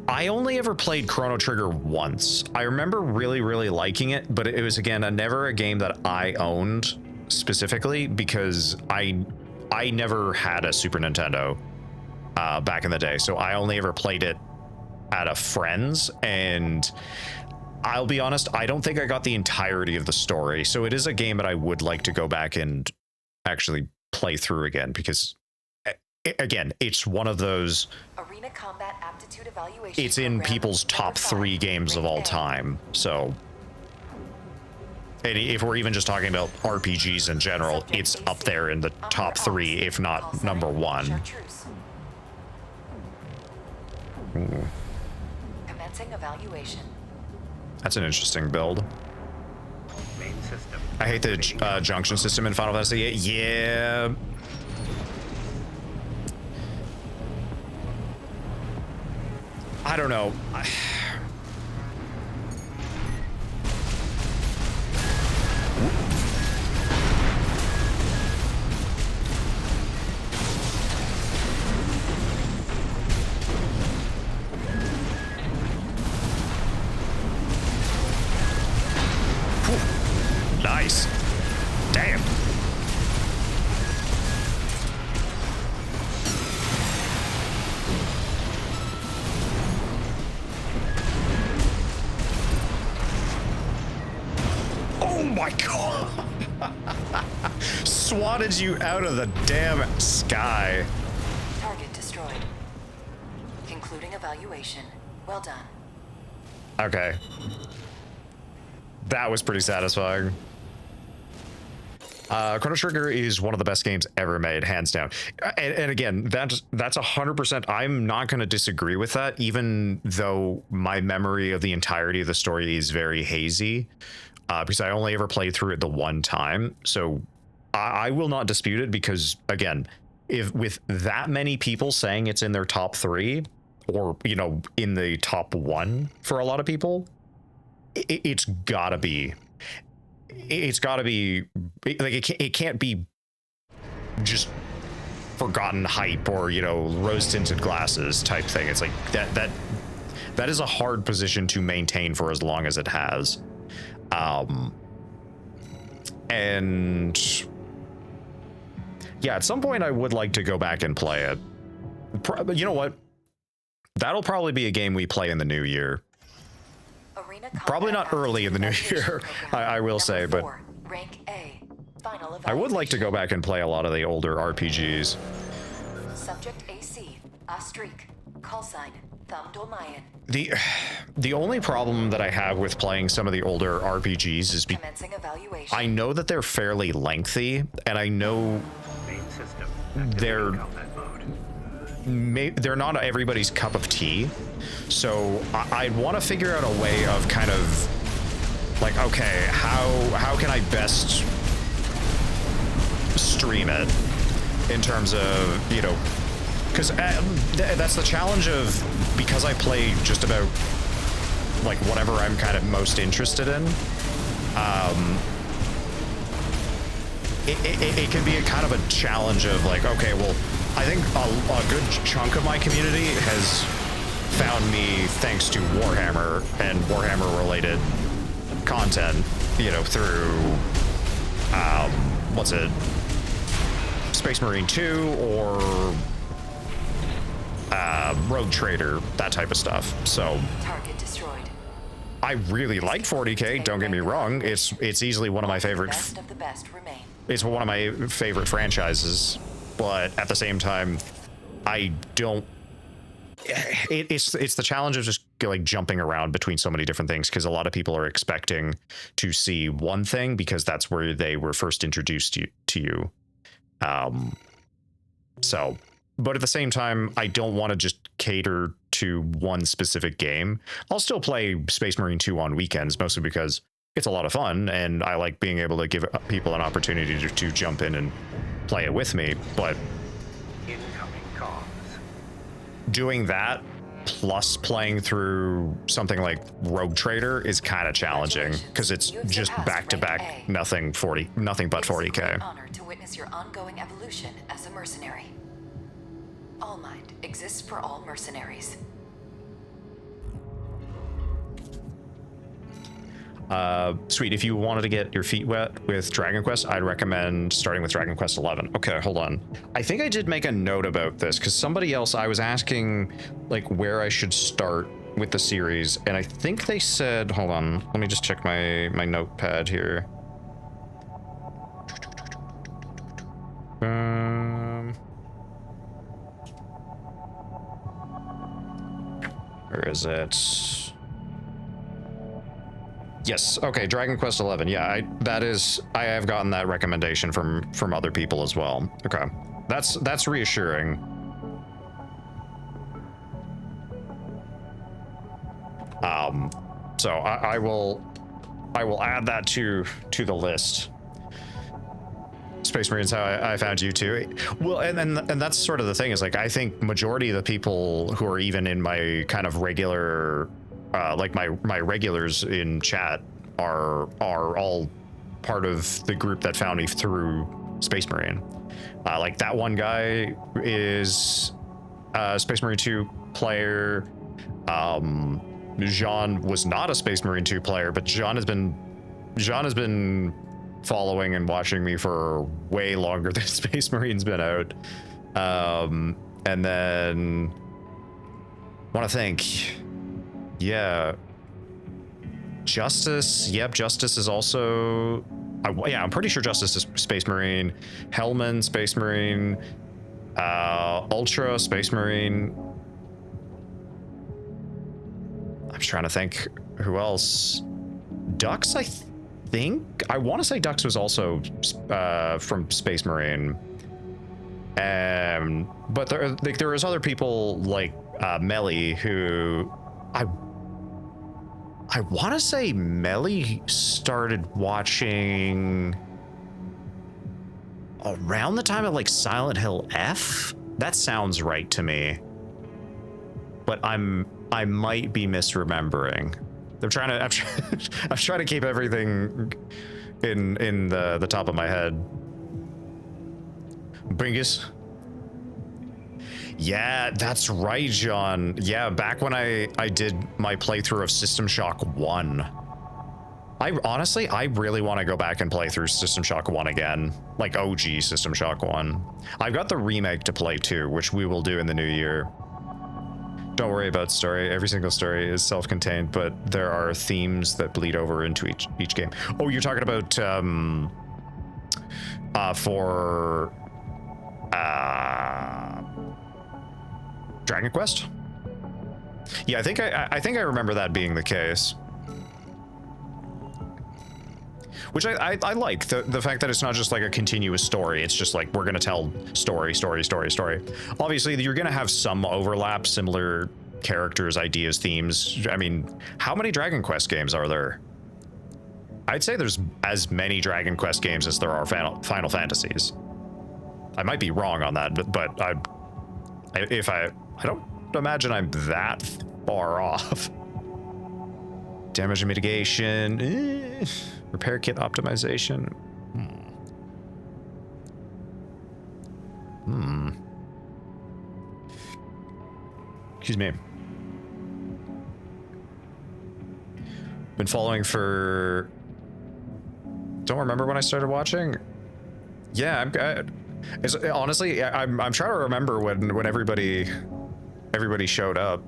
I only ever played Chrono Trigger once. I remember really, really liking it, but it was, again, never a game that I owned specifically because I never had a Super Nintendo back in the day, so I only ever played it at a friend's, and I'll be honest, I don't think I got the entirety of the story, so it is a game that I would like to go back and actually play through again because, again, it's one of those... Arena Combat Aptitude Evaluation It's in people's top 3 games of all time, so... And if we're even just talking about RPGs in general, it's up there in the top 3, if not number 1. Ooh. Commencing evaluation. That's an interesting build. Main system. I hate the junction system in Final Fantasy VIII. Yeah. I don't know. Nice. Damn. Oh my god. Swatted you out of the damn sky. Target destroyed. Concluding evaluation. Well done. Okay. That was pretty satisfying. Chrono Trigger is one of the best games ever made, hands down. And again, that's 100%. I'm not going to disagree with that, even though my memory of the entirety of the story is very hazy, because I only ever played through it the one time. So I will not dispute it because, again, if with that many people saying it's in their top 3 or, you know, in the top 1 for a lot of people, it's gotta be like it can't be just forgotten hype or, you know, rose tinted glasses type thing. It's like that is a hard position to maintain for as long as it has. And yeah, at some point I would like to go back and play it. You know what? That'll probably be a game we play in the new year. Probably not early in the new year, I will say, but Rank A. Final I would like to go back and play a lot of the older RPGs. Subject AC, Astrik, callsign, Thamdolmayan. The only problem that I have with playing some of the older RPGs is I know that they're fairly lengthy, and I know they're not everybody's cup of tea. So I'd want to figure out a way of kind of like, okay, how can I best stream it in terms of, you know, because that's the challenge of, because I play just about like whatever I'm kind of most interested in. It can be a kind of a challenge of like, okay, well, I think a good chunk of my community has found me thanks to Warhammer and Warhammer related content, you know, through what's it, Space Marine 2 or Rogue Trader, that type of stuff. So Target destroyed. I really like 40K, don't get me wrong. It's easily one of my favorite Best of the best remain. it's one of my favorite franchises, but at the same time I don't it's the challenge of just like jumping around between so many different things, because a lot of people are expecting to see one thing because that's where they were first introduced to you. So, but at the same time, I don't want to just cater to one specific game. I'll still play Space Marine 2 on weekends, mostly because it's a lot of fun and I like being able to give people an opportunity to jump in and play it with me. But doing that plus playing through something like Rogue Trader is kind of challenging because it's just back to back, nothing but 40K. Honor to witness your ongoing evolution as a mercenary. All Mind exists for all mercenaries. Sweet. If you wanted to get your feet wet with Dragon Quest, I'd recommend starting with Dragon Quest 11. Okay, hold on. I think I did make a note about this because somebody else, I was asking like where I should start with the series, and I think they said, hold on, let me just check my notepad here. Where is it? Yes. Okay. Dragon Quest 11. Yeah, I have gotten that recommendation from other people as well. Okay, that's reassuring. So I will add that to the list. Space Marines, how I found you too. Well, and that's sort of the thing is like I think majority of the people who are even in my kind of regular. Like my regulars in chat are all part of the group that found me through Space Marine. Like that one guy is a Space Marine 2 player. Jean was not a Space Marine 2 player, but Jean has been following and watching me for way longer than Space Marine's been out. And then I want to think. Yeah, Justice. Yep, Justice is also. I'm pretty sure Justice is Space Marine. Hellman, Space Marine. Ultra, Space Marine. I'm trying to think who else. Dux, I think. I want to say Dux was also from Space Marine. But there is other people like Melly who. I want to say Melly started watching around the time of like Silent Hill F? That sounds right to me. But I might be misremembering. I'm trying to keep everything in the top of my head. Bingus. Yeah, that's right, John. Yeah, back when I did my playthrough of System Shock 1. I really want to go back and play through System Shock 1 again. Like OG System Shock 1. I've got the remake to play too, which we will do in the new year. Don't worry about story. Every single story is self-contained, but there are themes that bleed over into each game. Oh, you're talking about for Dragon Quest? Yeah, I think I remember that being the case. Which I like, the fact that it's not just like a continuous story. It's just like, we're going to tell story. Obviously, you're going to have some overlap, similar characters, ideas, themes. I mean, how many Dragon Quest games are there? I'd say there's as many Dragon Quest games as there are Final Fantasies. I might be wrong on that, but I don't imagine I'm that far off. Damage mitigation. Repair kit optimization. Excuse me. Been following for... Don't remember when I started watching. Yeah, honestly, I'm trying to remember when everybody showed up.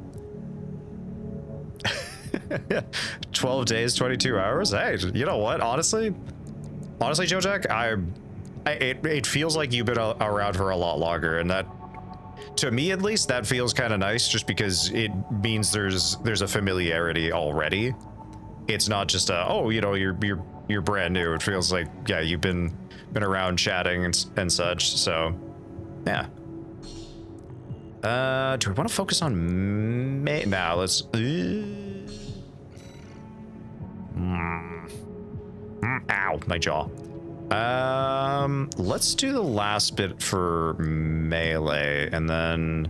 12 days, 22 hours. Hey, you know what? Honestly, Joe Jack, it feels like you've been around for a lot longer, and that, to me at least, that feels kind of nice, just because it means there's a familiarity already. It's not just oh, you know, you're brand new. It feels like, yeah, you've been around chatting and such. So, yeah. Do I want to focus on May? Now let's. Ow, my jaw. Let's do the last bit for melee, and then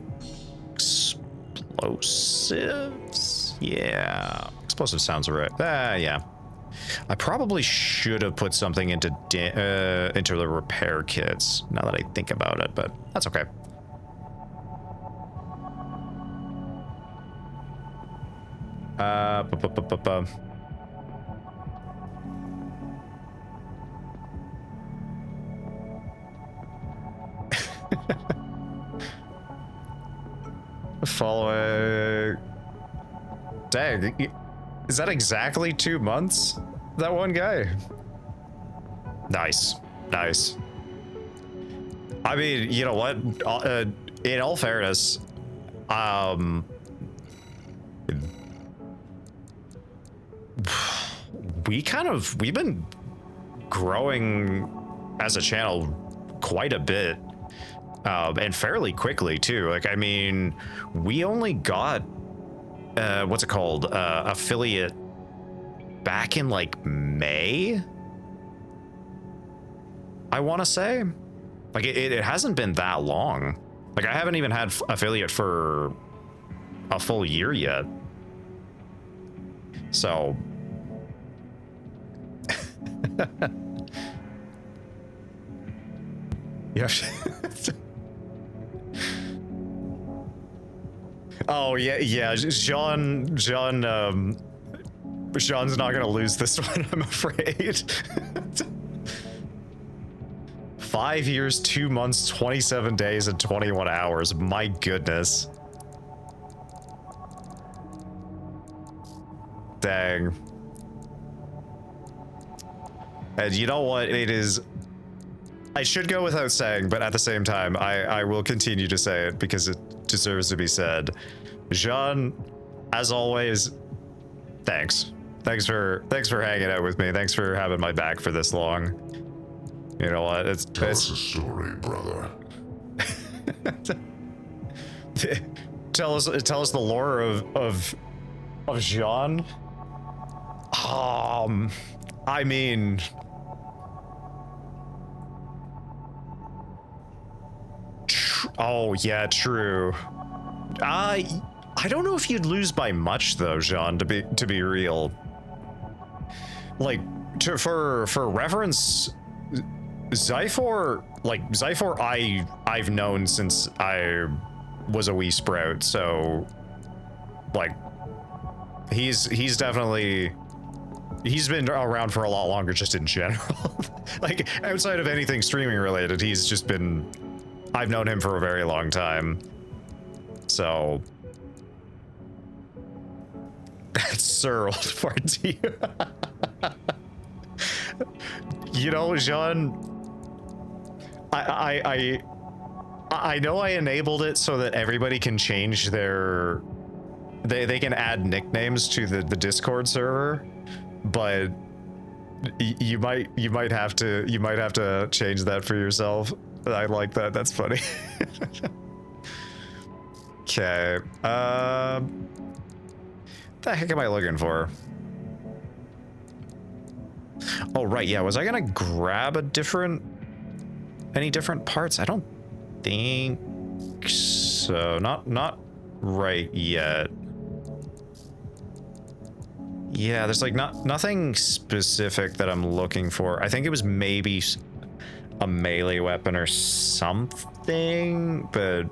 explosives. Yeah, explosive sounds right. Yeah. I probably should have put something into the repair kits. Now that I think about it, but that's okay. Following. Dang, is that exactly 2 months? That one guy. Nice. I mean, you know what? In all fairness, we've been growing as a channel quite a bit, and fairly quickly too. Like, I mean, we only got what's it called, affiliate back in like May, I want to say. Like, it hasn't been that long. Like, I haven't even had affiliate for a full year yet. So yeah. Oh yeah. Sean's not gonna lose this one, I'm afraid. 5 years, 2 months, 27 days, and 21 hours. My goodness. Dang. And you know what? It is... I should go without saying, but at the same time, I will continue to say it because it deserves to be said. Jean, as always, thanks. Thanks for hanging out with me. Thanks for having my back for this long. You know what? Tell us a story, brother. Tell us the lore of Jean. I mean, Oh, yeah, true. I don't know if you'd lose by much though, Jean, to be real. Like, for reference, Zyphor, I've known since I was a wee sprout, so like he's definitely been around for a lot longer just in general. Like outside of anything streaming related, I've known him for a very long time. So that's Sir Old Fart to you. You know, Jean, I know I enabled it so that everybody can change their they can add nicknames to the Discord server, but you might have to change that for yourself. I like that. That's funny. Okay. The heck am I looking for? Oh, right. Yeah. Was I gonna grab any different parts? I don't think so. Not right yet. Yeah, there's like nothing specific that I'm looking for. I think it was maybe a melee weapon or something, but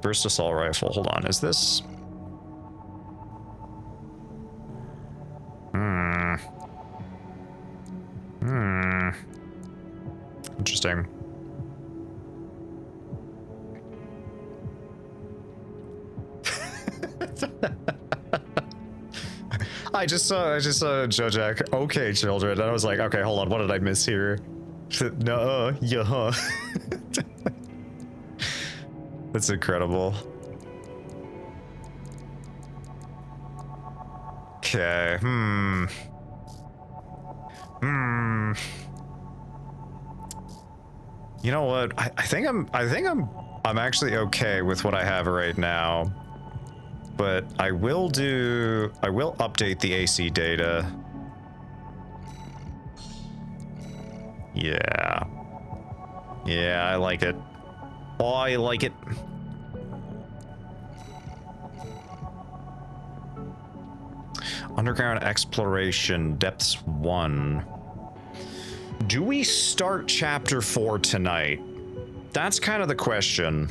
burst assault rifle. Hold on, is this? Interesting. I just saw Jojak. Okay, children. And I was like, okay, hold on. What did I miss here? No, yeah. That's incredible. Okay. You know what? I think I'm actually okay with what I have right now. But I will update the AC data. Yeah. Yeah, I like it. Oh, I like it. Underground exploration, depths 1. Do we start chapter 4 tonight? That's kind of the question.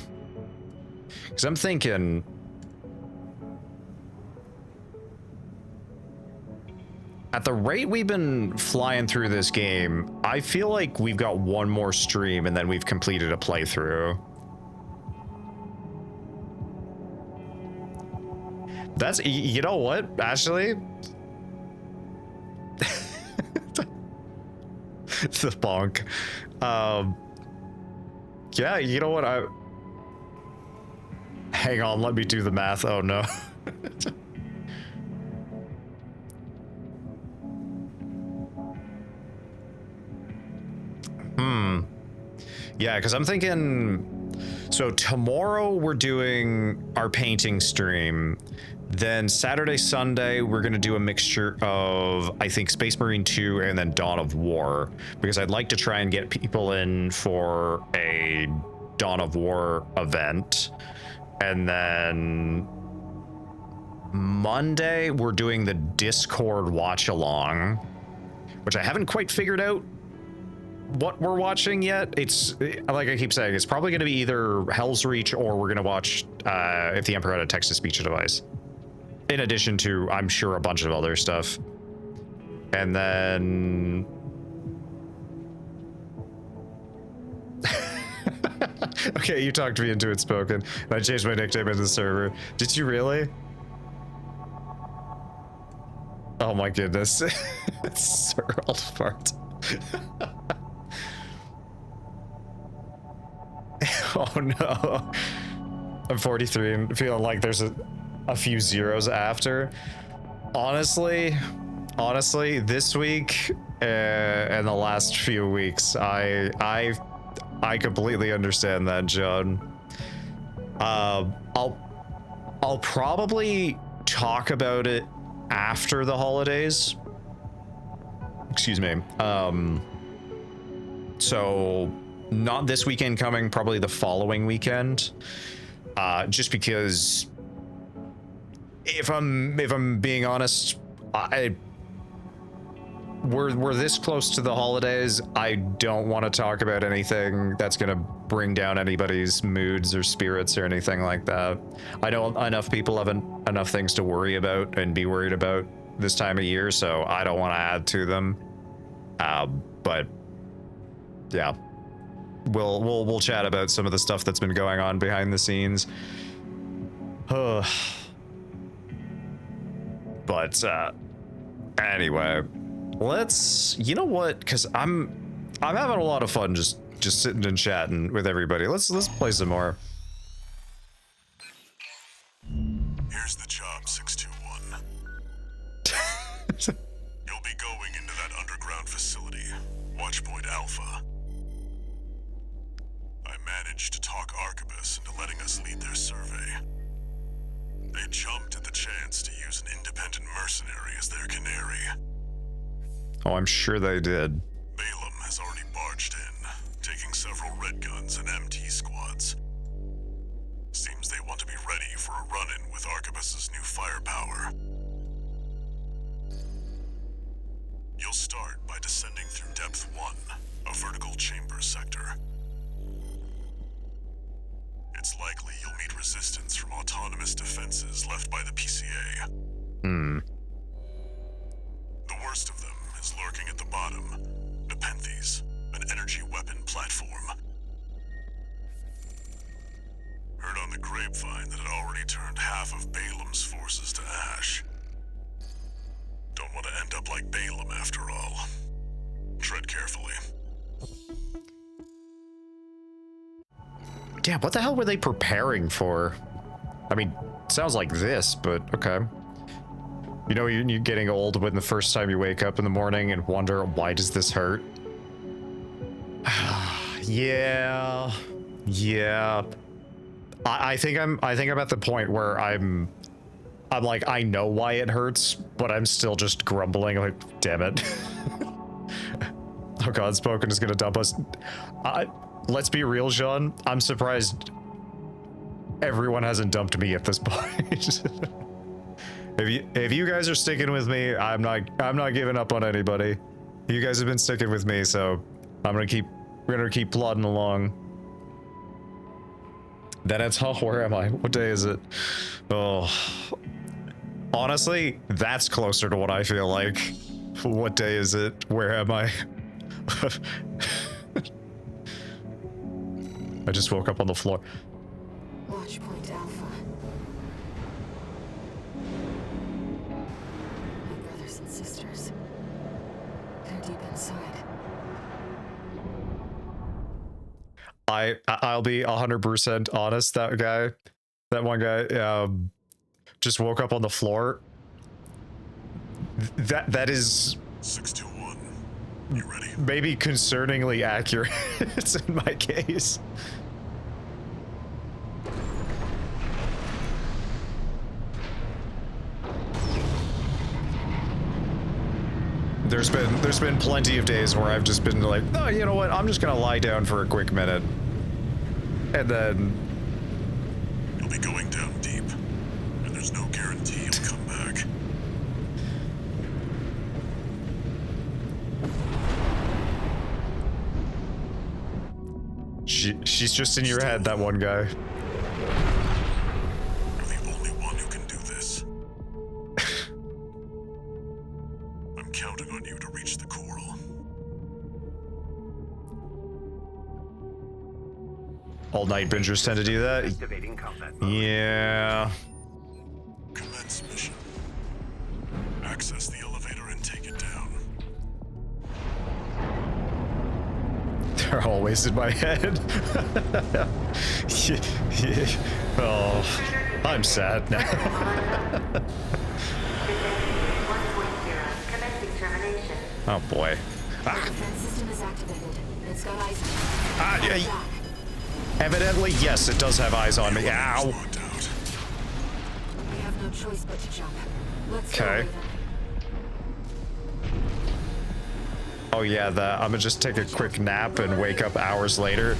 Because I'm thinking, at the rate we've been flying through this game, I feel like we've got one more stream and then we've completed a playthrough. That's, you know what, actually? The bonk. Yeah, you know what, hang on, let me do the math. Oh no. Yeah, because I'm thinking, so tomorrow we're doing our painting stream. Then Saturday, Sunday, we're going to do a mixture of, I think, Space Marine 2 and then Dawn of War. Because I'd like to try and get people in for a Dawn of War event. And then Monday, we're doing the Discord watch along, which I haven't quite figured out what we're watching yet. It's like I keep saying, it's probably going to be either Hell's Reach or we're going to watch If the Emperor Had a Text-to-Speech Device. In addition to, I'm sure, a bunch of other stuff. And then... Okay, you talked me into it, Spoken. And I changed my nickname in the server. Did you really? Oh my goodness. It's Sir Old Fart. Oh no. I'm 43 and feeling like there's a few zeros after. Honestly, this week and the last few weeks, I completely understand that, John. I'll probably talk about it after the holidays. Excuse me. So not this weekend coming, probably the following weekend. Just because, if I'm being honest, we're this close to the holidays. I don't want to talk about anything that's gonna bring down anybody's moods or spirits or anything like that. I know enough people have enough things to worry about and be worried about this time of year, so I don't want to add to them. But yeah, we'll chat about some of the stuff that's been going on behind the scenes. But anyway, you know what? Because I'm having a lot of fun just sitting and chatting with everybody. Let's play some more. Here's the job, 621. You'll be going into that underground facility, Watchpoint Alpha. I managed to talk Arquebus into letting us lead their survey. They jumped at the chance to use an independent mercenary as their canary. Oh, I'm sure they did. Balaam has already barged in, taking several red guns and MT squads. Seems they want to be ready for a run-in with Arquebus's new firepower. You'll start by descending through Depth 1, a vertical chamber sector. It's likely you'll meet resistance from autonomous defenses left by the PCA. The worst of them is lurking at the bottom, Nepenthes, an energy weapon platform. Heard on the grapevine that it already turned half of Balaam's forces to ash. Don't want to end up like Balaam after all. Tread carefully. Yeah, what the hell were they preparing for? I mean, sounds like this, but okay. You know, you're getting old when the first time you wake up in the morning and wonder, why does this hurt? Yeah. I think I'm at the point where I'm like, I know why it hurts, but I'm still just grumbling like, damn it. Oh God, Spoken is gonna dump us. Let's be real, Jean. I'm surprised everyone hasn't dumped me at this point. If you guys are sticking with me, I'm not giving up on anybody. You guys have been sticking with me, so we're gonna keep plodding along. Then it's, oh, where am I? What day is it? Oh, honestly, that's closer to what I feel like. What day is it? Where am I? I just woke up on the floor. Watchpoint Alpha. My brothers and sisters. They're deep inside. I'll be 100% honest. That one guy, just woke up on the floor. That is 621. You ready? Maybe concerningly accurate in my case. There's been plenty of days where I've just been like, oh, you know what? I'm just gonna lie down for a quick minute, and then you'll be going down deep, and there's no guarantee you'll come back. She's just in your head, that one guy. You're the only one who can do this. I'm counting on you to reach the coral. All night bingers tend to do that. Activating combat mode. Yeah. Commence mission. Access the elevator and take it down. They're always in my head. Oh, I'm sad now. Oh boy. Defense system is activated. It's got eyes. Evidently, yes, it does have eyes on me. Ow. We have no choice but to jump. Let's go. Okay. Oh yeah, I'm gonna just take a quick nap and wake up hours later.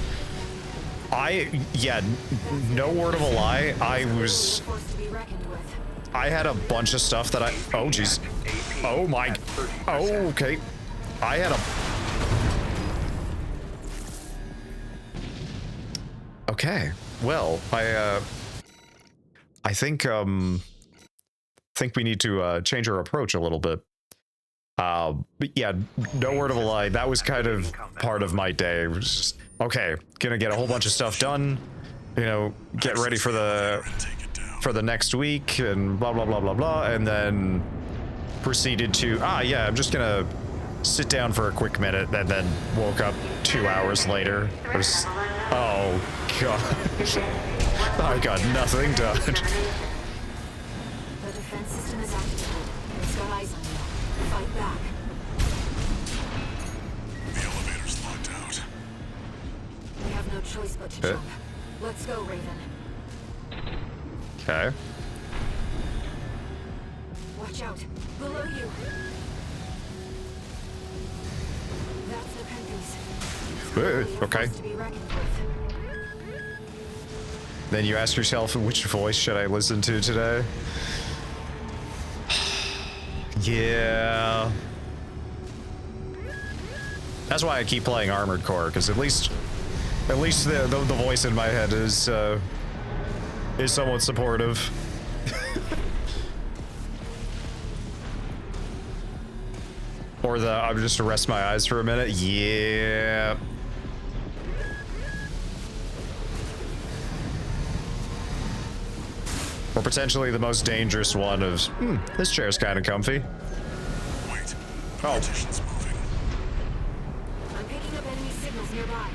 No word of a lie, I had a bunch of stuff that oh jeez. Oh my, oh, okay. I had a... Okay, well, I think we need to change our approach a little bit. But yeah, no word of a lie, that was kind of part of my day. It was just, okay, gonna get a whole bunch of stuff done, you know, get ready for the next week and blah blah blah blah blah, and then proceeded to I'm just gonna sit down for a quick minute, and then woke up 2 hours later. Oh god. I got nothing done. The defense system is activated. It's got eyes on you. Fight back. The elevator's locked out. We have no choice but to jump. Let's go, Raven. Okay. Watch out. Below you. That's the Penpies. Okay. Then you ask yourself, which voice should I listen to today? Yeah. That's why I keep playing Armored Core, because at least the voice in my head is somewhat supportive. Or I'm just to rest my eyes for a minute. Yeah. Or potentially the most dangerous one of, this chair's kind of comfy. Wait. Oh. Partition's moving. I'm picking up enemy signals nearby.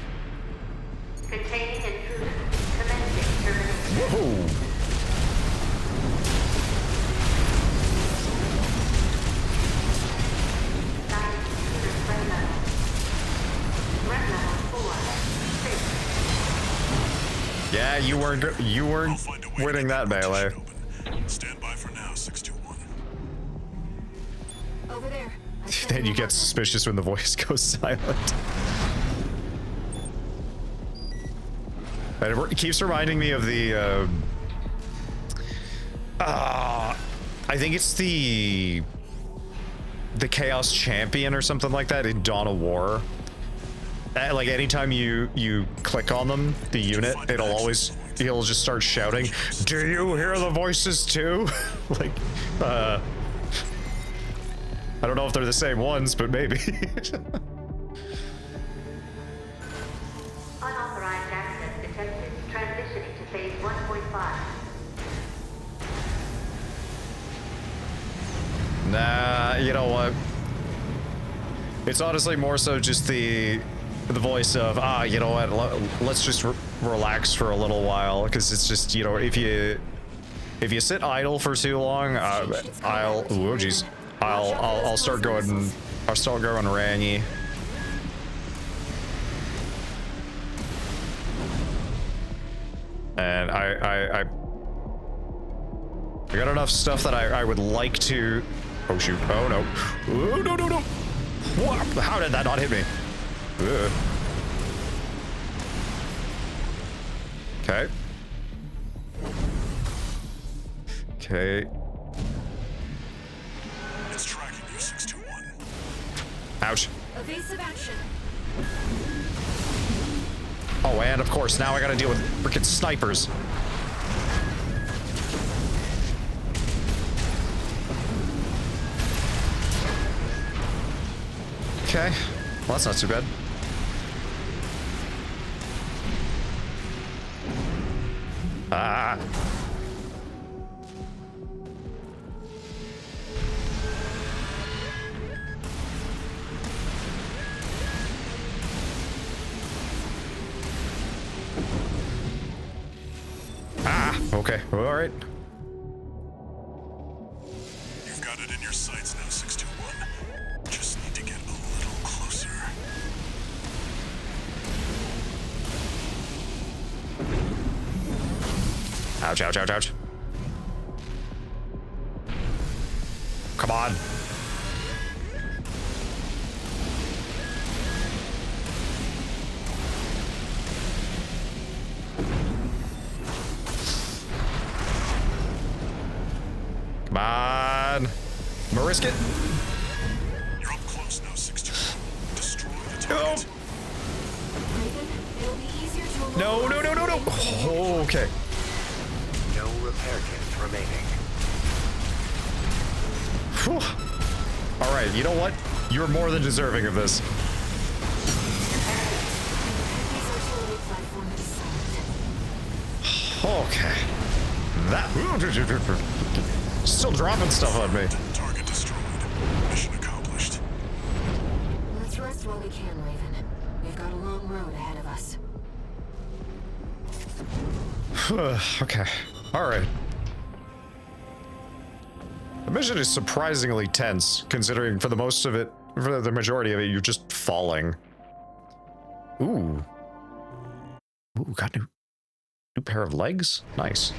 Containing intruder. Commencing termination. Whoa. Yeah, you weren't winning that melee. Stand by for now, 621. Over there. Then you get suspicious when the voice goes silent. And it keeps reminding me of the I think it's the Chaos Champion or something like that in Dawn of War. Like anytime you click on them, the unit, he'll just start shouting, "Do you hear the voices too?" Like, I don't know if they're the same ones, but maybe. Unauthorized access detected. Transitioning to phase 1.5. Nah, you know what? It's honestly more so just the voice of, you know what, let's just relax for a little while, because it's just, you know, if you sit idle for too long, I'll start going rangy. And I got enough stuff that I would like to. Oh shoot! Oh no! Oh no no no! What? How did that not hit me? Ugh. Okay. Okay. It's tracking you, 621. Ouch. Evasive action. Oh, and of course, now I gotta deal with freaking snipers. Okay. Well, that's not too bad. Ah. Ah, okay. All right. You've got it in your sights now, 621. Just need to get a little closer. Ouch, ouch, ouch, ouch. Come on. I'm gonna risk it. You're up close now, 621. Destroy the target. No, no, no, no, no. Oh, okay. No repair kits remaining. Whew. All right, you know what? You're more than deserving of this. Okay. That still dropping stuff on me. Target destroyed. Mission accomplished. Let's rest while we can, Raven. We've got a long road ahead of us. Okay. All right. The mission is surprisingly tense, considering for the most of it, for the majority of it, you're just falling. Ooh. Ooh, got new pair of legs? Nice.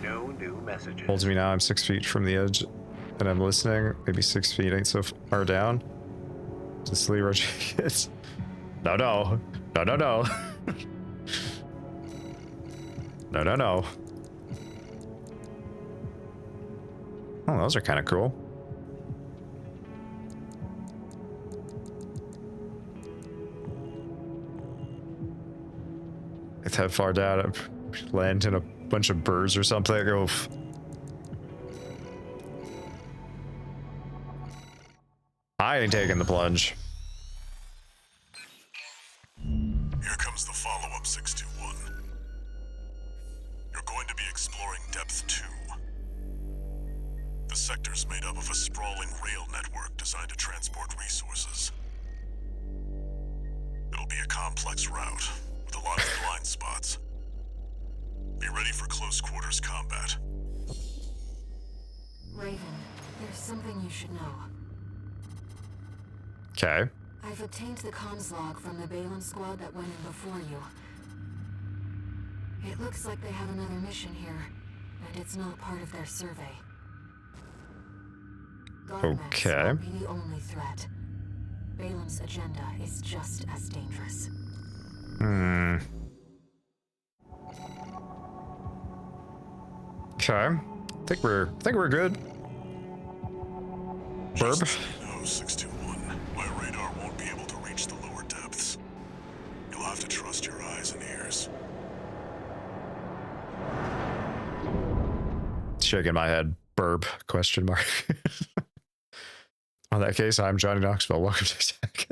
No new messages. Holds me now, I'm 6 feet from the edge, and I'm listening. Maybe 6 feet ain't so far down. Just Lee Rodriguez. No, no. No, no, no. No, no, no. Oh, those are kind of cool. It's that far down, I land in a bunch of birds or something. Oof. I ain't taking the plunge. Here comes the follow-up, 621. You're going to be exploring Depth 2. The sector's made up of a sprawling rail network designed to transport resources. It'll be a complex route with a lot of blind spots. Be ready for close quarters combat. Raven, there's something you should know. Okay. I've obtained the comms log from the Balaam squad that went in before you. It looks like they have another mission here, and it's not part of their survey. Okay. Won't be the only threat. Balaam's agenda is just as dangerous. Okay. I think we're good. Burb. No, 621. My radar won't be able to reach the lower depths. You'll have to trust your eyes and ears. Shaking my head. Burb? Question mark. On that case, I'm Johnny Knoxville. Welcome to Attack.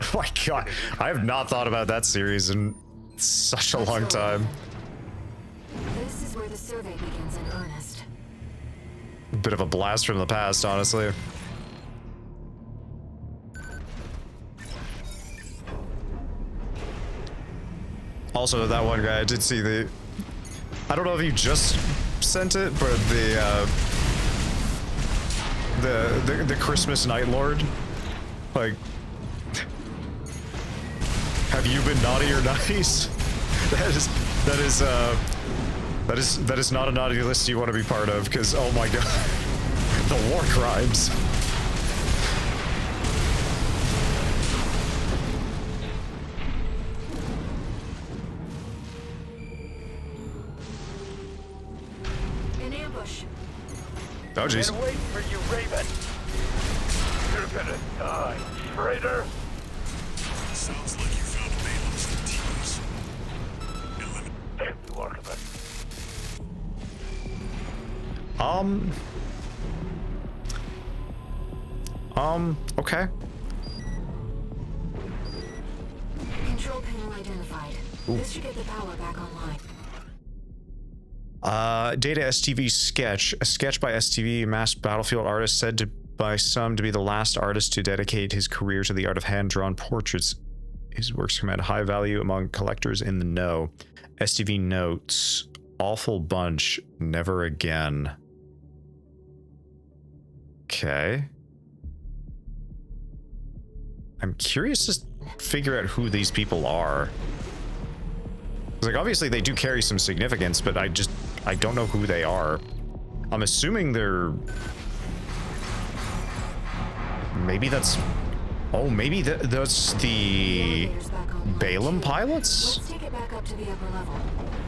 Oh my god, I have not thought about that series in such a long time. This is where the survey begins in earnest. Bit of a blast from the past, honestly. Also, that one guy, I did see the... I don't know if you just sent it, but the Christmas Night Lord, like, have you been naughty or nice? That is not a naughty list you want to be part of, because oh my god, the war crimes. In ambush. Oh jeez. Been waiting for you, Raven. You're gonna die, traitor. Sounds like you found Balaam's teams. Damn you, Archibald. Okay. Control panel identified. This should get the power back online. Data STV sketch. A sketch by STV, masked battlefield artist said by some to be the last artist to dedicate his career to the art of hand-drawn portraits. His works command high value among collectors in the know. STV notes, awful bunch, never again. Okay. I'm curious to figure out who these people are. Like, obviously they do carry some significance, but I don't know who they are. I'm assuming they're... Maybe that's... Oh, maybe that's the Balaam pilots? Let's take it back up to the upper level.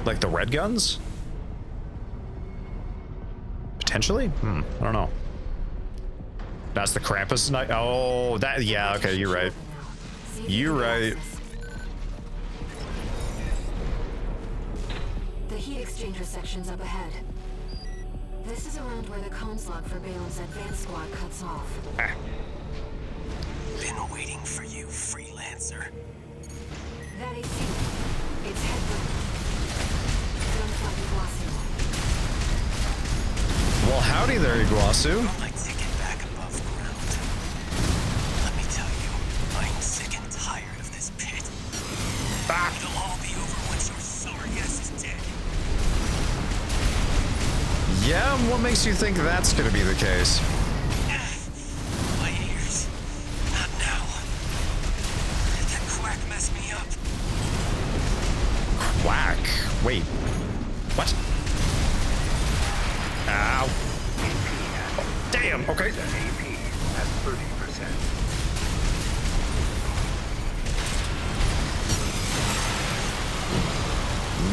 Like the red guns? Potentially? I don't know. That's the Krampus night. Oh, that, yeah, okay, you're right. You're right. The heat exchanger section's up ahead. This is around where the comms log for Balaam's advanced squad cuts off. Been waiting for you, freelancer. That AC. It's headroom. Gunfight Iguazu. Well, howdy there, Iguazu. My ticket back above ground. Let me tell you, I'm sick and tired of this pit. It'll all be over once your sorry ass is dead. Yeah, what makes you think that's gonna be the case? My ears. Not now. That quack messed me up. Quack? Wait. What? Ow. Oh, damn, okay. AP at 30%.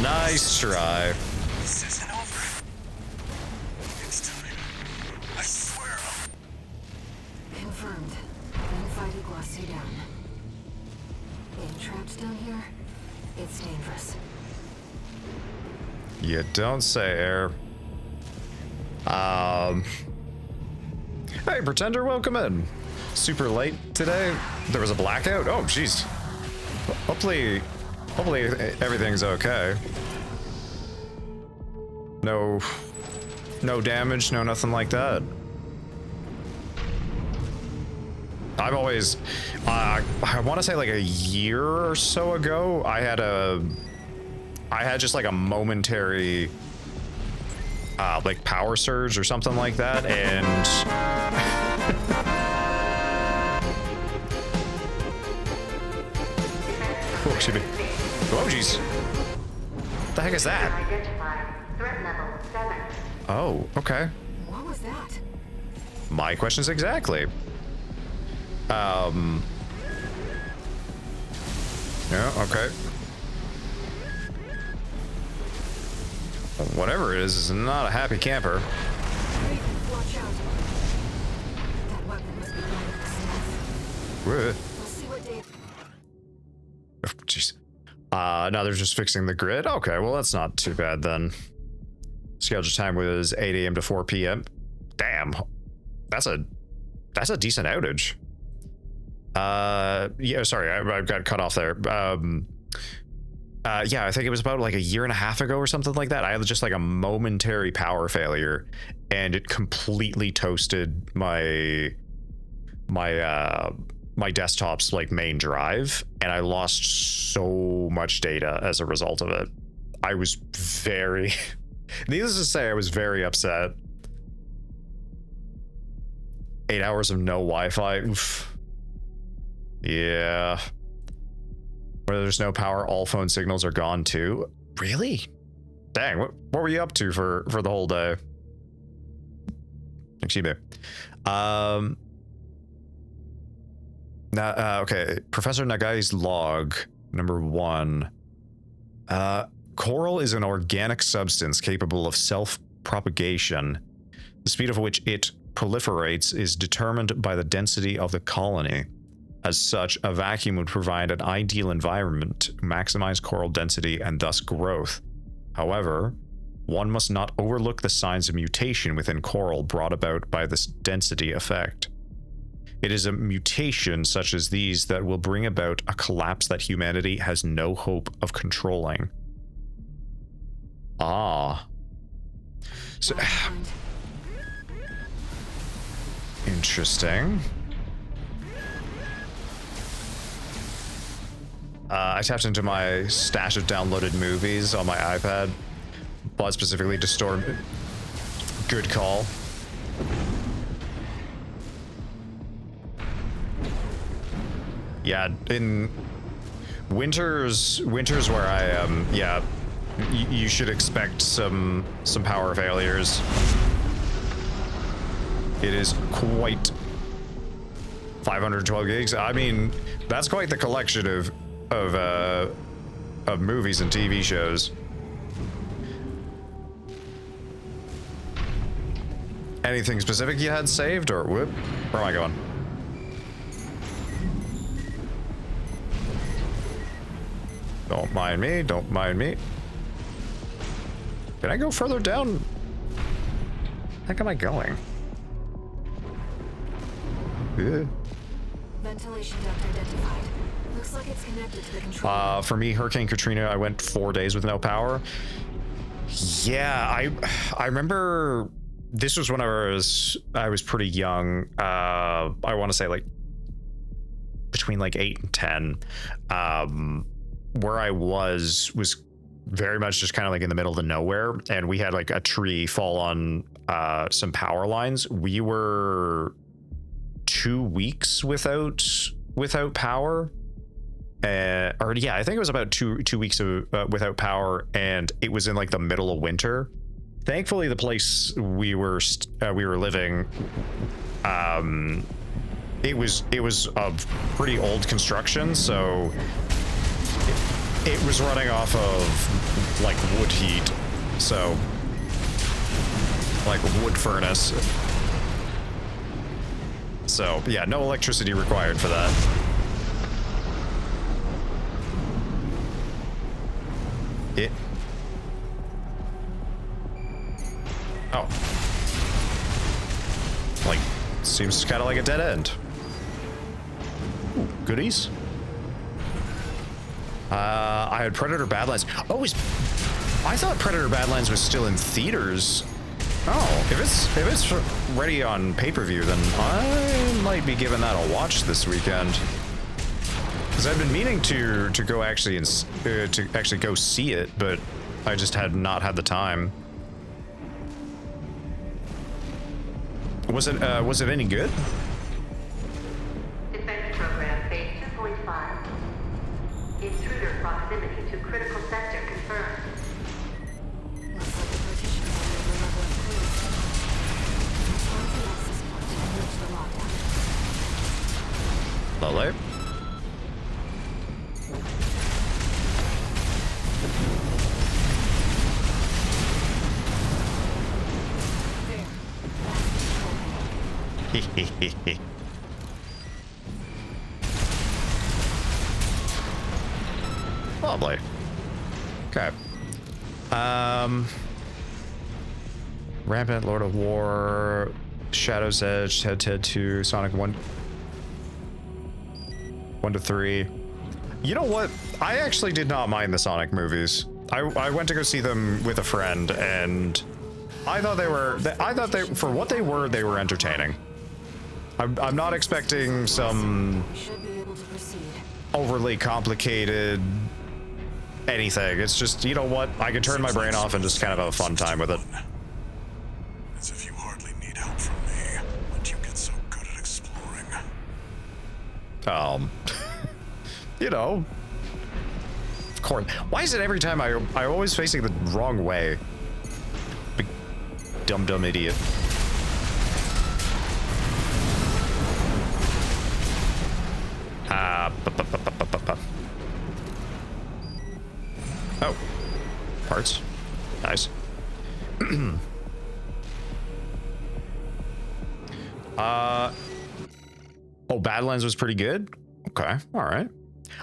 Nice try. This isn't over. It's time. I swear I'll... Confirmed. Gunfight Iguazu down. Being trapped down here, it's dangerous. You don't say, Air. Hey, Pretender, welcome in. Super late today. There was a blackout. Oh, jeez. Hopefully everything's okay. No damage, no nothing like that. I've always, I want to say like a year or so ago, I had just like a momentary like power surge or something like that, and oh, excuse me. Oh, jeez. What the heck is that? Oh, okay. What was that? My questions exactly. Yeah, okay. Whatever it is not a happy camper. Watch out. That weapon must be going to We'll see what Dave... Oh, jeez. Now they're just fixing the grid. Okay, well that's not too bad then. Scheduled time was 8 a.m. to 4 p.m. Damn, that's a decent outage. Yeah, sorry, I got cut off there. Yeah, I think it was about like a year and a half ago or something like that. I had just like a momentary power failure, and it completely toasted my desktop's like main drive, and I lost so much data as a result of it. I was very, needless to say, I was very upset. 8 hours of no Wi-Fi. Oof. Yeah. Where there's no power, all phone signals are gone too. Really? Dang, what were you up to for the whole day? Excuse me. Okay, Professor Nagai's log, number 1. Coral is an organic substance capable of self-propagation. The speed of which it proliferates is determined by the density of the colony. As such, a vacuum would provide an ideal environment to maximize coral density and thus growth. However, one must not overlook the signs of mutation within coral brought about by this density effect. It is a mutation such as these that will bring about a collapse that humanity has no hope of controlling. Ah. So, interesting. I tapped into my stash of downloaded movies on my iPad, but specifically to store. Good call. Yeah, in winters where I am, yeah, you should expect some power failures. It is quite 512 gigs. I mean, that's quite the collection of of movies and TV shows. Anything specific you had saved, or whoop? Where am I going? Don't mind me, don't mind me. Can I go further down? Where the heck am I going? Yeah. Ventilation duct identified. Looks like it's connected to the control. For me, Hurricane Katrina, I went 4 days with no power. Yeah, I remember this was when I was pretty young. I want to say like between like 8 and 10. Where I was very much just kind of like in the middle of the nowhere, and we had like a tree fall on some power lines. We were 2 weeks without power. Or yeah, I think it was about two weeks without power, and it was in like the middle of winter. Thankfully, the place we were living, it was of pretty old construction, so it was running off of like wood heat, so like wood furnace. So yeah, no electricity required for that. Oh. Like, seems kind of like a dead end. Ooh, goodies. I had Predator Badlands. Oh, I thought Predator Badlands was still in theaters. Oh, if it's ready on pay-per-view, then I might be giving that a watch this weekend. Because I've been meaning to go actually go see it, but I just had not had the time. Was it any good? Defense program phase 2.5. Intruder proximity to critical sector confirmed. Looks like the partition barrier level improved. Respond to the access point and reach the lockdown. Lovely. Lovely. Okay. Rampant, Lord of War, Shadow's Edge, Ted 2, Sonic 1 to 3. You know what? I actually did not mind the Sonic movies. I went to go see them with a friend, and I thought they for what they were entertaining. I'm not expecting some overly complicated anything. It's just, you know what? I can turn my brain off and just kind of have a fun time with it. As if you hardly need help from me. When do you get so good at exploring? You know. Of course. Why is it every time I'm always facing the wrong way? Big dumb idiot. Oh, parts. Nice. Oh, Badlands was pretty good. Okay, all right.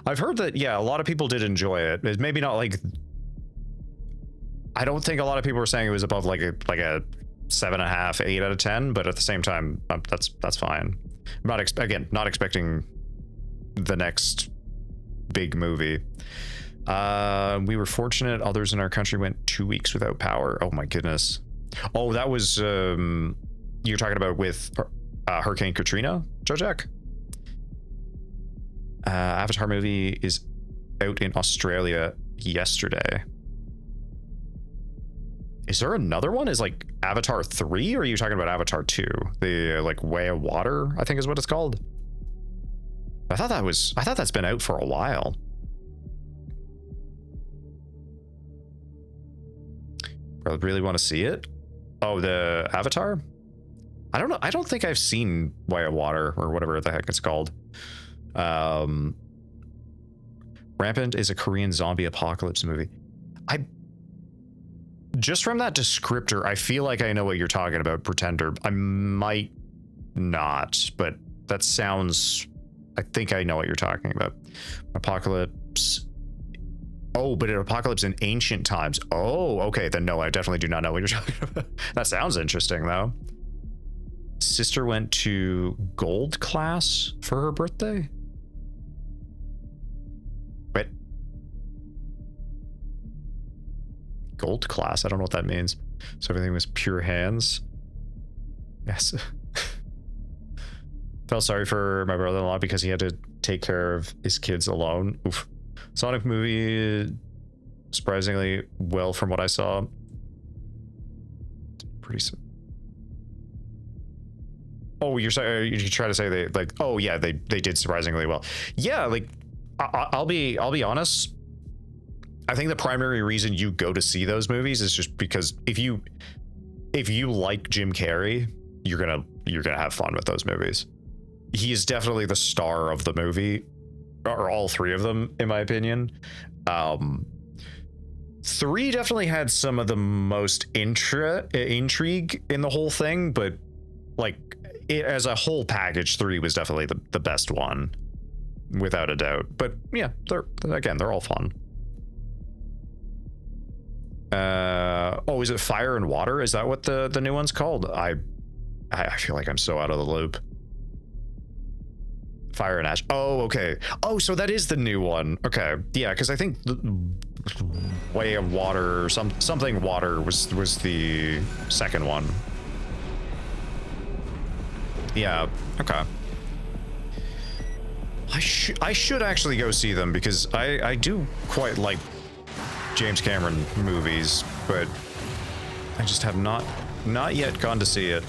I've heard that, yeah, a lot of people did enjoy it. It's maybe not like, I don't think a lot of people were saying it was above like a 7.5, 8 out of 10, but at the same time, that's fine. I'm not expecting the next big movie. We were fortunate. Others in our country went 2 weeks without power. Oh my goodness. Oh, that was you're talking about with Hurricane Katrina, Jojak? Avatar movie is out in Australia yesterday. Is there another one? Is like Avatar 3, or are you talking about Avatar 2? The like Way of Water, I think is what it's called. I thought that's been out for a while. I really want to see it. Oh, the Avatar? I don't know. I don't think I've seen Way of Water or whatever the heck it's called. Rampant is a Korean zombie apocalypse movie. Just from that descriptor, I feel like I know what you're talking about, Pretender. I might not, but that sounds... I think I know what you're talking about. Apocalypse. Oh, but an apocalypse in ancient times. Oh, okay. Then no, I definitely do not know what you're talking about. That sounds interesting, though. Sister went to gold class for her birthday? Wait. Gold class? I don't know what that means. So everything was pure hands? Yes. Felt sorry for my brother-in-law because he had to take care of his kids alone. Oof. Sonic movie, surprisingly well from what I saw. Pretty. Oh, you're trying to say they like? Oh yeah, they did surprisingly well. Yeah, like I'll be honest. I think the primary reason you go to see those movies is just because if you like Jim Carrey, you're gonna have fun with those movies. He is definitely the star of the movie, or all three of them, in my opinion. 3 definitely had some of the most intrigue in the whole thing, but like as a whole package, 3 was definitely the best one, without a doubt. But yeah, they're all fun. Oh, is it Fire and Water? Is that what the new one's called? I feel like I'm so out of the loop. Fire and Ash. Oh, okay. Oh, so that is the new one. Okay. Yeah, because I think the Way of Water or something Water was the second one. Yeah. Okay. I should actually go see them because I do quite like James Cameron movies, but I just have not yet gone to see it.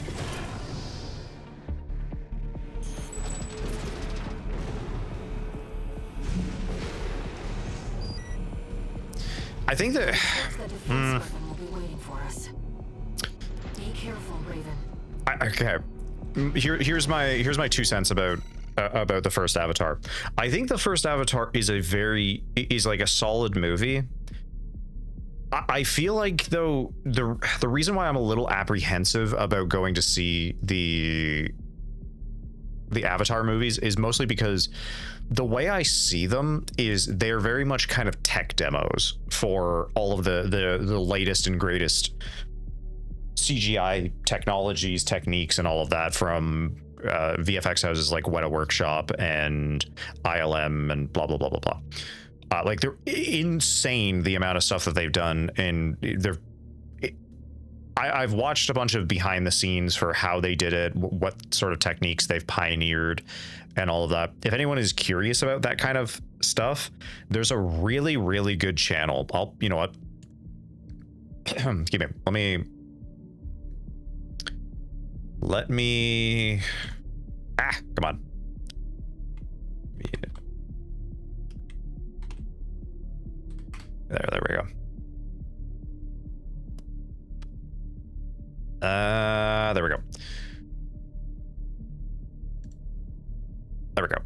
I think that will be waiting for us. Be careful, Raven. Okay. Here's my 2 cents about the first Avatar. I think the first Avatar is like a solid movie. I feel like though the reason why I'm a little apprehensive about going to see the Avatar movies is mostly because the way I see them is they're very much kind of tech demos for all of the latest and greatest CGI technologies, techniques, and all of that from VFX houses like Weta Workshop and ILM and blah blah blah blah blah. Like they're insane the amount of stuff that they've done, and I've watched a bunch of behind the scenes for how they did it, what sort of techniques they've pioneered, and all of that. If anyone is curious about that kind of stuff, there's a really, really good channel. You know what? Excuse me. Let me. Come on. There we go. There we go. There we go.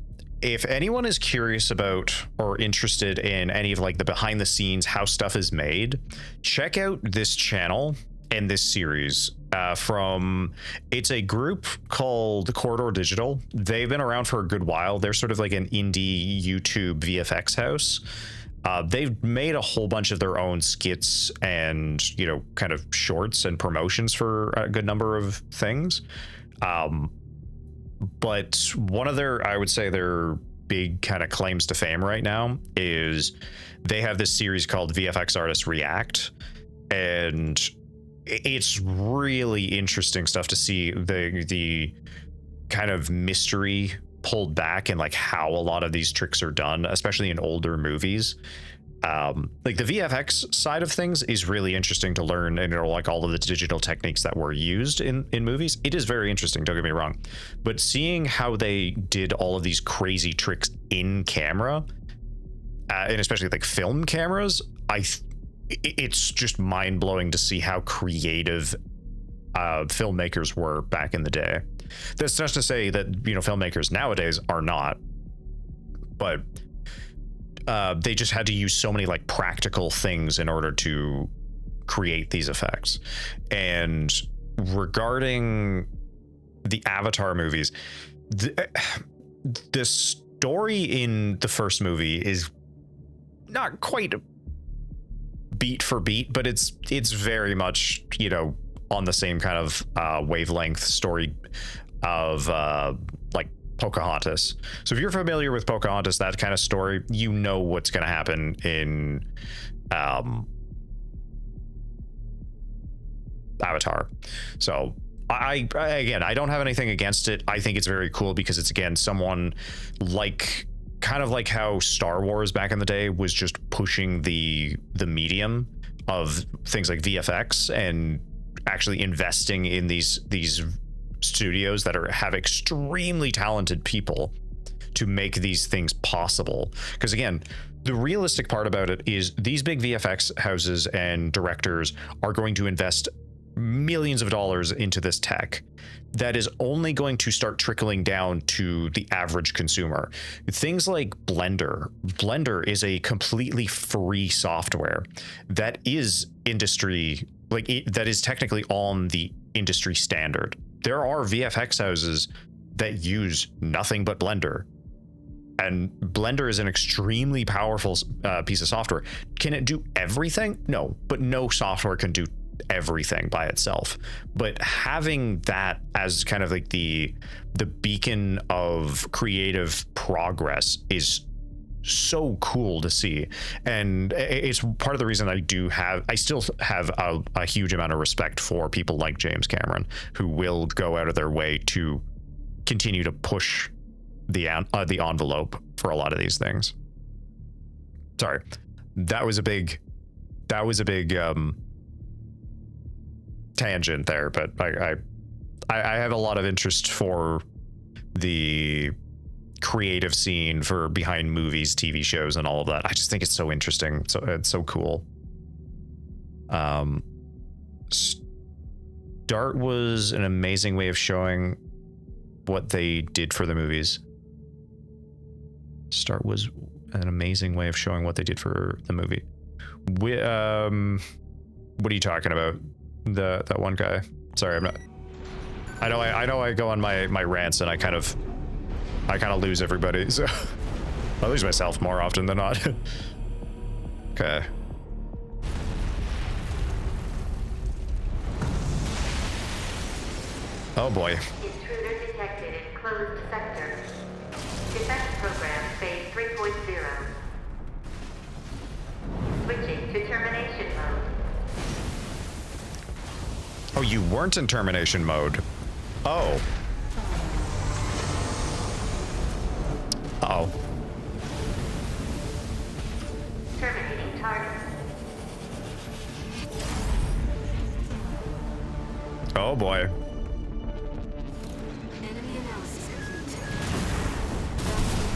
If anyone is curious about or interested in any of like the behind the scenes, how stuff is made, check out this channel and this series it's a group called Corridor Digital. They've been around for a good while. They're sort of like an indie YouTube VFX house. They've made a whole bunch of their own skits and, you know, kind of shorts and promotions for a good number of things. But one of I would say their big kind of claims to fame right now is they have this series called VFX Artists React. And it's really interesting stuff to see the kind of mystery pulled back and like how a lot of these tricks are done, especially in older movies. Like the VFX side of things is really interesting to learn, and like all of the digital techniques that were used in movies, it is very interesting, don't get me wrong, but seeing how they did all of these crazy tricks in camera, and especially like film cameras, it's just mind-blowing to see how creative filmmakers were back in the day. That's not to say that, you know, filmmakers nowadays are not, but they just had to use so many like practical things in order to create these effects. And regarding the Avatar movies, the story in the first movie is not quite beat for beat, but it's very much, you know, on the same kind of wavelength story of like Pocahontas. So if you're familiar with Pocahontas, that kind of story, you know what's going to happen in Avatar. So I again, I don't have anything against it. I think it's very cool because it's, again, someone like kind of like how Star Wars back in the day was just pushing the medium of things like VFX and actually investing in these studios that have extremely talented people to make these things possible. Because again, the realistic part about it is these big VFX houses and directors are going to invest millions of dollars into this tech that is only going to start trickling down to the average consumer. Things like Blender is a completely free software that is industry, like that is technically on the industry standard. There are VFX houses that use nothing but Blender, and Blender is an extremely powerful piece of software. Can it do everything? No, but no software can do everything by itself. But having that as kind of like the beacon of creative progress is so cool to see, and it's part of the reason I still have a huge amount of respect for people like James Cameron, who will go out of their way to continue to push the envelope for a lot of these things. Sorry, that was a big tangent there, but I have a lot of interest for the creative scene for behind movies, TV shows, and all of that. I just think it's so interesting. So it's so cool. Start was an amazing way of showing what they did for the movies. Start was an amazing way of showing what they did for the movie. What are you talking about? That one guy. Sorry, I'm not. I know I go on my rants and I kind of lose everybody. So I lose myself more often than not. Okay. Oh boy. Intruder detected in closed sector. Defense program phase 3.0. Switching to termination mode. Oh, you weren't in termination mode. Oh. Uh-oh. Terminating target. Oh boy.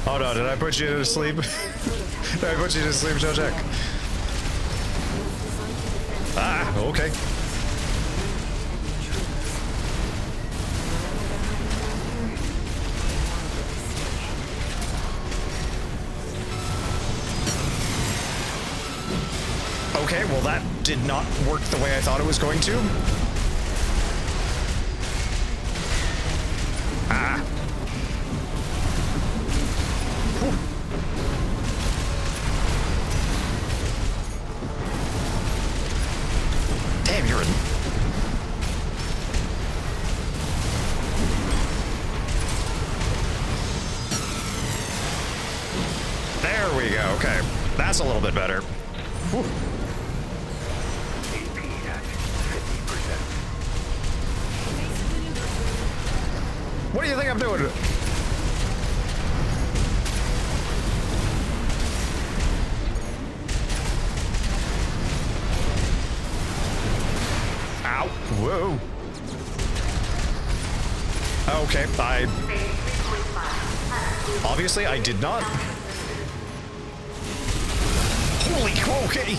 Oh no, did I put you to sleep? Did I put you to sleep, Jojek? Ah, okay. Okay, well that did not work the way I thought it was going to. Ah. Whew. Damn, you're in. There we go, okay. That's a little bit better. Whew. What do you think I'm doing? Ow. Whoa. Okay, obviously I did not. Holy, okay.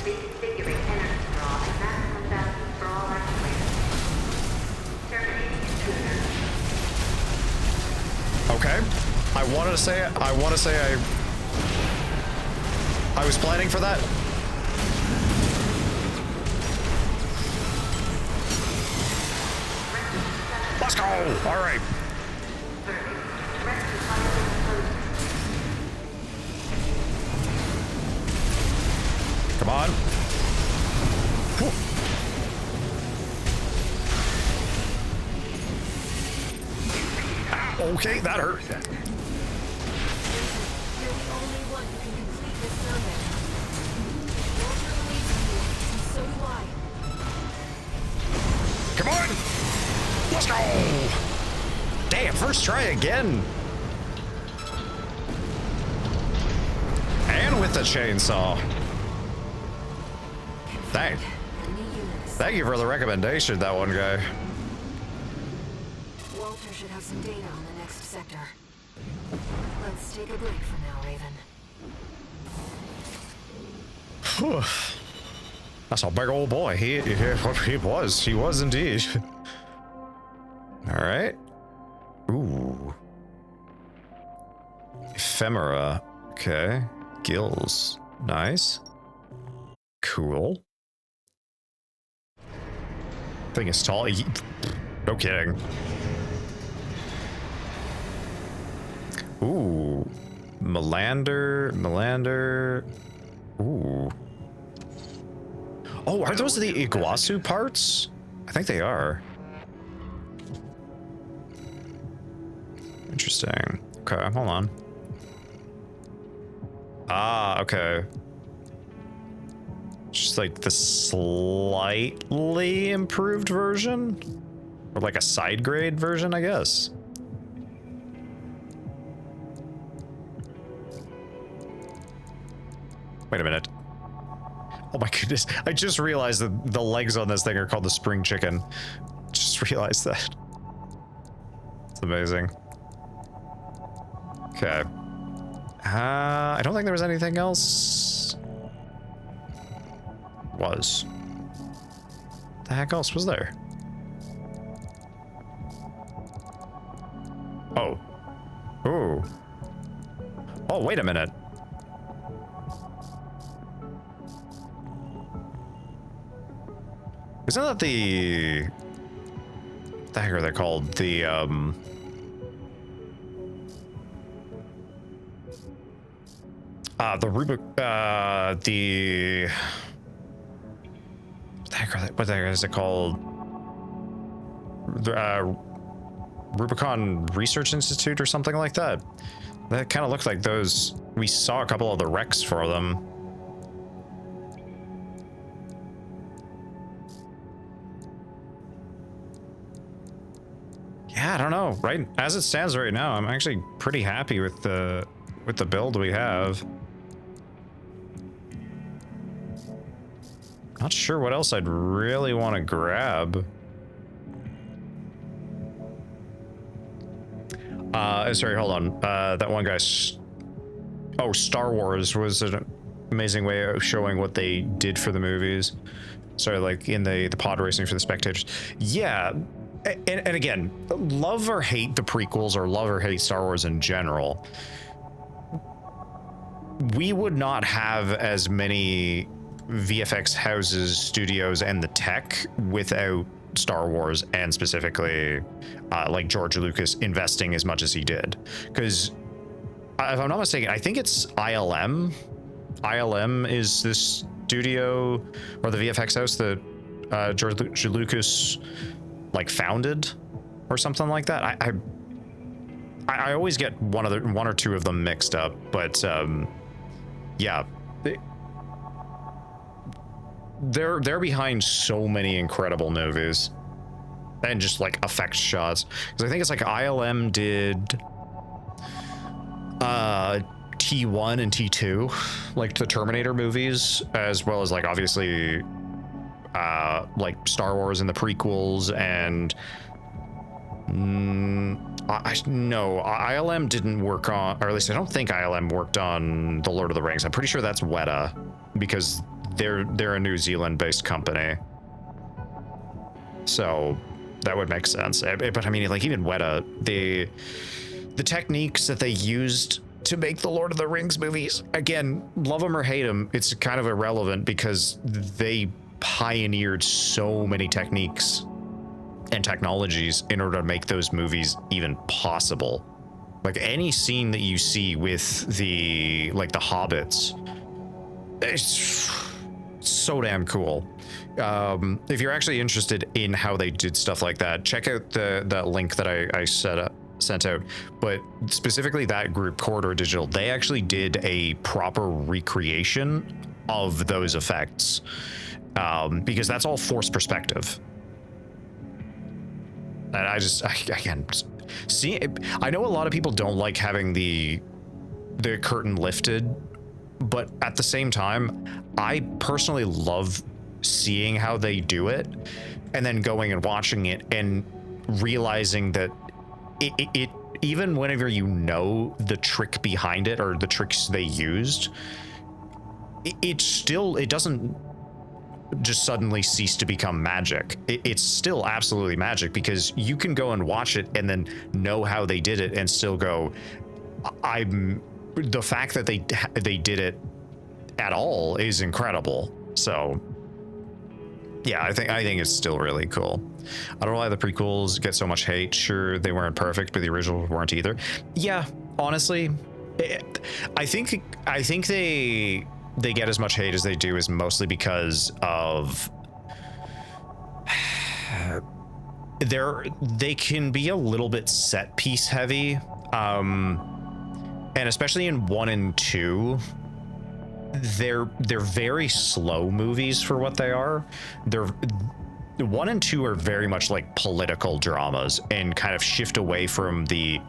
Okay. I want to say I was planning for that. Let's go! All right. Come on. Whew. Okay, that hurt. You're the only one who can complete this survey. Walter believes in you, and so do I. Come on! Let's go! Damn, first try again. And with the chainsaw. Thank you for the recommendation, that one guy. Walter should have some data on the next sector. Let's take a break for now, Raven. That's a big old boy. He was indeed. All right. Ooh. Ephemera. Okay. Gills. Nice. Cool. Thing is tall. No kidding. Ooh. Melander. Ooh. Oh, are those the Iguazu parts? I think they are. Interesting. Okay, hold on. Ah, okay. Just like the slightly improved version? Or like a side grade version, I guess. Wait a minute. Oh my goodness. I just realized that the legs on this thing are called the spring chicken. Just realized that. It's amazing. Okay. I don't think there was anything else. The heck else was there? Oh. Ooh. Oh, wait a minute. Isn't that the heck are they called? The what the heck is it called? Rubicon Research Institute or something like that. That kind of looked like those. We saw a couple of the wrecks for them. Yeah, I don't know. Right as it stands right now, I'm actually pretty happy with the build we have. Not sure what else I'd really want to grab. Sorry, hold on. That one guy. Oh, Star Wars was an amazing way of showing what they did for the movies. Sorry, like in the pod racing for the spectators. Yeah. And again, love or hate the prequels or love or hate Star Wars in general, we would not have as many VFX houses, studios, and the tech without Star Wars, and specifically like George Lucas investing as much as he did. Because if I'm not mistaken, I think it's ILM. ILM is this studio or the VFX house that George Lucas like founded or something like that. I always get one or two of them mixed up, but yeah, they're behind so many incredible movies and just like effect shots. Because I think it's like ILM did T1 and T2, like the Terminator movies, as well as like obviously like Star Wars and the prequels, and no, ILM didn't work on, or at least I don't think ILM worked on the Lord of the Rings. I'm pretty sure that's Weta, because they're a New Zealand-based company, so that would make sense. But I mean, like even Weta, the techniques that they used to make the Lord of the Rings movies. Again, love them or hate them, it's kind of irrelevant because they pioneered so many techniques and technologies in order to make those movies even possible. Like any scene that you see with the Hobbits, it's so damn cool. If you're actually interested in how they did stuff like that, check out that link that I sent out. But specifically that group, Corridor Digital, they actually did a proper recreation of those effects, because that's all forced perspective. And I know a lot of people don't like having the curtain lifted, but at the same time, I personally love seeing how they do it and then going and watching it and realizing that it even whenever you know the trick behind it or the tricks they used, it doesn't just suddenly cease to become magic. It's still absolutely magic because you can go and watch it and then know how they did it and still go, the fact that they did it at all is incredible. So yeah, I think it's still really cool. I don't know why the prequels get so much hate. Sure, they weren't perfect, but the originals weren't either. Yeah, honestly, I think they get as much hate as they do is mostly because of they can be a little bit set piece heavy, and especially in 1 and 2, they're very slow movies for what they are. 1 and 2 are very much like political dramas and kind of shift away from the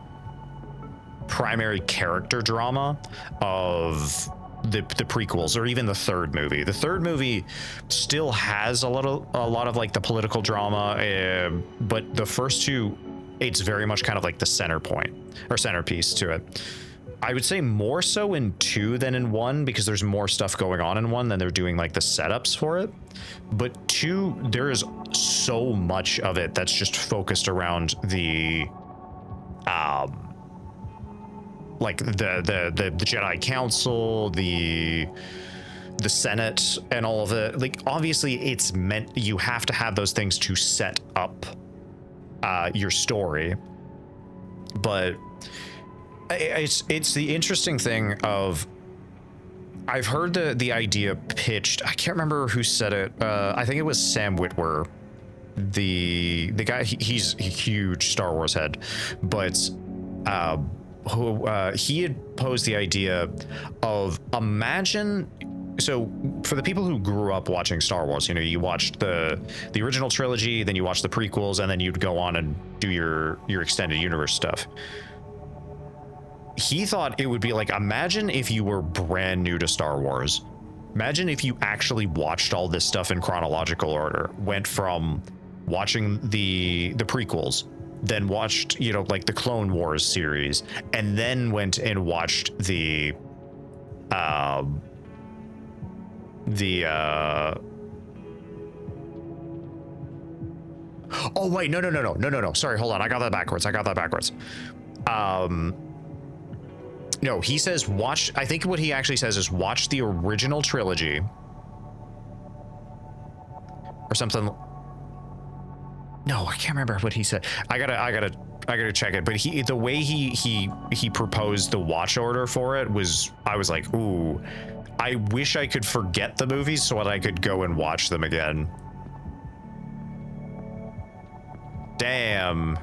primary character drama of the prequels, or even the third movie. The third movie still has a lot of like the political drama, but the first two, it's very much kind of like the center point or centerpiece to it. I would say more so in 2 than in 1 because there's more stuff going on in 1 than they're doing like the setups for it. But 2, there is so much of it that's just focused around the like the Jedi Council, the Senate, and all of it. Like obviously it's meant, you have to have those things to set up your story, but it's the interesting thing of, I've heard the idea pitched, I can't remember who said it, I think it was Sam Witwer, the guy, he's a huge Star Wars head, but he had posed the idea of, imagine, so for the people who grew up watching Star Wars, you know, you watched the original trilogy, then you watched the prequels, and then you'd go on and do your extended universe stuff. He thought it would be like, imagine if you were brand new to Star Wars. Imagine if you actually watched all this stuff in chronological order, went from watching the prequels, then watched, you know, like the Clone Wars series, and then went and watched the oh wait, no, sorry, hold on, I got that backwards. No, he says watch, I think what he actually says is watch the original trilogy or something. No, I can't remember what he said. I gotta check it. But the way he proposed the watch order for it was, I was like, ooh, I wish I could forget the movies so that I could go and watch them again. Damn.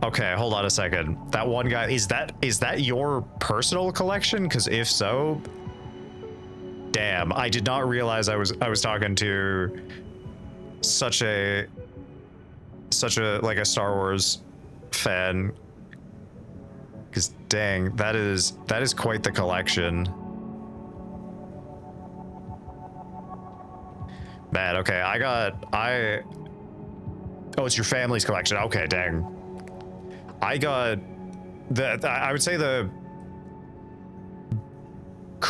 Okay, hold on a second. That one guy, is that your personal collection? Because if so, damn, I did not realize I was talking to such a like a Star Wars fan. Because dang, that is quite the collection. Man, okay, oh, it's your family's collection. Okay, dang. I got I would say the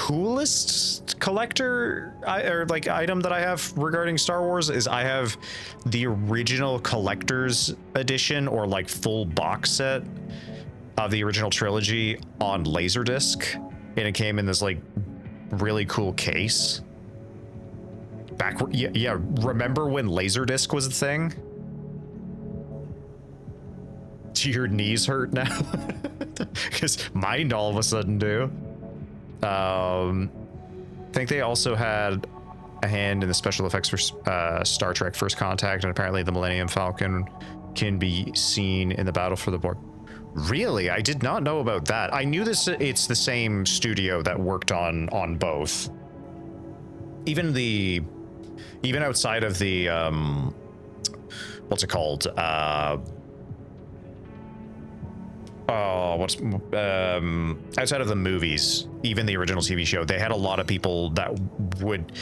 coolest collector or like item that I have regarding Star Wars is I have the original collector's edition or like full box set of the original trilogy on Laserdisc, and it came in this like really cool case. Yeah, remember when Laserdisc was a thing? Do your knees hurt now? Because mine all of a sudden do. I think they also had a hand in the special effects for Star Trek First Contact, and apparently the Millennium Falcon can be seen in the Battle for the Borg. Really? I did not know about that. I knew it's the same studio that worked on both. Even outside of the what's it called? Outside of the movies, even the original TV show, they had a lot of people that would,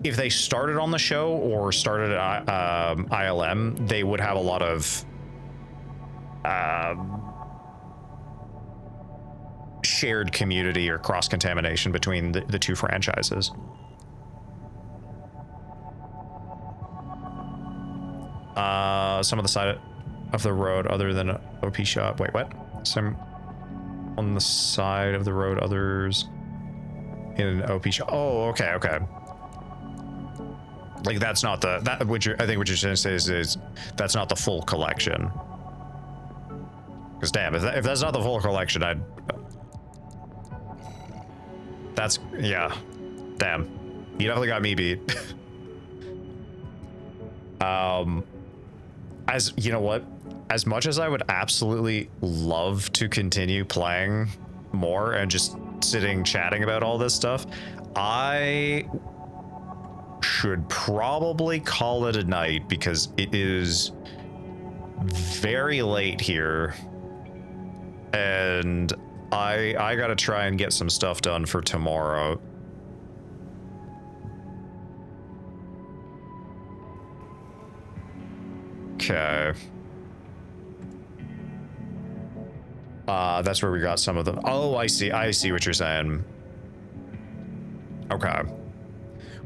if they started on the show or started at ILM, they would have a lot of shared community or cross-contamination between the two franchises. Some of the side of the road other than OP shop. Wait, what? Some on the side of the road, others in an OP shop. Oh, okay. Like that's not I think what you're trying to say is that's not the full collection. Because damn, if that's not the full collection, yeah. Damn. You definitely got me beat. As you know what? As much as I would absolutely love to continue playing more and just sitting chatting about all this stuff, I should probably call it a night because it is very late here and I gotta try and get some stuff done for tomorrow. Okay. That's where we got some of them. Oh, I see what you're saying. Okay.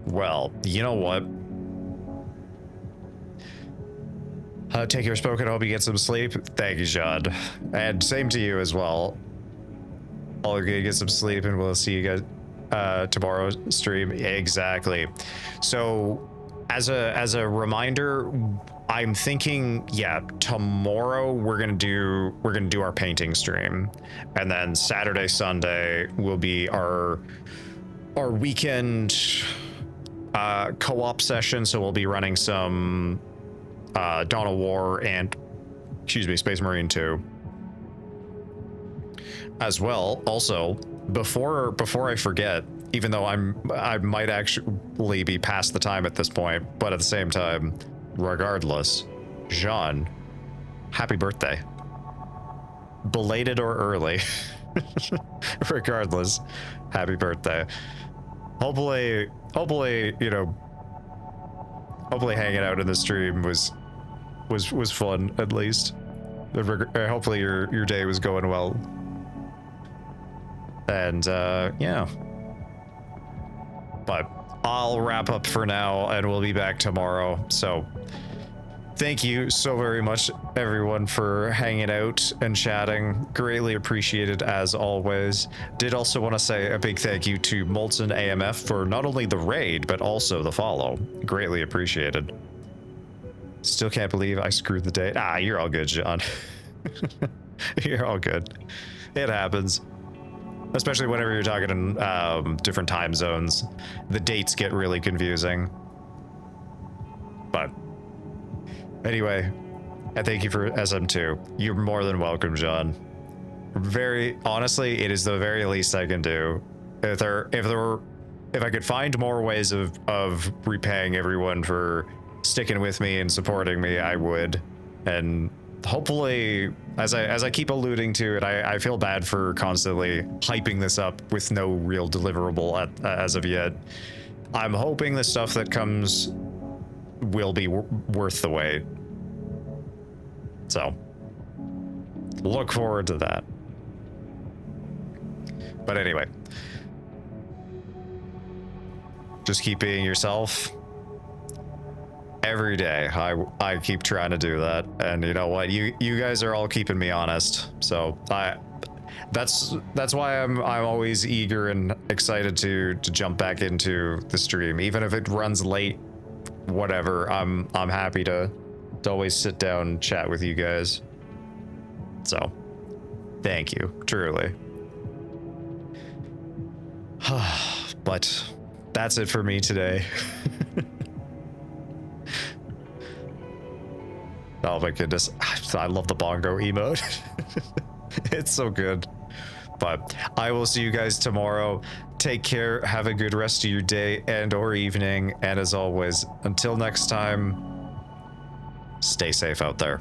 Well, you know what? Take your spoken. Hope you get some sleep. Thank you, John. And same to you as well. All gonna get some sleep, and we'll see you guys tomorrow's stream. Exactly. So, as a reminder, I'm thinking, yeah, tomorrow we're gonna do our painting stream, and then Saturday, Sunday will be our weekend co-op session. So we'll be running some Dawn of War and Space Marine 2 as well. Also, before I forget, even though I might actually be past the time at this point, but at the same time, regardless, Jean, happy birthday. Belated or early. Regardless, happy birthday. Hopefully, hopefully hanging out in the stream was fun, at least. Hopefully your day was going well. And yeah. But I'll wrap up for now and we'll be back tomorrow. So thank you so very much, everyone, for hanging out and chatting. Greatly appreciated as always. Did also want to say a big thank you to Molten AMF for not only the raid, but also the follow. Greatly appreciated. Still can't believe I screwed the date. You're all good, John. You're all good. It happens. Especially whenever you're talking in different time zones. The dates get really confusing. But anyway, I thank you for SM2. You're more than welcome, John. Very honestly, it is the very least I can do. If I could find more ways of repaying everyone for sticking with me and supporting me, I would. And hopefully, as I keep alluding to it, I feel bad for constantly hyping this up with no real deliverable as of yet. I'm hoping the stuff that comes will be worth the wait. So, look forward to that. But anyway, Just keep being yourself. Every day, I keep trying to do that, and you know what? You guys are all keeping me honest. So that's why I'm always eager and excited to jump back into the stream, even if it runs late. Whatever, I'm happy to always sit down and chat with you guys. So, thank you, truly. But that's it for me today. Oh my goodness, I love the bongo emote. It's so good. But I will see you guys tomorrow. Take care, have a good rest of your day and or evening, and as always, until next time, stay safe out there.